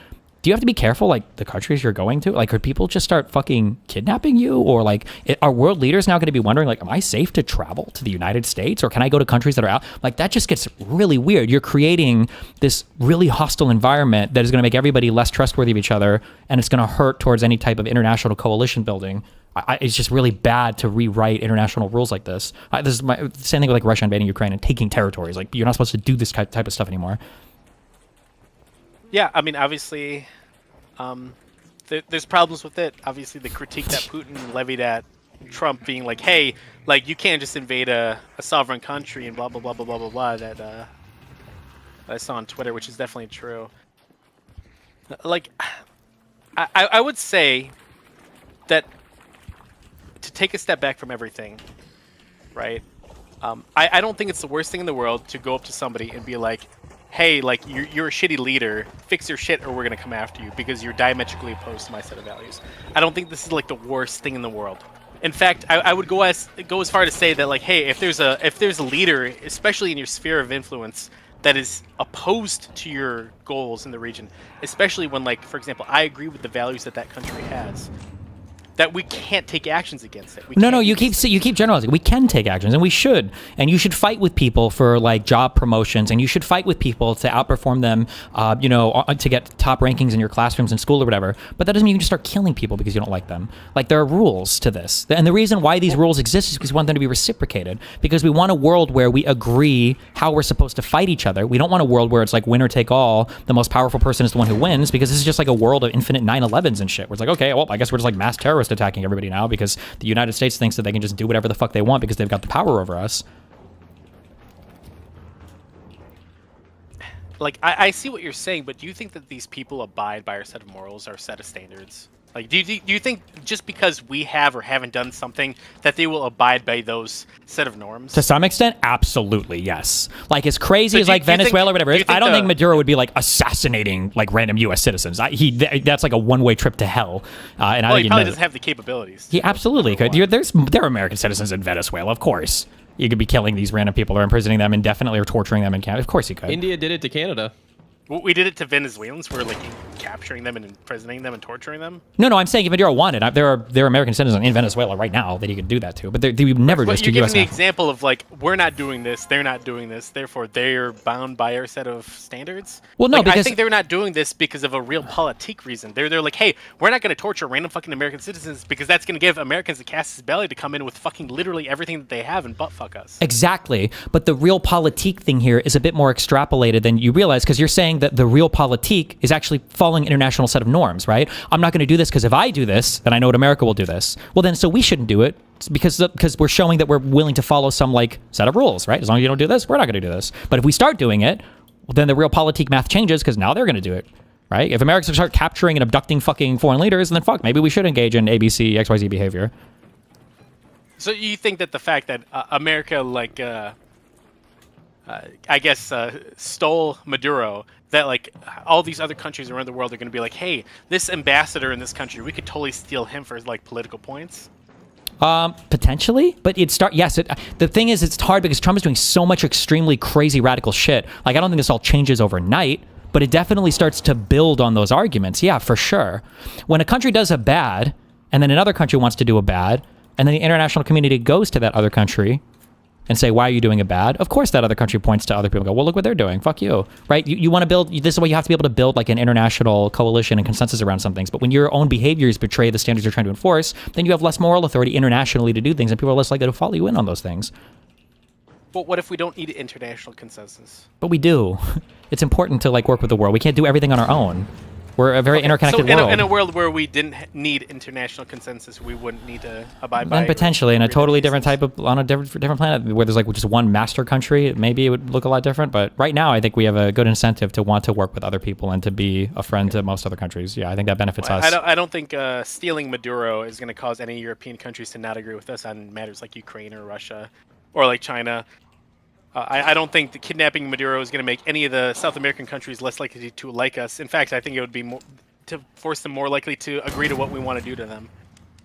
do you have to be careful, like, the countries you're going to? Like, could people just start fucking kidnapping you? Or, like, are world leaders now going to be wondering, like, am I safe to travel to the United States? Or can I go to countries that are out? Like, that just gets really weird. You're creating this really hostile environment that is going to make everybody less trustworthy of each other, and it's going to hurt towards any type of international coalition building. It's just really bad to rewrite international rules like this. This is same thing with, like, Russia invading Ukraine and taking territories. Like, you're not supposed to do this type of stuff anymore. Yeah, I mean, obviously, there's problems with it. Obviously, the critique that Putin levied at Trump being like, hey, like, you can't just invade a sovereign country and blah, blah, blah, blah, blah, blah, blah, that I saw on Twitter, which is definitely true. Like, I would say that to take a step back from everything, right? I don't think it's the worst thing in the world to go up to somebody and be like, hey, like, you're a shitty leader, fix your shit or we're going to come after you because you're diametrically opposed to my set of values. I don't think this is, like, the worst thing in the world. In fact, I would go as far to say that, like, hey, if there's a leader, especially in your sphere of influence, that is opposed to your goals in the region, especially when, like, for example, I agree with the values that country has, that we can't take actions against it. No, you keep generalizing. We can take actions, and we should. And you should fight with people for like job promotions, and you should fight with people to outperform them, to get top rankings in your classrooms in school or whatever. But that doesn't mean you can just start killing people because you don't like them. Like, there are rules to this, and the reason why these rules exist is because we want them to be reciprocated. Because we want a world where we agree how we're supposed to fight each other. We don't want a world where it's like winner take all. The most powerful person is the one who wins, because this is just like a world of infinite 9/11s and shit. Where it's like, okay, well, I guess we're just like mass terrorists attacking everybody now because the United States thinks that they can just do whatever the fuck they want because they've got the power over us. Like, I see what you're saying, but do you think that these people abide by our set of morals, our set of standards? Like, do you think just because we have or haven't done something that they will abide by those set of norms? To some extent, absolutely, yes. Like, as crazy as like Venezuela or whatever is, I don't think Maduro would be like assassinating like random U.S. citizens. That's like a one-way trip to hell. And he probably doesn't have the capabilities. He absolutely could. There are American citizens in Venezuela, of course. You could be killing these random people or imprisoning them indefinitely or torturing them in Canada. Of course you could. India did it to Canada. We did it to Venezuelans. We're like capturing them and imprisoning them and torturing them. No, I'm saying if Maduro wanted, there are American citizens in Venezuela right now that he could do that to, but they would never just do U.S. You're giving the example of like, we're not doing this, they're not doing this, therefore they're bound by our set of standards. Well, no, like, because I think they're not doing this because of a real politique reason. They're like, hey, we're not going to torture random fucking American citizens because that's going to give Americans a casus belli to come in with fucking literally everything that they have and butt fuck us. Exactly, but the real politique thing here is a bit more extrapolated than you realize, because you're saying that the real politique is actually following an international set of norms, right? I'm not going to do this because if I do this, then I know what America will do this. Well, then, so we shouldn't do it because we're showing that we're willing to follow some like set of rules, right? As long as you don't do this, we're not going to do this. But if we start doing it, well, then the real politique math changes because now they're going to do it, right? If Americans start capturing and abducting fucking foreign leaders, then fuck, maybe we should engage in ABC, XYZ behavior. So you think that the fact that America, like, stole Maduro, that like all these other countries around the world are going to be like, hey, this ambassador in this country, we could totally steal him for like political points? Potentially, but the thing is, it's hard because Trump is doing so much extremely crazy radical shit. Like, I don't think this all changes overnight, but it definitely starts to build on those arguments. Yeah, for sure. When a country does a bad, and then another country wants to do a bad, and then the international community goes to that other country and say, why are you doing a bad? Of course that other country points to other people and go, well, look what they're doing. Fuck you. Right? You want to build, this is why you have to be able to build like an international coalition and consensus around some things. But when your own behaviors betray the standards you're trying to enforce, then you have less moral authority internationally to do things, and people are less likely to follow you in on those things. But what if we don't need international consensus? But we do. It's important to like work with the world. We can't do everything on our own. We're a very interconnected world. In a world where we didn't need international consensus, we wouldn't need to abide by. And potentially in a totally different type of, on a different planet where there's like just one master country, maybe it would look a lot different. But right now, I think we have a good incentive to want to work with other people and to be a friend to most other countries. Yeah, I think that benefits us. I don't think stealing Maduro is going to cause any European countries to not agree with us on matters like Ukraine or Russia or like China. I don't think the kidnapping Maduro is going to make any of the South American countries less likely to like us. In fact, I think it would be more to force them more likely to agree to what we want to do to them.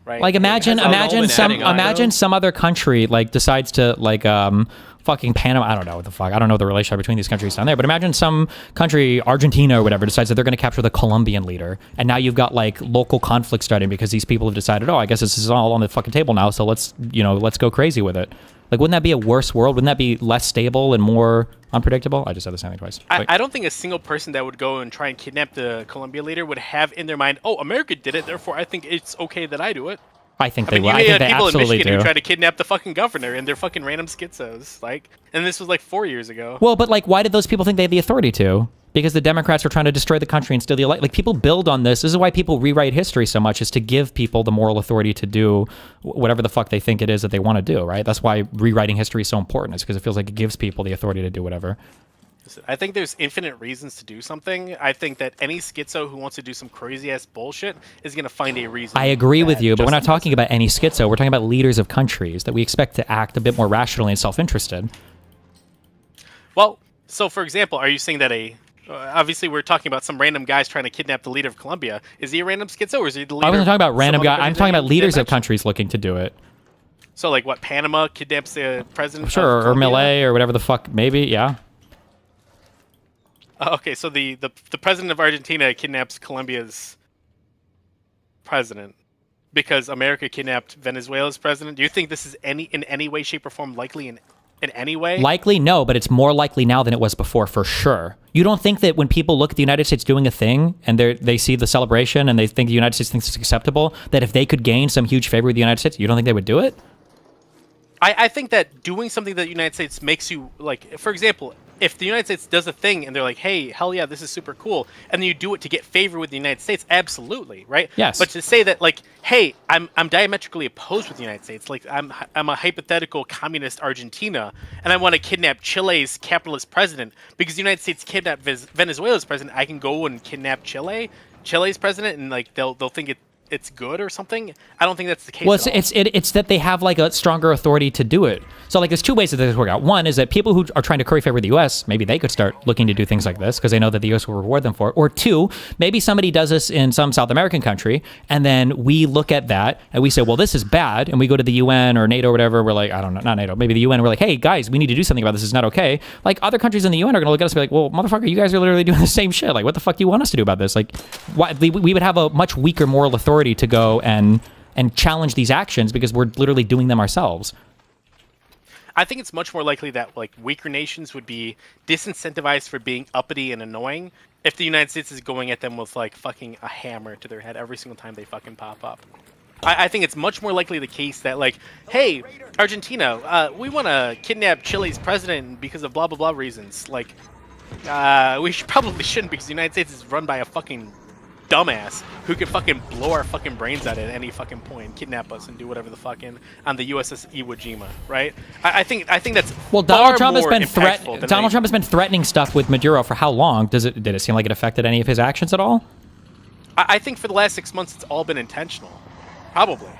Right? Like imagine some other country like decides to like fucking Panama. I don't know what the fuck. I don't know the relationship between these countries down there. But imagine some country, Argentina or whatever, decides that they're going to capture the Colombian leader, and now you've got like local conflict starting because these people have decided, oh, I guess this is all on the fucking table now. So let's go crazy with it. Like, wouldn't that be a worse world? Wouldn't that be less stable and more unpredictable? I just said the same thing twice. I don't think a single person that would go and try and kidnap the Colombia leader would have in their mind, oh, America did it, therefore I think it's okay that I do it. I think they will. You I think had they people in absolutely Michigan do. who tried to kidnap the fucking governor, and they're fucking random schizos. Like, and this was like 4 years ago. Well, but like, why did those people think they had the authority to? Because the Democrats were trying to destroy the country and steal the elect. Like, people build on this. This is why people rewrite history so much, is to give people the moral authority to do whatever the fuck they think it is that they want to do, right? That's why rewriting history is so important. It's because it feels like it gives people the authority to do whatever. I think there's infinite reasons to do something. I think that any schizo who wants to do some crazy-ass bullshit is going to find a reason. I agree with you, but we're not talking about any schizo. We're talking about leaders of countries that we expect to act a bit more rationally and self-interested. Well, so for example, are you saying that obviously we're talking about some random guys trying to kidnap the leader of Colombia. Is he a random schizo, or is he the leader? I wasn't talking about random guys. I'm talking about leaders of countries looking to do it. So like what, Panama kidnaps the president? Sure, or Millet, or whatever the fuck, maybe, yeah. Okay, so the president of Argentina kidnaps Colombia's president. because America kidnapped Venezuela's president? Do you think this is in any way, shape, or form likely in any way? Likely, no, but it's more likely now than it was before, for sure. You don't think that when people look at the United States doing a thing and they see the celebration and they think the United States thinks it's acceptable, that if they could gain some huge favor with the United States, you don't think they would do it? I think that doing something that the United States makes you, like, for example, if the United States does a thing and they're like, hey, hell yeah, this is super cool, and then you do it to get favor with the United States, absolutely, right? Yes. But to say that, like, hey, I'm diametrically opposed with the United States, like, I'm a hypothetical communist Argentina, and I want to kidnap Chile's capitalist president, because the United States kidnapped Venezuela's president, I can go and kidnap Chile's president, and, like, they'll think it's good or something. I don't think that's the case. Well, it's that they have like a stronger authority to do it. So like there's two ways that this work out. One is that people who are trying to curry favor with the U.S., maybe they could start looking to do things like this because they know that the U.S. will reward them for it. Or two, maybe somebody does this in some South American country, and then we look at that and we say, well, this is bad, and we go to the UN or NATO or whatever. We're like, I don't know, not NATO, maybe the UN. We're like, hey guys, we need to do something about this. It's not okay. Like other countries in the UN are going to look at us and be like, well, motherfucker, you guys are literally doing the same shit. Like, what the fuck do you want us to do about this? Like, why, we would have a much weaker moral authority to go and challenge these actions because we're literally doing them ourselves. I think it's much more likely that like weaker nations would be disincentivized for being uppity and annoying if the United States is going at them with like fucking a hammer to their head every single time they fucking pop up. I think it's much more likely the case that like, hey, Argentina, we want to kidnap Chile's president because of blah blah blah reasons. Like, we probably shouldn't because the United States is run by a fucking dumbass who could fucking blow our fucking brains out at any fucking point, kidnap us, and do whatever the fucking on the USS Iwo Jima, right? I think that's well. Donald Trump has more been impactful than Trump has been threatening stuff with Maduro for how long? Did it seem like it affected any of his actions at all? I think for the last 6 months it's all been intentional, probably.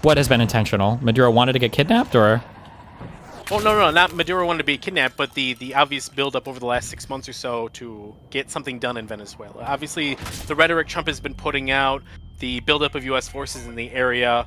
What has been intentional? Maduro wanted to get kidnapped, or? Well, no, not Maduro wanted to be kidnapped, but the obvious buildup over the last 6 months or so to get something done in Venezuela. Obviously, the rhetoric Trump has been putting out, the buildup of U.S. forces in the area.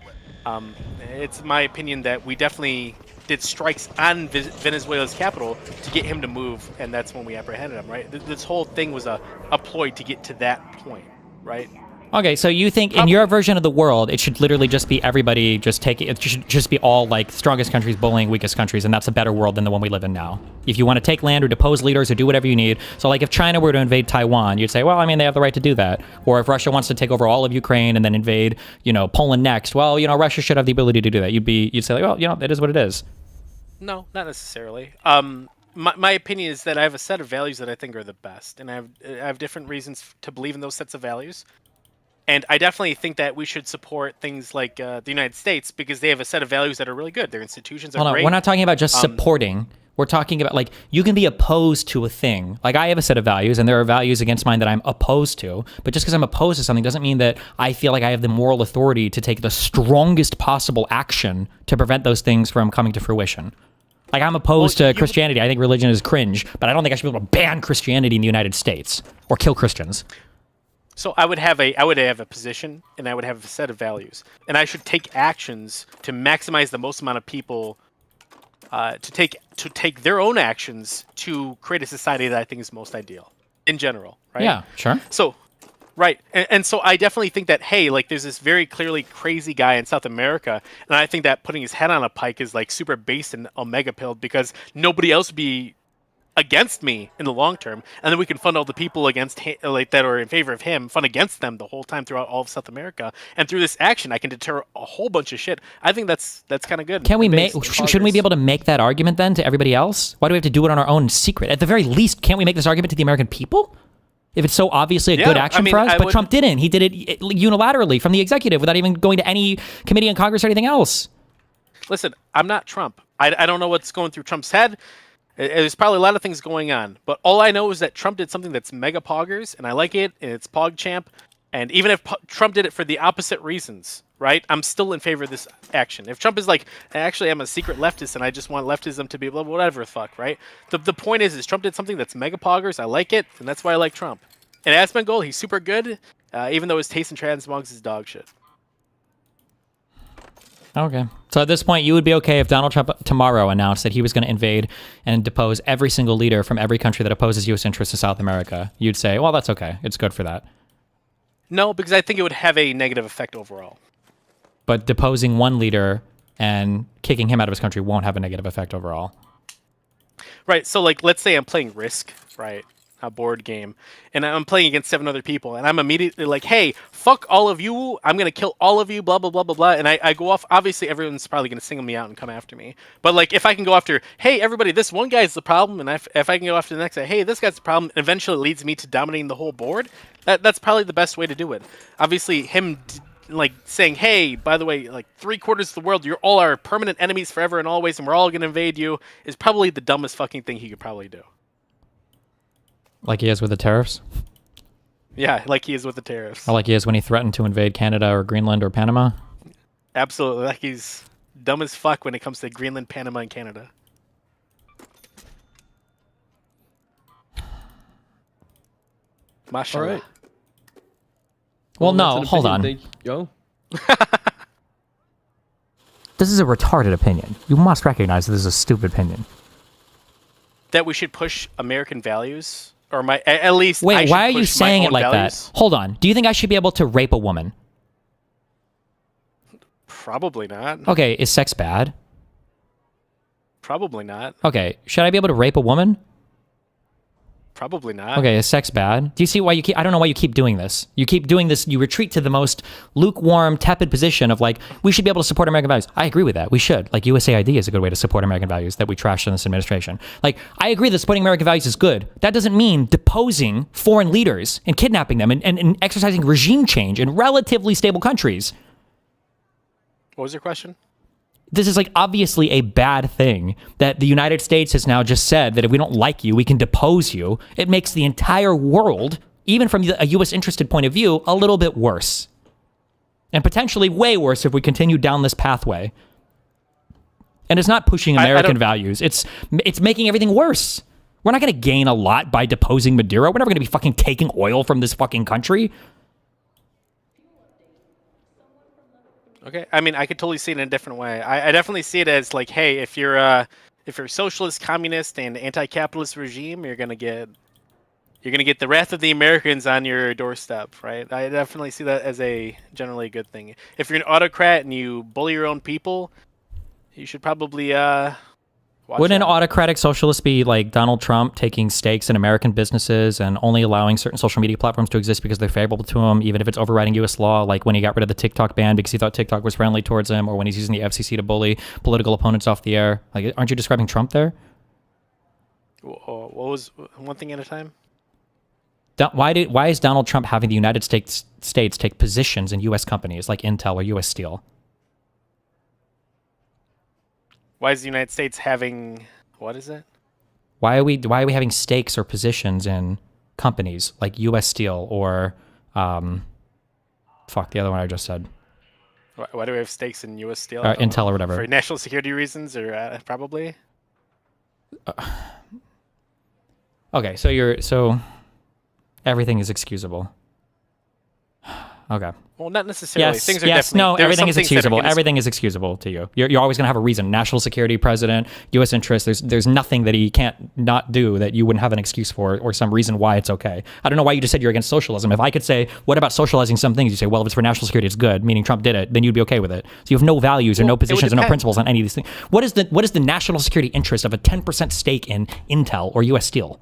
It's my opinion that we definitely did strikes on Venezuela's capital to get him to move, and that's when we apprehended him, right? This whole thing was a ploy to get to that point, right? Okay, so you think in your version of the world, it should literally just be everybody just taking, it should just be all like strongest countries bullying weakest countries, and that's a better world than the one we live in now. If you want to take land or depose leaders or do whatever you need. So like if China were to invade Taiwan, you'd say, well, I mean, they have the right to do that. Or if Russia wants to take over all of Ukraine and then invade, Poland next, well, Russia should have the ability to do that. You'd say, like, well, it is what it is. No, not necessarily. My opinion is that I have a set of values that I think are the best, and I have different reasons to believe in those sets of values. And I definitely think that we should support things like the United States because they have a set of values that are really good. Their institutions are great. We're not talking about just supporting. We're talking about, like, you can be opposed to a thing. Like, I have a set of values, and there are values against mine that I'm opposed to. But just because I'm opposed to something doesn't mean that I feel like I have the moral authority to take the strongest possible action to prevent those things from coming to fruition. Like, I'm opposed to Christianity. I think religion is cringe, but I don't think I should be able to ban Christianity in the United States or kill Christians. So I would have a position, and I would have a set of values, and I should take actions to maximize the most amount of people to take their own actions to create a society that I think is most ideal in general, right? Yeah, sure. So, right, and so I definitely think that, hey, like there's this very clearly crazy guy in South America, and I think that putting his head on a pike is like super based and omega pilled because nobody else would be against me in the long term, and then we can fund all the people against like that are in favor of him, fund against them the whole time throughout all of South America, and through this action I can deter a whole bunch of shit. I think that's kind of good. Can we shouldn't we be able to make that argument then to everybody else? Why do we have to do it on our own in secret? At the very least, can't we make this argument to the American people? If it's so obviously a good action for us, but Trump didn't. He did it unilaterally from the executive without even going to any committee in Congress or anything else. Listen, I'm not Trump. I don't know what's going through Trump's head. There's probably a lot of things going on, but all I know is that Trump did something that's mega poggers, and I like it, and it's PogChamp, and even if Trump did it for the opposite reasons, right, I'm still in favor of this action. If Trump is like, actually, I'm a secret leftist, and I just want leftism to be whatever the fuck, right? The point is Trump did something that's mega poggers, I like it, and that's why I like Trump. And Asmongold, he's super good, even though his taste in transmogs is dog shit. Okay. So at this point, you would be okay if Donald Trump tomorrow announced that he was going to invade and depose every single leader from every country that opposes U.S. interests in South America. You'd say, well, that's okay. It's good for that. No, because I think it would have a negative effect overall. but deposing one leader and kicking him out of his country won't have a negative effect overall. Right. So like, let's say I'm playing Risk, right? A board game, and I'm playing against 7 other people, and I'm immediately like, hey, fuck all of you, I'm gonna kill all of you, blah blah blah blah blah, and I go off. Obviously everyone's probably gonna single me out and come after me, but like if I can go after, hey everybody, this one guy's the problem, and if I can go after the next guy, hey, this guy's the problem, eventually it leads me to dominating the whole board. That's probably the best way to do it. Obviously him like saying, hey, by the way, like 3/4 of the world, you're all our permanent enemies forever and always, and we're all gonna invade you, is probably the dumbest fucking thing he could probably do. Like he is with the tariffs? Yeah, like he is with the tariffs. Or like he is when he threatened to invade Canada or Greenland or Panama? Absolutely. Like he's dumb as fuck when it comes to Greenland, Panama, and Canada. Mashallah. All right. Well, that's no, an hold opinion. on. Yo. This is a retarded opinion. You must recognize that this is a stupid opinion. That we should push American values, or at least. Wait, why are you saying it like that? Hold on. Do you think I should be able to rape a woman? Probably not. Okay, is sex bad? Probably not. Okay, should I be able to rape a woman? Probably not. Okay, is sex bad? Do you see why you keep... I don't know why you keep doing this. You keep doing this, you retreat to the most lukewarm, tepid position of like, we should be able to support American values. I agree with that. We should. Like, USAID is a good way to support American values that we trashed in this administration. Like, I agree that supporting American values is good. That doesn't mean deposing foreign leaders and kidnapping them and exercising regime change in relatively stable countries. What was your question? This is like obviously a bad thing that the United States has now just said that if we don't like you, we can depose you. It makes the entire world, even from a U.S. interested point of view, a little bit worse. And potentially way worse if we continue down this pathway. And it's not pushing American values. It's making everything worse. We're not going to gain a lot by deposing Maduro. We're never going to be fucking taking oil from this fucking country. Okay, I mean, I could totally see it in a different way. I definitely see it as like, hey, if you're a socialist, communist, and anti-capitalist regime, you're gonna get the wrath of the Americans on your doorstep, right? I definitely see that as a generally good thing. If you're an autocrat and you bully your own people, you should probably Wouldn't an autocratic socialist be like Donald Trump taking stakes in American businesses and only allowing certain social media platforms to exist because they're favorable to him, even if it's overriding U.S. law, like when he got rid of the TikTok ban because he thought TikTok was friendly towards him, or when he's using the FCC to bully political opponents off the air? Like, aren't you describing Trump there? What was one thing at a time? Why is Donald Trump having the United States take positions in U.S. companies like Intel or U.S. Steel? Why is the United States having, what is it? Why are we having stakes or positions in companies like U.S. Steel or the other one I just said? Why do we have stakes in U.S. Steel? Intel or whatever. For national security reasons, or probably. Okay, so everything is excusable. Okay. Well, not necessarily. Yes, Things are yes, definitely, no, there are everything some is things that are excusable. Everything is excusable to you. You're always going to have a reason. National security, president, U.S. interests. There's nothing that he can't not do that you wouldn't have an excuse for or some reason why it's okay. I don't know why you just said you're against socialism. If I could say, what about socializing some things? You say, well, if it's for national security, it's good, meaning Trump did it, then you'd be okay with it. So you have no values or no positions or no principles on any of these things. What is the national security interest of a 10% stake in Intel or U.S. Steel?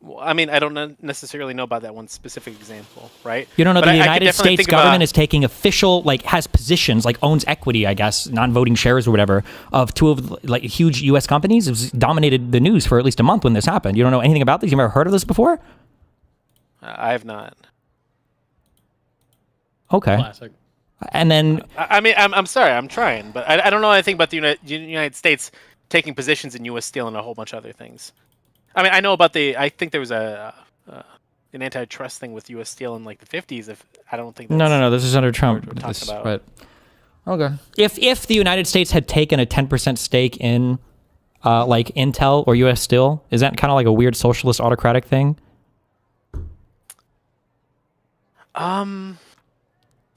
Well, I mean, I don't necessarily know about that one specific example, right? You don't know But that the I could United definitely States think of government is taking official, like, has positions, like owns equity, I guess, non-voting shares or whatever, of two of like huge U.S. companies. It was dominated the news for at least a month when this happened. You don't know anything about this? You've ever heard of this before? I have not. Okay. Classic. And then I mean, I'm sorry, I'm trying, but I don't know anything about the United States taking positions in U.S. Steel and a whole bunch of other things. I mean, I know about I think there was an antitrust thing with U.S. Steel in like the 50s. I don't think that's no, this is under Trump. we're talking about. But okay, if the United States had taken a 10% stake in like Intel or U.S. Steel, is that kind of like a weird socialist autocratic thing?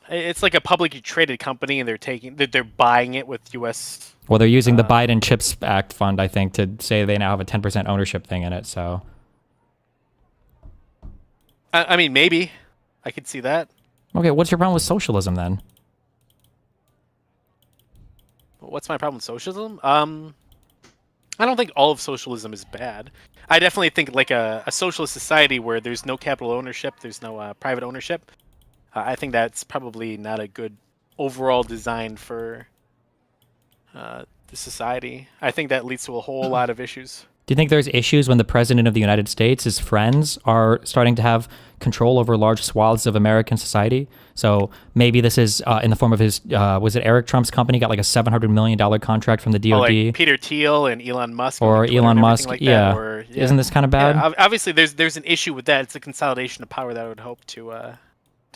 It's like a publicly traded company, and they're buying it with U.S. Well, they're using the Biden Chips Act fund, I think, to say they now have a 10% ownership thing in it. So, I mean, maybe I could see that. okay, what's your problem with socialism then? what's my problem with socialism? I don't think all of socialism is bad. I definitely think like a socialist society where there's no capital ownership, there's no private ownership. I think that's probably not a good overall design for the society. I think that leads to a whole lot of issues. Do you think there's issues when the president of the United States, his friends, are starting to have control over large swaths of American society? So maybe this is in the form of his, was it Eric Trump's company got like a $700 million contract from the DoD? Oh, like Peter Thiel and Elon Musk. Or Twitter Elon and Musk, like yeah. That, or, yeah. Isn't this kind of bad? Yeah, obviously, there's an issue with that. It's a consolidation of power that I would hope to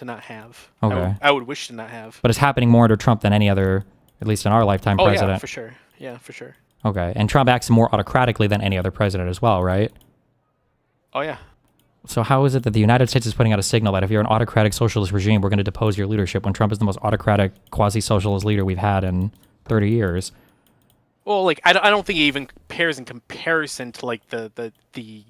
not have. Okay. I would wish to not have. But it's happening more under Trump than any other, at least in our lifetime, president. Yeah, for sure. Yeah, for sure. Okay, and Trump acts more autocratically than any other president as well, right? Oh, yeah. So how is it that the United States is putting out a signal that if you're an autocratic socialist regime, we're going to depose your leadership when Trump is the most autocratic quasi-socialist leader we've had in 30 years? Well, like, I don't think it even pairs in comparison to, like, the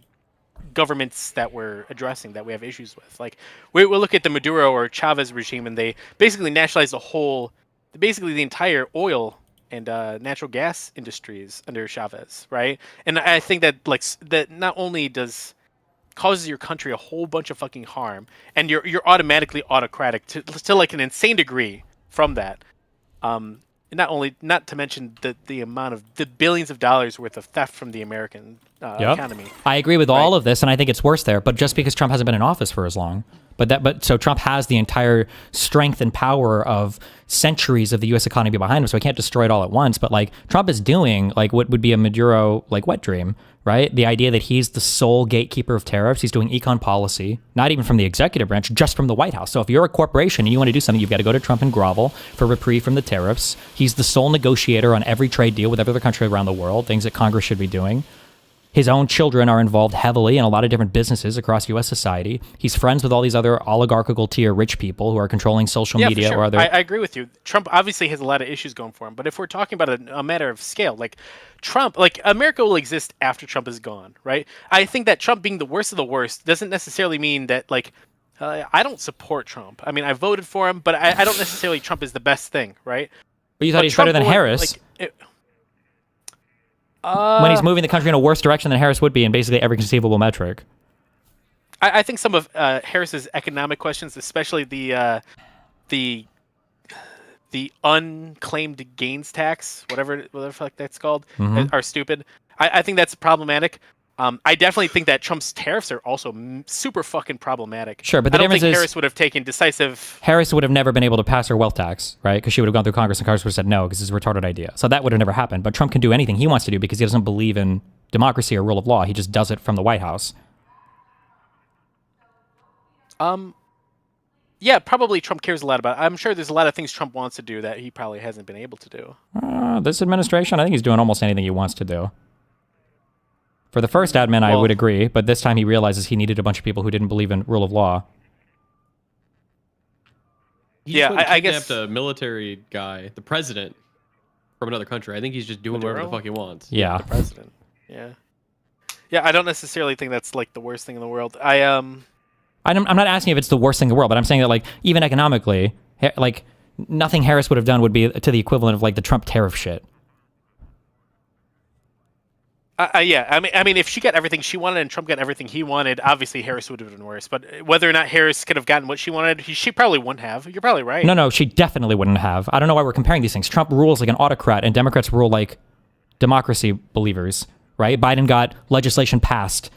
governments that we're addressing that we have issues with. Like, we'll look at the Maduro or Chavez regime, and they basically nationalized basically the entire oil and natural gas industries under Chavez, right? And I think that that not only causes your country a whole bunch of fucking harm, and you're automatically autocratic to like an insane degree from that. And not to mention the amount of the billions of dollars worth of theft from the American economy. I agree with all of this, and I think it's worse there. But just because Trump hasn't been in office for as long, so Trump has the entire strength and power of centuries of the U.S. economy behind him, so he can't destroy it all at once. But like Trump is doing like what would be a Maduro like wet dream, right? The idea that he's the sole gatekeeper of tariffs. He's doing econ policy, not even from the executive branch, just from the White House. So if you're a corporation and you want to do something, you've got to go to Trump and grovel for reprieve from the tariffs. He's the sole negotiator on every trade deal with every other country around the world, things that Congress should be doing. His own children are involved heavily in a lot of different businesses across U.S. society. He's friends with all these other oligarchical tier rich people who are controlling social media for sure. or other. I agree with you. Trump obviously has a lot of issues going for him, but if we're talking about a matter of scale, like Trump, like America will exist after Trump is gone, right? I think that Trump being the worst of the worst doesn't necessarily mean that like I don't support Trump. I mean, I voted for him, but I don't necessarily Trump is the best thing, right? But you thought he's better than Harris. When he's moving the country in a worse direction than Harris would be in basically every conceivable metric. I think some of Harris's economic questions, especially the unclaimed gains tax, whatever the fuck that's called, are stupid. I think that's problematic. I definitely think that Trump's tariffs are also super fucking problematic. Sure, but the I don't difference think is Harris would have taken decisive. Harris would have never been able to pass her wealth tax, right? Because she would have gone through Congress, and Congress would have said no because it's a retarded idea. So that would have never happened. But Trump can do anything he wants to do because he doesn't believe in democracy or rule of law. He just does it from the White House. Yeah, probably Trump cares a lot about it. I'm sure there's a lot of things Trump wants to do that he probably hasn't been able to do. This administration, I think he's doing almost anything he wants to do. For the first admin, I would agree, but this time he realizes he needed a bunch of people who didn't believe in rule of law. I guess a military guy, the president from another country. I think he's just doing whatever the fuck he wants. Yeah, the president. Yeah, I don't necessarily think that's like the worst thing in the world. I'm not asking if it's the worst thing in the world, but I'm saying that like even economically, like nothing Harris would have done would be to the equivalent of like the Trump tariff shit. Yeah, I mean, if she got everything she wanted and Trump got everything he wanted, obviously Harris would have been worse. But whether or not Harris could have gotten what she wanted, she probably wouldn't have. You're probably right. No, she definitely wouldn't have. I don't know why we're comparing these things. Trump rules like an autocrat, and Democrats rule like democracy believers, right? Biden got legislation passed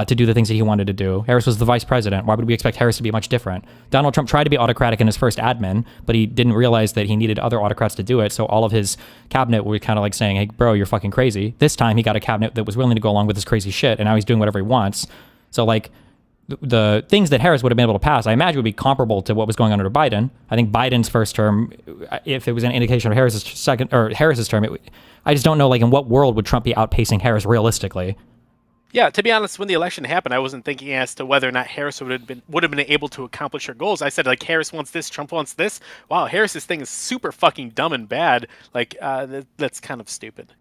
to do the things that he wanted to do. Harris was the vice president. Why would we expect Harris to be much different? Donald Trump tried to be autocratic in his first admin, but he didn't realize that he needed other autocrats to do it. So all of his cabinet were kind of like saying, hey, bro, you're fucking crazy. This time he got a cabinet that was willing to go along with his crazy shit, and now he's doing whatever he wants. So like the things that Harris would have been able to pass, I imagine would be comparable to what was going on under Biden. I think Biden's first term, if it was an indication of Harris's term, I just don't know like in what world would Trump be outpacing Harris realistically. Yeah, to be honest, when the election happened, I wasn't thinking as to whether or not Harris would have been able to accomplish her goals. I said like Harris wants this, Trump wants this. Wow, Harris's thing is super fucking dumb and bad. Like that's kind of stupid.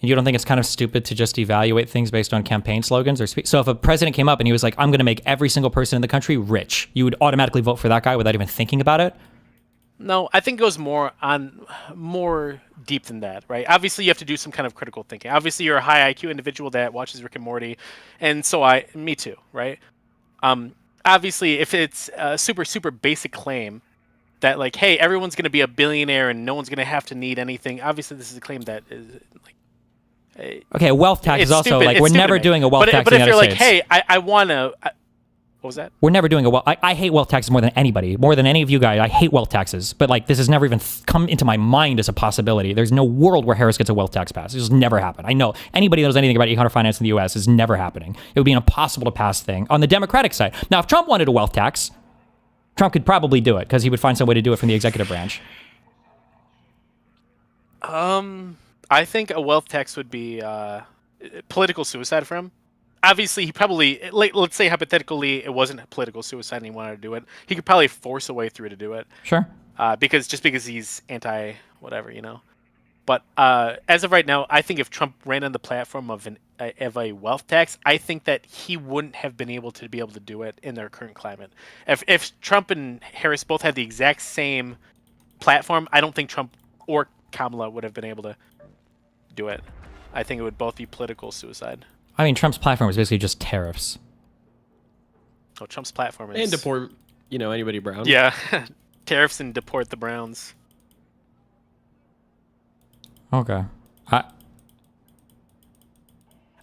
You don't think it's kind of stupid to just evaluate things based on campaign slogans or so if a president came up and he was like, I'm going to make every single person in the country rich, you would automatically vote for that guy without even thinking about it? No, I think it goes more deep than that, right? Obviously, you have to do some kind of critical thinking. Obviously, you're a high IQ individual that watches Rick and Morty, and so me too, right? Obviously, if it's a super basic claim that like, hey, everyone's going to be a billionaire and no one's going to have to need anything. Obviously, this is a claim that is like, Okay, a wealth tax is also stupid. like It's we're stupid, never man. doing a wealth tax But in the if you're United like, States. hey, I want to. What was that? We're never doing a wealth. I hate wealth taxes more than anybody, more than any of you guys. I hate wealth taxes, but like this has never even come into my mind as a possibility. There's no world where Harris gets a wealth tax passed. It's just never happened. I know anybody that knows anything about economic finance in the U.S. is never happening. It would be an impossible to pass thing on the Democratic side. Now, if Trump wanted a wealth tax, Trump could probably do it because he would find some way to do it from the executive branch. I think a wealth tax would be political suicide for him. Obviously, he probably, let's say hypothetically, it wasn't political suicide and he wanted to do it. He could probably force a way through to do it. Sure. Because he's anti whatever, But as of right now, I think if Trump ran on the platform of a wealth tax, I think that he wouldn't have been able to do it in their current climate. If Trump and Harris both had the exact same platform, I don't think Trump or Kamala would have been able to do it. I think it would both be political suicide. I mean, Trump's platform is basically just tariffs. Oh, Trump's platform is... And deport, anybody brown. Yeah, tariffs and deport the Browns. Okay.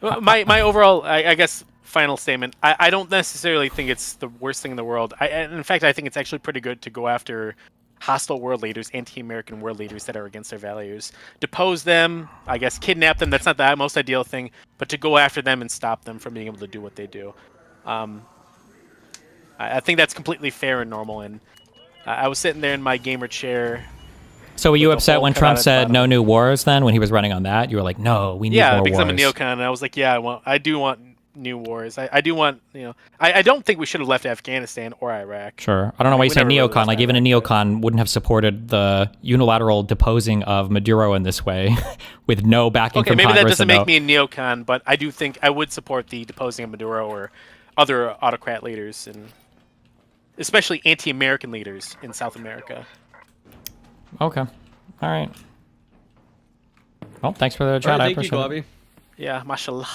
My overall, I guess, final statement, I don't necessarily think it's the worst thing in the world. In fact, I think it's actually pretty good to go after hostile world leaders, anti-American world leaders that are against their values. Depose them, I guess kidnap them, that's not the most ideal thing, but to go after them and stop them from being able to do what they do. I think that's completely fair and normal, and I was sitting there in my gamer chair. So were you upset when Trump said no new wars then, when he was running on that? You were like, no, we need more wars. Yeah, because I'm a neocon, and I was like, yeah, I do want new wars. I do want, I don't think we should have left Afghanistan or Iraq. Sure. I don't know why you say neocon. Really, like, even a neocon wouldn't have supported the unilateral deposing of Maduro in this way with no backing from Congress. Okay, maybe that doesn't make me a neocon, but I do think I would support the deposing of Maduro or other autocrat leaders, and especially anti-American leaders in South America. Okay. All right. Well, thanks for the chat. Right, I appreciate it. Bobby. Yeah, mashallah.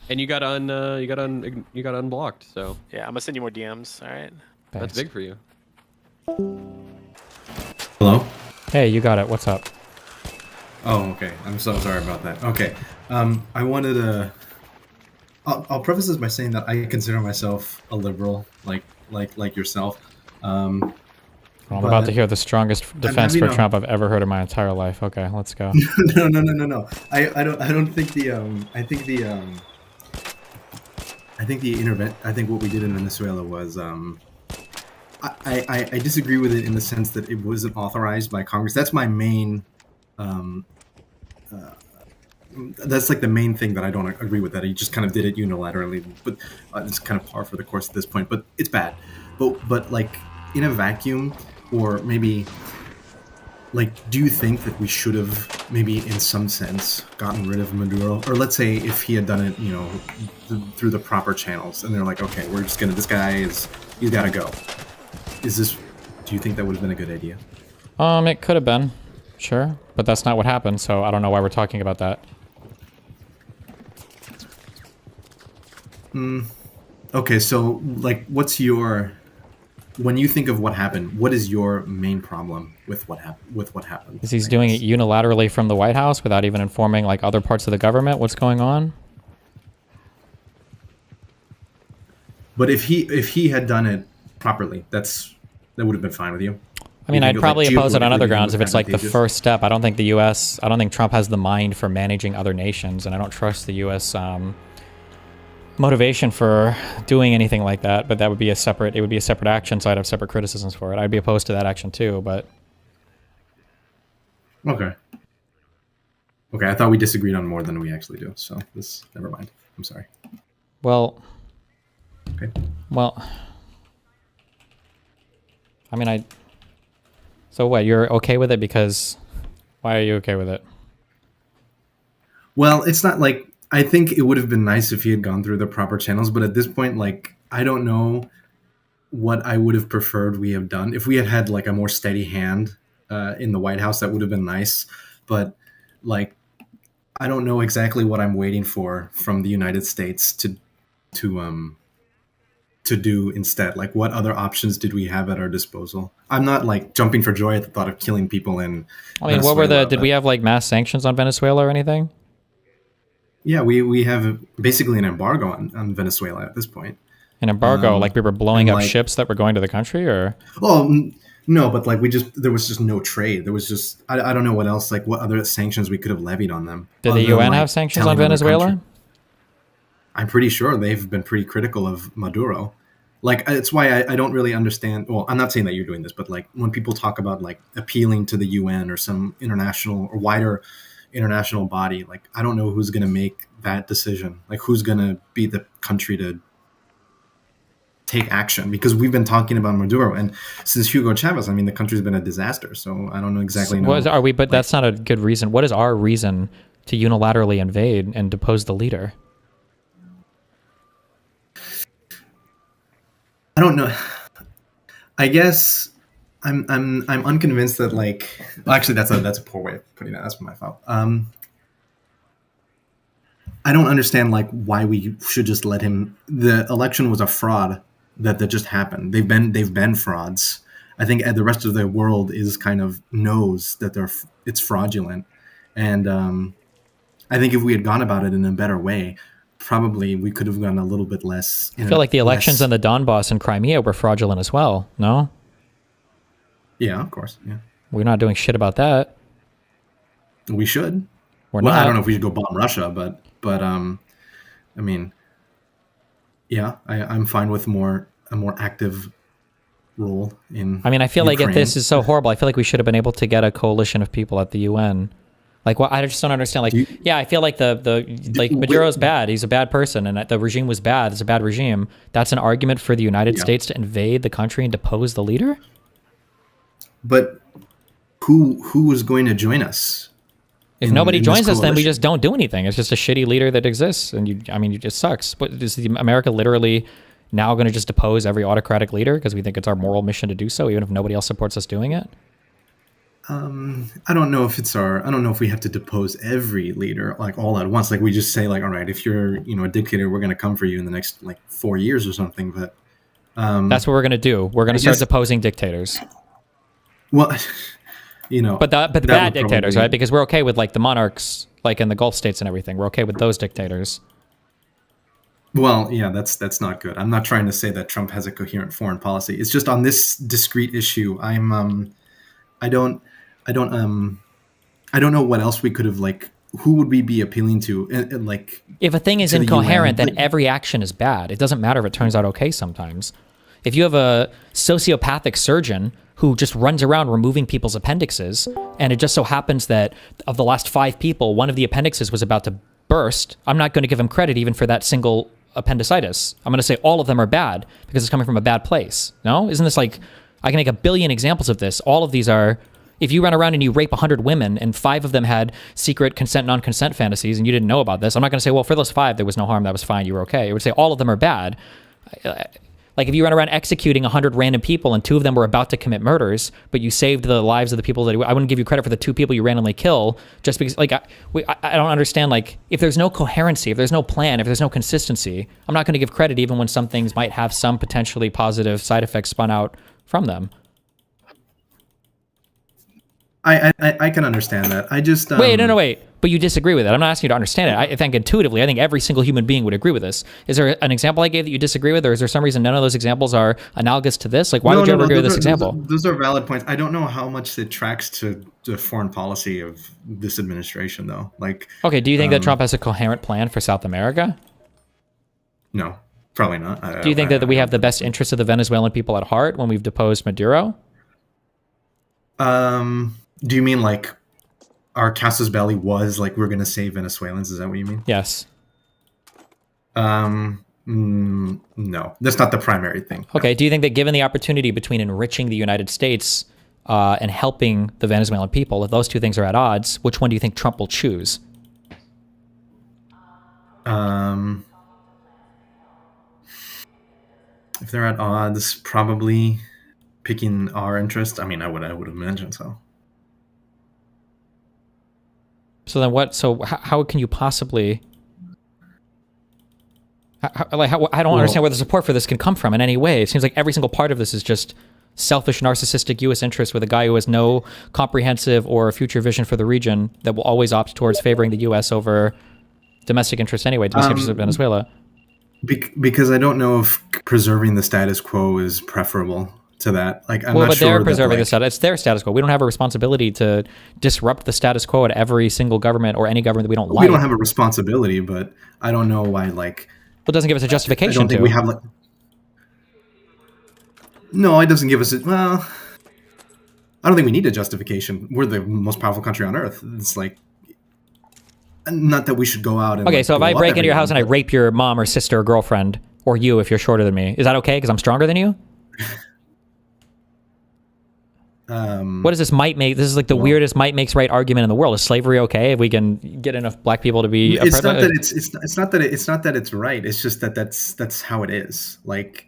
And you got unblocked, so yeah, I'm gonna send you more DMs. All right. That's big for you. Hello? Hey, you got it. What's up? Oh, okay. I'm so sorry about that. Okay. I wanted to... I'll preface this by saying that I consider myself a liberal, like yourself. I'm about to hear the strongest defense for Trump I've ever heard in my entire life. Okay, let's go. No. I don't think I think what we did in Venezuela was I disagree with it in the sense that it wasn't authorized by Congress. That's my main that's like the main thing that I don't agree with, that he just kind of did it unilaterally, but it's kind of par for the course at this point, but it's bad. But like in a vacuum, or maybe like, do you think that we should have maybe in some sense gotten rid of Maduro? Or let's say if he had done it, through the proper channels, and they're like, okay, we're just gonna, he's gotta go. Do you think that would have been a good idea? It could have been, sure, but that's not what happened, so I don't know why we're talking about that. Okay, so like, when you think of what happened, what is your main problem with what happened? Is he's doing it unilaterally from the White House without even informing like other parts of the government what's going on? But if he had done it properly, that would have been fine with you. I mean, I'd probably oppose it on other grounds if it's like the first step. I don't think Trump has the mind for managing other nations, and I don't trust the U.S. Motivation for doing anything like that. But it would be a separate action, so I'd have separate criticisms for it. I'd be opposed to that action too, but... Okay, I thought we disagreed on more than we actually do, so never mind. I'm sorry. Well... Okay. Well... I mean, So what, you're okay with it because... Why are you okay with it? Well, it's not like... I think it would have been nice if he had gone through the proper channels, but at this point, like, I don't know what I would have preferred we have done. If we had had like a more steady hand in the White House. That would have been nice, but like I don't know exactly what I'm waiting for from the United States to do instead. Like, what other options did we have at our disposal? I'm not like jumping for joy at the thought of killing people in I mean, Venezuela, did we have like mass sanctions on Venezuela or anything? Yeah, we have basically an embargo on Venezuela at this point. An embargo, like we were blowing up like, ships that were going to the country, or? Oh, no, but like there was just no trade. There was just, I don't know what else, like what other sanctions we could have levied on them. Did the UN have sanctions on Venezuela? I'm pretty sure they've been pretty critical of Maduro. Like, it's why I don't really understand. Well, I'm not saying that you're doing this, but like when people talk about like appealing to the UN or some international or wider international body, like I don't know who's going to make that decision. Like who's going to be the country to take action, because we've been talking about Maduro, and since Hugo Chavez, I mean, the country's been a disaster. So I don't know exactly. But that's not a good reason. What is our reason to unilaterally invade and depose the leader? I don't know. I guess I'm unconvinced that like. Well, actually, that's a poor way of putting that. That's my fault. I don't understand like why we should just let him. The election was a fraud that just happened. They've been frauds. I think the rest of the world is kind of knows that it's fraudulent, and I think if we had gone about it in a better way, probably we could have gone a little bit less. I feel like the elections in the Donbass and Crimea were fraudulent as well. No. Yeah, of course. Yeah. We're not doing shit about that. We should. We're not. I don't know if we should go bomb Russia, but I mean, yeah, I'm fine with a more active role in. I mean, I feel Ukraine. like if this is so horrible, I feel like we should have been able to get a coalition of people at the UN. Like, well, I just don't understand. Like, yeah, I feel like Maduro's bad. He's a bad person, and the regime was bad. It's a bad regime. That's an argument for the United States to invade the country and depose the leader. But who was going to join us? If nobody joins us, then we just don't do anything. It's just a shitty leader that exists, and it just sucks. But is America literally now going to just depose every autocratic leader because we think it's our moral mission to do so, even if nobody else supports us doing it? I don't know if we have to depose every leader like all at once. Like we just say like, all right, if you're a dictator, we're going to come for you in the next like 4 years or something. But that's what we're going to do. We're going to start deposing dictators. Well, but the bad dictators, right? Because we're okay with like the monarchs, like in the Gulf states and everything. We're okay with those dictators. Well, yeah, that's not good. I'm not trying to say that Trump has a coherent foreign policy. It's just on this discrete issue. I don't know what else we could have like. Who would we be appealing to? And like, if a thing is incoherent, then every action is bad. It doesn't matter if it turns out okay sometimes. If you have a sociopathic surgeon who just runs around removing people's appendixes, and it just so happens that of the last 5 people, one of the appendixes was about to burst, I'm not going to give him credit even for that single appendicitis. I'm going to say all of them are bad because it's coming from a bad place. No? Isn't this like, I can make a billion examples of this. All of these are, if you run around and you rape 100 women and 5 of them had secret consent, non-consent fantasies and you didn't know about this, I'm not going to say, well, for those 5, there was no harm, that was fine, you were okay. I would say all of them are bad. Like if you run around executing 100 random people and 2 of them were about to commit murders, but you saved the lives of the people that I wouldn't give you credit for the 2 people you randomly kill just because, like, I don't understand, like, if there's no coherency, if there's no plan, if there's no consistency, I'm not going to give credit even when some things might have some potentially positive side effects spun out from them. I can understand that. I just wait. But you disagree with it. I'm not asking you to understand it. I think intuitively, I think every single human being would agree with this. Is there an example I gave that you disagree with, or is there some reason none of those examples are analogous to this? Like, why would you ever agree with this example? Those are valid points. I don't know how much it tracks to the foreign policy of this administration, though. Like, okay, do you think that Trump has a coherent plan for South America? No, probably not. Do you think that we have the best interests of the Venezuelan people at heart when we've deposed Maduro? Do you mean like our casus belli was like we're going to save Venezuelans? Is that what you mean? Yes. No, that's not the primary thing. Okay. Do you think that given the opportunity between enriching the United States and helping the Venezuelan people, if those 2 things are at odds, which one do you think Trump will choose? If they're at odds, probably picking our interest. I mean, I would imagine so. So then what? So how can you possibly? I don't understand where the support for this can come from in any way. It seems like every single part of this is just selfish, narcissistic U.S. interests with a guy who has no comprehensive or future vision for the region that will always opt towards favoring the U.S. over domestic interests anyway, domestic interests of Venezuela. Because I don't know if preserving the status quo is preferable to that. Like, I'm not sure they're preserving the status. It's their status quo. We don't have a responsibility to disrupt the status quo at every single government or any government that we don't like. We don't have a responsibility, but I don't know why, like... Well, it doesn't give us a justification I don't think we have, like... No, it doesn't give us a... Well, I don't think we need a justification. We're the most powerful country on earth. It's like... Not that we should go out and... Okay, like, so if I break into your house and I rape your mom or sister or girlfriend, or you if you're shorter than me, is that okay because I'm stronger than you? What is this might make? This is like the weirdest might makes right argument in the world. Is slavery okay if we can get enough black people to be? It's not that it's not that it's right. It's just that that's how it is. Like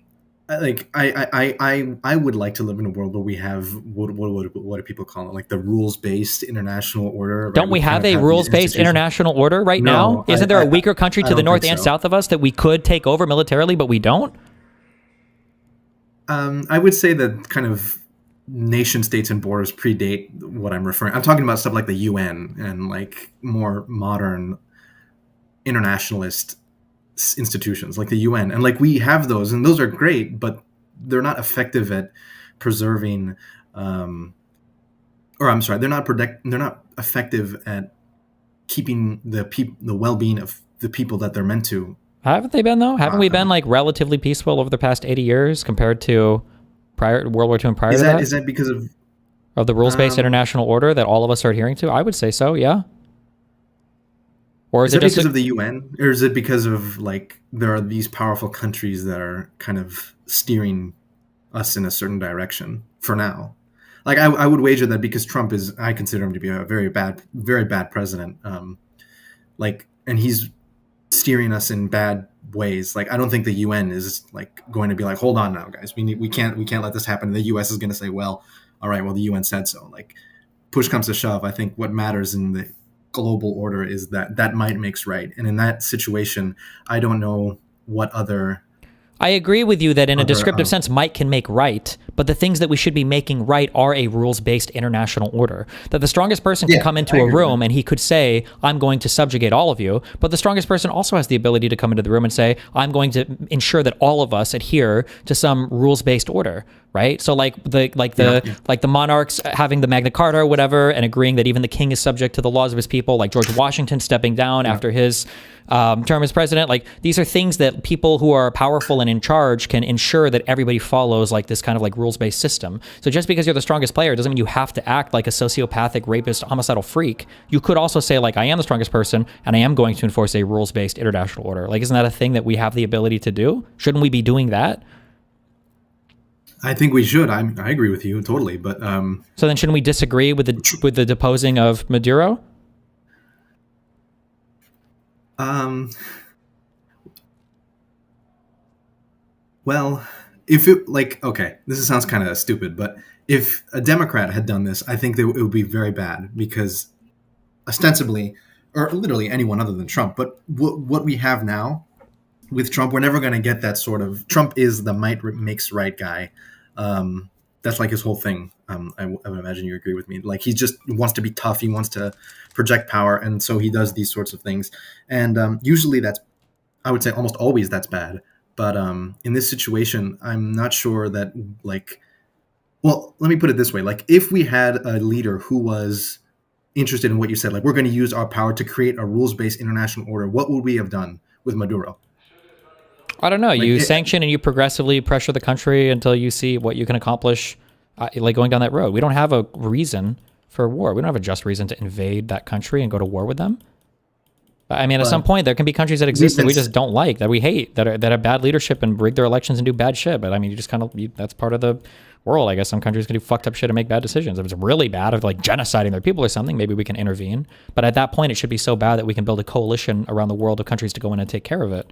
I would like to live in a world where we have what do people call it? Like the rules based international order. Right? Don't we have a rules based international order right now? Isn't there a weaker country to the north and south of us that we could take over militarily, but we don't? I would say that kind of nation states and borders predate what I'm referring. I'm talking about stuff like the UN and like more modern internationalist institutions like the UN, and like we have those, and those are great, but they're not effective at preserving they're not effective at keeping the well-being of the people that they're meant to. Haven't they been though? Haven't we been like relatively peaceful over the past 80 years compared to prior World War II and prior to that? Is that because of the rules-based international order that all of us are adhering to? I would say so, yeah. Or is it because of the UN, or is it because of like there are these powerful countries that are kind of steering us in a certain direction for now? Like I would wager that because Trump I consider him to be a very bad president. And he's steering us in bad ways. Like I don't think the UN is like going to be like, hold on now, guys, we can't let this happen. And the US is going to say, well, all right, well the UN said so. Like push comes to shove, I think what matters in the global order is that might makes right. And in that situation, I don't know what other... I agree with you that in a descriptive sense, might can make right, but the things that we should be making right are a rules-based international order. That the strongest person can come into a room and he could say, I'm going to subjugate all of you, but the strongest person also has the ability to come into the room and say, I'm going to ensure that all of us adhere to some rules-based order, right? So like the monarchs having the Magna Carta or whatever and agreeing that even the king is subject to the laws of his people, like George Washington stepping down after his term as president. Like these are things that people who are powerful and in charge can ensure that everybody follows like this kind of like rules-based system. So just because you're the strongest player doesn't mean you have to act like a sociopathic, rapist, homicidal freak. You could also say like, I am the strongest person and I am going to enforce a rules-based international order. Like, isn't that a thing that we have the ability to do? Shouldn't we be doing that? I think we should. I agree with you totally. But so then shouldn't we disagree with the deposing of Maduro? Well, if it okay, this sounds kind of stupid, but if a Democrat had done this, I think that it would be very bad because ostensibly, or literally anyone other than Trump, but what we have now with Trump, we're never going to get that sort of... Trump is the might makes right guy. That's like his whole thing. I would imagine you agree with me. Like he just wants to be tough. He wants to project power. And so he does these sorts of things. And usually I would say almost always that's bad. But in this situation, I'm not sure that well, let me put it this way. Like if we had a leader who was interested in what you said, like we're going to use our power to create a rules-based international order, what would we have done with Maduro? I don't know. You sanction and you progressively pressure the country until you see what you can accomplish, like going down that road. We don't have a reason for war. We don't have a just reason to invade that country and go to war with them. I mean, at some point, there can be countries that exist that we just don't like, that we hate, that have bad leadership and rig their elections and do bad shit. But I mean, you just kind of, that's part of the world. I guess some countries can do fucked up shit and make bad decisions. If it's really bad, if like genociding their people or something, maybe we can intervene. But at that point, it should be so bad that we can build a coalition around the world of countries to go in and take care of it.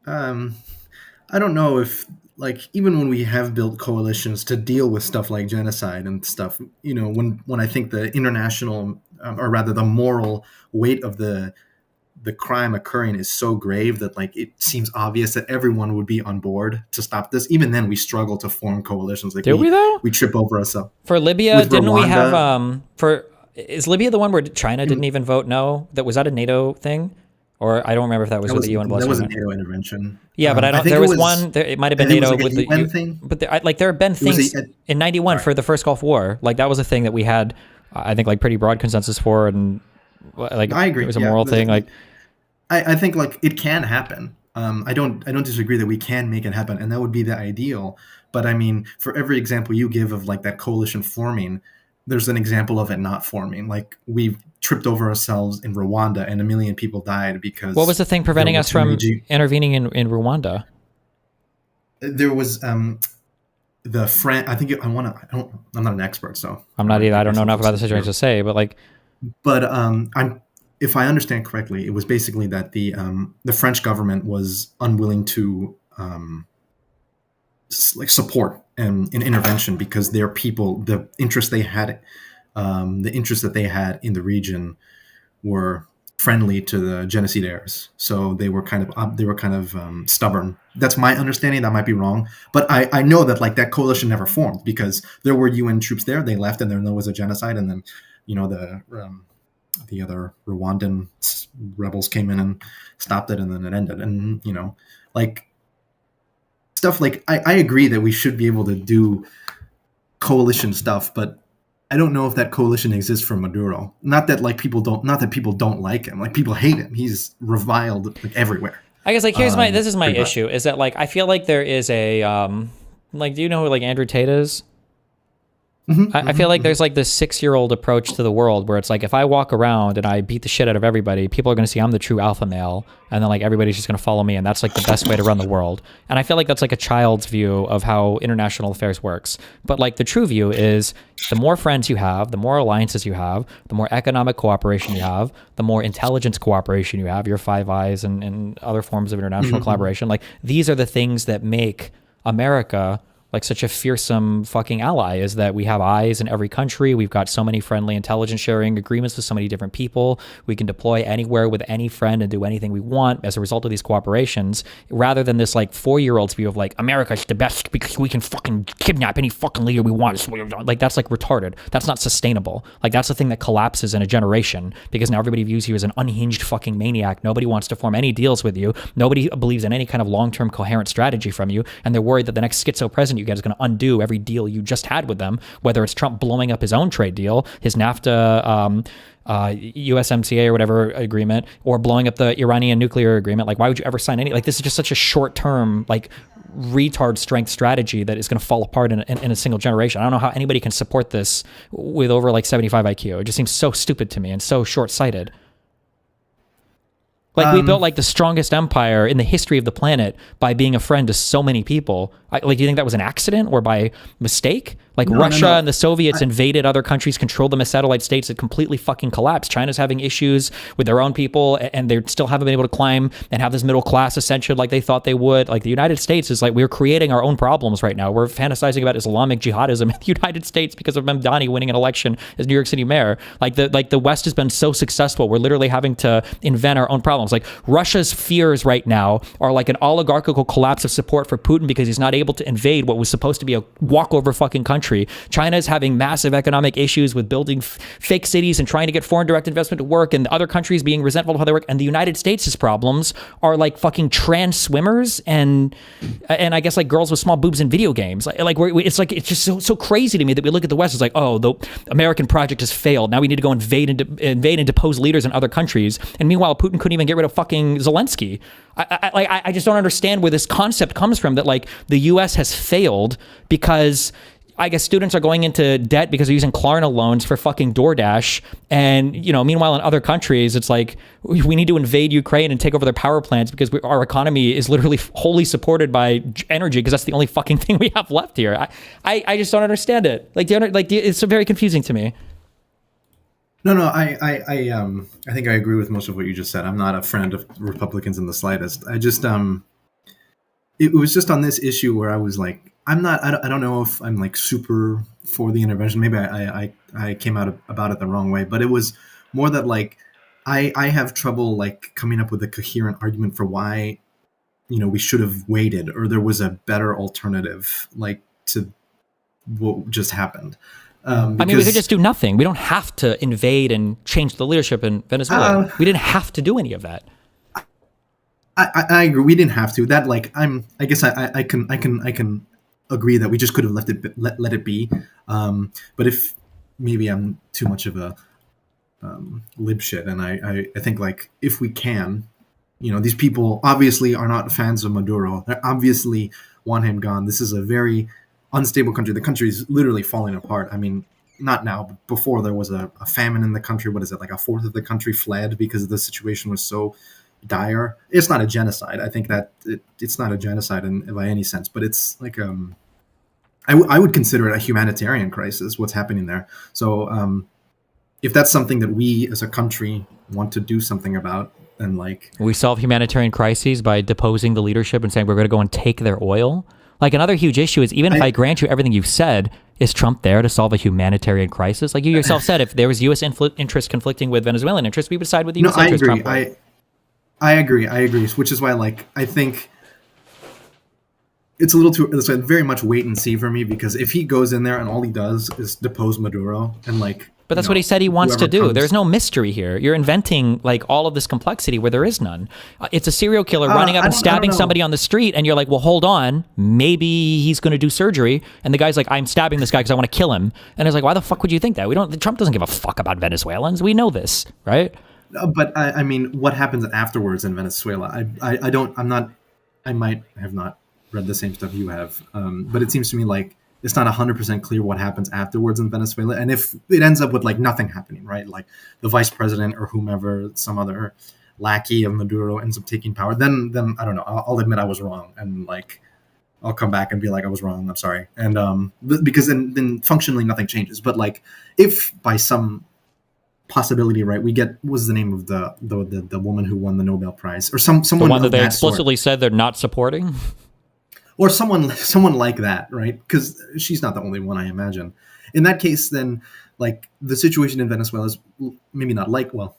I don't know if even when we have built coalitions to deal with stuff like genocide and stuff, when I think the international or rather, the moral weight of the crime occurring is so grave that like it seems obvious that everyone would be on board to stop this. Even then, we struggle to form coalitions. Like, Did we though? We trip over ourselves. For Libya, With didn't we have Rwanda- is Libya the one where China didn't even vote no? Was that a NATO thing? Or I don't remember if that was with the UN blessing. That was a NATO intervention. Yeah, but I don't. There was one. It might have been NATO with the UN thing. But there have been things in '91 for the first Gulf War. Like that was a thing that we had, I think, like pretty broad consensus for, and like I agree. It was a moral thing. Like I think like it can happen. I don't disagree that we can make it happen, and that would be the ideal. But I mean, for every example you give of like that coalition forming, there's an example of it not forming. Like we've tripped over ourselves in Rwanda, and 1 million people died because. What was the thing preventing us from intervening in Rwanda? There was the French. I think I'm not an expert, so I'm not either. I don't know enough about the situation to say, but like. But if I understand correctly, it was basically that the French government was unwilling to support an intervention because their people, the interest that they had in the region were friendly to the genocidaires. So they were kind of stubborn. That's my understanding. That might be wrong, but I know that like that coalition never formed because there were UN troops there. They left, and there was a genocide, and then the other Rwandan rebels came in and stopped it, and then it ended. And like stuff like I agree that we should be able to do coalition stuff, but I don't know if that coalition exists for Maduro. Not that people don't like him. Like people hate him. He's reviled like everywhere. I guess like this is my issue is that like I feel like there is a like, do you know who like Andrew Tate is? I feel like there's like this 6-year-old approach to the world where it's like if I walk around and I beat the shit out of everybody, people are going to see I'm the true alpha male, and then like everybody's just going to follow me, and that's like the best way to run the world. And I feel like that's like a child's view of how international affairs works. But like the true view is the more friends you have, the more alliances you have, the more economic cooperation you have, the more intelligence cooperation you have, your Five Eyes and other forms of international collaboration. Like these are the things that make America like such a fearsome fucking ally, is that we have eyes in every country. We've got so many friendly intelligence sharing agreements with so many different people. We can deploy anywhere with any friend and do anything we want as a result of these cooperations, rather than this like 4-year-old's view of like America's the best because we can fucking kidnap any fucking leader we want. Like that's like retarded. That's not sustainable. Like that's the thing that collapses in a generation because now everybody views you as an unhinged fucking maniac. Nobody wants to form any deals with you. Nobody believes in any kind of long-term coherent strategy from you, and they're worried that the next schizo president you get is going to undo every deal you just had with them, whether it's Trump blowing up his own trade deal, his NAFTA, USMCA or whatever agreement, or blowing up the Iranian nuclear agreement. Like, why would you ever sign any? Like, this is just such a short-term, like, retard strength strategy that is going to fall apart in a single generation. I don't know how anybody can support this with over like 75 IQ. It just seems so stupid to me and so short-sighted. Like we built like the strongest empire in the history of the planet by being a friend to so many people. Like, do you think that was an accident or by mistake? Like Russia and the Soviets invaded other countries, controlled them as satellite states. It completely fucking collapsed. China's having issues with their own people, and they still haven't been able to climb and have this middle class ascension like they thought they would. Like the United States is like, we're creating our own problems right now. We're fantasizing about Islamic jihadism in the United States because of Mamdani winning an election as New York City mayor. Like the West has been so successful. We're literally having to invent our own problems. Like Russia's fears right now are like an oligarchical collapse of support for Putin because he's not able to invade what was supposed to be a walkover fucking country. China is having massive economic issues with building fake cities and trying to get foreign direct investment to work, and other countries being resentful of how they work. And the United States' problems are like fucking trans swimmers and I guess like girls with small boobs in video games. It's just so crazy to me that we look at the West. It's like, oh, the American project has failed. Now we need to go invade and depose leaders in other countries. And meanwhile, Putin couldn't even get rid of fucking Zelensky. I just don't understand where this concept comes from that like the U.S. has failed because I guess students are going into debt because they're using Klarna loans for fucking DoorDash. And, meanwhile, in other countries, it's like we need to invade Ukraine and take over their power plants because our economy is literally wholly supported by energy because that's the only fucking thing we have left here. I just don't understand it. It's very confusing to me. No, I think I agree with most of what you just said. I'm not a friend of Republicans in the slightest. I just, it was just on this issue where I was like, I don't know if I'm like super for the intervention. Maybe I came out about it the wrong way, but it was more that like I have trouble like coming up with a coherent argument for why, you know, we should have waited or there was a better alternative like to what just happened. I mean, we could just do nothing. We don't have to invade and change the leadership in Venezuela. We didn't have to do any of that. I agree. We didn't have to. That like I guess I can agree that we just could have let it be. But if maybe I'm too much of a lib shit, and I think like if we can, you know, these people obviously are not fans of Maduro. They obviously want him gone. This is a very unstable country. The country is literally falling apart. I mean, not now, but before there was a famine in the country. What is it, like a fourth of the country fled because the situation was so dire. It's not a genocide. I think that it's not a genocide by any sense, but it's like I would consider it a humanitarian crisis. What's happening there? So if that's something that we as a country want to do something about, then like we solve humanitarian crises by deposing the leadership and saying we're going to go and take their oil. Like another huge issue is even if I grant you everything you've said, is Trump there to solve a humanitarian crisis? Like you yourself said, if there was U.S. interest conflicting with Venezuelan interests, we would side with the U.S. interest. I agree. I agree. Which is why, like, I think it's a little too. It's like very much wait and see for me because if he goes in there and all he does is depose Maduro and like. But that's what he said he wants to do. There's no mystery here. You're inventing like all of this complexity where there is none. It's a serial killer running up and stabbing somebody on the street, and you're like, well, hold on, maybe he's going to do surgery. And the guy's like, I'm stabbing this guy because I want to kill him. And it's like, why the fuck would you think that? Trump doesn't give a fuck about Venezuelans. We know this, right? But I mean, what happens afterwards in Venezuela? I might have not read the same stuff you have, but it seems to me like it's not 100% clear what happens afterwards in Venezuela. And if it ends up with like nothing happening, right? Like the vice president or whomever, some other lackey of Maduro ends up taking power, then I don't know. I'll admit I was wrong, and like I'll come back and be like I was wrong. I'm sorry, and because then functionally nothing changes. But like if by some possibility, right, we get what was the name of the woman who won the Nobel Prize or someone the one that they that explicitly said they're not supporting. Or someone like that, right? Because she's not the only one, I imagine. In that case, then, like, the situation in Venezuela is maybe not like, well,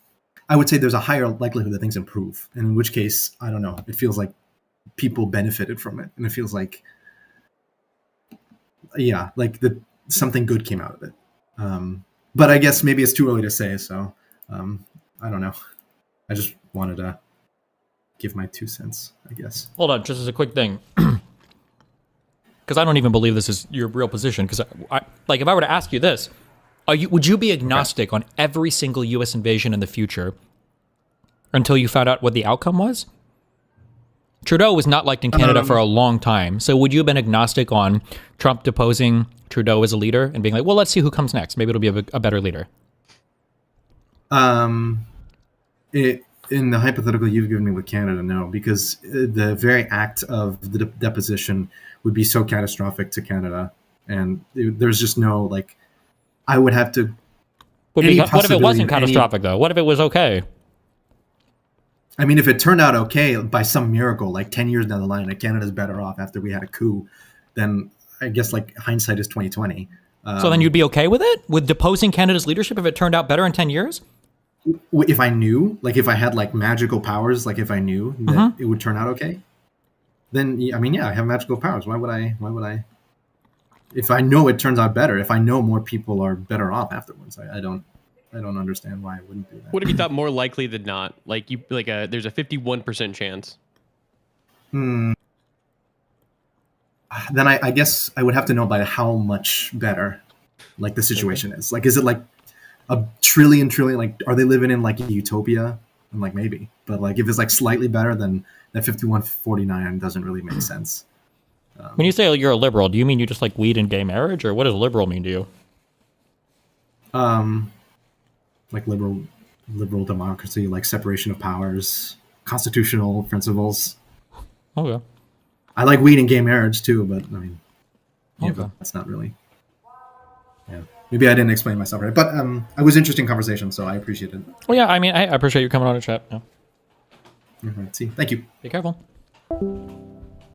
I would say there's a higher likelihood that things improve. And in which case, I don't know, it feels like people benefited from it. And it feels like, yeah, like something good came out of it. But I guess maybe it's too early to say, so I don't know. I just wanted to give my 2 cents, I guess. Hold on, just as a quick thing. Because I don't even believe this is your real position. Because, like, if I were to ask you this, would you be agnostic on every single U.S. invasion in the future until you found out what the outcome was? Trudeau was not liked in Canada for a long time. So would you have been agnostic on Trump deposing Trudeau as a leader and being like, well, let's see who comes next. Maybe it'll be a better leader. In the hypothetical you've given me with Canada, no, because the very act of the deposition would be so catastrophic to Canada, and there's just no like. I would have to. What if it wasn't catastrophic though? What if it was okay? I mean, if it turned out okay by some miracle, like 10 years down the line, like Canada's better off after we had a coup, then I guess like hindsight is 2020. So then you'd be okay with it, with deposing Canada's leadership if it turned out better in 10 years? If I knew, like if I had like magical powers, like if I knew that it would turn out okay, then I mean, yeah, I have magical powers. Why would I? If I know it turns out better, if I know more people are better off afterwards, I don't understand why I wouldn't do that. What if you thought more likely than not? Like there's a 51% chance. Then I guess I would have to know by how much better, like the situation is. Like, is it like a trillion? Like, are they living in like a utopia? I'm like maybe, but like if it's like slightly better, then that 51-49 doesn't really make sense. When you say you're a liberal, do you mean you just like weed and gay marriage, or what does liberal mean to you? Like liberal democracy, like separation of powers, constitutional principles. Okay. I like weed and gay marriage too, but I mean, yeah, Okay. but that's not really. Yeah, maybe I didn't explain myself right, but it was interesting conversation, so I appreciate it. Well, yeah, I mean, I appreciate you coming on to chat. Yeah. All right, see, thank you. Be careful.